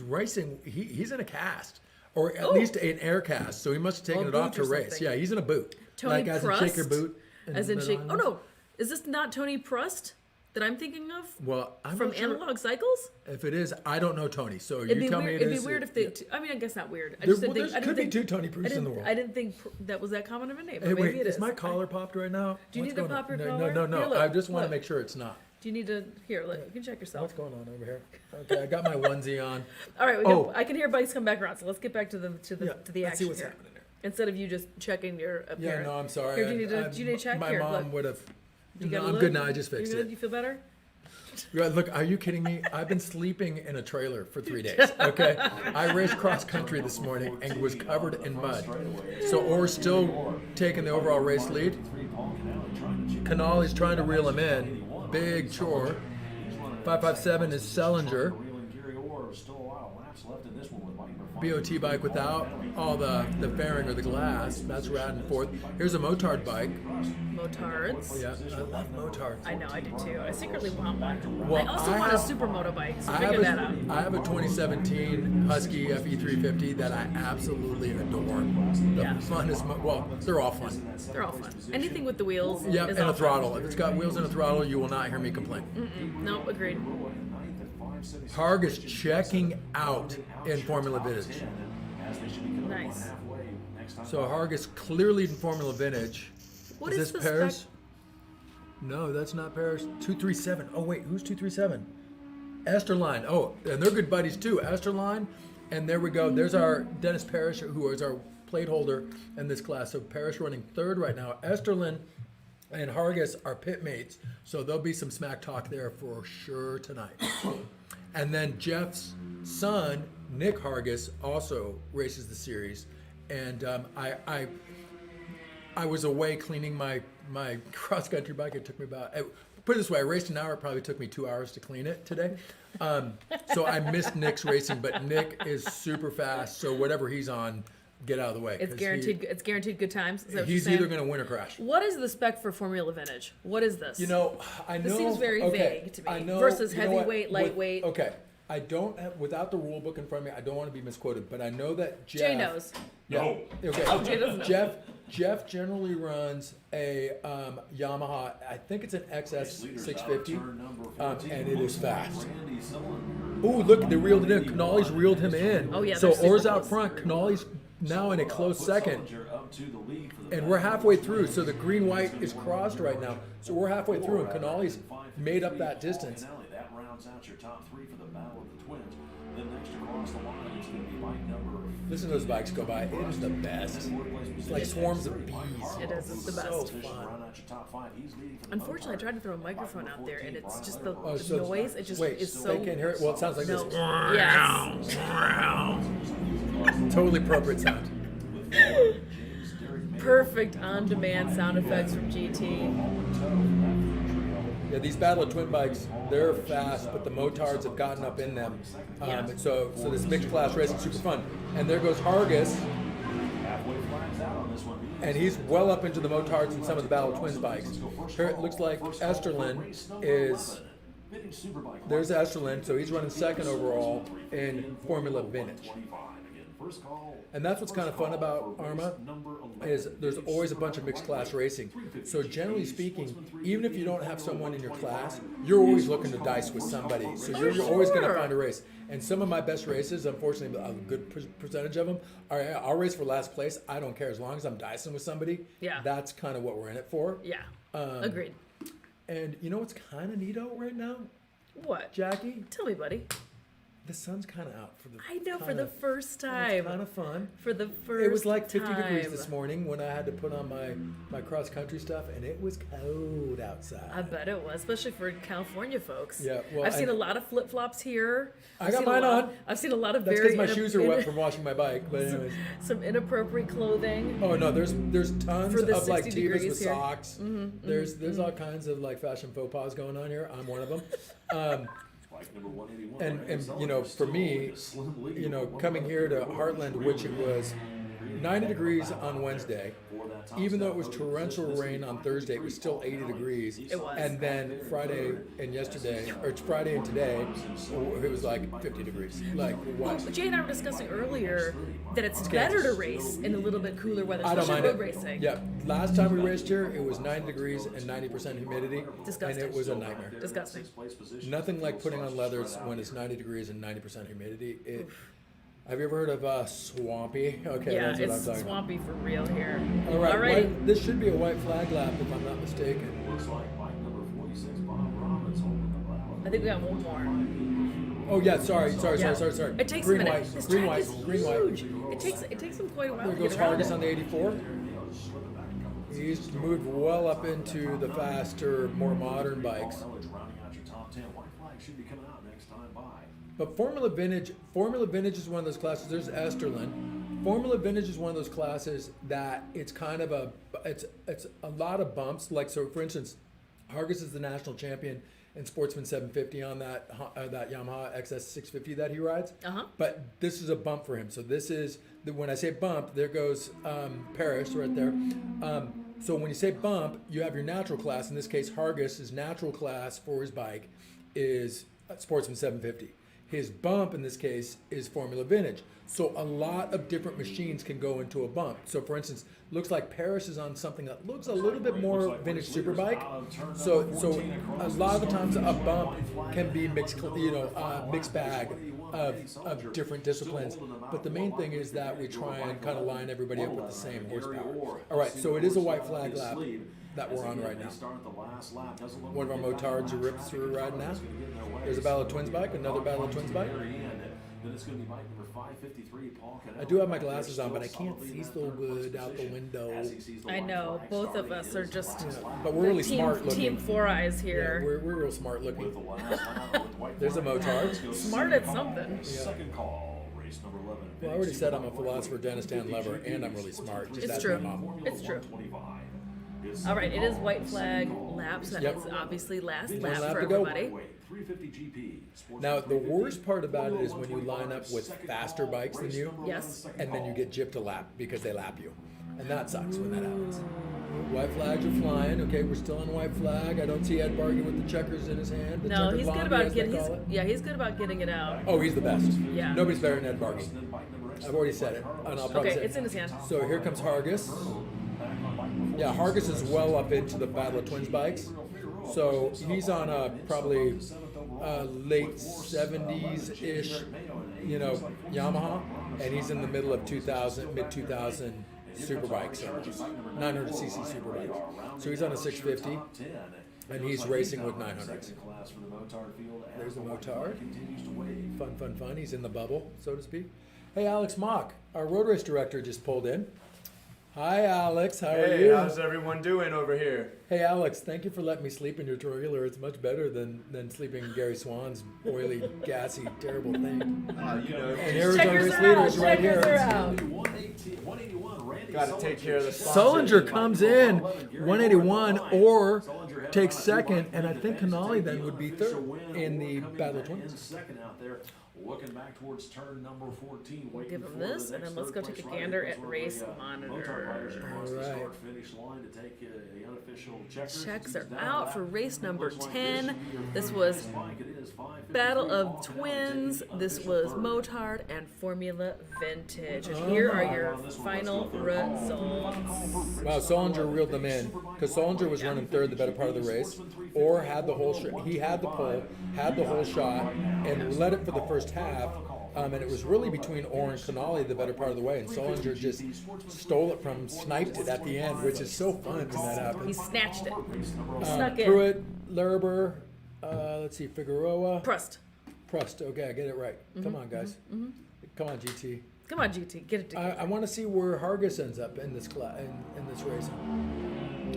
racing. He's in a cast, or at least an air cast. So he must have taken it off to race. Yeah, he's in a boot. Tony as Prust, in shake your boot. As in shake. Oh no, is this not Tony Prust that I'm thinking of? Well, I'm from not sure. Analog Cycles. If it is, I don't know Tony. So It'd you tell me it is. It'd be weird if they. I mean, I guess not weird. I There just didn't think. could be 2 Tony Prusts in the world. I didn't think that was that common of a name. But Hey, maybe wait, it is is. my collar popped right now? Do you What's need to going pop on? your No, collar? no. Here, look, I just want to look. make sure it's not. Do you need to? Here, look. You can check yourself. What's going on over here? Okay, I got my onesie on. All right, I can hear bikes come back around. So let's get back to the Let's action see what's here. happening here. Instead of you just checking your appearance. Yeah, no, I'm sorry. Here, do you need to check? My Here, mom look. would have. You got a I'm look? good now. I just fixed You it. good? You feel better? Yeah, look, are you kidding me? I've been sleeping in a trailer for 3 days, okay? I raced cross country this morning and was covered in mud. So Orr's still taking the overall race lead. Canale's trying to reel him in. Big chore. 557 is Sullinger. BOT bike without all the fairing or the glass. That's rad and forth. Here's a Motard bike. Motards. Yeah, I love Motards. I know, I do too. I secretly want one. Well, I also want a supermoto bike, so figure that out. I have a 2017 Husky FE350 that I absolutely adore. The funnest, well, they're all fun. They're all fun. Anything with the wheels Yeah, is and all a fun. throttle. If it's got wheels and a throttle, you will not hear me complain. No, agreed. Harg is checking out in Formula Vintage. Nice. So Harg is clearly in Formula Vintage. What is is this the Paris? spec- No, that's not Paris. 237. Oh wait, who's 237? Esterline. Oh, and they're good buddies too. Esterline And there we go. There's our Dennis Parrish, who is our plate holder in this class. So Parrish running third right now. Esterlin and Hargis are pit mates, so there'll be some smack talk there for sure tonight. And then Jeff's son, Nick Hargis, also races the series. And I was away cleaning my cross country bike. It took me about, put it this way, I raced an hour. It probably took me 2 hours to clean it today. So I missed Nick's racing, but Nick is super fast. So whatever he's on, get out of the way. It's 'cause guaranteed. It's guaranteed good times. Is that what you're He's saying? either going to win or crash. What is the spec for Formula Vintage? What is this? You know, I know. This seems very okay, vague to me. I know, Versus you know what, heavyweight, lightweight. Okay, I don't have, without the rule book in front of me. I don't want to be misquoted, but I know that Jeff. Jay knows. Yeah. Okay. Oh, Jay doesn't know. Jeff generally runs a Yamaha. I think it's an XS 650, and it is fast. Oh, look, they reeled it in. Canales reeled him in. Oh, yeah, So they're super Orr's out close. front. Canales now in a close second. And we're halfway through, so the green-white is crossed right now. So we're halfway through, and Canales made up that distance. That rounds out your top three for the Battle of the Twins. Then next across the line, it's going to be bike number. Listen to those bikes go by. It is the best. It's like swarms of bees. It is. It's the best. So fun. Unfortunately, I tried to throw a microphone out there, and it's just the So- noise. It just wait, is so. they can't hear it? Well, it sounds like No. this. Yes. Totally appropriate sound. Perfect on-demand sound effects from GT. Yeah, these Battle of Twin bikes, they're fast, but the motards have gotten up in them. Yeah. So this mixed class racing is super fun. And there goes Hargis, and he's well up into the motards in some of the Battle of Twins bikes. Here it looks like Esterlin is, there's Esterlin, so he's running second overall in Formula Vintage. And that's what's kind of fun about AHRMA, is there's always a bunch of mixed class racing. So generally speaking, even if you don't have someone in your class, you're always looking to dice with somebody. So you're always going to sure. find a race. And some of my best races, unfortunately, a good percentage of them, are I'll race for last place. I don't care as long as I'm dicing with somebody. Yeah. That's kind of what we're in it for. Yeah. Agreed. And you know what's kind of neato right now, What? Jackie? Tell me, buddy. The sun's kind of out for the. I know for the first time. Kind of fun. For the first It was like 50 degrees time. this morning when I had to put on my cross country stuff, and it was cold outside. I bet it was, especially for California folks. Yeah, well, I've seen a and- lot of flip flops here. I I've got seen a mine lot- on. I've seen a lot of That's very because my shoes are wet from washing my bike. But anyways, some inappropriate clothing. oh no, there's tons For the of like 60 Tevas degrees with here. socks. There's all kinds of like fashion faux pas going on here. I'm one of them. And you know, for me, you know, coming here to Heartland, which it was 90 degrees on Wednesday, even though it was torrential rain on Thursday, it was still 80 degrees. It was. And then Friday and yesterday, or it's Friday and today, it was like 50 degrees. Like what? Jay and I were discussing earlier that it's better to race in a little bit cooler weather, I don't especially mind road it. racing. Yeah, last time we raced here, it was 90 degrees and 90% humidity, Disgusting. and it was a nightmare. Disgusting. Nothing like putting on leathers when it's 90 degrees and 90% humidity. Have you ever heard of swampy? Okay, Yeah, that's what I'm it's talking about. swampy for real here. All right, Alrighty. this should be a white flag lap if I'm not mistaken. I think we got one more. Oh yeah, sorry. Yeah. Sorry. It takes green a minute. white, This green track white, is green huge. white. It takes them quite a while There to goes get around Hargis it. on the 84. He's moved well up into the faster, more modern bikes. But Formula Vintage is one of those classes. There's Esterlin. Formula Vintage is one of those classes that it's kind of it's a lot of bumps. Like, so for instance, Hargis is the national champion in Sportsman 750 on that Yamaha XS 650 that he rides. Uh-huh. But this is a bump for him. So this is when I say bump, there goes Parrish right there. So when you say bump, you have your natural class. In this case, Hargis's natural class for his bike is Sportsman 750. His bump in this case is Formula Vintage. So a lot of different machines can go into a bump. So for instance, looks like Parrish is on something that looks a little bit more vintage superbike. So a lot of the times a bump can be mixed bag of different disciplines. But the main thing is that we try and kind of line everybody up with the same horsepower. All right, so it is a white flag lap that we're on right now. One of our motards are ripped through right now. There's a Battle of Twins bike, another Battle of Twins bike. Then it's going to be bike number 553, Paul Cadell. I do have my glasses on, but I can't see so good out the window. I know, both of us are just But we're really team, smart looking. Team Four Eyes Yeah, here. we're real smart looking. With the last lap with white There's a flag. Motard. Let's go Smart second at something. call. Second call, race number 11. Well, I already said I'm a philosopher, dentist, and lover, and I'm really smart. Just It's ask true. my mom. It's true. 125. All right, it is white flag laps. That Yep. is obviously last One lap lap for to go. everybody. 350 GP. Now, the worst part about it is when you line up with faster bikes than you, Yes. and then you get gypped a lap because they lap you. And that sucks when that happens. White flags are flying. Okay, we're still on white flag. I don't see Ed Bargy with the checkers in his hand. The No, checkered he's good laundry, about as they getting. call it. He's good about getting it out. Oh, he's the best. Yeah. Nobody's better than Ed Bargy. I've already said it, and I'll probably Okay, say it's in his hand. So here comes Hargis. Yeah, Hargis is well up into the Battle of Twins bikes. So he's on a probably late 70s-ish, Yamaha, and he's in the middle of 2000, mid-2000 superbikes, 900cc superbikes. So he's on a 650, and he's racing with 900s. There's the Motard. Fun, fun, fun. He's in the bubble, so to speak. Hey, Alex Mock, our road race director, just pulled in. Hi, Alex. How are Hey, you? how's everyone doing over here? Hey, Alex. Thank you for letting me sleep in your trailer. It's much better than sleeping in Gary Swan's oily, gassy, terrible thing. And And here's our Checkers race are leader. out. He's right Checkers are here. out. 181. Got to take care of the Solinger comes in 181 or takes second, and I think Canali then would be third in the Battle of Twins. Second out there, looking back towards turn number 14. waiting Give him for this, the and then next let's go third take a place gander rider. at That's race where the, monitor. Motard riders across the Alright. start-finish line to take the unofficial checkers. Checks are Down out lap. for race number Looks like 10. this This was spike, it is 553. Battle of Paul Cadell Twins. taking This unofficial was third. Motard and Formula Vintage. And here are your final results. Wow, Solinger reeled them in because Solinger was running third the better part of the race, or had the whole he had the pole, had the whole shot, and led it for the first half. And it was really between Orr and Canali the better part of the way, and Solinger just stole it from him, sniped it at the end, which is so fun when that He happens. snatched it. Snuck in. Pruitt, Lerber, let's see, Figueroa, Prust. Prust. Okay, I get it right. Come on, guys. Come on, GT. Come on, GT. Get it together. I want to see where Hargis ends up in this in this race.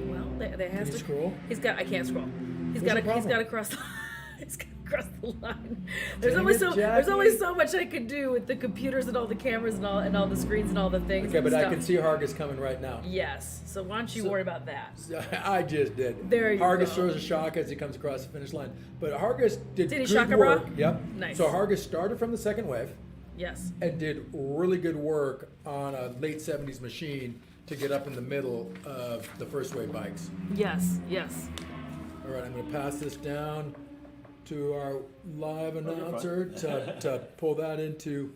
Well, they has Can you to scroll? He's got. I can't scroll. He's What's got. the He's got to problem? cross. He's got to cross the line. There's Dang only it, so. There's Jackie. only so much I could do with the computers and all the cameras and all the screens and all the things. Okay, and but I stuff. can see Hargis coming right now. Yes. So why don't you So- worry about that? I just did. There you Hargis go. throws a shock as he comes across the finish line. But Hargis did Did he good shock a work. bra? Yep. Nice. So Hargis started from the second wave Yes. and did really good work on a late 70s machine to get up in the middle of the first wave bikes. Yes. Yes. All right, I'm going to pass this down to our live announcer to pull that into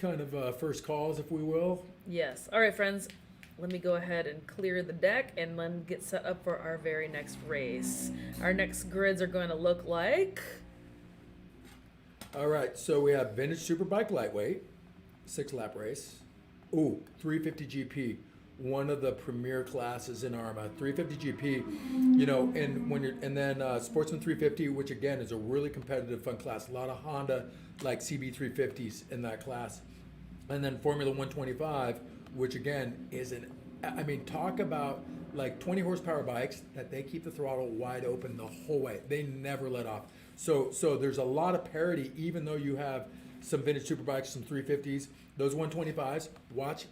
kind of first calls, if we will. Yes. All right, friends. Let me go ahead and clear the deck and then get set up for our very next race. Our next grids are going to look like. All right, so we have Vintage Superbike Lightweight, 6-lap race. Ooh, 350 GP, one of the premier classes in AHRMA. 350 GP, and then Sportsman 350, which again is a really competitive, fun class. A lot of Honda like CB 350s in that class, and then Formula 125, which again is talk about like 20 horsepower bikes that they keep the throttle wide open the whole way. They never let off. So there's a lot of parity, even though you have some vintage superbikes, some 350s. Those 125s, watch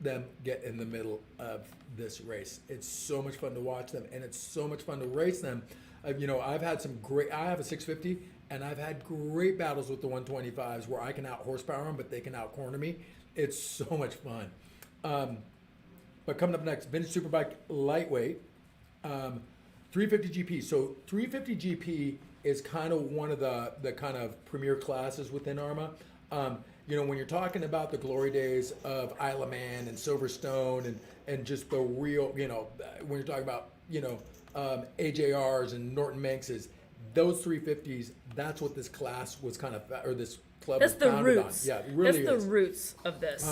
them get in the middle of this race. It's so much fun to watch them, and it's so much fun to race them. I've had I have a 650, and I've had great battles with the 125s where I can out horsepower them, but they can out corner me. It's so much fun. But coming up next, Vintage Superbike Lightweight, 350 GP. So 350 GP is kind of one of the kind of premier classes within AHRMA. When you're talking about the glory days of Isle of Man and Silverstone and just the real, when you're talking about, AJRs and Norton Manxes, those 350s, that's what this class was kind of, or this club That's was the founded roots. on. Yeah, it really That's is. the roots of this.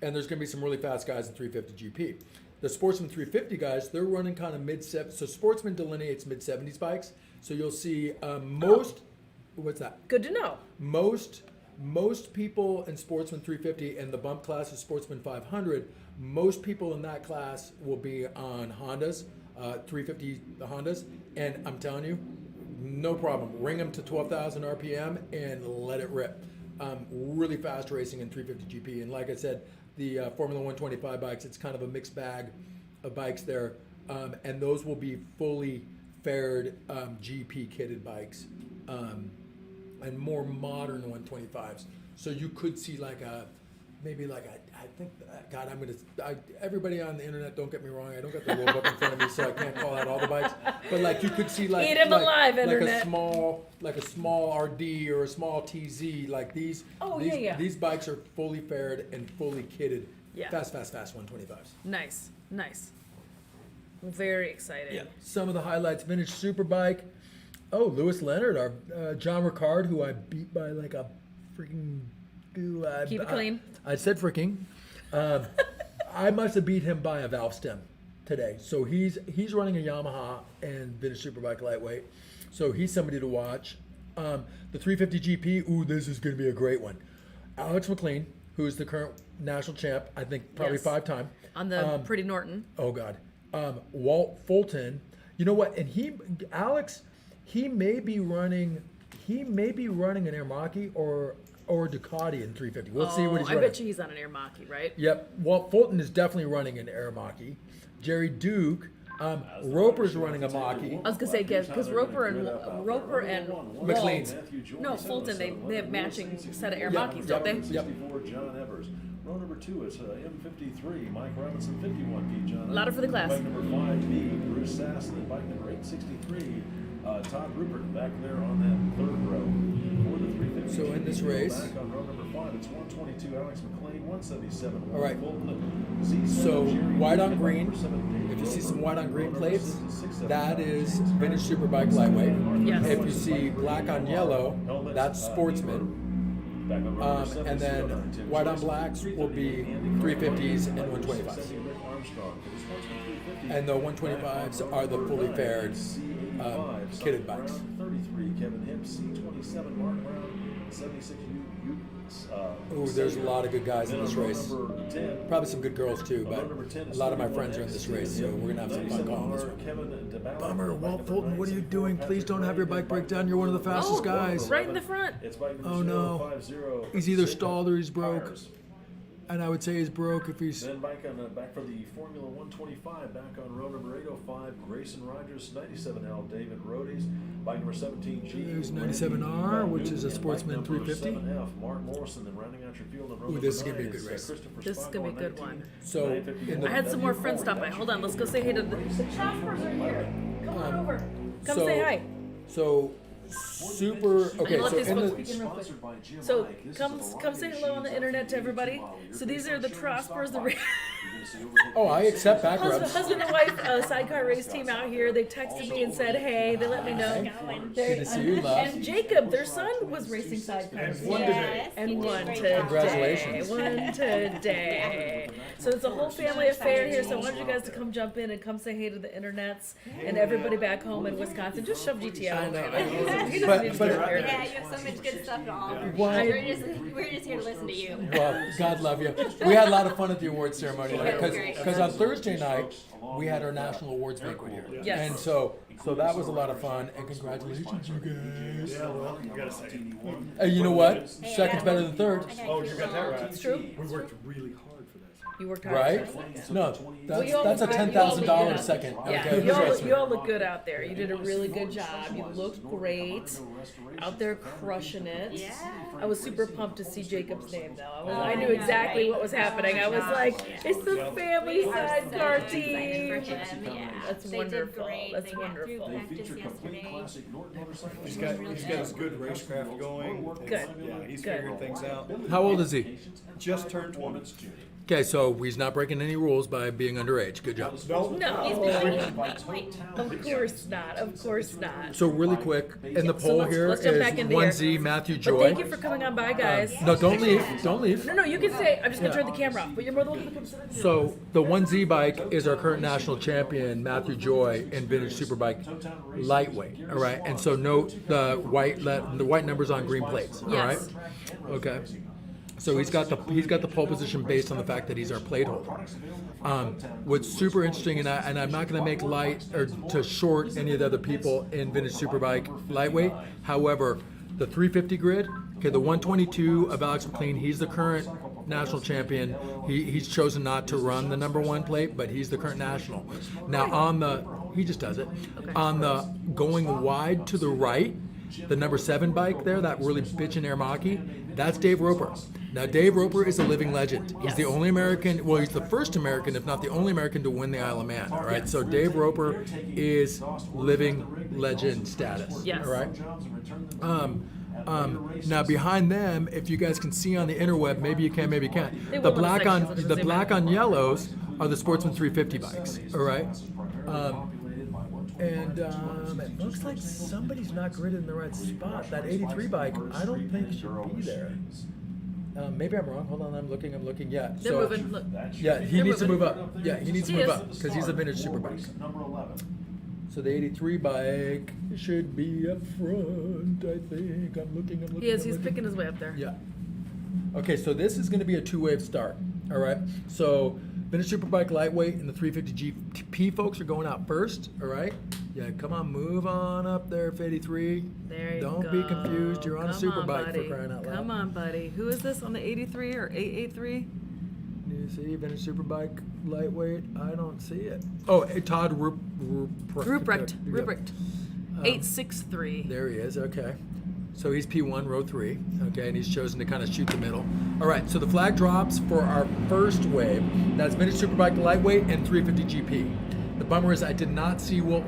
And there's going to be some really fast guys in 350 GP. The Sportsman 350 guys, they're running kind of mid-70s. So Sportsman delineates mid-70s bikes. So you'll see what's that? Good to know. Most most people in Sportsman 350 and the bump class is Sportsman 500, most people in that class will be on Hondas, 350 Hondas, and I'm telling you, no problem. Ring them to 12,000 RPM and let it rip. Really fast racing in 350 GP, and like I said, the Formula 125 bikes, it's kind of a mixed bag of bikes there, and those will be fully fared GP kitted bikes. And more modern 125s. So you could see like a, maybe like a, I think, God, everybody on the internet, don't get me wrong, I don't got the rule book in front of me, so I can't call out all the bikes. But like you could see like, Eat 'em alive, like internet. a small RD or a small TZ, like these, Oh, these, yeah. these bikes are fully fared and fully kitted. Yeah. Fast 125s. Nice. Very exciting. Some of the highlights: vintage superbike. Oh, Lewis Leonard, our John Ricard, who I beat by like a freaking. Keep it clean. I said freaking. I must have beat him by a valve stem today. So he's running a Yamaha and vintage superbike lightweight. So he's somebody to watch. The 350 GP. Ooh, this is going to be a great one. Alex McLean, who is the current national champ, I think probably Yes. 5-time. On the Pretty Norton. Oh God. Walt Fulton. You know what? And Alex, he may be running an Aermaki or Ducati in 350. We'll see what he's I running. bet you he's on an Aermaki, right? Yep. Walt Fulton is definitely running an Aermaki. Jerry Duke. Roper's running a Maki. I was gonna say, because Roper and McLean. Walt, no, Fulton, they have matching set of Aermakis, don't they? Yep. 64, John Evers. Row number 2 is M53, Mike Robinson, 51P, John. Louder for the class. Bike number 5B, Bruce Sass, and then bike number 863, Todd Rupert back there on that third row. For the 350. So in this race- Back on row number 5, it's 122, Alex McLean, 177. All right. Fulton, Z7, So Jerry white on Duke, green. number 7, If you see Roper. some white on green Row number plates, 66, that is vintage superbike lightweight. Yes. If you see black on yellow, that's sportsman. Back on row number And then 77, Tim white on Joyce. blacks will be 350 350s and Andy 125s. Rick Armstrong. For this one's 350. And the 125s are the fully fared kitted bikes. 33, Kevin Hibbs, C27, Mark Brown, 76, Ooh, there's a lot of good guys in this race. Probably some good girls too, but a lot of my friends are in this race, so we're gonna have some fun calling this one. Bummer, Walt Fulton, what are you doing? Please don't have your bike break down. You're one of the fastest guys. Right in the front. Oh no, he's either stalled or he's broke. And I would say he's broke if he's. Then back for the Formula 125, back on row number 805, Grayson Rogers, 97L, David Rodes, bike number 17G. There's 97R, which is a Sportsman 350. 7F, Mark Morrison, then rounding out your field on row Ooh, this is number gonna be a 9, good it's, race. Christopher This is gonna be a Sparkle, good one. So, in I had some more friends stop by. Hold on, let's go say hey to the Choppers are here. Come on over. Come so- say hi. So super. Okay, Let so these in folks the. begin real quick. So come say hello on the internet to everybody. So these are the Trospers, the Oh, I accept back rubs. husband and wife sidecar race team out here. They texted me and said, hey, they let me know. Good to see you, love. And Jacob, their son, was racing sidecars. And won today. Congratulations. Won today. So it's a whole family affair here. So I wanted you guys to come jump in and come say hey to the internets and everybody back home in Wisconsin. Just shove GT out. He doesn't need to But- be here. Yeah, you have so much good stuff to offer. Why- We're just here to listen to you. Well, God love you. We had a lot of fun at the awards ceremony Great. because on Thursday night we had our national awards banquet here, Yes. and so that was a lot of fun. And congratulations, you guys. Yeah, well, you gotta say. You know what? Second's better than third, Oh, you got that right. It's true. We worked really hard for this. You worked hard. right? for this. No, you all that's a look good. $10,000 second. Yeah, Okay, you all look good out there. You did a really good job. You looked great. Out there crushing it. Yeah. I was super pumped to see Jacob's name though. I knew exactly what was happening. I was like, it's the family sidecar Excited for team. him, yeah. That's They did wonderful. great. That's They got through wonderful. practice yesterday. He's got his good racecraft going. Good. Yeah, he's Good. figured things out. How old is he? Just turned 20. Okay, so he's not breaking any rules by being underage. Good job. No, He's been waiting. of course not. Of course not. So really quick, in the poll let's- here let's jump is back into 1Z Matthew But Joy. thank you for coming on by, guys. No, don't leave. Don't leave. No, you can stay. I'm just gonna turn the camera off. But you're more than welcome to come sit in here. So the 1Z bike is our current national champion, Matthew Joy, in vintage superbike lightweight. All right, and so note the white numbers on green plates. All right. Yes. Okay. So he's got the pole position based on the fact that he's our plate holder. What's super interesting, and I'm not going to make light or to short any of the other people in vintage superbike lightweight. However, the 350 grid, okay, the 122 of Alex McLean, he's the current national champion. He's chosen not to run the number 1 plate, but he's the current national. Now he just does it. On the going wide to the right, the number 7 bike there, that really bitchin' Airmaki, that's Dave Roper. Now, Dave Roper is a living legend. He's the only American, well, he's the first American, if not the only American, to win the Isle of Man, all right? So Dave Roper is living legend status, Yes. all right? Now, behind them, if you guys can see on the interweb, maybe you can, maybe you can't. They The will in a black second, on so just the zoom black in. on yellows are the Sportsman 350 bikes, all right? And it looks like somebody's not gridded in the right spot. That 83 bike, I don't think should be there. Maybe I'm wrong. Hold on, I'm looking. Yeah. They're so, moving. Look. Yeah, he They're needs to moving. move up. Yeah, he needs to He move is. up because he's a vintage superbike. Number 11. So the 83 bike should be up front, I think. I'm looking. He is. I'm He's looking. picking his way up there. Yeah. Okay, so this is going to be a 2-wave start. All right. So vintage superbike lightweight and the 350 GP folks are going out first. All right. Yeah, come on, move on up there, 83. There you Don't go. be confused. You're on a Come superbike for buddy. crying out loud. Come on, buddy. Who is this on the 83 or 883? You see vintage superbike lightweight? I don't see it. Oh, Todd Ruprecht. Ruprecht. 863. There he is. Okay. So he's P1, row 3. Okay, and he's chosen to kind of shoot the middle. All right, so the flag drops for our first wave. That's vintage superbike lightweight and 350 GP. The bummer is I did not see Walt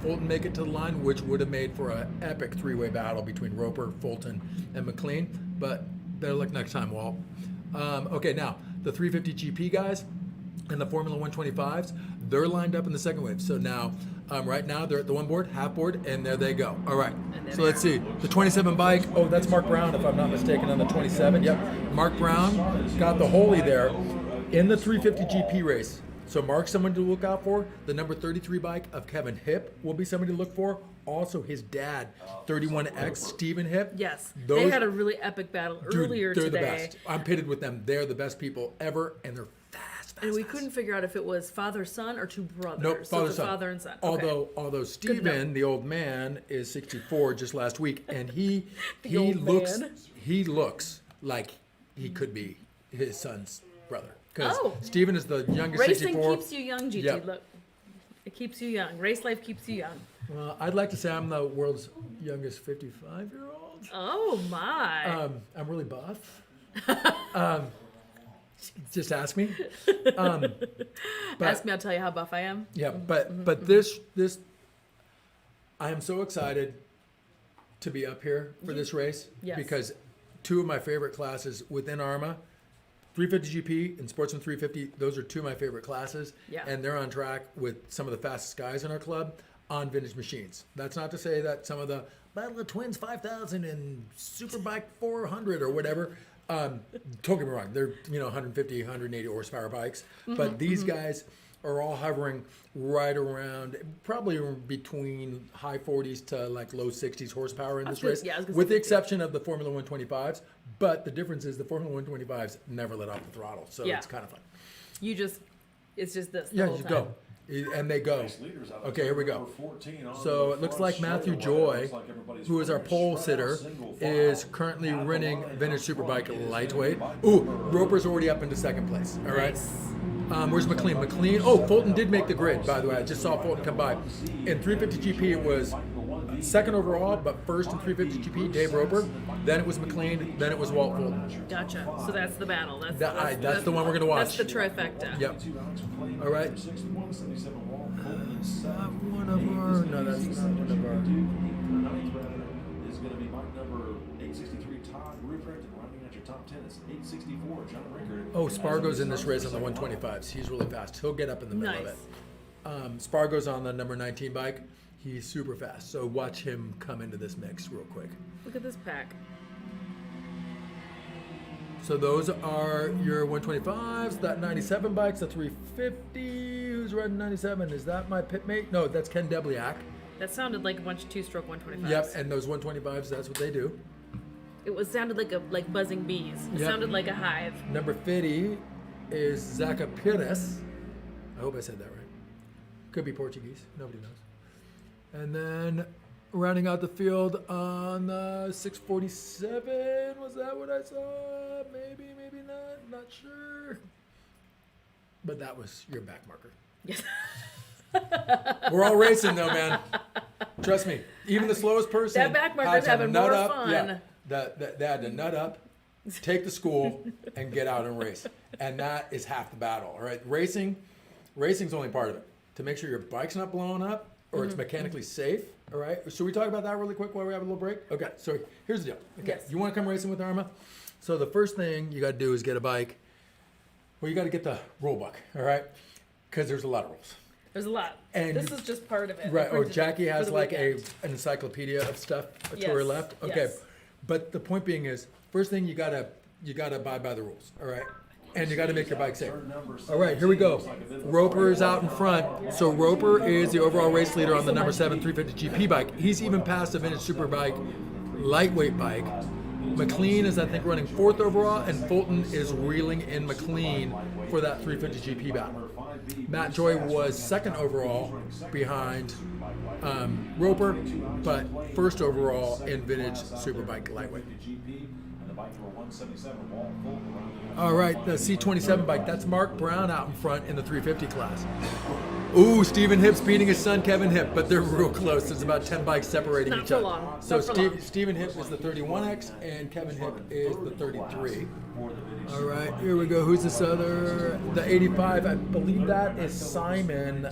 Fulton make it to the line, which would have made for an epic 3-way battle between Roper, Fulton, and McLean. But better luck next time, Walt. Okay, now the 350 GP guys and the Formula 125s, they're lined up in the second wave. So now, right now, they're at the one board, half board, and there they go. All right, so let's see. The 27 bike, oh, that's Mark Brown, if I'm not mistaken, on the 27. Yep, Mark Brown got the Holy there in the 350 GP race. So Mark's someone to look out for. The number 33 bike of Kevin Hipp will be somebody to look for. Also, his dad, 31X, Stephen Hipp. Yes. Those, They had a really epic battle dude, earlier they're today. the best. I'm pitted with them. They're the best people ever, and they're fast. And we couldn't figure out if it was father-son or 2 brothers. Nope, so it's a father and son. Okay. Although to know. Stephen, the old man, is 64 just last week, and he old looks man. like he could be his son's brother. Because Oh. Stephen is the youngest Racing 64. keeps you young, GT. Yep. Look, it keeps you young. Race life keeps you young. Well, I'd like to say I'm the world's youngest 55-year-old. Oh my! I'm really buff. Just ask me. But- Ask me, I'll tell you how buff I am. Yeah, but this I am so excited to be up here for this race Yes. because 2 of my favorite classes within AHRMA, 350 GP and Sportsman 350, those are 2 of my favorite classes. Yeah. And they're on track with some of the fastest guys in our club on vintage machines. That's not to say that some of the Battle of Twins 5000 and Superbike 400 or whatever, don't get me wrong, they're 150, 180 horsepower bikes. But these guys are all hovering right around, probably between high 40s to like low 60s horsepower in this gonna- race, yeah, I was gonna with say the exception of the Formula 125s. But the difference is the Formula 125s never let off the throttle, so Yeah. it's kind of fun. It's just this. The Yeah, whole you time. go. And they go. Leaders out Okay, here we go. number 14 on So the it looks front like Matthew straightaway. Joy, Looks like everybody's who is our running pole straight out, sitter, single file. is currently running vintage superbike lightweight. Ooh, Roper's already up into second place. All right. Where's McLean? McLean. Oh, Fulton did make the grid, by the way. I just saw Fulton come by. In 350 GP, it was second overall, but first in 350 GP, Dave Roper. Then it was McLean. Then it was Walt Fulton. Gotcha. So that's the battle. That's the one we're gonna watch. That's the trifecta. Yep. All right. One of our. No, that's not one of our. Is going to be bike number 863, Todd Ruprecht. correct. And rounding out your top 10 is 864, John Rickard. Oh, Spargo's in this race on the 125s. He's really fast. He'll get up in the middle of Nice. it. Spargo's on the number 19 bike. He's super fast. So watch him come into this mix real quick. Look at this pack. So those are your 125s. That 97 bike's a 350. Who's riding 97? Is that my pit mate? No, that's Ken Debliak. That sounded like a bunch of two-stroke 125s. Yep, and those 125s, that's what they do. It sounded like buzzing bees. It Yep. sounded like a hive. Number 50 is Zaca Pires. I hope I said that right. Could be Portuguese. Nobody knows. And then rounding out the field on the 647. Was that what I saw? Maybe, maybe not. Not sure. But that was your back marker. Yes. We're all racing though, man. Trust me. Even the slowest person. That back marker's had to having nut more up. fun. Yeah. They had to nut up, take the school, and get out and race. And that is half the battle. All right. Racing's only part of it. To make sure your bike's not blowing up or it's mechanically safe. All right. Should we talk about that really quick while we have a little break? Okay. So here's the deal. Okay. Yes. You want to come racing with AHRMA? So the first thing you got to do is get a bike. Well, you got to get the rule book. All right. Because there's a lot of rules. There's a lot. And this is just part of it. Right, or For Jackie has the like weekend. an encyclopedia of stuff to Yes, her left. Okay, yes. but the point being is, first thing you gotta abide by the rules. All right, and you gotta make your bike safe. All right, here we go. Roper is out in front. So Roper is the overall race leader on the number 7 350 GP bike. He's even passed the vintage superbike lightweight bike. McLean is, I think, running 4th overall, and Fulton is reeling in McLean for that 350 GP battle. Matt Joy was 2nd overall behind Roper, but 1st overall in vintage superbike lightweight. All right, the C27 bike, that's Mark Brown out in front in the 350 class. Ooh, Stephen Hipp's beating his son Kevin Hipp, but they're real close. There's about 10 bikes separating Not each for other. long. So Not for long. Stephen Hipp is the 31X and Kevin Hipp is the 33. All right, here we go. Who's this other? The 85, I believe that is Simon.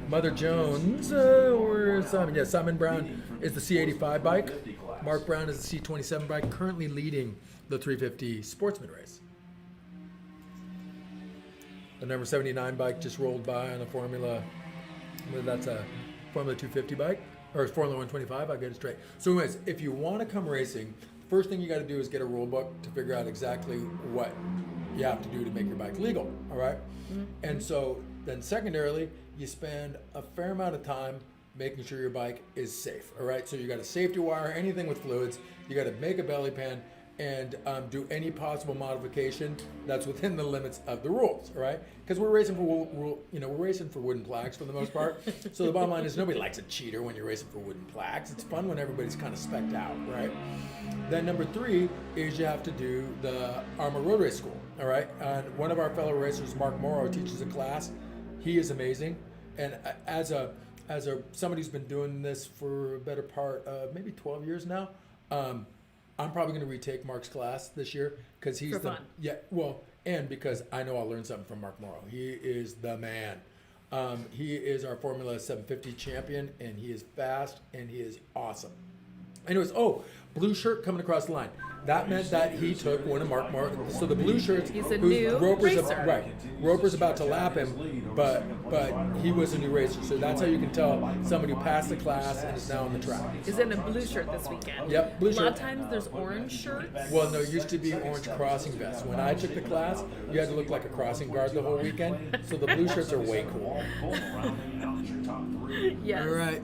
Mother Jones, or Simon? Yeah, Simon Brown is the C85 bike. Mark Brown is the C27 bike, currently leading the 350 Sportsman race. The number 79 bike just rolled by on a Formula. That's a Formula 250 bike, or Formula 125. I'll get it straight. So, anyways, if you want to come racing, first thing you got to do is get a rule book to figure out exactly what you have to do to make your bike legal. All right? And so then secondarily, you spend a fair amount of time making sure your bike is safe. All right? So you got a safety wire, anything with fluids. You got to make a belly pan and do any possible modification that's within the limits of the rules. All right? Because we're racing for we're racing for wooden plaques for the most part. So the bottom line is nobody likes a cheater when you're racing for wooden plaques. It's fun when everybody's kind of specced out, right? Then number 3 is you have to do the AHRMA Road Race School. All right? And one of our fellow racers, Mark Morrow, teaches a class. He is amazing. And as somebody who's been doing this for a better part of maybe 12 years now, I'm probably going to retake Mark's class this year because he's For fun. And because I know I'll learn something from Mark Morrow. He is the man. He is our Formula 750 champion, and he is fast and he is awesome. Anyways, blue shirt coming across the line. That meant that he took one of Mark Morrow. So the blue shirts. He's a new racer. Roper's about to lap him, but he was a new racer. So that's how you can tell somebody who passed the class and is now on the track. Is in a blue shirt this weekend. Yep, blue A lot of shirt. times there's orange shirts. Well, no, it used to be orange crossing vests. When I took the class, you had to look like a crossing guard the whole weekend. So the blue shirts are way cool. Yes. All right,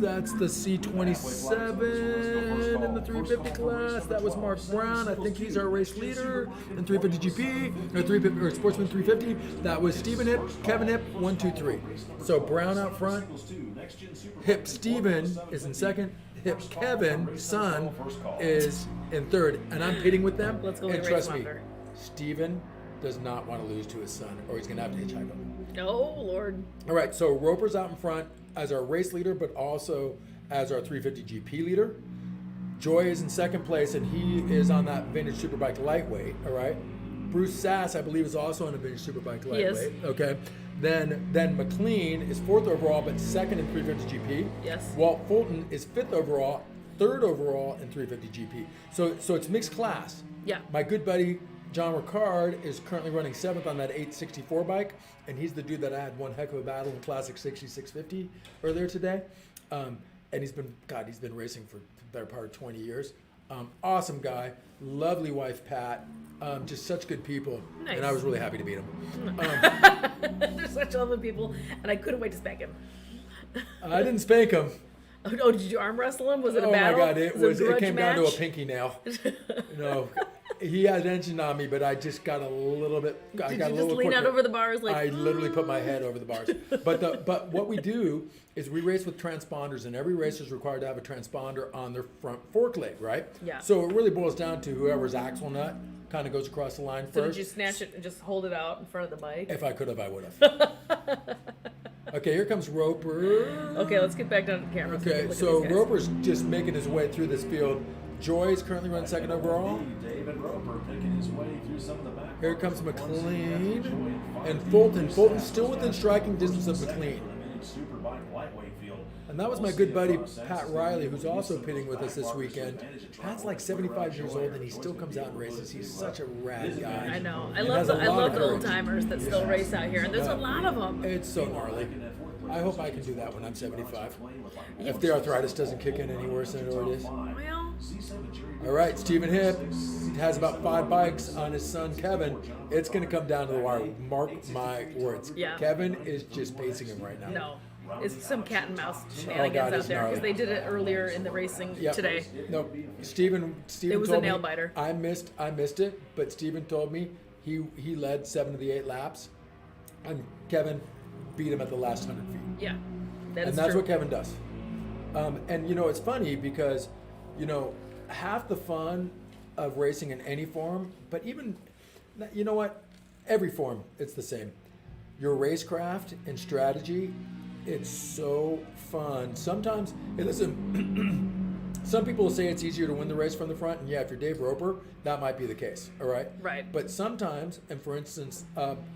that's the C27 in the 350 class. That was Mark Brown. I think he's our race leader in 350 GP or 350 or Sportsman 350. That was Stephen Hipp, Kevin Hipp, 1, 2, 3. So Brown out front. Hipp Stephen is in second. Hipp Kevin, son, is in third, and I'm pitting with them. Let's go and race trust me, longer. Stephen does not want to lose to his son, or he's gonna have to hitchhike him. Oh Lord. All right, so Roper's out in front as our race leader, but also as our 350 GP leader. Joy is in second place, and he is on that vintage superbike lightweight. All right. Bruce Sass, I believe, is also on a vintage superbike lightweight. is. Okay. Then McLean is 4th overall, but second in 350 GP. Yes. Walt Fulton is 5th overall, third overall in 350 GP. So it's mixed class. Yeah. My good buddy John Ricard is currently running 7th on that 864 bike, and he's the dude that I had one heck of a battle in Classic 6650 earlier today. And he's been racing for the better part of 20 years. Awesome guy, lovely wife Pat, just such good people, Nice. and I was really happy to meet him. They're such lovely people, and I couldn't wait to spank him. I didn't spank him. Oh, did you arm wrestle him? Was it a Oh battle? my God, it grudge came down to a match? pinky nail. No, he had engine on me, but I just got a little bit. I Did got you a just little lean out quicker. over the bars like? I literally put my head over the bars. But what we do is we race with transponders, and every racer is required to have a transponder on their front fork leg, right? Yeah. So it really boils down to whoever's axle nut kind of goes across the line So first. did you snatch it and just hold it out in front of the bike? If I could have, I would have. Okay, here comes Roper. Okay, let's get back down to the camera. Okay, Look at so these guys. Roper's just making his way through this field. Joy's currently running 2nd overall. David Roper picking his way through some of the back. Here comes McLean and Fulton. Fulton's still within striking distance of McLean. And that was my good buddy Pat Riley, who's also pitting with us this weekend. Pat's like 75 years old and he still comes out and races. He's such a rad guy. I know. I And love has the a lot of old courage. timers that still race out here, and there's a lot of them. It's so gnarly. I hope I can do that when I'm 75. If the arthritis doesn't kick in any worse than it already is. Well, All right, Stephen Hipp has about 5 bikes on his son Kevin. It's going to come down to the wire. Mark my words. Yeah. Kevin is just pacing him right now. no. It's some cat and mouse God, shenanigans out it's there gnarly. because they did it earlier in the racing Yep. today. No, Stephen It was a told nail me, biter. I missed it, but Stephen told me he led 7 of the 8 laps, and Kevin beat him at the last 100 feet. Yeah, that And is that's true. what Kevin does. And it's funny because, half the fun of racing in any form, but even, you know what, every form, it's the same. Your racecraft and strategy, it's so fun. Sometimes, hey, listen, some people will say it's easier to win the race from the front, and yeah, if you're Dave Roper, that might be the case, all right? Right. But sometimes, and for instance,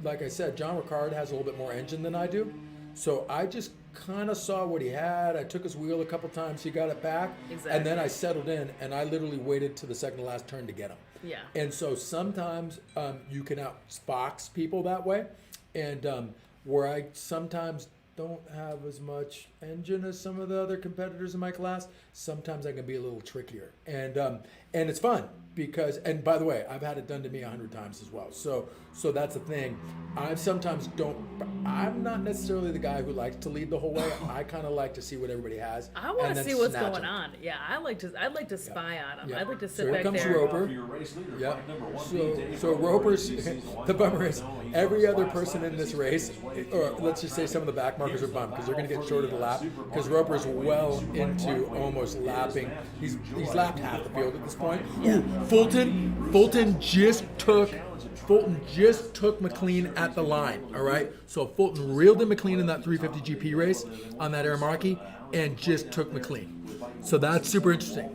like I said, John Ricard has a little bit more engine than I do, so I just kind of saw what he had. I took his wheel a couple times, he got it back, and then I settled in, and I literally waited to the second to last turn to get him. Yeah. And so sometimes you can outfox people that way, and where I sometimes don't have as much engine as some of the other competitors in my class, sometimes I can be a little trickier, and it's fun because, and by the way, I've had it done to me 100 times as well. So that's the thing. I'm not necessarily the guy who likes to lead the whole way. I kind of like to see what everybody has. I want and to then see what's snatch going 'em. on. Yeah, I'd like to spy on them. Yeah. I'd like to So sit here back comes there. Roper. Yep. So Roper's, the bummer is every other person in this race, or let's just say some of the back markers are bummed because they're going to get short of the lap because Roper's well into almost lapping. He's lapped half the field at this point. Ooh, Fulton just took McLean at the line, all right? So Fulton reeled in McLean in that 350 GP race on that AHRMA and just took McLean. So that's super interesting.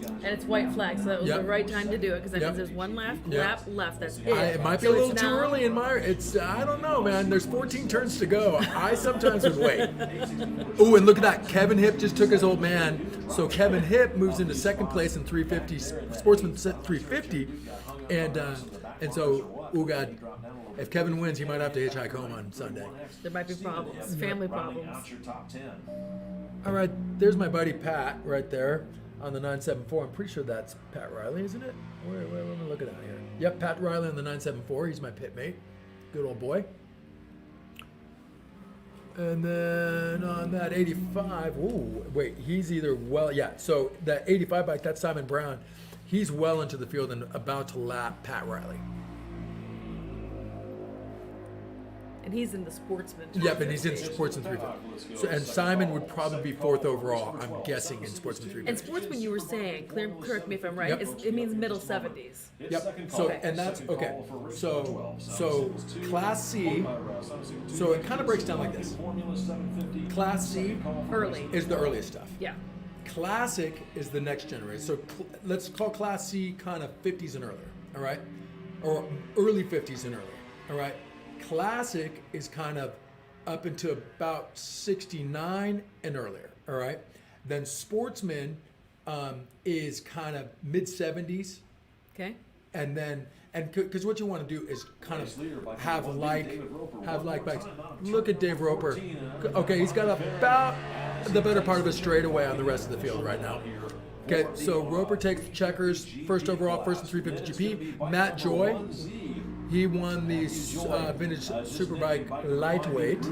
And it's white flag, so that was Yep. the right time to do it because that Yep. means there's one lap Yep. left. That's it. It might be So a little it's too now- early in my. I don't know, man. There's 14 turns to go. I sometimes would wait. Ooh, and look at that. Kevin Hipp just took his old man. So Kevin Hipp moves into second place in 350 Sportsman 350, and so, oh God, if Kevin wins, he might have to hitchhike home on Sunday. There might be problems, family problems. All right, there's my buddy Pat right there on the 974. I'm pretty sure that's Pat Riley, isn't it? Where am I looking at here? Yep, Pat Riley on the 974. He's my pit mate. Good old boy. And then on that 85, ooh, wait, he's either so that 85 bike, that's Simon Brown. He's well into the field and about to lap Pat Riley. And he's in the sportsman. Yep, and he's in Sportsman 350. So, and Simon would probably be 4th overall, I'm guessing, in Sportsman 350. And sportsman, you were saying, correct me if I'm right, Yep. it means middle 70s. Yep. So and that's okay. So Class C. So it kind of breaks down like this. Class C Early. is the earliest stuff. Yeah. Classic is the next generation. So let's call Class C kind of 50s and earlier. All right, or early 50s and earlier. All right. Classic is kind of up into about 69 and earlier. All right. Then Sportsman is kind of mid 70s. Okay. And then, because what you want to do is kind Race leader by of have 51, like David Roper. have One like more bikes. time out of Look at turn Dave Roper. 14, Okay, he's got about the better part of a straightaway on the rest of the field right now. Okay, so Roper takes checkers, first overall, first and 350 GP. Matt Joy, he won the vintage Superbike lightweight.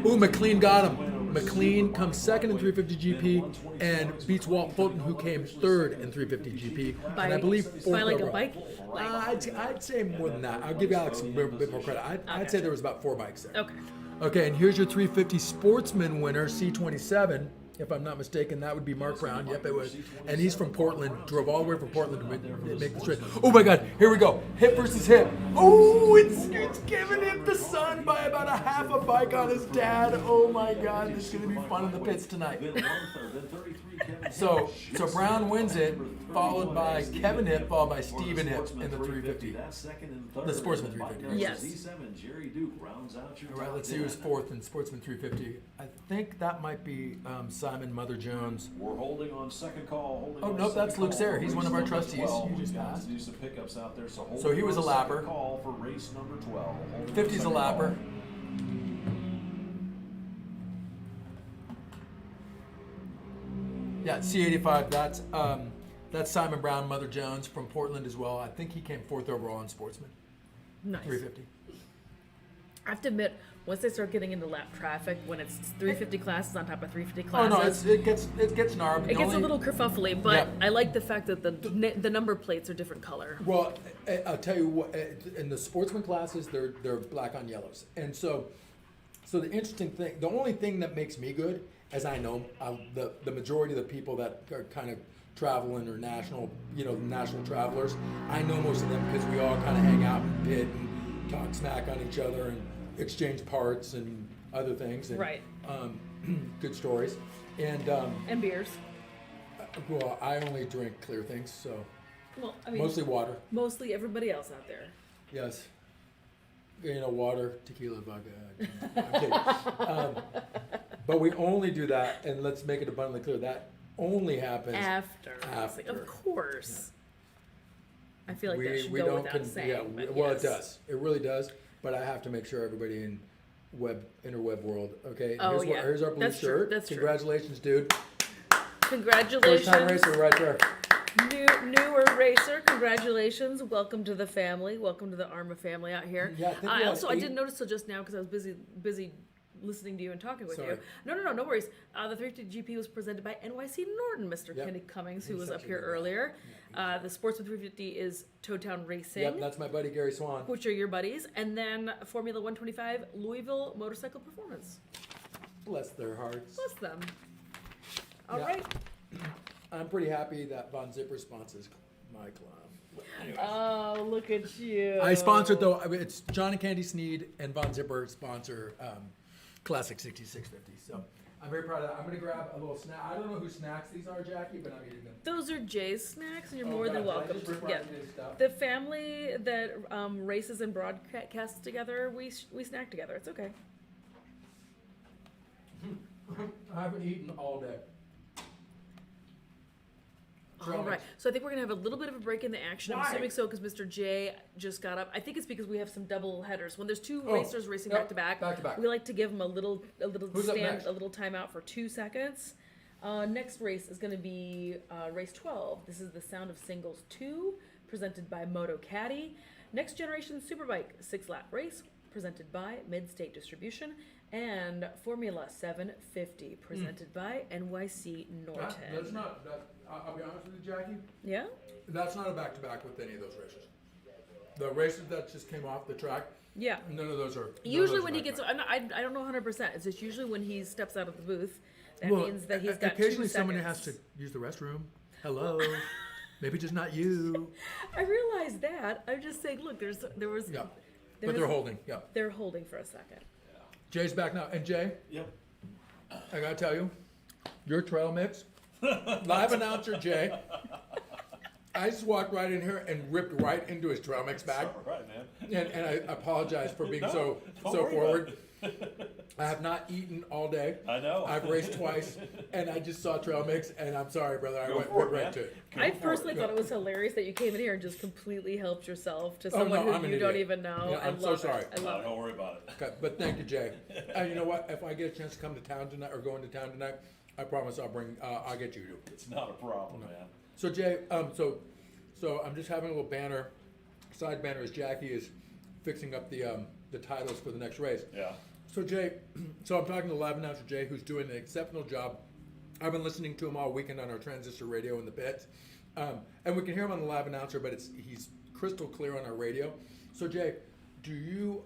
Ooh, McLean got him. McLean comes second in 350 GP and beats Walt Fulton, who came third in 350 GP. And I believe fourth by like a overall. bike. I'd say more than that. I'll give Alex a bit more credit. I'd say there was about 4 bikes there. Okay. Okay, and here's your 350 Sportsman winner, C27. If I'm not mistaken, that would be Mark Brown. Yep, it was. And he's from Portland. Drove all the way from Portland to make this race. Oh my God, here we go. Hip versus hip. Oh, it's giving him the son by about a half a bike on his dad. Oh my God, this is going to be fun in the pits tonight. So Brown wins it, followed by Kevin Hip, followed by Steven Hip in the 350. The Sportsman 350. Yes. All right, let's see who's fourth in Sportsman 350. I think that might be Simon Mother Jones. We're holding on second call. Oh, nope, that's Luke Sayre. He's one of our trustees. You just passed. Do some pickups out there, So he was a lapper. Call for race number 12. 50's a lapper. Yeah, C85. That's Simon Brown, Mother Jones from Portland as well. I think he came fourth overall in Sportsman Nice. 350. I have to admit, once they start getting into lap traffic, when it's 350 classes on top of 350 Oh classes, no, it gets gnarly. it gets a little kerfuffly. But Yeah. I like the fact that the number plates are different color. Well, I'll tell you what. In the Sportsman classes, they're black on yellows, and so the interesting thing, the only thing that makes me good, as I know, the majority of the people that are kind of traveling or national travelers, I know most of them because we all kind of hang out and pit and talk smack on each other and exchange parts and other things. And, Right. Good stories, and And beers. well, I only drink clear things, so Well, I mean, mostly water. mostly everybody else out there. Yes. Water, tequila, vodka. I'm kidding. But we only do that, and let's make it abundantly clear, that only happens After. after. Of course. I feel like we, that should we go don't without saying. But well, yes. it does. It really does. But I have to make sure everybody in interweb world, okay? Oh, here's, yeah. here's our blue That's true. shirt. That's true. Congratulations, dude. Congratulations. First time racer right there. Newer racer, congratulations. Welcome to the family. Welcome to the AHRMA family out here. Yeah, I think we had also, I 8 didn't notice till just now because I was busy listening to you and talking with Sorry. you. No worries. The 350 GP was presented by NYC Norton, Mr. Yep. Kenny Cummings, who He's was such up a here good guy. earlier. The Sportsman 350 is Toetown Racing, Yep, that's my buddy Gary Swan. which are your buddies. And then Formula 125, Louisville Motorcycle Performance. Bless their hearts. Bless them. All Yeah. right. I'm pretty happy that Von Zipper sponsors my club. Anyway. Oh, look at you. I sponsored though. It's John and Candy Sneed and Von Zipper sponsor Classic 6650. So I'm very proud of that. I'm gonna grab a little snack. I don't know whose snacks these are, Jackie, but I'm eating them. Those are Jay's snacks, and you're Oh, more than God, did I welcome just to. rip Yeah, right into his stuff? the family that races and broadcasts together, we snack together. It's okay. I haven't eaten all day. All right. So I think we're gonna have a little bit of a break in the action. I'm Why? assuming so because Mr. J just got up. I think it's because we have some double headers. When there's two Oh, racers racing yep, back to back, back to back. we like to give them a little Who's up next? a little timeout for 2 seconds. Next race is going to be race 12. This is the Sound of Singles 2, presented by Moto Caddy. Next Generation Superbike 6-lap race, presented by Mid-State Distribution, and Formula 750, presented by NYC Norton. That's not. I'll be honest with you, Jackie. Yeah. That's not a back-to-back with any of those races. The races that just came off the track, Yeah. none of those are. Usually when he gets, I don't know 100%. It's just usually when he steps out of the booth, that means that he's got 2 occasionally seconds. somebody has to use the restroom. Hello. Maybe just not you. I realize that. I'm just saying. Look, there was. Yeah. there But they're was- holding. Yeah. They're holding for a second. Jay's back now. And Jay, Yep. I gotta tell you, your trail mix, live announcer Jay. I just walked right in here and ripped right into his trail mix bag. All right, man. And I apologize for being No, so don't so worry forward. I have not eaten all day. I know. I've raced twice, and I just saw trail mix, and I'm sorry, brother. I Go went for it, right man. to it. Go I for personally it. thought it was hilarious that you came in here and just completely helped yourself to Oh, someone no, I'm who an you don't idiot. even know. Yeah, I I'm so love sorry. It. I love Don't worry about it. Okay, but thank you, Jay. And you know what? If I get a chance to come to town tonight or go into town tonight, I promise I'll get you. It's not a problem, man. So Jay, so I'm just having a little banner, side banner as Jackie is fixing up the titles for the next race. Yeah. So Jay, so I'm talking to live announcer Jay, who's doing an exceptional job. I've been listening to him all weekend on our transistor radio in the pits, and we can hear him on the live announcer, but he's crystal clear on our radio. So Jay, do you,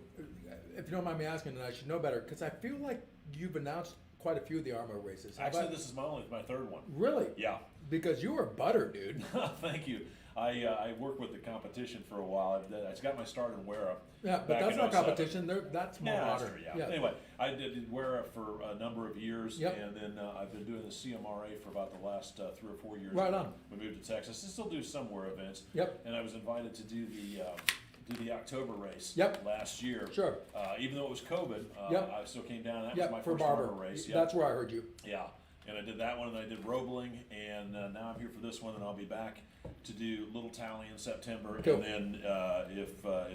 if you don't mind me asking, and I should know better, because I feel like you've announced quite a few of the AHRMA races. Have Actually, I- this is my third one. Really? Yeah. Because you were butter, dude. Thank you. I worked with the competition for a while. I got my start in Wera. Yeah, but back that's in not 07. competition. That's more Yeah, that's modern. true, yeah. Anyway, I did Wera for a number of years, Yep. and then I've been doing the CMRA for about the last 3 or 4 years. Right on. We moved to Texas. I still do some Wera events. Yep. And I was invited to do the October race. Yep. Last year. Sure. Even though it was COVID, Yep. I still came down. That Yeah, was my for first Barber. AHRMA race. Yep. That's where I heard you. Yeah, and I did that one, and I did Roebling, and now I'm here for this one, and I'll be back to do Little Tally in September, Cool. and then if the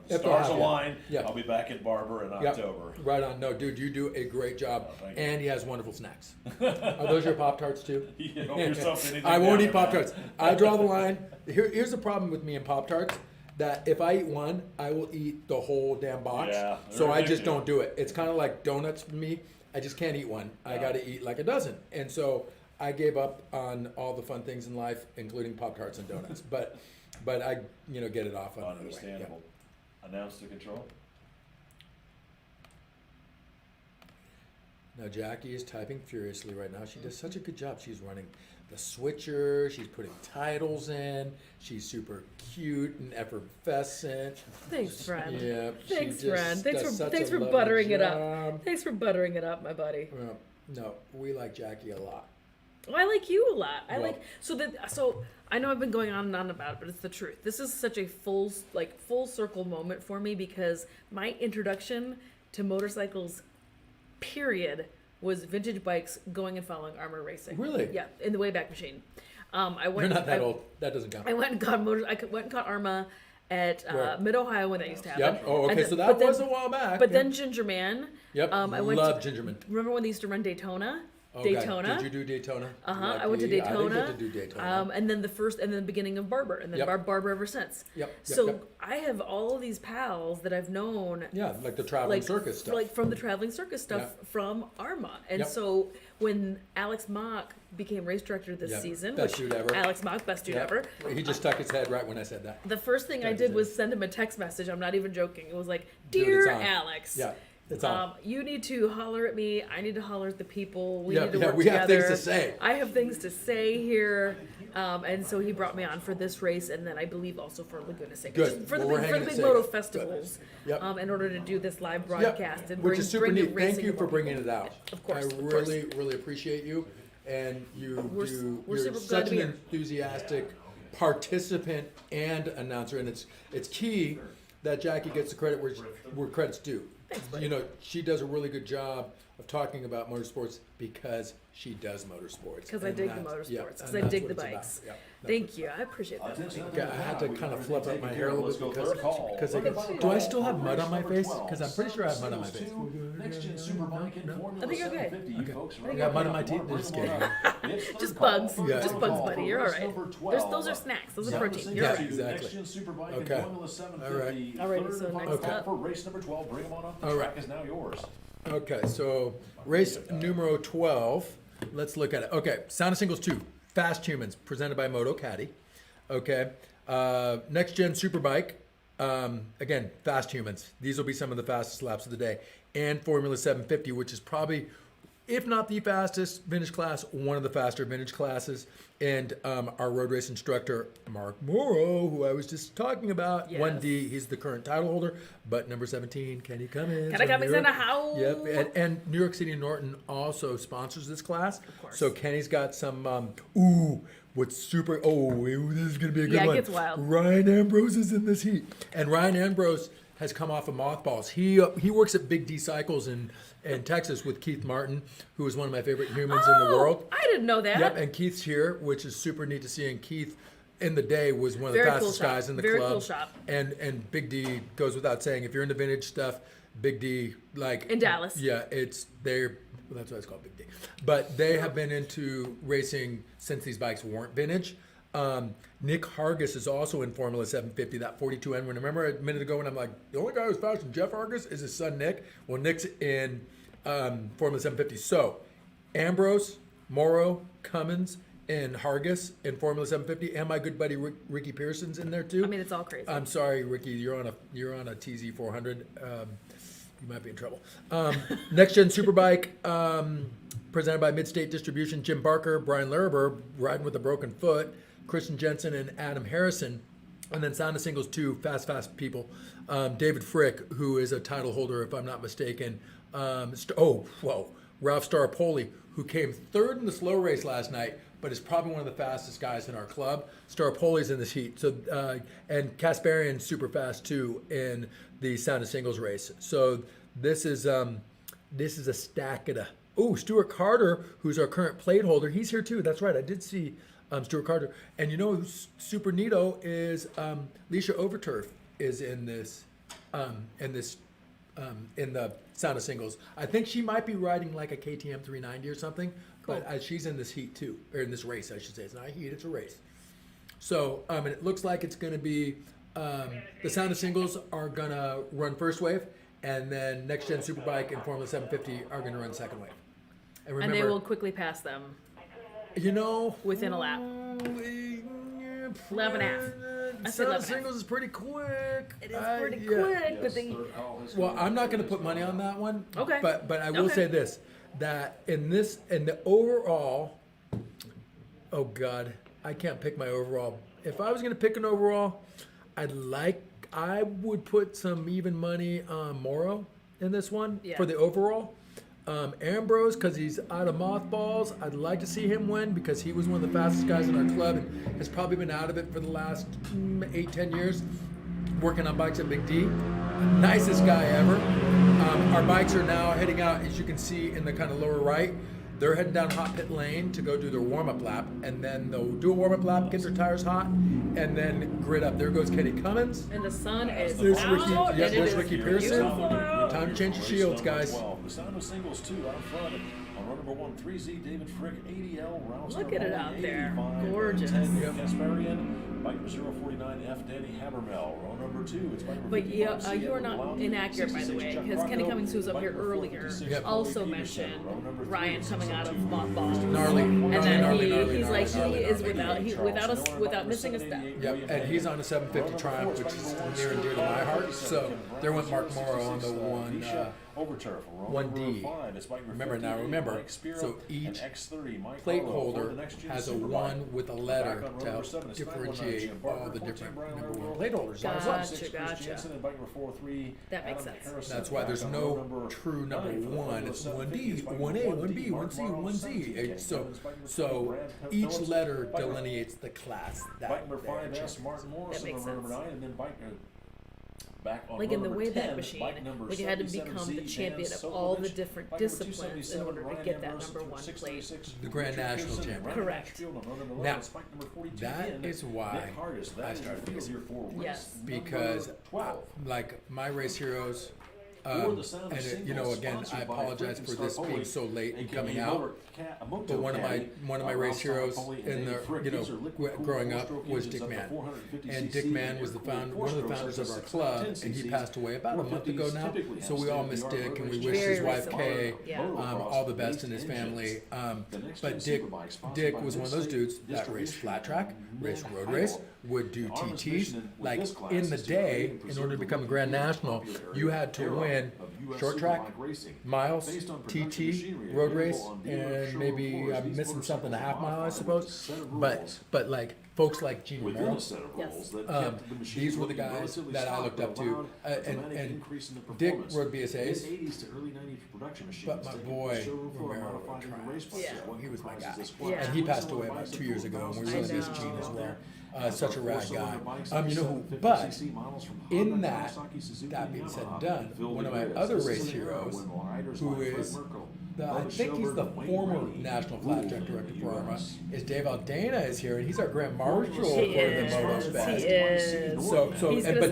If stars they'll align, yeah. I'll be back at Barber in Yep. October. Right on. No, dude, you do a great job, thank you. and he has wonderful snacks. Are those your Pop Tarts too? You know, yourself anything I won't down eat there, Pop man. Tarts. I draw the line. Here's the problem with me and Pop Tarts. That if I eat one, I will eat the whole damn box. Yeah, so they're I just addictive. don't do it. It's kind of like donuts for me. I just can't eat one. I Yeah. got to eat like a dozen. And so I gave up on all the fun things in life, including Pop Tarts and donuts. but I, get it off on another way. Yeah. Understandable. Announce the control. Now Jackie is typing furiously right now. She does such a good job. She's running the switcher. She's putting titles in. She's super cute and effervescent. Thanks, friend. Yeah. she Thanks, just friend. Thanks does for such thanks a for lovely buttering it job. up. Thanks for buttering it up, my buddy. Well, no, we like Jackie a lot. Well, I like you a lot. Well- So I know I've been going on and on about it, but it's the truth. This is such a full circle moment for me because my introduction to motorcycles, period, was vintage bikes going and following AHRMA racing. Really? Yeah, in the Wayback Machine. I went. You're not that I- old. That doesn't count. I went and got went and got AHRMA at Where? Mid Ohio when they used to have it. Yep. Oh, And okay. then- So that but then- was a while back. But yeah. then Ginger Man. Yep. I went Love to, Gingerman. Remember when they used to run Daytona? Okay. Daytona. Did you do Daytona? I went to Lucky. Daytona. I didn't get to do Daytona. And then the beginning of Barber, and then Yep. Barber ever since. Yep, yep, So yep. I have all of these pals that I've known. Yeah, like the traveling circus stuff. Like from the traveling circus stuff Yeah. from AHRMA. And Yep. so when Alex Mock became race director this Yep. season, Best dude ever. Alex Mock, best dude Yeah. ever. He just stuck his head right when I said that. The first thing I Thank did you. was send him a text message. I'm not even joking. It was like, Dude, "Dear it's on." Alex, Yeah, it's on. you need to holler at me. I need to holler at the people. We Yeah, need to yeah, work we have together. things to say. I have things to say here." And so he brought me on for this race, and then I believe also for Laguna Seca, Good. just for Well, the we're big, for hanging the at big Seca. Moto Good. festivals, Yep. in order to do this live Yep. broadcast and Which bring is super bring the neat. Thank racing you to for more bringing people. it out. Of course, I of course. really, really appreciate you, and We're you're super glad such to an be here. enthusiastic participant and announcer, and it's key that Jackie gets the credit where credit's due. Thanks, buddy. She does a really good job of talking about motorsports because she does motorsports. Because I and dig the that's- yeah, motorsports. Because and I that's dig what the it's about. bikes. Yeah, that's Thank you. I appreciate that. Okay, I had to kind of flip up my hair a little Let's bit go third call. because I go, do I still have mud on my face? Because I'm pretty sure I have mud on my face. Next gen Superbike in Formula I think you're okay. 750. You folks are I got mud on my teeth. Bring Just them kidding. on up. It's third Just call. bugs. Yeah. Just bugs, Call buddy. for You're all race right. number 12. Those are snacks. Those are Set protein. the You're all Yeah, right. exactly. Next gen Superbike Okay. in Formula 750. All right. Alrighty, Third so and next final call up. for race number 12. Bring them on up. The All track right. is now yours. Okay, so race numero 12. Let's look at it. Okay, Sound of Singles 2, Fast Humans, presented by Moto Caddy. Okay, next gen Superbike. Again, Fast Humans. These will be some of the fastest laps of the day. And Formula 750, which is probably, if not the fastest vintage class, one of the faster vintage classes. And our road race instructor, Mark Morrow, who I was just talking about, Yes. 1D, he's the current title holder, but number 17, can he come in? Can I So come New in York- the house? Yep, and New York City Norton also sponsors this class. Of course. So Kenny's got some, this is going to be a good Yeah, it one. gets wild. Ryan Ambrose is in this heat. And Ryan Ambrose has come off of mothballs. He works at Big D Cycles in Texas with Keith Martin, who is one of my favorite humans in the world. I didn't know that. Yep, and Keith's here, which is super neat to see. And Keith, in the day, was one of the Very cool fastest shop. guys in the Very club. cool shop. And Big D goes without saying. If you're into vintage stuff, Big D, like In Dallas. yeah, that's why it's called Big D. But they have been into racing since these bikes weren't vintage. Nick Hargis is also in Formula 750, that 42N. Remember a minute ago when I'm like, the only guy who's faster than Jeff Hargis is his son Nick? Well, Nick's in Formula 750. So, Ambrose, Morrow, Cummins, and Hargis in Formula 750, and my good buddy Ricky Pearson's in there too. I mean, it's all crazy. I'm sorry, Ricky, you're on a TZ 400. You might be in trouble. Next Gen Superbike, presented by Midstate Distribution. Jim Barker, Brian Laraber, riding with a broken foot. Christian Jensen and Adam Harrison. And then Sound of Singles 2, fast people. David Frick, who is a title holder, if I'm not mistaken. Ralph Staropoli, who came third in the slow race last night, but is probably one of the fastest guys in our club. Staropoli's in this heat. So and Kasparian super fast too in the Sound of Singles race. So this is a stack of Stuart Carter, who's our current plate holder. He's here too. That's right. I did see Stuart Carter. And you know who's super neato is Leisha Overturf is in the Sound of Singles. I think she might be riding like a KTM 390 or something. Cool. But she's in this heat too, or in this race, I should say. It's not a heat, it's a race. So, and it looks like it's going to be the Sound of Singles are going to run first wave, and then Next Gen Superbike and Formula 750 are going to run second wave. And remember, and they will quickly pass them you know, within a lap. Lap and a half. I said Sound lap of and a half. Singles is pretty quick. It is pretty quick, but they. Well, I'm not going to put money on that one. Okay. But I will Okay. say this, that in the overall, oh God, I can't pick my overall. If I was going to pick an overall, I would put some even money on Morrow in this one Yeah. for the overall. Ambrose, because he's out of mothballs. I'd like to see him win because he was one of the fastest guys in our club and has probably been out of it for the last 8-10 years, working on bikes at Big D. Nicest guy ever. Our bikes are now heading out, as you can see in the kind of lower right. They're heading down Hot Pit Lane to go do their warm-up lap, and then they'll do a warm-up lap, get their tires hot, and then grid up. There goes Kenny Cummins. And the sun is There's out, Ricky, and there's it is Ricky Pearson. beautiful out. Time to change the shields, guys. The Sound of Singles 2 out front. On run number 1, 3Z, David Frick, 80L, Rouse. Look at it out there. 85, Gorgeous. 10, Yep. Kasparian, bike number 049F, Danny Habermel. Row number 2, it's bike number But 55, you are not Lowney, inaccurate, by the 66, way, Chuck because Kenny Rocco, Cummings, who was up bike here number earlier, 456, Yep. also Peterson, mentioned row number 3, Ryan coming out of 602, mothballs. Gnarly, And then gnarly, he's like, gnarly, he is gnarly. without missing a step. Yep, and he's on a 750 Triumph, which is near and dear to my heart. So there went Mark Morrow on the one. 1D. Remember, so each plate holder has a 1 with a letter to help differentiate all the different number 1 plate holders. Gotcha. That makes sense. That's why there's no true number 1. It's 1D, 1A, 1B, 1C, 1Z. So each letter delineates the class. Bike number 5S, Martin Morrison, That makes on number sense. 9, and then bike back on Like in the number Wayback 10, Machine, bike number like you had to 77Z, become the champion Dan of all the Sokolich, different bike number disciplines in 277, order to Ryan get that Ambrose, number 1 plate. 636, The Grand Richard National Pearson, champion. Ryan Correct. Hatchfield on number Now, 11, spike number 42 that in. is why Nick Hardis, that I is started your field racing. here for race Yes. number Because 12. like my race heroes, Or the Sound of and Singles, you know, again, sponsored I by apologize Frick for and this being Starpoli, so late and aka coming out. Moto But one of Caddy, my race Ralph heroes Starpoli and in the Dave Frick. These are liquid growing cooled up four-stroke was engines Dick up to Mann, 450 and cc, Dick Mann was the air-cooled one of the four-strokes founders of our up to club, 610 and he cc's. passed away about a month ago 450s now. typically So have we all state-of-the-art miss Dick, and we road wish his Very wife recently. Kay Yeah. all the best in his family. But Dick was one of those dudes that raced flat track, raced road race, would do TTs. Like in the day, in order to become a Grand National, you had to win short track, miles, TT, road race, and maybe I'm missing something, a half mile, I suppose. But like folks like Gene Within Romero, a set of Yes. rules that kept the machine these were the looking guys relatively that I stock, looked but up to. allowed a And dramatic increase in the Dick performance. rode BSAs. Mid-80s to early 90s production machines. But my taken boy, from showroom floor and Romero modified into tried. race bikes. Yeah. What He was my comprises guy. this class? Yeah. And he passed away about 2 years ago, and we I really missed know. Gene as well. Such a rad guy. You know who? But in that being said and done, one of my other race heroes, who is I think he's the former national flat track director for AHRMA, is Dave Aldana is here, and he's our grand marshal for the Motofest. He is. But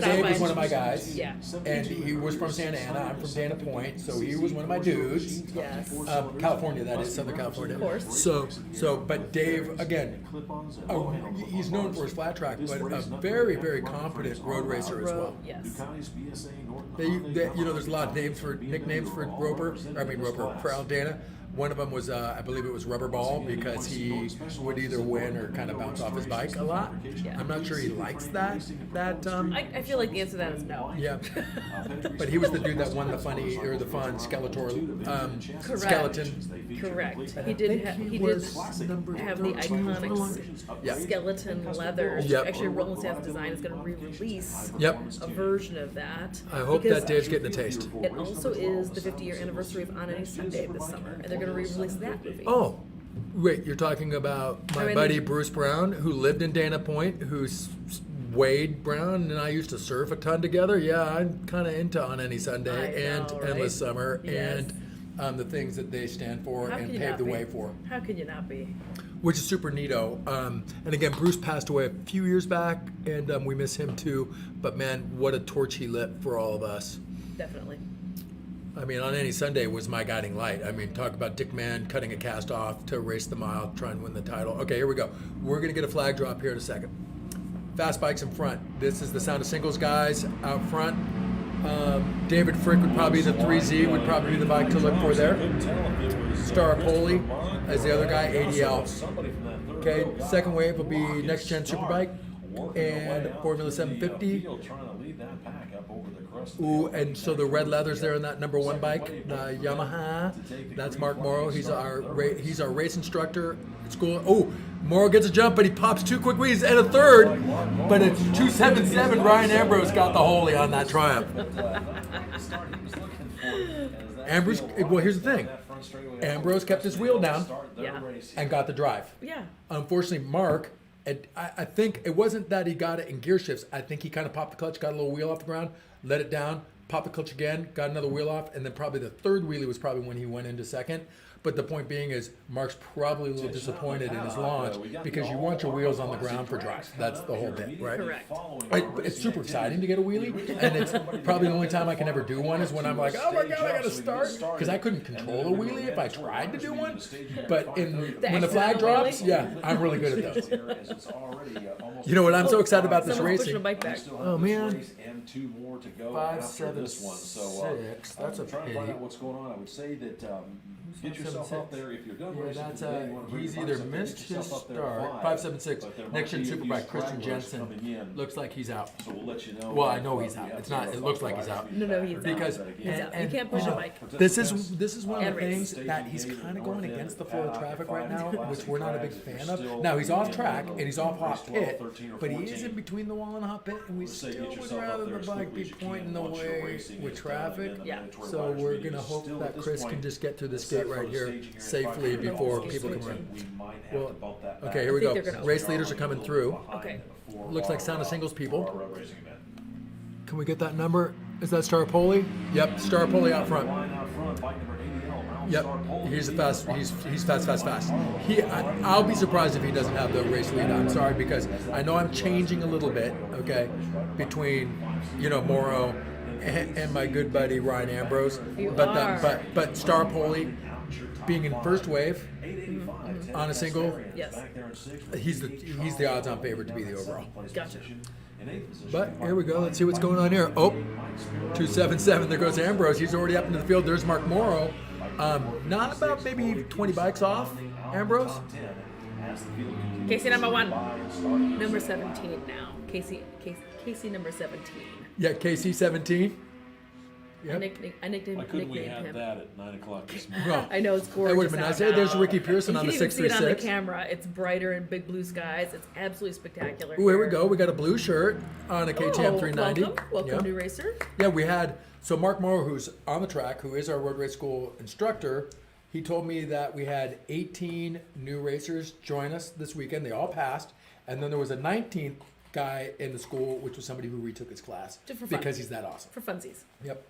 stop Dave by was one of and- my guys. Yeah. And he was from Santa Ana. I'm from Dana Point, so he was one of my dudes. Yes. California, that is, Southern California. Of course. But Dave, again, he's known for his flat track, but a very, very competent road racer as well. Yes. There's a lot of nicknames for Roper for Aldana. One of them was, I believe it was Rubber Ball, because he would either win or kind of bounce off his bike a lot. Yeah. I'm not sure he likes that. I feel like the answer to that is no. Yeah, but he was the dude that won the fun Skeletor Correct. skeleton. Correct. He did have the iconic Yeah. skeleton leathers. Yep. Actually, Rolling Sands Design is going to re-release Yep. a version of that. I hope because that Dave's getting a taste. It also is the 50-year anniversary of On Any Sunday this summer, and they're going to re-release that movie. Oh, wait, you're talking about my buddy Bruce Brown, who lived in Dana Point, who's Wade Brown, and I used to surf a ton together. Yeah, I'm kind of into On Any Sunday I know, and right? Endless Summer Yes. and the things that they stand for How and can you pave not the be? way for. How can you not be? Which is super neato. And again, Bruce passed away a few years back, and we miss him too. But man, what a torch he lit for all of us. Definitely. I mean, On Any Sunday was my guiding light. I mean, talk about Dick Man cutting a cast off to race the mile, try and win the title. Okay, here we go. We're going to get a flag drop here in a second. Fast bikes in front. This is the Sound of Singles guys out front. David Frick would probably be the 3Z, would probably be the bike to look for there. Star Poli as the other guy, ADL. Okay, second wave will be Next Gen Superbike and Formula 750. Ooh, and so the red leather's there in that number one bike, the Yamaha. That's Mark Morrow. He's our race instructor at school. Oh, Morrow gets a jump, but he pops two quick wheels and a third. But it's 277. Ryan Ambrose got the holy on that triumph. Ambrose. Well, here's the thing. Ambrose kept his wheel down Yeah. and got the drive. Yeah. Unfortunately, Mark, I think it wasn't that he got it in gear shifts. I think he kind of popped the clutch, got a little wheel off the ground, let it down, popped the clutch again, got another wheel off, and then probably the third wheelie was probably when he went into second. But the point being is, Mark's probably a little disappointed in his launch because you want your wheels on the ground for drive. That's the whole bit, right? Correct. It's super exciting to get a wheelie, and it's probably the only time I can ever do one is when I'm like, oh my god, I gotta start, because I couldn't control a wheelie if I tried to do one. But when the flag drops, yeah, I'm really good at those. You know what? I'm so excited about this Someone's pushing a racing. bike back. Oh man, And two more to go 5, after 7, this one. So 6. That's a I'm trying to find pity. out what's going on. I would say that get 7, yourself 6? up there if you're done Yeah, racing that's today. You wanna bring he's your either bikes up there, missed get his yourself up there at start. 5. 576. But there Next might Gen be a few Superbike, Christian stragglers Jensen. coming in. Looks like he's out. So we'll let you know. Well, I know he's out. It's not. It looks like he's out. No, he's Because out. He's out. You can't push a bike. This is one of And the race. things that he's kind of going against the flow of traffic right now, which we're not a big fan of. Now he's off track and he's off hot pit, but he is in between the wall and hot pit, and we still would rather the bike be pointing the way with traffic. Yeah. So we're gonna hope that Chris can just get through this gate right here safely before people come in. Well, okay, here we I go. think they're gonna- Race leaders are coming through. Okay. Looks like Sound of Singles people. Can we get that number? Is that Star Poli? Yep, Star Poli out front. Yep, he's fast. He's fast. I'll be surprised if he doesn't have the race lead. I'm sorry, because I know I'm changing a little bit. Okay, between Morrow and my good buddy Ryan Ambrose. You But are. but Star Poli being in first wave on a single, Yes. he's the odds-on favorite to be the overall. Gotcha. But here we go. Let's see what's going on here. Oh, 277. There goes Ambrose. He's already up into the field. There's Mark Morrow. Not about maybe 20 bikes off, Ambrose. Casey number 1. Number 17 now. Casey number 17. Yeah, KC 17. I Yep. nicknamed Why couldn't we him. have that at 9 o'clock this morning? Well, I know it's gorgeous. that would have been nice. out Hey, there's now. Ricky Pearson You on the can even see it on the 636. camera. It's brighter and big blue skies. It's absolutely spectacular. Ooh, here we go. We got a blue shirt on a KTM Oh, 390. Welcome, Yeah. new racer. Yeah, we had, so Mark Morrow, who's on the track, who is our road race school instructor, he told me that we had 18 new racers join us this weekend. They all passed, And then there was a 19th guy in the school, which was somebody who retook his class Just for fun. because he's that awesome. For funsies. Yep.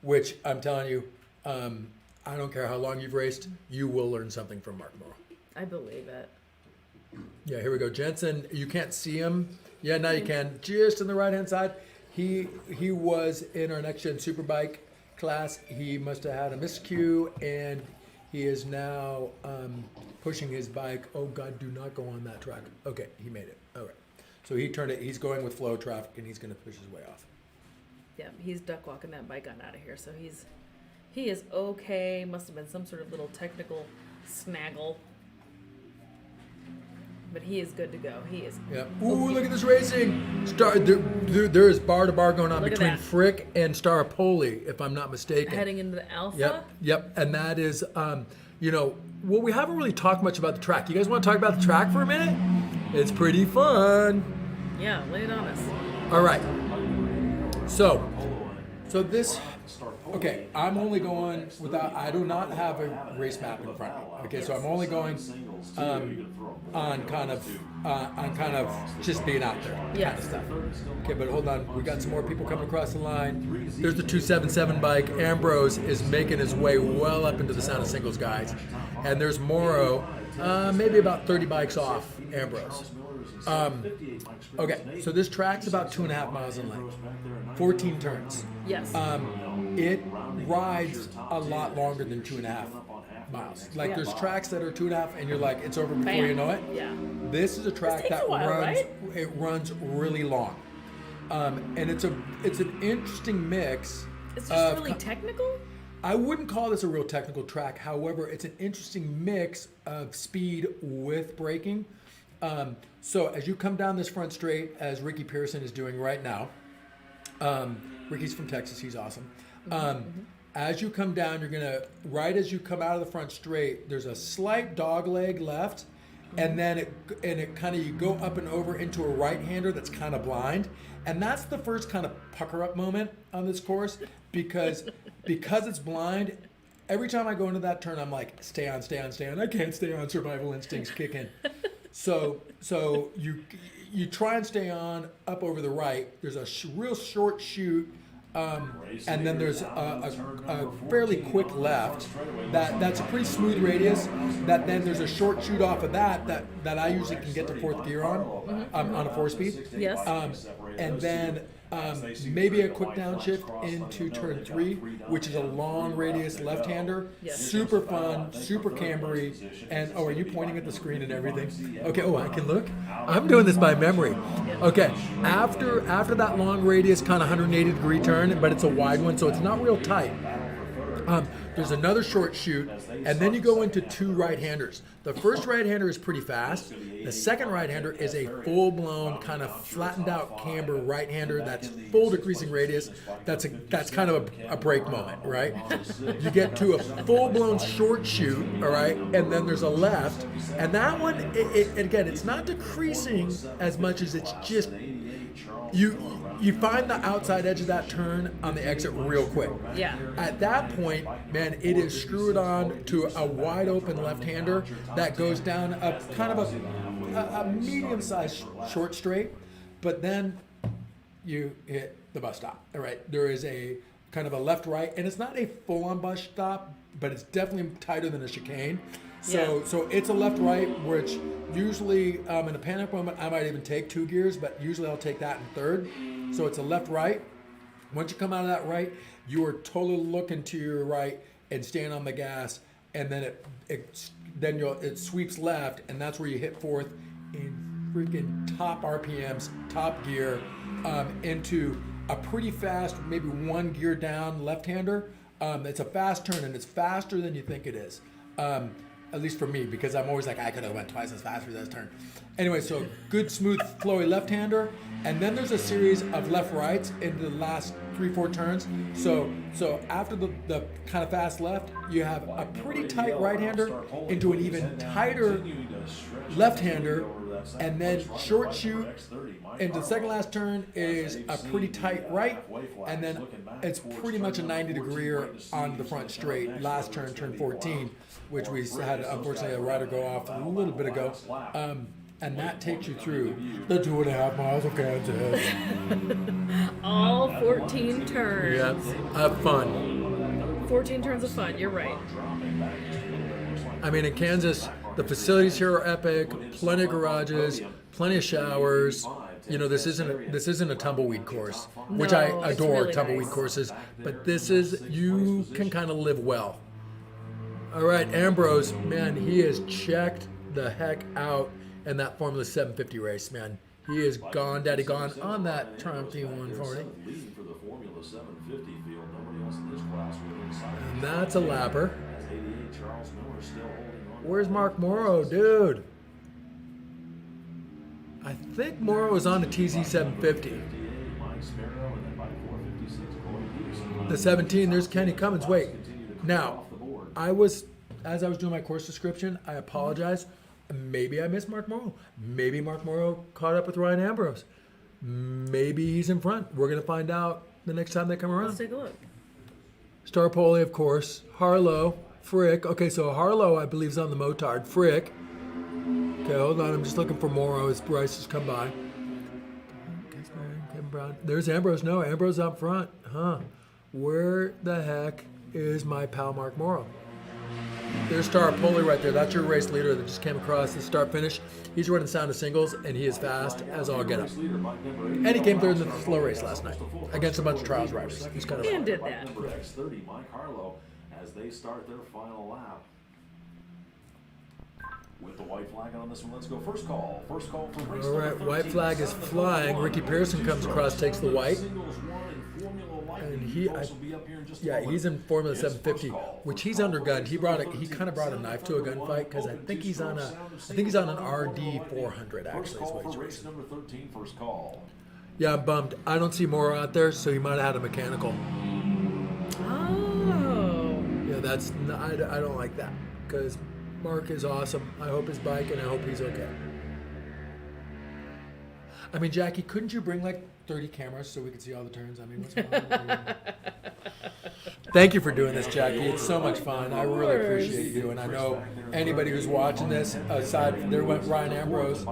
Which I'm telling you, I don't care how long you've raced, you will learn something from Mark Morrow. I believe it. Yeah, here we go. Jensen, you can't see him. Yeah, now you can. Just on the right-hand side. He was in our next gen superbike class. He must have had a miscue, and he is now pushing his bike. Oh God, do not go on that track. Okay, he made it. All right. So he turned it. He's going with flow traffic, and he's going to push his way off. Yeah, he's duck walking that bike on out of here, so he is okay. Must have been some sort of little technical snaggle. But he is good to go. He is. Yeah. Ooh, look at this racing. There is bar to bar going on Look at between that. Frick and Staropoli, if I'm not mistaken. Heading into the Alpha. Yep. And that is, well, we haven't really talked much about the track. You guys want to talk about the track for a minute? It's pretty fun. Yeah, lay it on us. All right. So this, okay, I'm only going without, I do not have a race map in front of me. Okay, so I'm only going on kind of just being out there kind Yes. of stuff. Okay, but hold on, we got some more people coming across the line. There's the 277 bike. Ambrose is making his way well up into the Sound of Singles guys. And there's Morrow, maybe about 30 bikes off Ambrose. Okay, so this track's about 2.5 miles in length, 14 turns. Yes. It rides a lot longer than 2.5 miles. Like there's tracks that are 2.5, and you're like, it's over before Bam. you know it. Yeah. This is a track takes that a while, runs. right? It runs really long, and it's an interesting mix. It's just really technical. I wouldn't call this a real technical track. However, it's an interesting mix of speed with braking. So as you come down this front straight, as Ricky Pearson is doing right now, Ricky's from Texas, he's awesome. As you come down, you're gonna, right as you come out of the front straight, there's a slight dog leg left, and then it kind of, you go up and over into a right-hander that's kind of blind, and that's the first kind of pucker up moment on this course, because it's blind. Every time I go into that turn, I'm like, stay on. I can't stay on. Survival instincts kick in. So you try and stay on up over the right. There's a real short chute, and then there's a fairly quick left. That's a pretty smooth radius. That then there's a short chute off of that I usually can get to fourth gear on a 4-speed. Yes. And then maybe a quick downshift into turn 3, which is a long radius left-hander. Yes. Super fun, super cambery. And are you pointing at the screen and everything? Okay. Oh, I can look. I'm doing this by memory. Okay. After that long radius, kind of 180-degree turn, but it's a wide one, so it's not real tight. There's another short chute, and then you go into 2 right-handers. The first right-hander is pretty fast. The second right-hander is a full-blown, kind of flattened-out camber right-hander that's full decreasing radius. That's kind of a break moment, right? You get to a full-blown short chute, all right, and then there's a left, and that one, again, it's not decreasing as much as it's just you find the outside edge of that turn on the exit real quick. Yeah. At that point, man, it is screwed on to a wide open left-hander that goes down a kind of a medium-sized short straight, but then you hit the bus stop. All right, there is a kind of a left-right, and it's not a full-on bus stop, but it's definitely tighter than a chicane. So it's a left-right, which usually in a panic moment I might even take 2 gears, but usually I'll take that in third. So it's a left-right. Once you come out of that right, you are totally looking to your right and staying on the gas, and then it sweeps left, and that's where you hit fourth in freaking top RPMs, top gear, into a pretty fast, maybe 1 gear down left-hander. It's a fast turn, and it's faster than you think it is. At least for me, because I'm always like, I could have went twice as fast for this turn. Anyway, so good, smooth, flowy left-hander, and then there's a series of left-rights into the last 3-4 turns. So after the kind of fast left, you have a pretty tight right-hander into an even tighter left-hander, and then short chute into the second last turn is a pretty tight right, and then it's pretty much a 90-degree on the front straight. Last turn, turn 14, which we had unfortunately a rider go off a little bit ago. And that takes you through the 2.5 miles of Kansas. All 14 turns. Yeah, have fun. 14 turns of fun. You're right. I mean, in Kansas, the facilities here are epic. Plenty of garages, plenty of showers. You know, this isn't a tumbleweed course, which I No, it's adore really tumbleweed nice. courses. But this is, you can kind of live well. All right, Ambrose, man, he has checked the heck out in that Formula 750 race, man. He is gone, daddy gone on that Triumph T140. And that's a lapper. Where's Mark Morrow, dude? I think Morrow is on the TZ750. The 17, there's Kenny Cummins. Wait, now, as I was doing my course description, I apologize. Maybe I missed Mark Morrow. Maybe Mark Morrow caught up with Ryan Ambrose. Maybe he's in front. We're going to find out the next time they come around. Let's take a look. Starpoli, of course. Harlow. Frick. Okay, so Harlow, I believe, is on the motard. Frick. Okay, hold on. I'm just looking for Morrow as Bryce has come by. Kevin Brown. There's Ambrose. No, Ambrose up front. Huh. Where the heck is my pal Mark Morrow? There's Starpoli right there. That's your race leader that just came across the start finish. He's running Sound of Singles, and he is fast as all get up. And he came third in the slow race last night against a bunch of trials riders. He's kind of And did that. X30, Mike Harlow, as they start their final lap. With the white flag on this one, let's go. First call. First call for race all right. number White 13, flag is 7-1. flying. Ricky Pearson comes across, takes the white. Singles one in Formula Lightning. And he, Folks will be up here in just a yeah, moment. he's in Formula It's 750, first call. which First he's call under for gun. race He number kind of brought a 13, knife to a 7-1, gunfight because I open think he's on two-stroke a, sound I think he's on an Formula RD Lightning. 400 First actually. Is call what he's for race racing. number 13, first call. Yeah, I'm bummed. I don't see Morrow out there, so he might have had a mechanical. Oh. Yeah, I don't like that because Mark is awesome. I hope his bike and I hope he's okay. I mean, Jackie, couldn't you bring like 30 cameras so we could see all the turns? I mean, what's wrong with you? Thank you for doing this, Jackie. It's so much fun. I really appreciate you. And I know anybody who's watching this, aside, there went Ryan Ambrose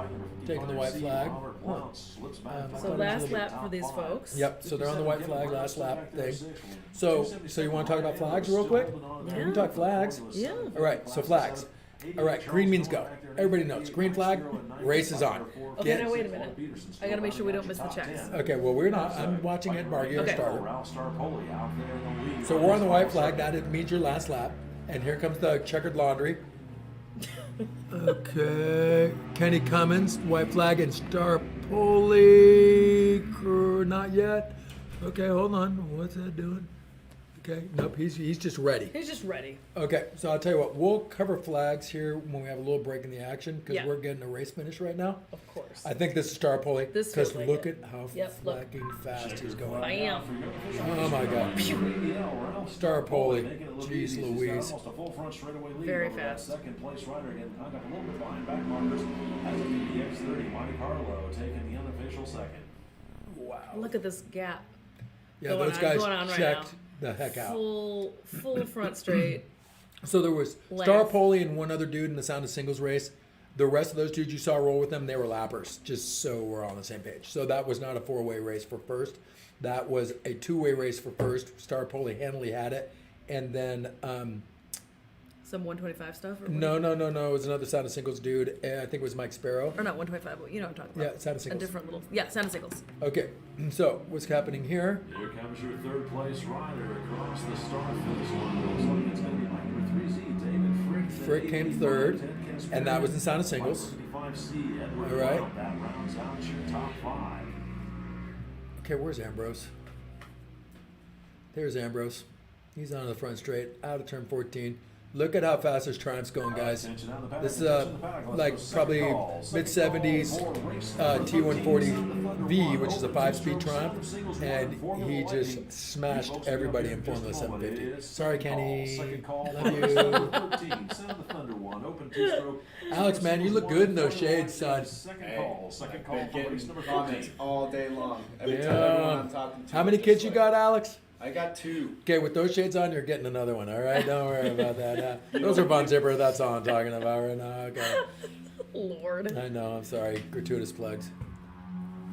taking the white flag. Huh. So last lap for these folks. Yep, so they're on the white flag, last lap thing. So you want to talk about flags real quick? We can talk flags. Yeah. All right, so flags. All right, green means go. Everybody knows. Green flag, race is on. Okay, now wait a minute. I gotta make sure we don't miss the checks. Okay, well, we're not. I'm watching it. Bargier Okay. started. Ralph Starpoli out there in the lead. So we're on the white flag. That means your last lap. And here comes the checkered laundry. Okay. Kenny Cummins, white flag, and Starpoli. Not yet. Okay, hold on. What's that doing? Okay, nope, he's just ready. He's just ready. Okay, so I'll tell you what, we'll cover flags here when we have a little break in the action because Yeah. we're getting a race finish right now. Of course. I think this is Starpoli This because feels like look it. at how Yep, look. fucking fast he's going. I am. Oh my God. Starpoli. Jeez Louise. Almost a full front straightaway lead Very over that fast. second place rider again. Hung up a little bit behind back markers. As it be the X30, Mike Harlow taking the unofficial second. Wow. Look at this gap. Yeah, going those on- guys going on right checked the heck out. Full front straight. So there was Length. Starpoli and one other dude in the Sound of Singles race. The rest of those dudes you saw roll with them, they were lappers, just so we're on the same page. So that was not a four-way race for first. That was a two-way race for first. Starpoli handily had it. And then, Some 125 stuff? Or no. It was another Sound of Singles dude. I think it was Mike Sparrow. Or not 125, but you know what I'm talking about. Yeah, Sound of A Singles. different little. Yeah, Sound of Singles. Okay, so what's happening here? Here comes your third place rider across the start finish line. Looks like it's going to be like number 3Z, David Frick. Frick came third, and that was in Sound of Singles. 55C, Edward All right. Brown. That rounds out your top five. Okay, where's Ambrose? There's Ambrose. He's on the front straight, out of turn 14. Look at how fast this Triumph's going, guys. This is like probably mid-70s T140V, which is a 5-speed Triumph, and he just smashed everybody in Formula 750. Sorry, Kenny. Love you. Alex, man, you look good in those shades, son. Second call Been for race getting number comments 14. all day long. Every time Yeah. everyone I'm talking to. How many is kids just you like, got, Alex? I got 2. Okay, with those shades on, you're getting another one, all right? Don't worry about that. Those are Von Zipper, that's all I'm talking about right now. Okay. Lord. I know. I'm sorry. Gratuitous plugs.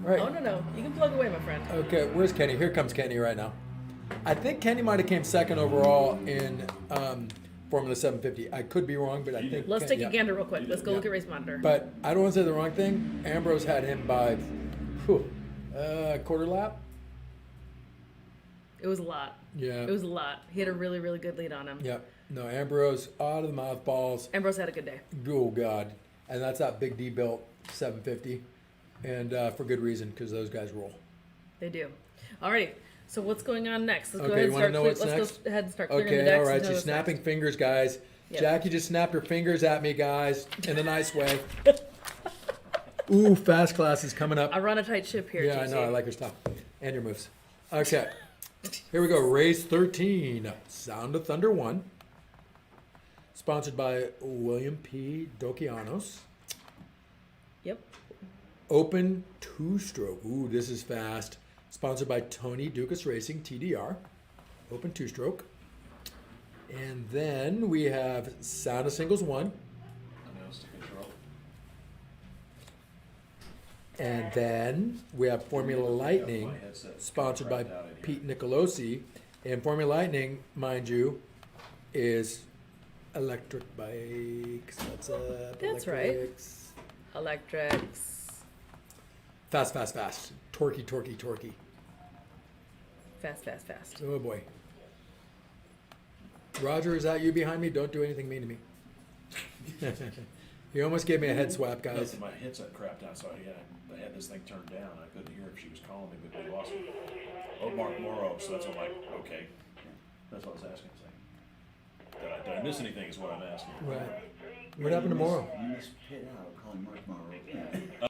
All right. Oh, no. You can plug away, my friend. Okay. Where's Kenny? Here comes Kenny right now. I think Kenny might have came second overall in Formula 750. I could be wrong, but I think. Let's take a gander real quick. Let's go Yeah. look at race monitor. But I don't want to say the wrong thing. Ambrose had him by quarter lap. It was a lot. Yeah. It was a lot. He had a really, really good lead on him. Yep. No, Ambrose out of the mouth balls. Ambrose had a good day. Oh God. And that's that big D built 750, and for good reason because those guys roll. They do. Alrighty. So what's going on next? Let's go Okay, ahead you and wanna start. know what's Let's next? go ahead and start clearing the Okay, decks. all right. and know She's what's snapping next. fingers, guys. Yep. Jackie just snapped her fingers at me, guys, in a nice way. Ooh, fast class is coming up. I run a tight ship here. Yeah, I GC. know. I like her stuff and your moves. Okay, here we go. Race 13, Sound of Thunder 1, sponsored by William P. Dokianos. Yep. Open two-stroke. Ooh, this is fast. Sponsored by Tony Dukas Racing, TDR. Open two-stroke. And then we have Sound of Singles 1. Announce to control. And then we have Formula Lightning, My headset sponsored by crapped out in here. Pete Nicolosi. And Formula Lightning, mind you, is electric bikes. What's up? That's right. Electrics. Electrics. Fast, fast, fast. Torquey, torquey, torquey. Fast, fast, fast. Oh boy. Roger, is that you behind me? Don't do anything mean to me. You almost gave me a head swap, guys. Listen, my headset crapped out, so I had this thing turned down. I couldn't hear if she was calling me, but we lost it. Oh, Mark Morrow, so that's what I'm like, okay. That's what I was asking. Did I miss anything is what I'm asking. Right. What happened tomorrow? You missed Pit out calling Mark Morrow.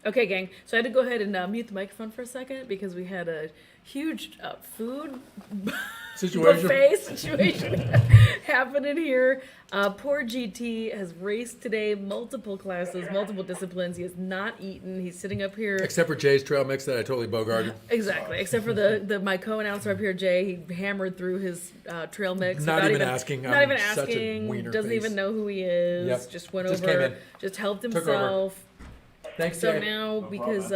Okay, gang. So I had to go ahead and mute the microphone for a second because we had a huge food Situation. buffet situation happening here. Poor GT has raced today, multiple classes, multiple disciplines. He has not eaten. He's sitting up here. Except for Jay's trail mix that I totally bogarted. Exactly. Except for the my co-announcer up here, Jay. He hammered through his trail mix. Not without even asking. Not I'm even such a asking. wiener Doesn't face. even know who he is. Yep. Just went Just came over. in. Just helped Took over. himself. Thanks, So Jay. now, because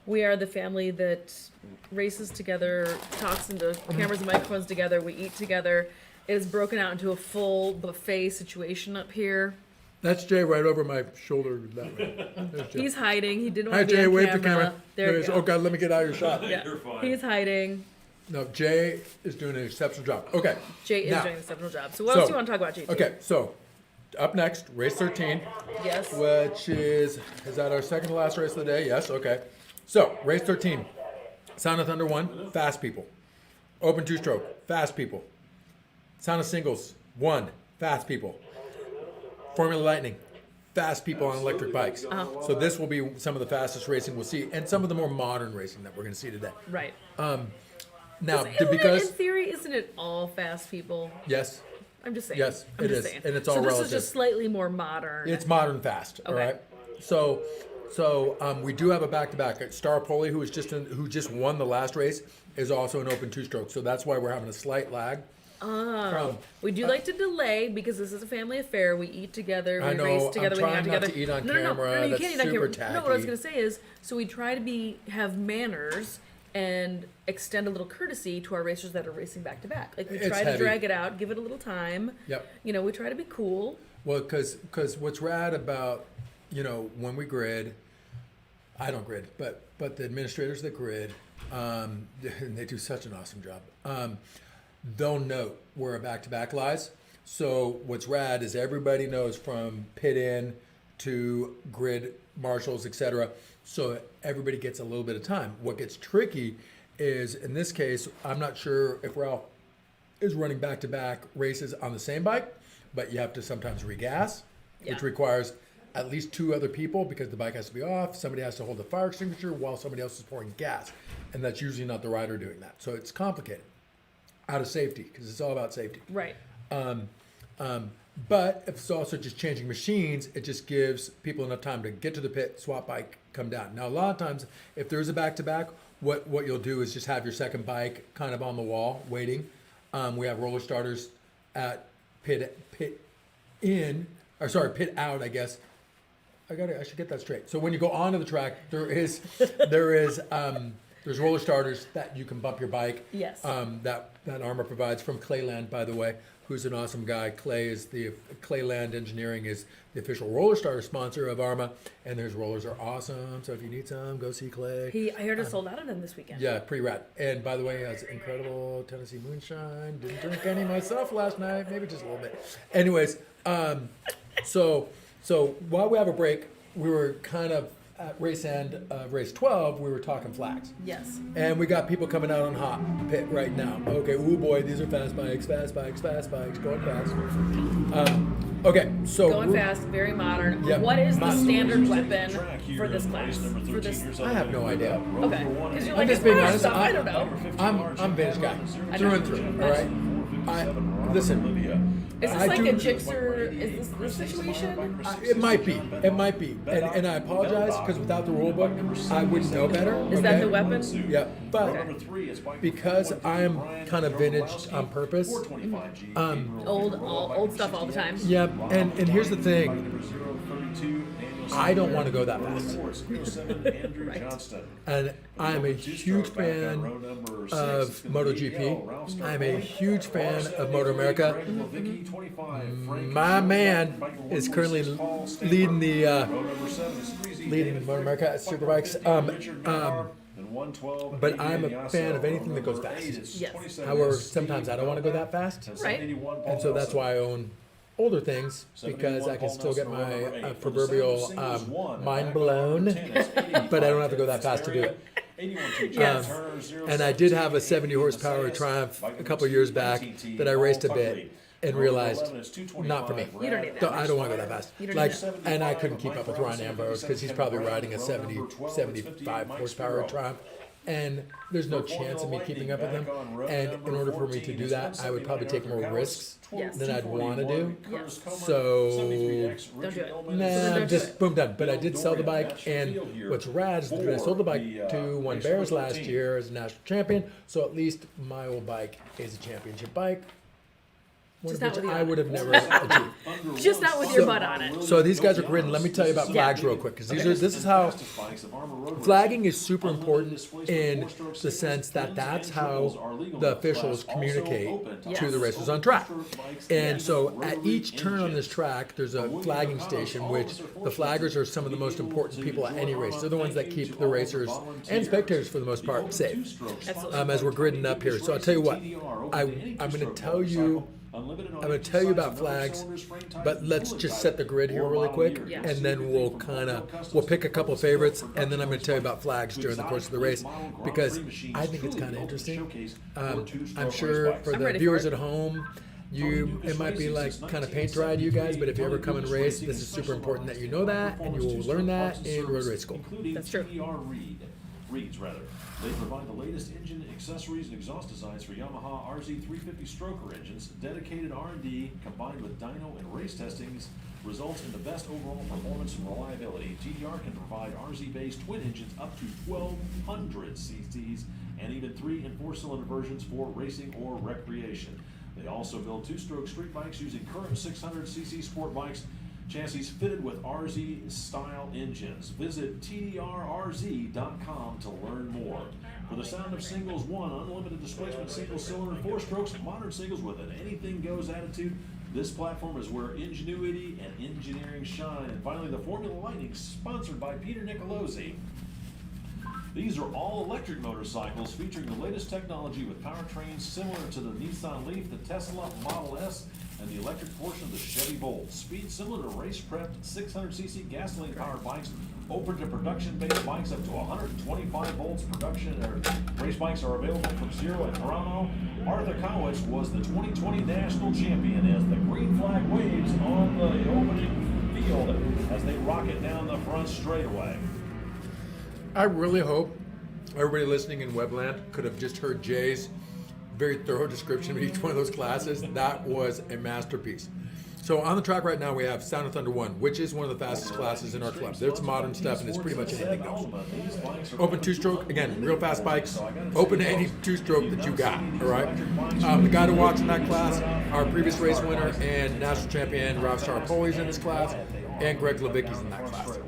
we are the family that races together, talks into cameras and microphones together, we eat together. It is broken out into a full buffet situation up here. That's Jay right over my shoulder that way. There's Jay. He's hiding. He didn't Hi, want to be Jay. on Wave camera. the camera. There he we is. go. Oh, God, let me get out of your shot. Yeah. You're fine. He's hiding. No, Jay is doing an exceptional job. Okay. Jay is Now, doing an exceptional job. So what else do you want to talk about, JT? Okay, so up next, race 13, Yes. which is that our second to last race of the day? Yes, okay. So, race 13, Sound of Thunder 1, fast people. Open two-stroke, fast people. Sound of Singles 1, fast people. Formula Lightning, fast people on electric bikes. So this will be some of the fastest racing we'll see, and some of the more modern racing that we're going to see today. Right. Now, Isn't it, because in theory, isn't it all fast people? yes, I'm just saying. Yes, I'm it just is, saying. and it's all so this relative. is just slightly more modern. it's modern fast. All Okay. right. So we do have a back-to-back. Star Poli, who just won the last race, is also an open two-stroke. So that's why we're having a slight lag. We do like to delay because this is a family affair. We eat together, we I know, race together, I'm we hang out trying not together. to eat on no, camera. you That's can't eat on super camera. No, what I was tacky. gonna say is, so we try to have manners and extend a little courtesy to our racers that are racing back to back. Like we It's try to heavy. drag it out, give it a little time. Yep. You know, we try to be cool. Well, because what's rad about, when we grid, I don't grid, but the administrators that grid, and they do such an awesome job. They'll note where a back-to-back lies. So what's rad is everybody knows from pit in to grid marshals, etc. So everybody gets a little bit of time. What gets tricky is, in this case, I'm not sure if Ralph is running back-to-back races on the same bike, but you have to sometimes regas, which Yeah. requires at least two other people because the bike has to be off. Somebody has to hold the fire extinguisher while somebody else is pouring gas, and that's usually not the rider doing that. So it's complicated out of safety because it's all about safety. Right. But if it's also just changing machines, it just gives people enough time to get to the pit, swap bike, come down. Now, a lot of times, if there is a back-to-back, what you'll do is just have your second bike kind of on the wall waiting. We have roller starters at pit out, I guess. I should get that straight. So when you go onto the track, there's roller starters that you can bump your bike. Yes. That AHRMA provides from Clayland, by the way, who's an awesome guy. Clayland Engineering is the official roller starter sponsor of AHRMA, and their rollers are awesome. So if you need some, go see Clay. I heard it sold out of them this weekend. Yeah, pretty rad. And by the way, he has incredible Tennessee moonshine. Didn't drink any myself last night, maybe just a little bit. Anyways, so while we have a break, we were kind of at race end of race 12, we were talking flags. Yes. And we got people coming out on hot pit right now. Okay, ooh boy, these are fast bikes, going fast. Okay, so Going fast, very modern. Yep. What is the Modern. standard weapon Track here for this in class? race number For 13 this, years I have no idea. okay. Because you're I'm like, just it's being modern honest. stuff. I don't know. I'm a vintage guy, through and through. All right. Listen. Is this I like do- a Gixxer? Is this the situation? It might be, and I apologize because without the rule book, I wouldn't know better. Is that okay? the weapon? Yeah, but Number 3 is bike because number I'm 150, kind of Brian vintaged on purpose, 425G, Old stuff all the time. yeah, and here's the thing, number 032, Daniel I don't want to go that Number fast. 4 is 07, Andrew Johnston. And I'm a huge Two-stroke back on fan row number 6, of it's gonna be MotoGP. Ralph I'm a Stark. huge fan of Moto Greg America. Levicki, 25, Frank My Schumacher, man bike number is 146, currently Paul Stanford. leading the Row number 7 is Freezy, leading David Moto Frick, America at bike Superbikes. number 50, Richard Miller, and 112, but Adrian I'm a Yasso. fan of anything Row that goes number fast. 8 is Yes. 27, However, Steve sometimes I don't want to go that Novak, fast. and Right. 71, Paul And so that's Nelson. why I own older things, because I can still get my proverbial mind blown, but I don't have to go that fast to do it. And I did have a 70 horsepower Triumph a couple years back that I raced a bit. and Row number realized 11 is 225. not for me. You don't need that. So I don't want to go that fast. You don't Like, need that. and I couldn't keep up with Ron Ambrose because he's probably riding a 70, 75 horsepower Triumph. And there's no chance of me keeping up with him. And in order for me to do that, I would probably take more risks Yes. than I'd want to do. Yes. So, Don't do it. nah, don't just do boom, done. But I did sell the bike, and what's rad is that I sold the bike to One Bears last year as a national champion. So at least my old bike is a championship bike, one Just of not which with you I on would it. have never achieved. Just not with your butt on it. So these guys are gridden. Let me tell you about flags real quick, because this is how flagging is super important in the sense that that's how the officials communicate to the racers on track. And so at each turn on this track, there's a flagging station, which the flaggers are some of the most important people at any race. They're the ones that keep the racers and spectators, for the most part, safe. As we're gridding up here. So I'll tell you what, I'm going to tell you about flags, but let's just set the grid here really quick, and then we'll pick a couple favorites, and then I'm going to tell you about flags during the course of the race, because I think it's kind of interesting. I'm sure for I'm the ready for viewers it. at home, it might be like kind of paint dry to you guys, but if you ever come and race, this is super important that you know that, and you will learn that in road race school. That's true. Reeds. They provide the latest engine accessories and exhaust designs for Yamaha RZ350 stroker engines. Dedicated R&D combined with dyno and race testings results in the best overall performance and reliability. TDR can provide RZ-based twin engines up to 1,200 cc's and even 3 and 4 cylinder versions for racing or recreation. They also build two-stroke street bikes using current 600cc sport bikes, chassis fitted with RZ-style engines. Visit TDRRZ.com to learn more. For the sound of Singles 1, unlimited displacement single-cylinder 4-strokes, modern singles with an anything-goes attitude, this platform is where ingenuity and engineering shine. And finally, the Formula Lightning, sponsored by Peter Nicolosi. These are all-electric motorcycles featuring the latest technology with powertrains similar to the Nissan Leaf, the Tesla Model S, and the electric portion of the Chevy Bolt. Speed similar to race-prepped 600cc gasoline-powered bikes, open to production-based bikes up to 125 volts. Race bikes are available from Zero and Toronto. Arthur Kowitz was the 2020 national champion as the green flag waves on the opening field as they rocket down the front straightaway. I really hope everybody listening in Webland could have just heard Jay's very thorough description of each one of those classes. That was a masterpiece. So on the track right now we have Sound of Thunder 1, which is one of the fastest classes in our club. There's modern stuff and it's pretty much anything goes. Open two-stroke, again, real fast bikes. Open to any two-stroke that you got, all right? The guy to watch in that class, our previous race winner and national champion Ralph Staropoli's in this class, and Greg Levicki's in that class.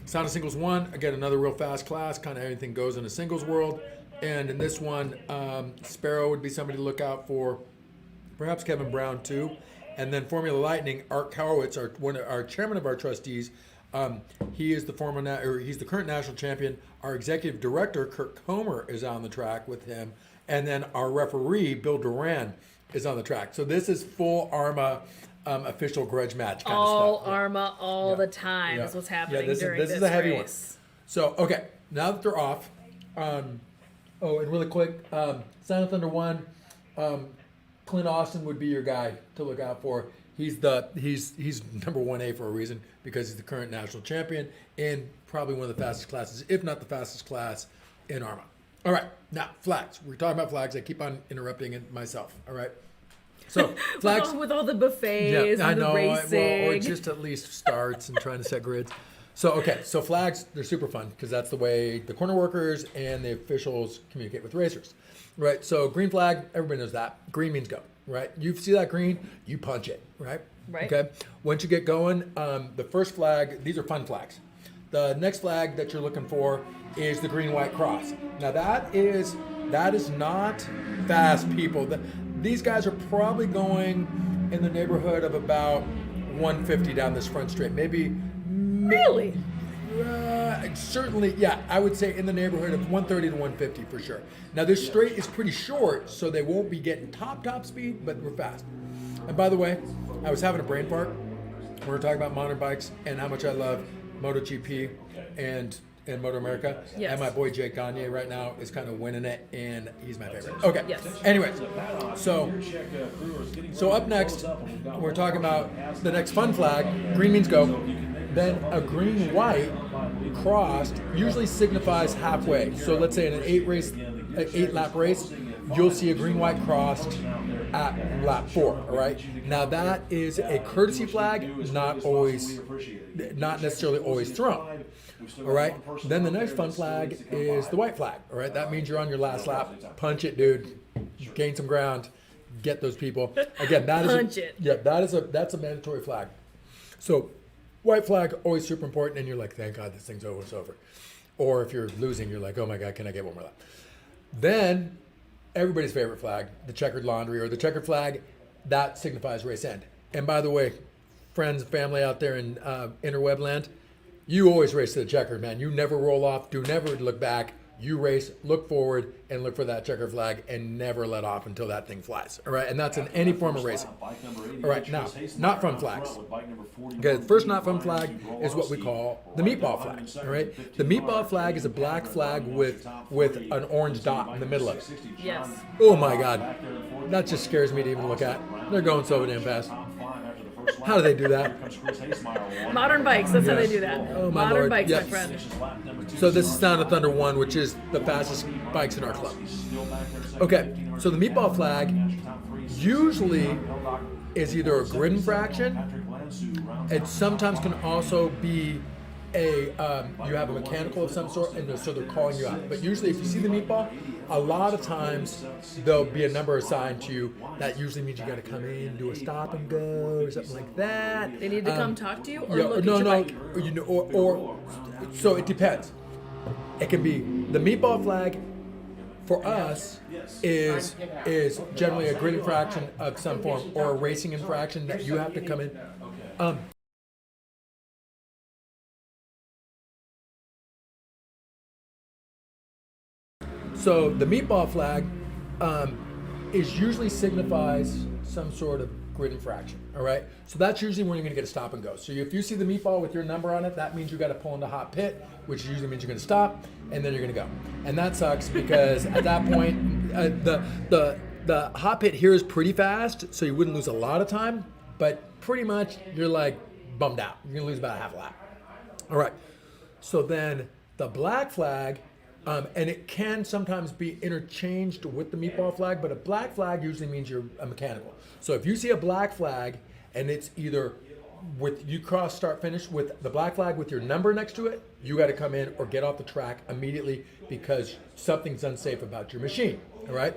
Sound of Singles 1, again, another real fast class, kind of anything goes in a singles world. And in this one, Sparrow would be somebody to look out for, perhaps Kevin Brown too. And then Formula Lightning, Art Kowitz, our chairman of our trustees, he is he's the current national champion. Our executive director, Kurt Comer, is on the track with him. And then our referee, Bill Duran, is on the track. So this is full AHRMA official grudge match kind All of stuff. AHRMA all the time Yeah. is what's happening this during is this a heavy race. one. So, okay, now that they're off, and really quick, Sound of Thunder 1, Clint Austin would be your guy to look out for. He's number 1A for a reason, because he's the current national champion in probably one of the fastest classes, if not the fastest class in AHRMA. All right, now flags. We're talking about flags. I keep on interrupting it myself. All right. So flags. with all the buffets I and know. the racing. Or just at least starts and trying to set grids. So, okay, so flags, they're super fun because that's the way the corner workers and the officials communicate with racers, right? So green flag, everybody knows that. Green means go, right? You see that green, you punch it, right? Right. Okay. Once you get going, the first flag, these are fun flags. The next flag that you're looking for is the green white cross. Now that is not fast, people. These guys are probably going in the neighborhood of about 150 down this front straight, maybe. Really? Certainly, yeah, I would say in the neighborhood of 130 to 150 for sure. Now this straight is pretty short, so they won't be getting top speed, but we're fast. And by the way, I was having a brain fart when we were talking about modern bikes and how much I love MotoGP and in Moto America. Yes. And my boy Jake Gagne right now is kind of winning it, and he's my favorite. Okay. Yes. Anyway, so up next, we're talking about the next fun flag. Green means go. Then a green-white crossed usually signifies halfway. So let's say in an 8-lap race, you'll see a green-white crossed at lap 4. All right. Now that is a courtesy flag, not necessarily always thrown. All right. Then the next fun flag is the white flag. All right. That means you're on your last lap. Punch it, dude. Gain some ground. Get those people. Again, that's a mandatory flag. So white flag, always super important, and you're like, thank God this thing's over, it's over. Or if you're losing, you're like, oh my God, can I get one more lap? Then, everybody's favorite flag, the checkered laundry or the checkered flag, that signifies race end. And by the way, friends and family out there in interweb land, you always race to the checkered, man. You never roll off, never look back. You race, look forward, and look for that checker flag, and never let off until that thing flies. All right, and that's in any form of racing. All right, now, not fun flags. Okay, the first not fun flag is what we call the meatball flag. All right, the meatball flag is a black flag with an orange dot in the middle of it. Yes. Oh my God, that just scares me to even look at. They're going so damn fast. How do they do that? Modern bikes, that's how they do that. Oh, my Modern Lord. bikes, Yep. my friend. So this is Sound of Thunder 1, which is the fastest bikes in our club. Okay, so the meatball flag usually is either a grid infraction. It sometimes can also be you have a mechanical of some sort, and so they're calling you out. But usually if you see the meatball, a lot of times there'll be a number assigned to you. That usually means you got to come in, do a stop and go, or something like that. They need to come talk to you or Yeah, look at your bike? you know, or so it depends. It can be the meatball flag. For us, is generally a grid infraction of some form or a racing infraction that you have to come in. So the meatball flag is usually signifies some sort of grid infraction. All right. So that's usually when you're going to get a stop and go. So if you see the meatball with your number on it, that means you got to pull into hot pit, which usually means you're going to stop, and then you're going to go. And that sucks because at that point, the hot pit here is pretty fast, so you wouldn't lose a lot of time, but pretty much you're like bummed out. You're going to lose about a half a lap. All right. So then the black flag. And it can sometimes be interchanged with the meatball flag, but a black flag usually means you're a mechanical. So if you see a black flag and it's either with you cross start finish with the black flag with your number next to it, you got to come in or get off the track immediately because something's unsafe about your machine. All right.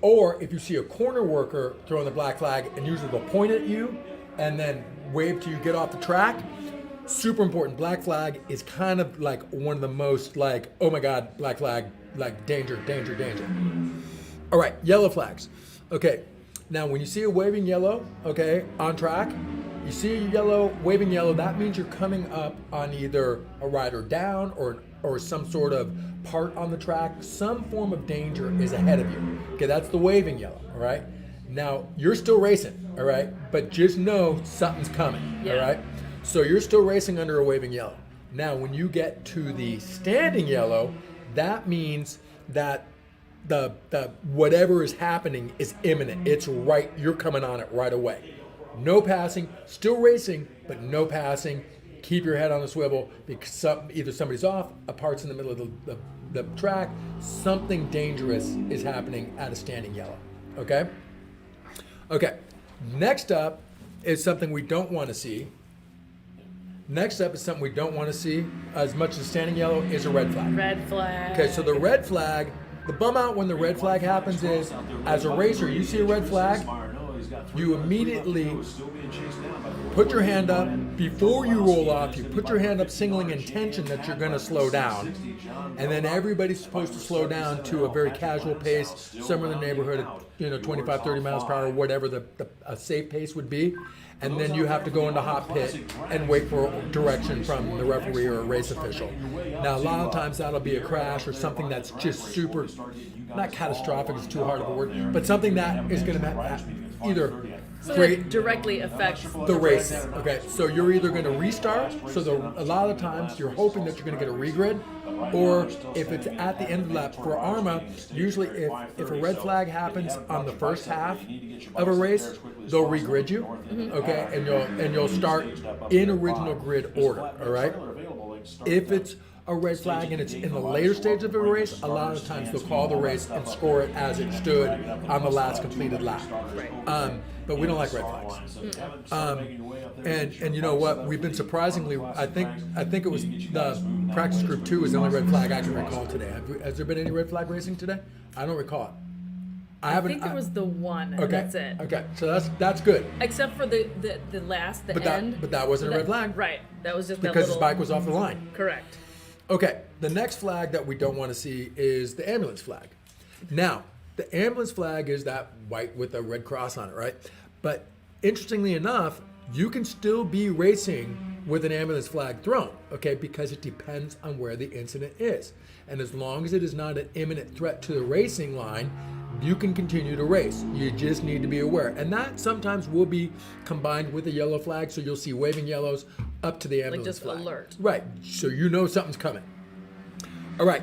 Or if you see a corner worker throwing the black flag, and usually they'll point at you and then wave to you get off the track. Super important. Black flag is kind of like one of the most like, oh my God, black flag, like danger, danger, danger. All right, yellow flags. Okay, now when you see a waving yellow, okay, on track, you see a yellow, waving yellow, that means you're coming up on either a rider down or some sort of part on the track. Some form of danger is ahead of you. Okay, that's the waving yellow, all right? Now, you're still racing, all right? But just know something's coming, all right? So you're still racing under a waving yellow. Now, when you get to the standing yellow, that means that the whatever is happening is imminent. It's right. You're coming on it right away. No passing. Still racing, but no passing. Keep your head on the swivel because either somebody's off, a part's in the middle of the track. Something dangerous is happening at a standing yellow. Okay. Okay. Next up is something we don't want to see. Next up is something we don't want to see as much as standing yellow is a red flag. Red flag. Okay, so the red flag, the bum out when the red flag happens is, as a racer, you see a red flag, you immediately put your hand up before you roll off. You put your hand up signaling intention that you're going to slow down. And then everybody's supposed to slow down to a very casual pace, somewhere in the neighborhood of 25, 30 miles per hour, whatever a safe pace would be. And then you have to go into hot pit and wait for direction from the referee or a race official. Now, a lot of times that'll be a crash or something that's just super, not catastrophic, it's too hard of a word, but something that is going to either So create that directly affects the race. Okay, so you're either going to restart, so a lot of times you're hoping that you're going to get a regrid, or if it's at the end of the lap for AHRMA, usually if a red flag happens on the first half of a race, they'll regrid you, okay, and you'll start in original grid order, all right? If it's a red flag and it's in the later stage of a race, a lot of times they'll call the race and score it as it stood on the last completed lap. But we don't like red flags. And you know what? We've been surprisingly. I think it was the practice group 2 is the only red flag I can recall today. Has there been any red flag racing today? I don't recall it. I think there was the one, and Okay. that's it. Okay. So that's good. Except for the last, the end. But that wasn't a red flag. Right. That was just Because that his little, bike was off the line. Correct. Okay, the next flag that we don't want to see is the ambulance flag. Now, the ambulance flag is that white with a red cross on it, right? But interestingly enough, you can still be racing with an ambulance flag thrown, okay, because it depends on where the incident is. And as long as it is not an imminent threat to the racing line, you can continue to race. You just need to be aware. And that sometimes will be combined with a yellow flag, so you'll see waving yellows up to the ambulance just flag. alert. Right, so you know something's coming. All right,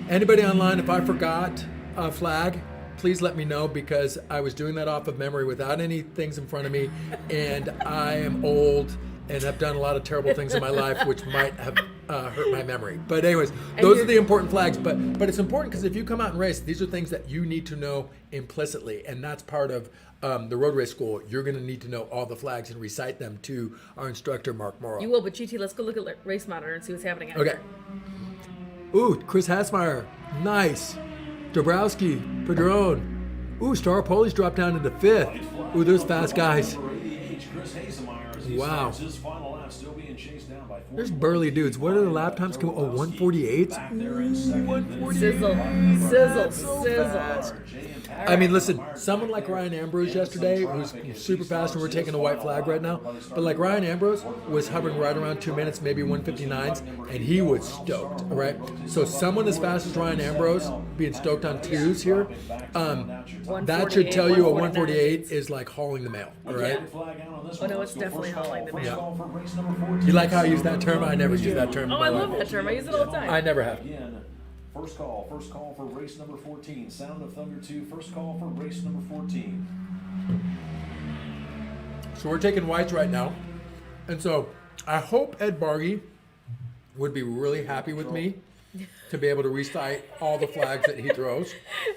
anybody online, if I forgot a flag, please let me know, because I was doing that off of memory without any things in front of me, and I am old and have done a lot of terrible things in my life which might have hurt my memory. But anyways, those are the important flags. But it's important because if you come out and race, these are things that you need to know implicitly, and that's part of the road race school. You're going to need to know all the flags and recite them to our instructor, Mark Morrow. You will, but GT, let's go look at Race Monitor and see what's happening out Okay. there. Ooh, Chris Hasmeyer, nice. Dabrowski, Padron. Ooh, Star Poli's dropped down into 5th. Ooh, those fast guys. Wow. There's burly dudes. What are the lap times? Oh, 148? 148. Sizzle, sizzle. I mean, listen, someone like Ryan Ambrose yesterday, who's super fast, and we're taking a white flag right now, but like Ryan Ambrose was hovering right around 2 minutes, maybe 159s, and he was stoked, all right? So someone as fast as Ryan Ambrose being stoked on 2s here, that should tell you a 148 is like hauling the mail, all right? Oh, no, it's definitely hauling the mail. You like how I use that term? I never use that term. Oh, I love that term. I use it all the time. I never have. Again, first call for race number 14. Sound of Thunder 2, first call for race number 14. So we're taking whites right now. And so I hope Ed Bargy would be really happy with me to be able to recite all the flags that he throws.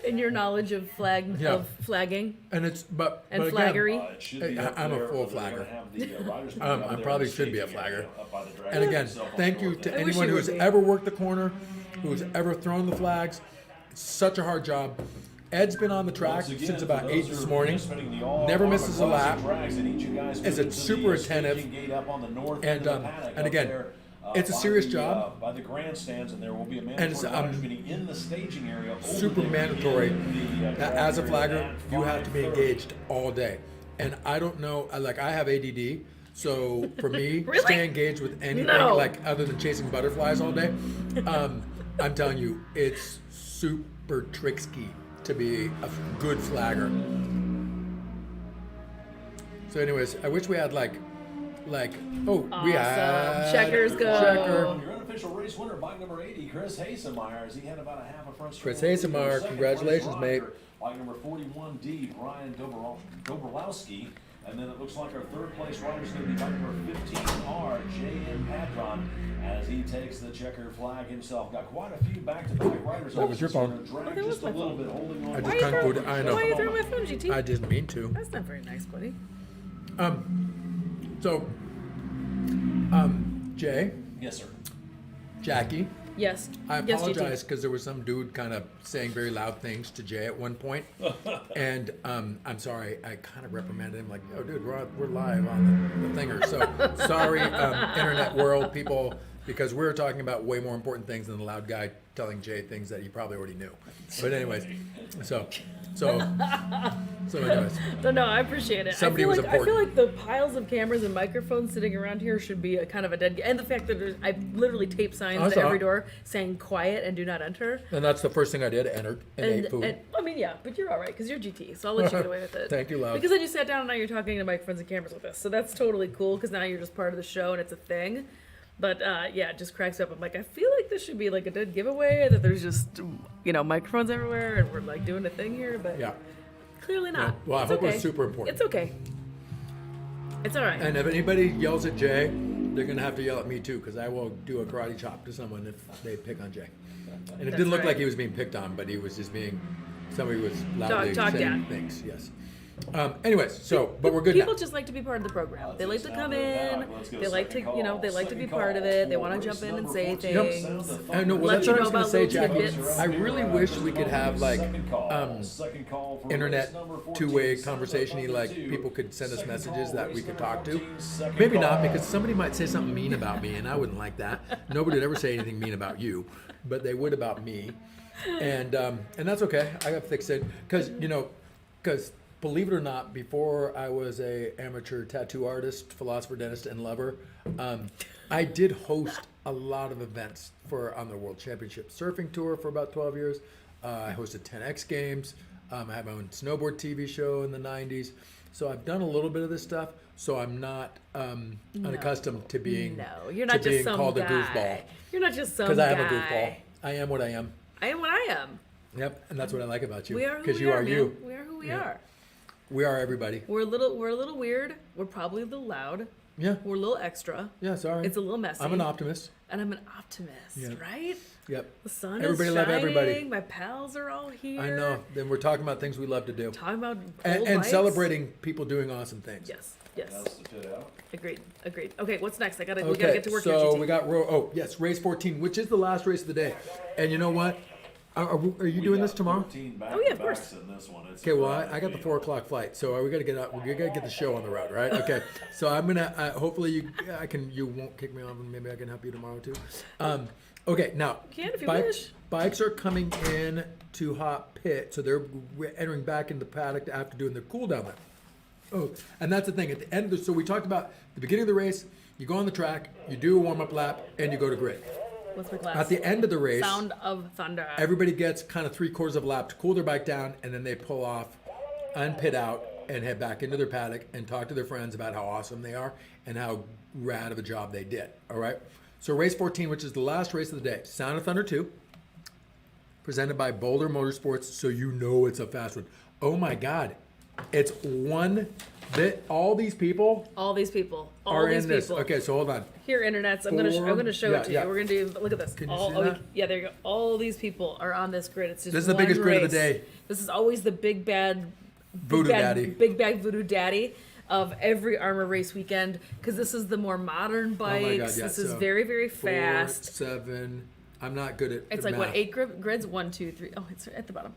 In your knowledge of flagging And it's but and again, flaggery. I'm a full flagger. I probably should be a flagger. And again, thank you to anyone you who's would be. ever worked the corner, who's ever thrown the flags. It's such a hard job. Ed's been on the track since about 8 this morning. Never misses a lap. Is super attentive. And again, it's a serious job. By the grandstands, and there will be a And it's mandatory riders meeting in the staging area. super mandatory that as a flagger, you have to be engaged all day. And I don't know, like I have ADD, so for me, Really? stay engaged with anything No. like other than chasing butterflies all day. I'm telling you, it's super tricky to be a good flagger. So anyways, I wish we had like we had Checkers go. Checker. Your unofficial race winner, bike number 80, Chris Hasemeyer, as he had about a half a front Chris straight. Hasemeyer, Second congratulations, place mate. rider, bike number 41D, Brian Dobrowski. And then it looks like our third place rider is going to be bike number 15R, J.M. Patron, as he takes the checkered flag himself. Got quite a few back-to-back riders. That was your phone. Drag that was just a my little phone. bit, holding on. I just Why are you can't throwing- put it- I know. Why are you throwing my phone, GT? I didn't mean to. That's not very nice, buddy. So, Jay, Yes, sir. Jackie, Yes. I Yes, apologize because there was some dude kind of saying very loud things to Jay at one point, and I'm sorry. I kind of reprimanded him like, "Oh, dude, we're live on the thinger." So sorry, internet world people. because we're talking about way more important things than the loud guy telling Jay things that he probably already knew. But anyways, so anyways, No, I appreciate it. Somebody was I feel important. like the piles of cameras and microphones sitting around here should be a kind of a dead. And the fact that I literally tape signs I to saw every it. door saying "quiet" and "Do not enter." and that's the first thing I did. Entered and ate food. And I mean, yeah, but you're all right because you're GT, so I'll let you get away with it. Thank you, love. Because then you sat down and now you're talking to microphones and cameras with us, so that's totally cool. Because now you're just part of the show and it's a thing. But yeah, it just cracks up. I'm like, I feel like this should be like a dead giveaway that there's just microphones everywhere and we're like doing a thing here, but Yeah. clearly not. Well, I It's hope it was okay. super important. It's okay. It's all right. And if anybody yells at Jay, they're gonna have to yell at me too, because I will do a karate chop to someone if they pick on Jay. And it That's didn't look right. like he was being picked on, but he was just being somebody was loudly Talked saying down. things. Yes. Anyways, so but we're good People now. just like to be part of the program. Let's they like get to come sound in. let's go They like to, second they call. like to be Second part of call it. They for want to race jump in and number say 14. things. I know. Well, Let that's you what I know was gonna about say, little Jackie. tidbits. I really wish we could have like Second call for internet race number 14, two-way Sound of conversation-y, like Thunder 2. people could send us Second messages call, that race we could number talk to. 14, second Maybe not, call. because somebody might say something mean about me, and I wouldn't like that. Nobody would ever say anything mean about you, but they would about me, and that's okay. I got fixed it because believe it or not, before I was a amateur tattoo artist, philosopher, dentist, and lover, I did host a lot of events on the World Championship Surfing Tour for about 12 years. I hosted 10X Games. I had my own snowboard TV show in the 90s. So I've done a little bit of this stuff. So I'm not unaccustomed to being No, you're not to just being some called guy. a goofball. You're not just some Because guy. I am a goofball. I am what I am. I am what I am. Yep, and that's what I like about you. We are who Because we you are, are man. you. We are who we Yeah. are. We are everybody. We're a little weird. We're probably a little loud. Yeah. We're a little extra. Yeah, sorry. It's a little messy. I'm an optimist. And I'm an optimist, Yeah. right? Yep. The sun Everybody is love shining. everybody. My pals are all here. I know. Then we're talking about things we love to do. Talking about And, old and bikes. celebrating people doing awesome things. Yes. That's the pit out. Agreed. Okay, what's next? We gotta Okay, get to work so here, GT. we got race 14, which is the last race of the day. And you know what? Are you doing this tomorrow? Oh, yeah, of course. In this one. It's Okay, well, I Friday. got the 4 o'clock flight, so we gotta get out. We gotta get the show on the road, right? Okay, so I'm gonna. Hopefully, you won't kick me off, and maybe I can help you tomorrow too. Okay, now You can if you wish. bikes are coming in to hot pit, so they're entering back into the paddock after doing their cool down there. Oh, and that's the thing. At the end, so we talked about the beginning of the race. You go on the track, you do a warm up lap, and you go to grid. What's my class? At the end of the race, Sound of Thunder. everybody gets kind of 3/4 of a lap to cool their bike down, and then they pull off, unpit out, and head back into their paddock and talk to their friends about how awesome they are and how rad of a job they did. All right. So race 14, which is the last race of the day, Sound of Thunder 2, presented by Boulder Motorsports. So you know it's a fast one. Oh my God, it's one bit. All these people All these people. All are these in this. people. Okay, so hold on. Here, internets. I'm gonna show Yeah, it to yeah. you. We're gonna do. Look at this. Can you all, see oh, that? yeah, there you go. All these people are on this grid. It's just This is the one biggest grid of the race. day. This is always the big bad Voodoo Daddy. big bad voodoo daddy of every AHRMA race weekend because this is the more modern bikes. Oh my God, yeah, This is so very, very 4, fast. 7. I'm not good at It's like math. what, 8 grids? 1, 2, 3. Oh, it's at the bottom.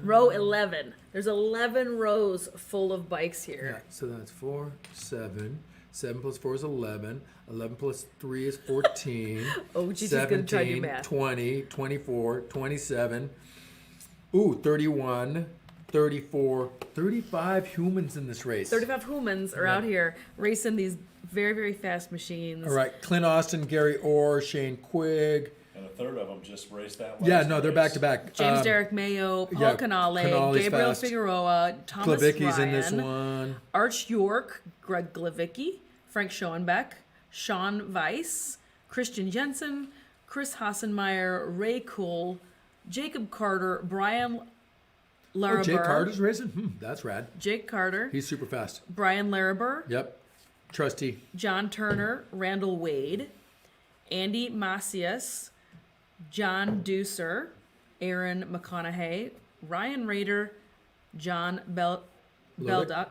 Row 11. There's 11 rows full of bikes Yeah, here. so that's 4, 7. 7 plus 4 is 11. 11 plus 3 is 14. Oh, GT's gonna try to do 17, math. 20, 24, 27. Ooh, 31, 34, 35 humans in this race. 35 humans are out here racing these very, very fast machines. All right, Clint Austin, Gary Orr, Shane Quigg. And a third of them just raced that last Yeah, no, they're back race. to back. James Derek Mayo, Paul yeah, Canale, Canale's Gabriel fast. Figueroa, Thomas Klavicki's Ryan, in this one. Arch York, Greg Glavicki, Frank Schoenbeck, Sean Weiss, Christian Jensen, Chris Hassenmeyer, Ray Kuhl, Jacob Carter, Brian Laraber. Oh, Jake Carter's racing? That's rad. Jake Carter, He's super fast. Brian Laraber, Yep. Trusty. John Turner, Randall Wade, Andy Macias, John Deucer, Aaron McConaughey, Ryan Rader, John Belduck,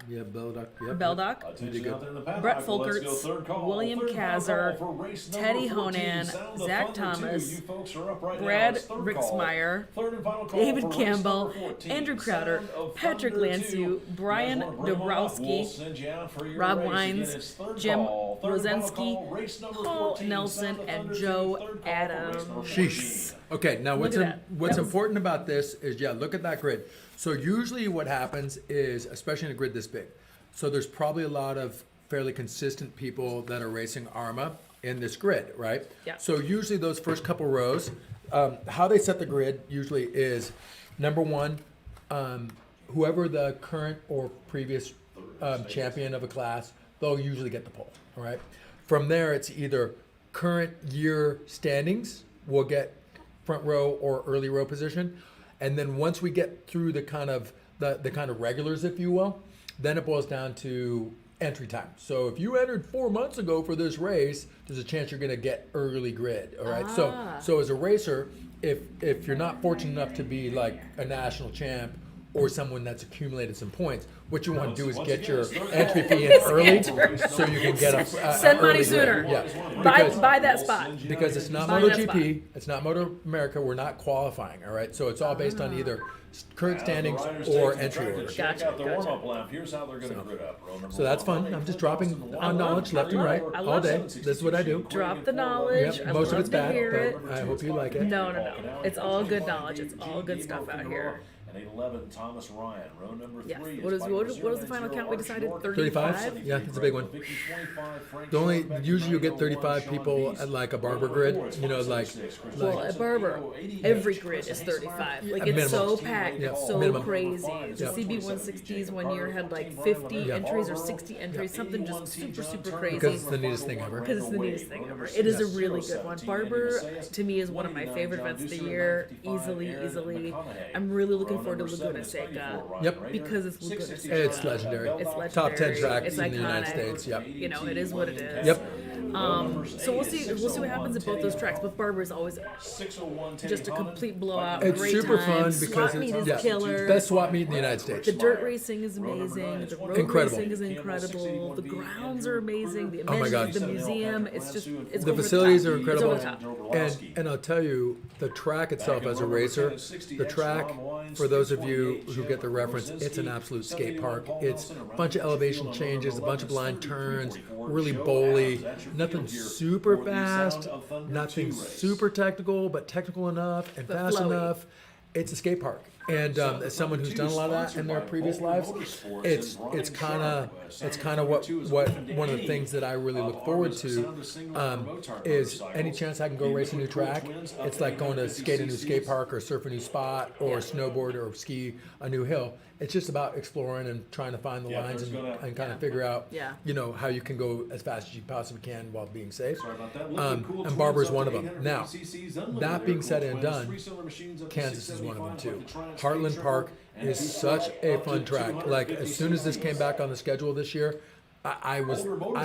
Yeah, Belduck. Yep. Belduck, Attention out there in the paddock. Brett Let's go Folkerts, third call. William Third final Kazar, call for race number Teddy 14, Honan, Sound of Zach Thunder 2. Thomas, You folks are up right now. Brad It's third call. Rixmeyer, Third and final call David for race Campbell, number 14, Andrew Crowder, Sound of Patrick Thunder Lansue, 2. Brian You guys wanna bring them up? Dabrowski, We'll send you out for your Rob race. Again, Wines, it's third Jim call call. Third final Rosensky, call, race number Paul 14, Nelson, Sound of and Thunder 2, Joe third call for race Adams. number Sheesh. 14. Okay, now Look at that. what's That was- important about this is, yeah, look at that grid. So usually what happens is, especially in a grid this big, so there's probably a lot of fairly consistent people that are racing AHRMA in this grid, right? Yeah. So usually those first couple rows, how they set the grid usually is, number one, whoever the current or previous champion of a class, they'll usually get the pole, all right? From there, it's either current year standings will get front row or early row position. And then once we get through the kind of regulars, if you will, then it boils down to entry time. So if you entered 4 months ago for this race, there's a chance you're going to get early grid. All right. So as a racer, if you're not fortunate enough to be like a national champ or someone that's accumulated some points, what you want to do is get your entry fee in early, so you can get a Send money early grid. sooner. Yeah. Buy that spot. Because it's not Buy that MotoGP, it's not Moto America, we're not qualifying, all right? So it's all based on either current standings or entry order. Check Gotcha, out the gotcha. warm-up lap. Here's how they're going to grid up. Row number So that's one. fun. I'm just dropping on knowledge left and right I all love day. it. This is what I do. Drop the knowledge. Yep, I most of love it's to bad, hear it. but I hope you like it. No. It's all good knowledge. It's all good stuff out here. And 811, Thomas Ryan. Row number Yes. 3 What is is- bike what number was the final 090, count we decided? Arch 35? 35? Yeah, it's a big one. Vicky 25, Frank The only, Schwarbeck, usually you'll get 901, 35 Sean people Beast. at like a barber grid, you know, like, Well, at Barber, every grid is 35. Like, it's so packed, Yeah, it's so minimum. crazy. The Yeah. CB160s one year had like 50 Yeah. entries or 60 entries, something just super crazy. because it's the neatest thing ever. Because it's the neatest thing ever. It is a really good one. Barber, to me, is one of my favorite events of the year. Easily. I'm really looking forward to Laguna Seca. Yep. Because it's Laguna Seca. It's legendary. It's legendary. Top 10 track It's in the United iconic. States, yep. You know, it is what it is. Yep. So we'll see what happens at both those tracks. But Barber is always 601, just a complete blowout. It's great super time. fun because Swap meet it's is killer. best swap meet in the United States. The dirt racing is amazing. The road Incredible. racing is incredible. The grounds are amazing. The Oh my God. amenities, the museum. It's just it's The over facilities top. are It's incredible, over the top. and I'll tell you, the track itself as a racer, the track, for those of you who get the reference, it's an absolute skate park. It's a bunch of elevation changes, a bunch of blind turns, really bowly, nothing super fast, nothing super technical, but technical enough and But fast flowy. enough. It's a skate park. And as someone who's done a lot of that in their previous lives, it's kind of what one of the things that I really look forward to is any chance I can go race a new track. It's like going to skate a new skate park or surf a new spot or snowboard or ski a new hill. It's just about exploring and trying to find the lines and kind of figure out, you know, how you can go as fast as you possibly can while being safe. And Barber's one of them. Now, that being said and done, Kansas is one of them too. Heartland Park is such a fun track. Like, as soon as this came back on the schedule this year, I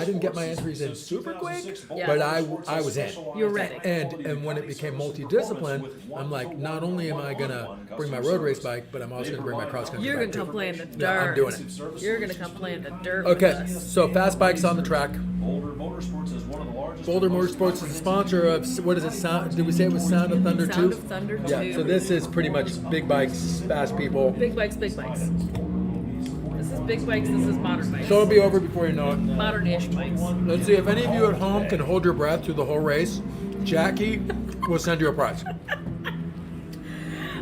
didn't get my entries in super quick, but I was in. You're ready. And when it became multidiscipline, I'm like, not only am I gonna bring my road race bike, but I'm also gonna bring my cross country You're bike gonna too. come play in the dirt. Yeah, I'm doing it. You're gonna come play in the dirt. With Okay, us. so fast bikes on the track. Boulder Motorsports is one of the largest. Boulder Motorsports is a sponsor of, what is it, Sound, did we say it was Sound of Thunder 2? Sound of Thunder 2. Yeah, so this is pretty much big bikes, fast people. Big bikes, big bikes. This is big bikes. This is modern bikes. So it'll be over before you know it. Modern-ish bikes. Let's see, if any of you at home can hold your breath through the whole race, Jackie will send you a prize.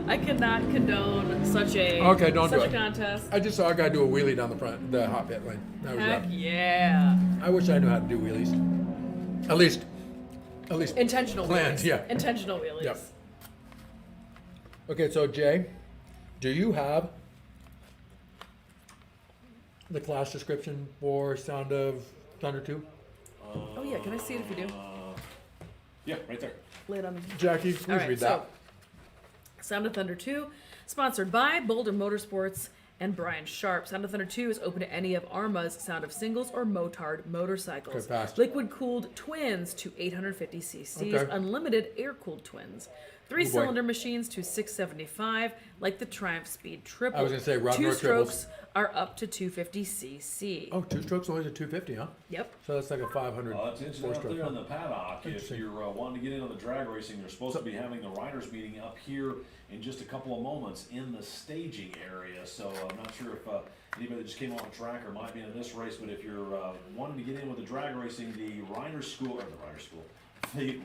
I cannot condone such a Okay, don't do such it. a contest. I just saw a guy do a wheelie down the front, the hot pit lane. That was Heck rough. yeah. I wish I knew how to do wheelies. At least Intentional planned, wheelies. yeah. Intentional wheelies. Yep. Okay, so Jay, do you have the class description for Sound of Thunder 2? Oh yeah, can I see it if you do? Yeah, right there. Lay it on. Jackie, please All right, read so that. Sound of Thunder 2, sponsored by Boulder Motorsports and Brian Sharp. Sound of Thunder 2 is open to any of AHRMA's Sound of Singles or Motard motorcycles. Okay, fast. Liquid-cooled twins to 850 cc's, Okay. unlimited air-cooled twins. 3-cylinder machines to 675, like the Triumph Speed Triple. I was gonna say, Rob Two North triples. strokes are up to 250cc. Oh, two strokes only to 250, huh? Yep. So that's like a 500 It's interesting four out there in stroke. the paddock. If Interesting. you're wanting to get in on the drag racing, they're supposed to be having the riders meeting up here in just a couple of moments in the staging area. So I'm not sure if anybody that just came off the track or might be in this race, but if you're wanting to get in with the drag racing, the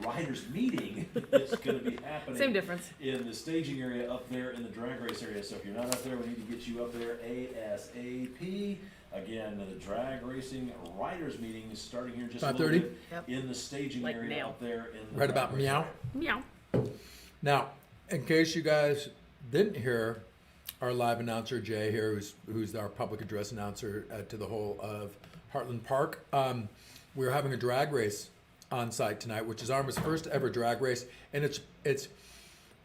riders meeting is going to be happening. Same difference. In the staging area up there in the drag race area. So if you're not up there, we need to get you up there ASAP. Again, the drag racing riders meeting is starting here in just a little 5:30? bit Yep. in the staging Like area now. up there in the Right drag about racing meow. area. Meow. Now, in case you guys didn't hear our live announcer Jay here, who's our public address announcer to the whole of Heartland Park, we're having a drag race on site tonight, which is AHRMA's first ever drag race, and it's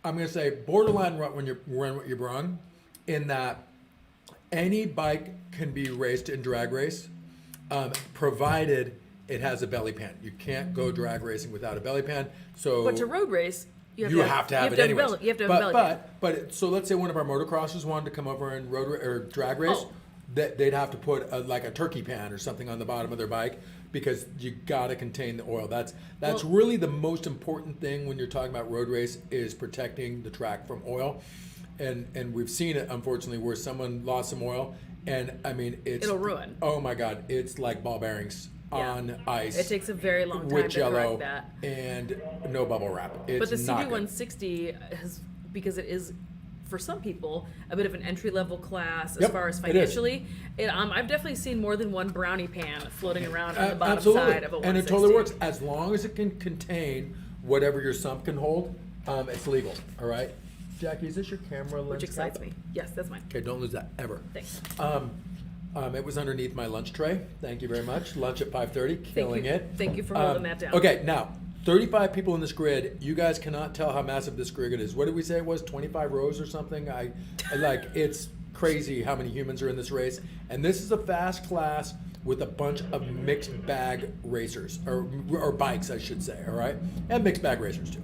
I'm going to say borderline run when you're brung, in that any bike can be raced in drag race, provided it has a belly pan. You can't go drag racing without a belly pan. So But to road race, you have you to have to have it a anyways. belly- You have to have a belly pan. So let's say one of our motocrossers wanted to come over and or drag race, Oh. they'd have to put like a turkey pan or something on the bottom of their bike, because you got to contain the oil. That's Well- really the most important thing when you're talking about road race, is protecting the track from oil. And we've seen it, unfortunately, where someone lost some oil, and I mean It'll ruin. Oh my God, it's like ball bearings Yeah. on ice. It takes a very long time with to jello correct that. and no bubble wrap. It's But the not good. CB160 has, because it is, for some people, a bit of an entry level class as Yep, far as it is. financially. I've definitely seen more than one brownie pan floating around on the bottom Absolutely. side of a 160. And it totally works as long as it can contain whatever your sump can hold. It's legal. All right, Jackie, is this your camera lens? Which excites cap? me. Yes, that's mine. Okay, don't lose that ever. Thanks. It was underneath my lunch tray. Thank you very much. Lunch at 5:30, killing you. it. Thank you for holding that down. Okay, now 35 people in this grid. You guys cannot tell how massive this grid is. What did we say it was? 25 rows or something? It's crazy how many humans are in this race. And this is a fast class with a bunch of mixed bag racers, or bikes, I should say. All right, and mixed bag racers too.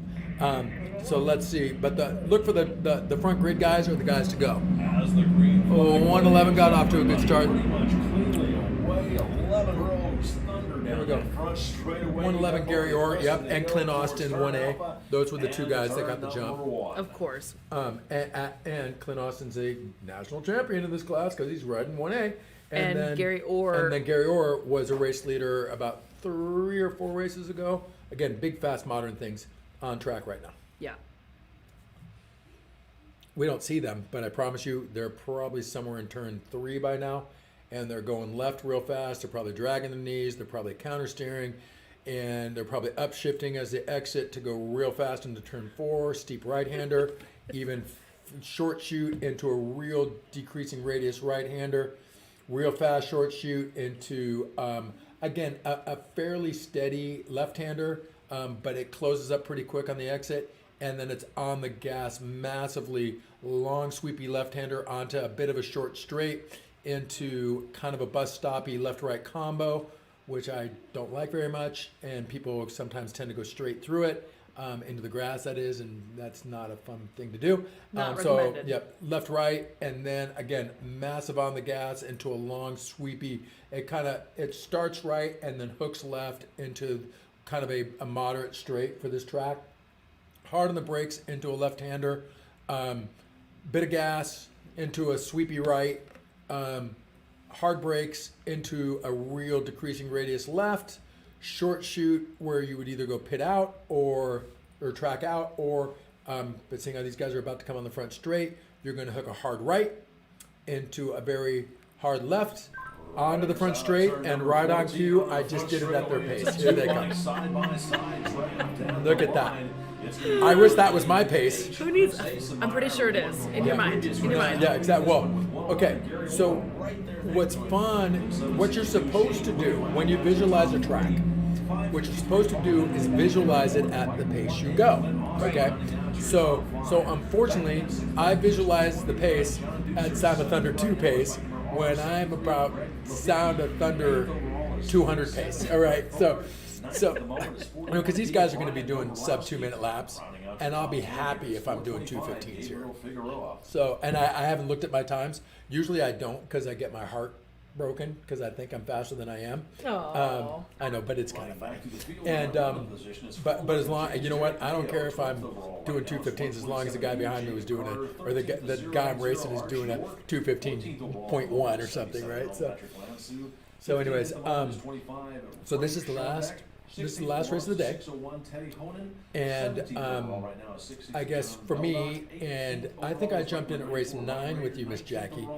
So let's see. But look for the front grid guys are the guys to go. As the green flag 111 got off to a good start. Pretty much cleanly away. 11 rows. Thunder There we down go. in front straightaway. 111 Gary Orr, yep, and Clint Austin, Turn 1A. Alpha, Those were the two and guys that turn got the jump. number one. Of course. And Clint Austin's a national champion in this class because he's riding 1A. And Gary Orr- And then Gary Orr was a race leader about 3 or 4 races ago. Again, big, fast, modern things on track right now. Yeah. We don't see them, but I promise you, they're probably somewhere in turn 3 by now, and they're going left real fast. They're probably dragging their knees. They're probably counter steering, and they're probably upshifting as they exit to go real fast into turn 4, steep right-hander, even short shoot into a real decreasing radius right-hander, real fast short shoot into, again, a fairly steady left-hander, but it closes up pretty quick on the exit. And then it's on the gas massively, long sweepy left-hander onto a bit of a short straight into kind of a bus stoppy left-right combo, which I don't like very much. And people sometimes tend to go straight through it, into the grass, that is, and that's not a fun thing to do. Not So, recommended. yep, left-right, and then again, massive on the gas into a long sweepy. It starts right and then hooks left into kind of a moderate straight for this track. Hard on the brakes into a left-hander, bit of gas into a sweepy right, hard brakes into a real decreasing radius left, short shoot where you would either go pit out or track out, or but seeing how these guys are about to come on the front straight, you're going to hook a hard right into a very hard left onto the front straight and right on cue. I just did it at their pace. Here they come. Look at that. I wish that was my pace. Who needs? I'm pretty sure it is. In your mind. In your mind. Yeah, exactly. Well, okay. So, what's fun, what you're supposed to do when you visualize a track, what you're supposed to do is visualize it at the pace you go. Okay. So unfortunately, I visualize the pace at Sound of Thunder 2 pace when I'm about Sound of Thunder 200 pace. All right. So, because these guys are going to be doing sub 2 minute laps, and I'll be happy if I'm doing 2:15s here. Figueroa. So, and I haven't looked at my times. Usually I don't because I get my heart broken because I think I'm faster than I am. Aw. I know, but it's kind of funny. Back to the field. And Our position is but as long, forward. you know what? I don't care if I'm doing 2:15s as long as the guy behind me was doing it, or the guy I'm racing is doing a 2:15.1 or something, right? So anyways, so this is the last. This is the last race of the day. And I guess for me, and I think I jumped in at race 9 with you, Miss Jackie.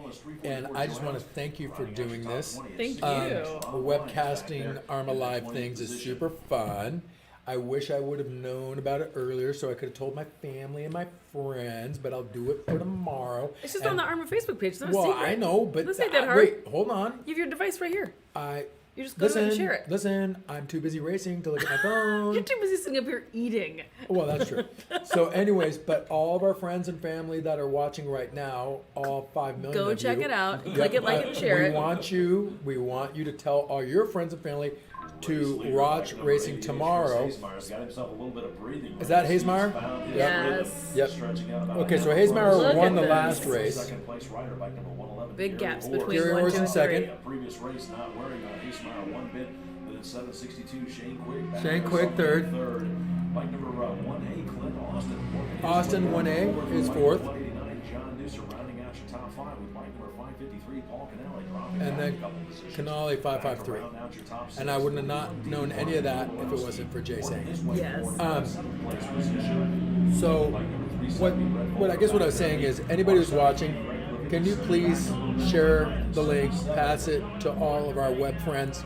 And I just want to thank you for doing this. Thank you. Webcasting AHRMA Live things is super fun. I wish I would have known about it earlier so I could have told my family and my friends, but I'll do it for tomorrow. It's just And- on the AHRMA Facebook page. It's not a Well, secret. I know, but This ain't that hard. wait, hold on. You have your device right here. You just go to it and share it. Listen, I'm too busy racing to look at my phone. You're too busy sitting up here eating. Well, that's true. So, anyways, but all of our friends and family that are watching right now, all 5 million Go of check you, it out. Click it, like it, and share we it. We want you to tell all your friends and family to watch racing tomorrow. Is that Haysmeyer? Yes. Yep. Okay, so Haysmeyer Look won at the last this. race. Big gaps between Gary 1, Orr's 2, in and second. 3. Previous race not wearing Haysmeyer one bit, but it's 762. Shane Quick. back Shane there, Quick, second, third. Bike number 1A, Clint Austin. Austin 1A is fourth. 189, John Newsom rounding out your top 5 with bike number 553, Paul Canale dropping And down then a couple positions. Canale 553. Round out your top And I wouldn't have not known any of that if it wasn't for Jay saying. Yes. Place position. So, what I guess what I was saying is, anybody who's watching, can you please share the link, pass it to all of our web friends,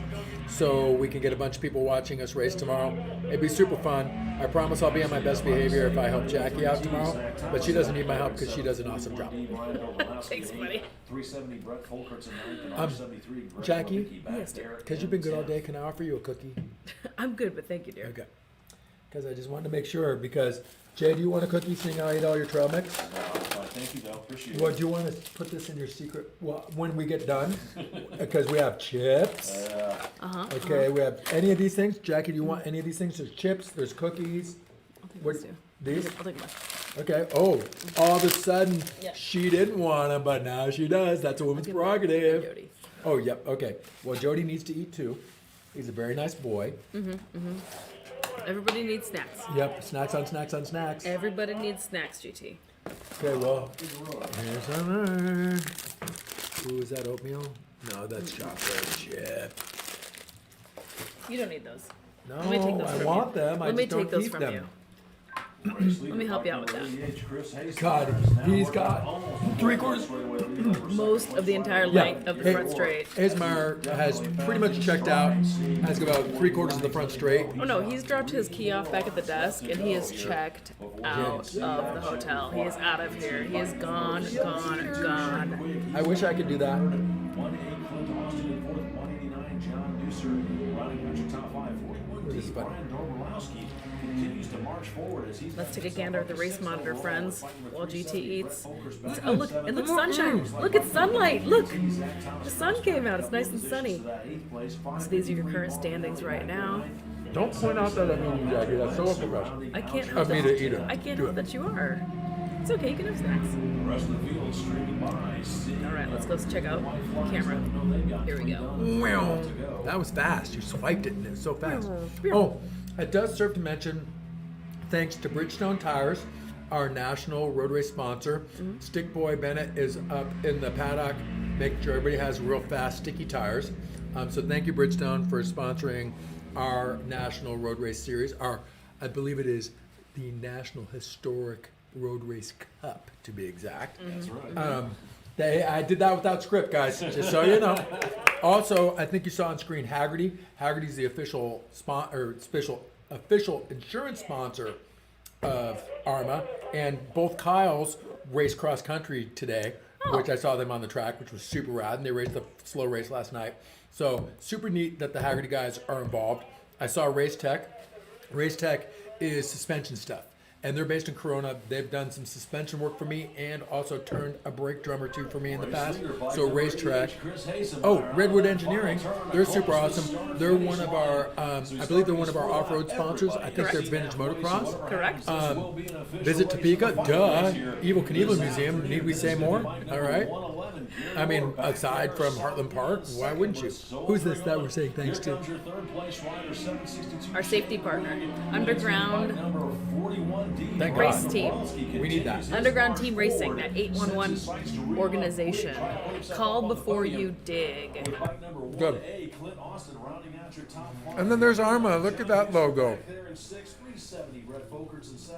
so we can get a bunch of people watching us race tomorrow. It'd be super fun. I promise I'll be on my best behavior if I help Jackie out tomorrow, but she doesn't need my help because she does an awesome job. Thanks, buddy. 370 Brett Folkerts in 9th, and 73 Greg Jackie? Levicki back Yes, dear. there Because in you've been good all 10th. day, can I offer you a cookie? I'm good, but thank you, dear. Okay. Because I just wanted to make sure, because, Jay, do you want a cookie seeing I ate all your trail mix? Thank you, Del. Appreciate Well, it. do you want to put this in your secret, well, when we get done? Because we have chips. Okay, we have any of these things? Jackie, do you want any of these things? There's chips, there's cookies. I'll take What, this too. these? I'll take one. Okay, oh, all of a sudden, Yeah. she didn't want them, but now she does. That's a woman's Give it to prerogative. Jody. Oh, yep, okay. Well, Jody needs to eat too. He's a very nice boy. Everybody needs snacks. Yep, snacks on snacks on snacks. Everybody needs snacks, GT. Okay, well, here's our. Ooh, is that oatmeal? No, that's chocolate chip. You don't need those. No, Let me take those I from want you. them. I Let me just don't take those keep from them. you. Let me help you out with that. God, he's got 3/4. Most of the entire length of the front straight. Haysmeyer has pretty much checked out. Has about 3/4 of the front straight. Oh no, he's dropped his key off back at the desk and he is checked out of the hotel. He is out of here. He is gone, gone, gone. I wish I could do that. 1A Clint Austin in 4th, 189 John Newser rounding out your top 5. 41 This is fun. Brian Dorbolowski continues to march forward as he's Let's take a gander at the race monitor, friends, while GT eats. Oh look, and look, sunshine. Look, it's sunlight. Look, the sun came out. It's nice and sunny. So these are your current standings right now. Don't point out that I'm eating, Jackie. That's so unprofessional. I can't Of help me that. to eat it. I can't Do help it. that you are. It's okay. You can have snacks. The rest of the field streaming by. All right, let's go check out the camera. Here we go. Wow, that was fast. You swiped it and it was so fast. Oh, it does serve to mention, thanks to Bridgestone Tires, our national road race sponsor. Stick Boy Bennett is up in the paddock, making sure everybody has real fast, sticky tires. So thank you, Bridgestone, for sponsoring our national road race series. I believe it is the National Historic Road Race Cup, to be exact. That's right. I did that without script, guys, just so you know. Also, I think you saw on screen Haggerty. Haggerty's the official official insurance sponsor of AHRMA, and both Kyles raced cross country today, which I saw them on the track, which was super rad, and they raced the slow race last night. So super neat that the Haggerty guys are involved. I saw Race Tech. Race Tech is suspension stuff. and they're based in Corona. They've done some suspension work for me and also turned a brake drum or two for me in the past. So racetrack. Oh, Redwood Engineering. They're super awesome. They're one of our, I believe they're one of our off-road sponsors. I think they're Vintage Motocross. Correct. Visit Topeka, duh. Evil Knievel Museum. Need we say more? All right. I mean, aside from Heartland Park, why wouldn't you? Who's this that we're saying thanks to? Our safety partner, Underground Thank Race God. Team. We need that. Underground Team Racing, that 811 organization. Call before you dig. Good. And then there's AHRMA. Look at that logo.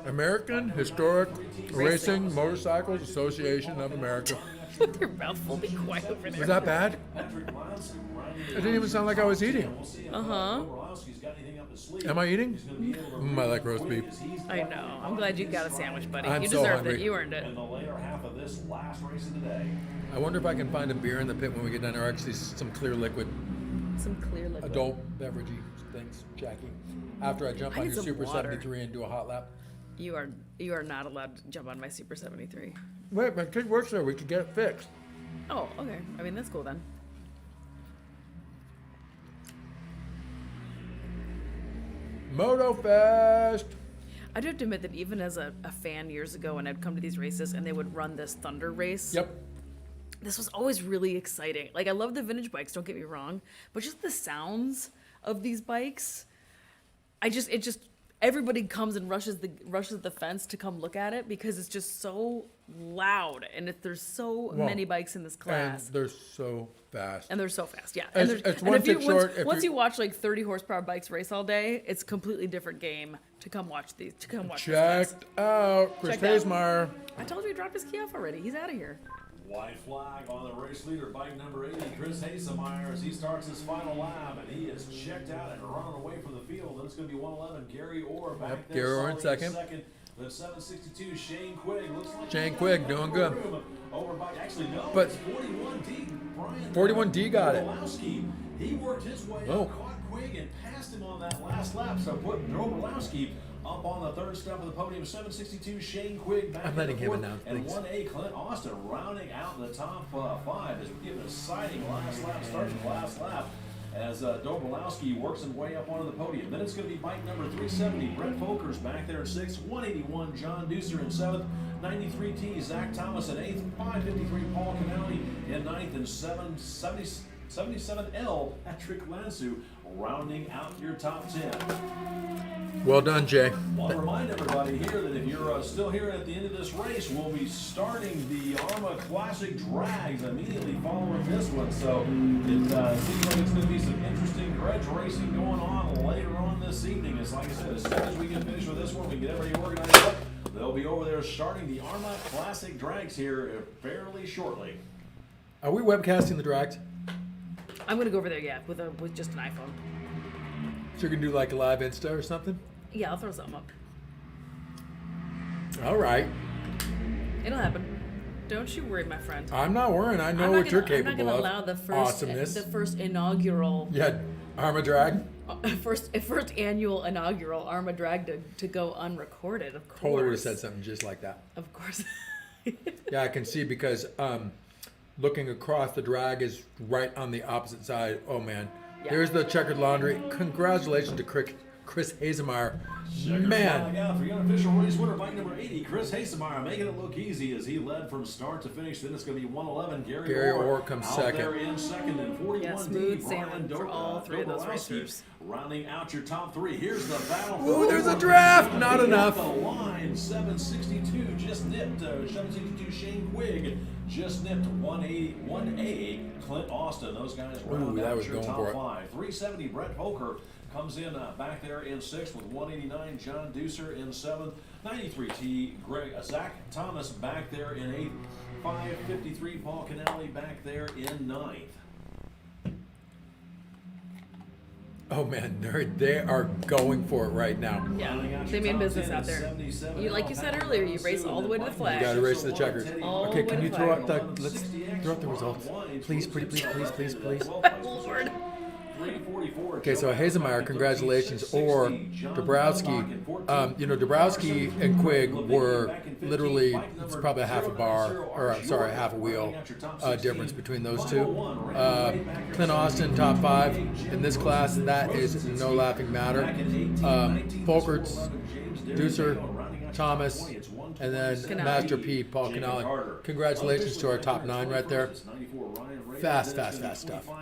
American Historic Racing Motorcycles Association of America. Your mouth will be quiet over there. Was that bad? It didn't even sound like I was eating. Uh-huh. Am I eating? I like roast beef. I know. I'm glad you got a sandwich, buddy. I'm You so deserved hungry. it. You earned it. I wonder if I can find a beer in the pit when we get done, or actually some clear liquid, Some clear liquid. adult beveragey things, Jackie. After I jump I on need your some Super water. 73 and do a hot lap. You are not allowed to jump on my Super 73. Wait, my kid works there. We could get it fixed. Oh, okay. I mean, that's cool then. Motofest. I do have to admit that even as a fan years ago, when I'd come to these races and they would run this Thunder race, Yep. this was always really exciting. Like, I love the vintage bikes, don't get me wrong, but just the sounds of these bikes, everybody comes and rushes the fence to come look at it because it's just so loud and there's so many bikes in this class. And they're so fast. And they're so fast, yeah. It's- And, it's and one if you, tick short if once you- you watch like 30 horsepower bikes race all day, it's a completely different game to come watch these. To come watch this class. Checked out. Chris Checked out. Hazemeyer. I told you he dropped his key off already. He's out of here. White flag on the race leader, bike number 80, Chris Hazemeyer, as he starts his final lap, and he is checked out and running away from the field. Then it's going to be 111, Gary Orr back Yep, there. Gary Orr in solid second. The 762, Shane Quigg. Looks like Shane Quigg doing good. Over by, actually, no, But it's 41D. Brian 41D got it. Dorolowski. He worked his way Oh. up, caught Quigg, and passed him on that last lap. So put Dorolowski up on the third step of the podium. 762, Shane Quigg back I'm in letting the him fourth, announce and things. 1A Clint Austin rounding out the top five as we give an exciting last lap, starting the last lap. As Dobrolowski works his way up onto the podium. Then it's going to be bike number 370, Brett Folkers back there in sixth, 181, John Deucer in seventh, 93T, Zach Thomas in eighth, 553, Paul Canali in ninth, and 77L, Patrick Lansu, rounding out your top 10. Well done, Jay. Want to remind everybody here that if you're still here at the end of this race, we'll be starting the AHRMA Classic Drags immediately following this one. So it seems like it's going to be some interesting grudge racing going on later on this evening. It's like I said, as soon as we get finished with this one, we get everybody organized up. They'll be over there starting the AHRMA Classic Drags here fairly shortly. Are we webcasting the drags? I'm gonna go over there, yeah, with just an iPhone. So you're going to do like a live Insta or something? Yeah, I'll throw something up. All right. It'll happen. Don't you worry, my friend. I'm not worrying. I know what you're capable I'm not gonna of. allow the Awesomeness. first inaugural, Yeah, AHRMA drag. first annual inaugural AHRMA drag to go unrecorded. Of course. Totally would have said something just like that. Of course. Yeah, I can see because looking across, the drag is right on the opposite side. Oh man, Yeah. there's the checkered laundry. Congratulations to Chris Hazemeyer. Man, Yeah, for the unofficial race winner, bike number 80, Chris Hazemeyer, making it look easy as he led from start to finish. Then it's going to be 111, Gary Orr comes out second. there in second, and 41D, Yeah, smooth Brian sailing for all three of those Dobrowski, racers. rounding out your top three. Here's the battle. Ooh, there's a draft. Not At enough. The line, 762 just nipped. 762 Shane Quigg just nipped 1A Clint Austin. Those guys round that out was your going top for it. five. 370 Brett Volker comes in back there in sixth with 189 John Deucer in seventh. 93T Zach Thomas back there in eighth. 553 Paul Canali back there in ninth. oh man, they are going for it right now. Yeah, Rounding out they your mean top business 10 out is there. 77 You, like you said earlier, you race all the way to the flag. You got to race to the checkers. All Okay, the can way you to throw flag. out the let's throw out the results, please, pretty please, please, please, please. Lord. 344. Okay, so Hazemeyer, congratulations, or Dabrowski. Dabrowski and Quigg were literally, it's probably a half a bar, or sorry, half a wheel difference between those two. Clint Austin, top 5 in this class, that is no laughing matter. Folkerts, Deucer, Thomas, and then Master P, Paul Canale. Congratulations to our top 9 right there. Fast stuff.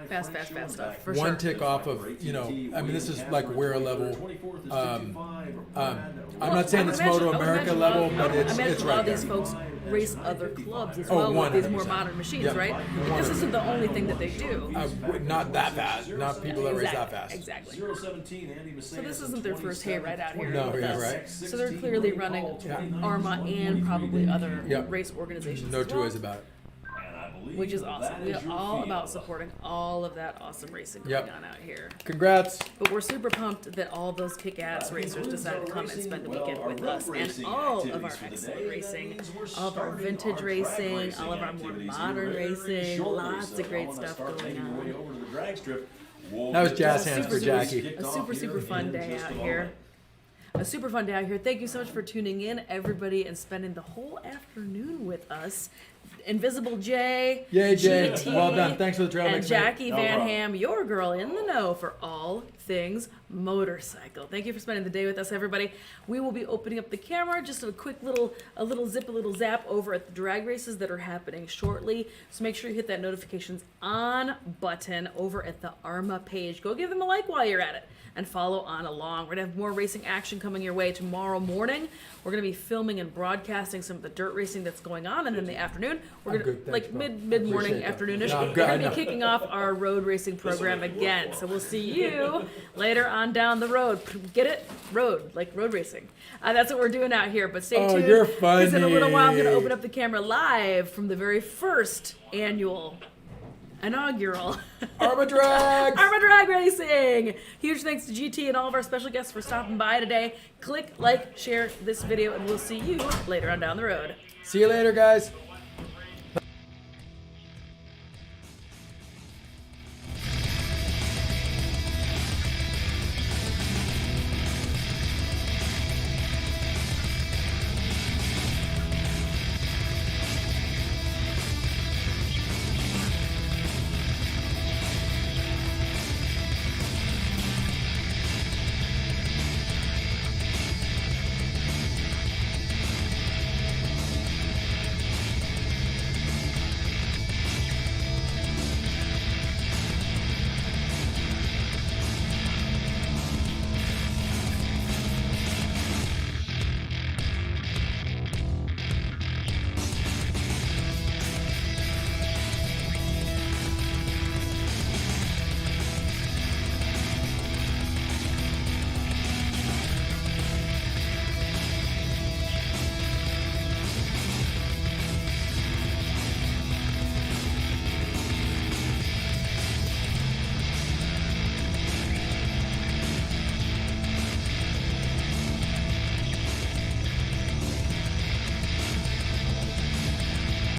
Fast stuff. For One sure. tick off of, this is like wear level. I'm not saying it's Moto America level, but it's a lot right of these there. folks race other clubs as Oh, well with these more 100%. modern machines, Yeah, right? Like, this isn't the only thing that they do. Not that fast. Not people that race that fast. Exactly. 017, Andy Maceas So this in isn't their first hayride out here. No, with yeah, us. right. So they're clearly running AHRMA and probably other Yeah. race organizations. No as two well, ways about it. which is awesome. We're all about supporting all of that awesome racing going Yep. on out here. Congrats. But we're super pumped that all those kick-ass racers decided to come and spend the weekend with us, and all of our excellent racing, all of our vintage racing, all of our more modern racing, lots of great stuff going on. That was jazz hands for Jackie. A super fun day out here. A super fun day out here. Thank you so much for tuning in, everybody, and spending the whole afternoon with us. Invisible J, Yay, Jay. GT, Well done. Thanks for the trail and mix, mate. Jackie Van Ham, your girl in the know for all things motorcycle. Thank you for spending the day with us, everybody. We will be opening up the camera, just a quick little zap over at the drag races that are happening shortly. So make sure you hit that notifications on button over at the AHRMA page. Go give them a like while you're at it and follow on along. We're gonna have more racing action coming your way tomorrow morning. We're gonna be filming and broadcasting some of the dirt racing that's going on, and in the afternoon, we're gonna good, thanks, like bro. mid morning, Appreciate that. afternoonish. No, I'm We're good, I gonna know. be kicking off our road racing program again. So we'll see you later on down the road. Get it? Road, like road racing. That's what we're doing out here. But stay Oh, tuned. you're Because in a little while, I'm gonna funny. open up the camera live from the very first annual. Inaugural AHRMA Drag. AHRMA Drag Racing! Huge thanks to GT and all of our special guests for stopping by today. Click, like, share this video, and we'll see you later on down the road. See you later, guys.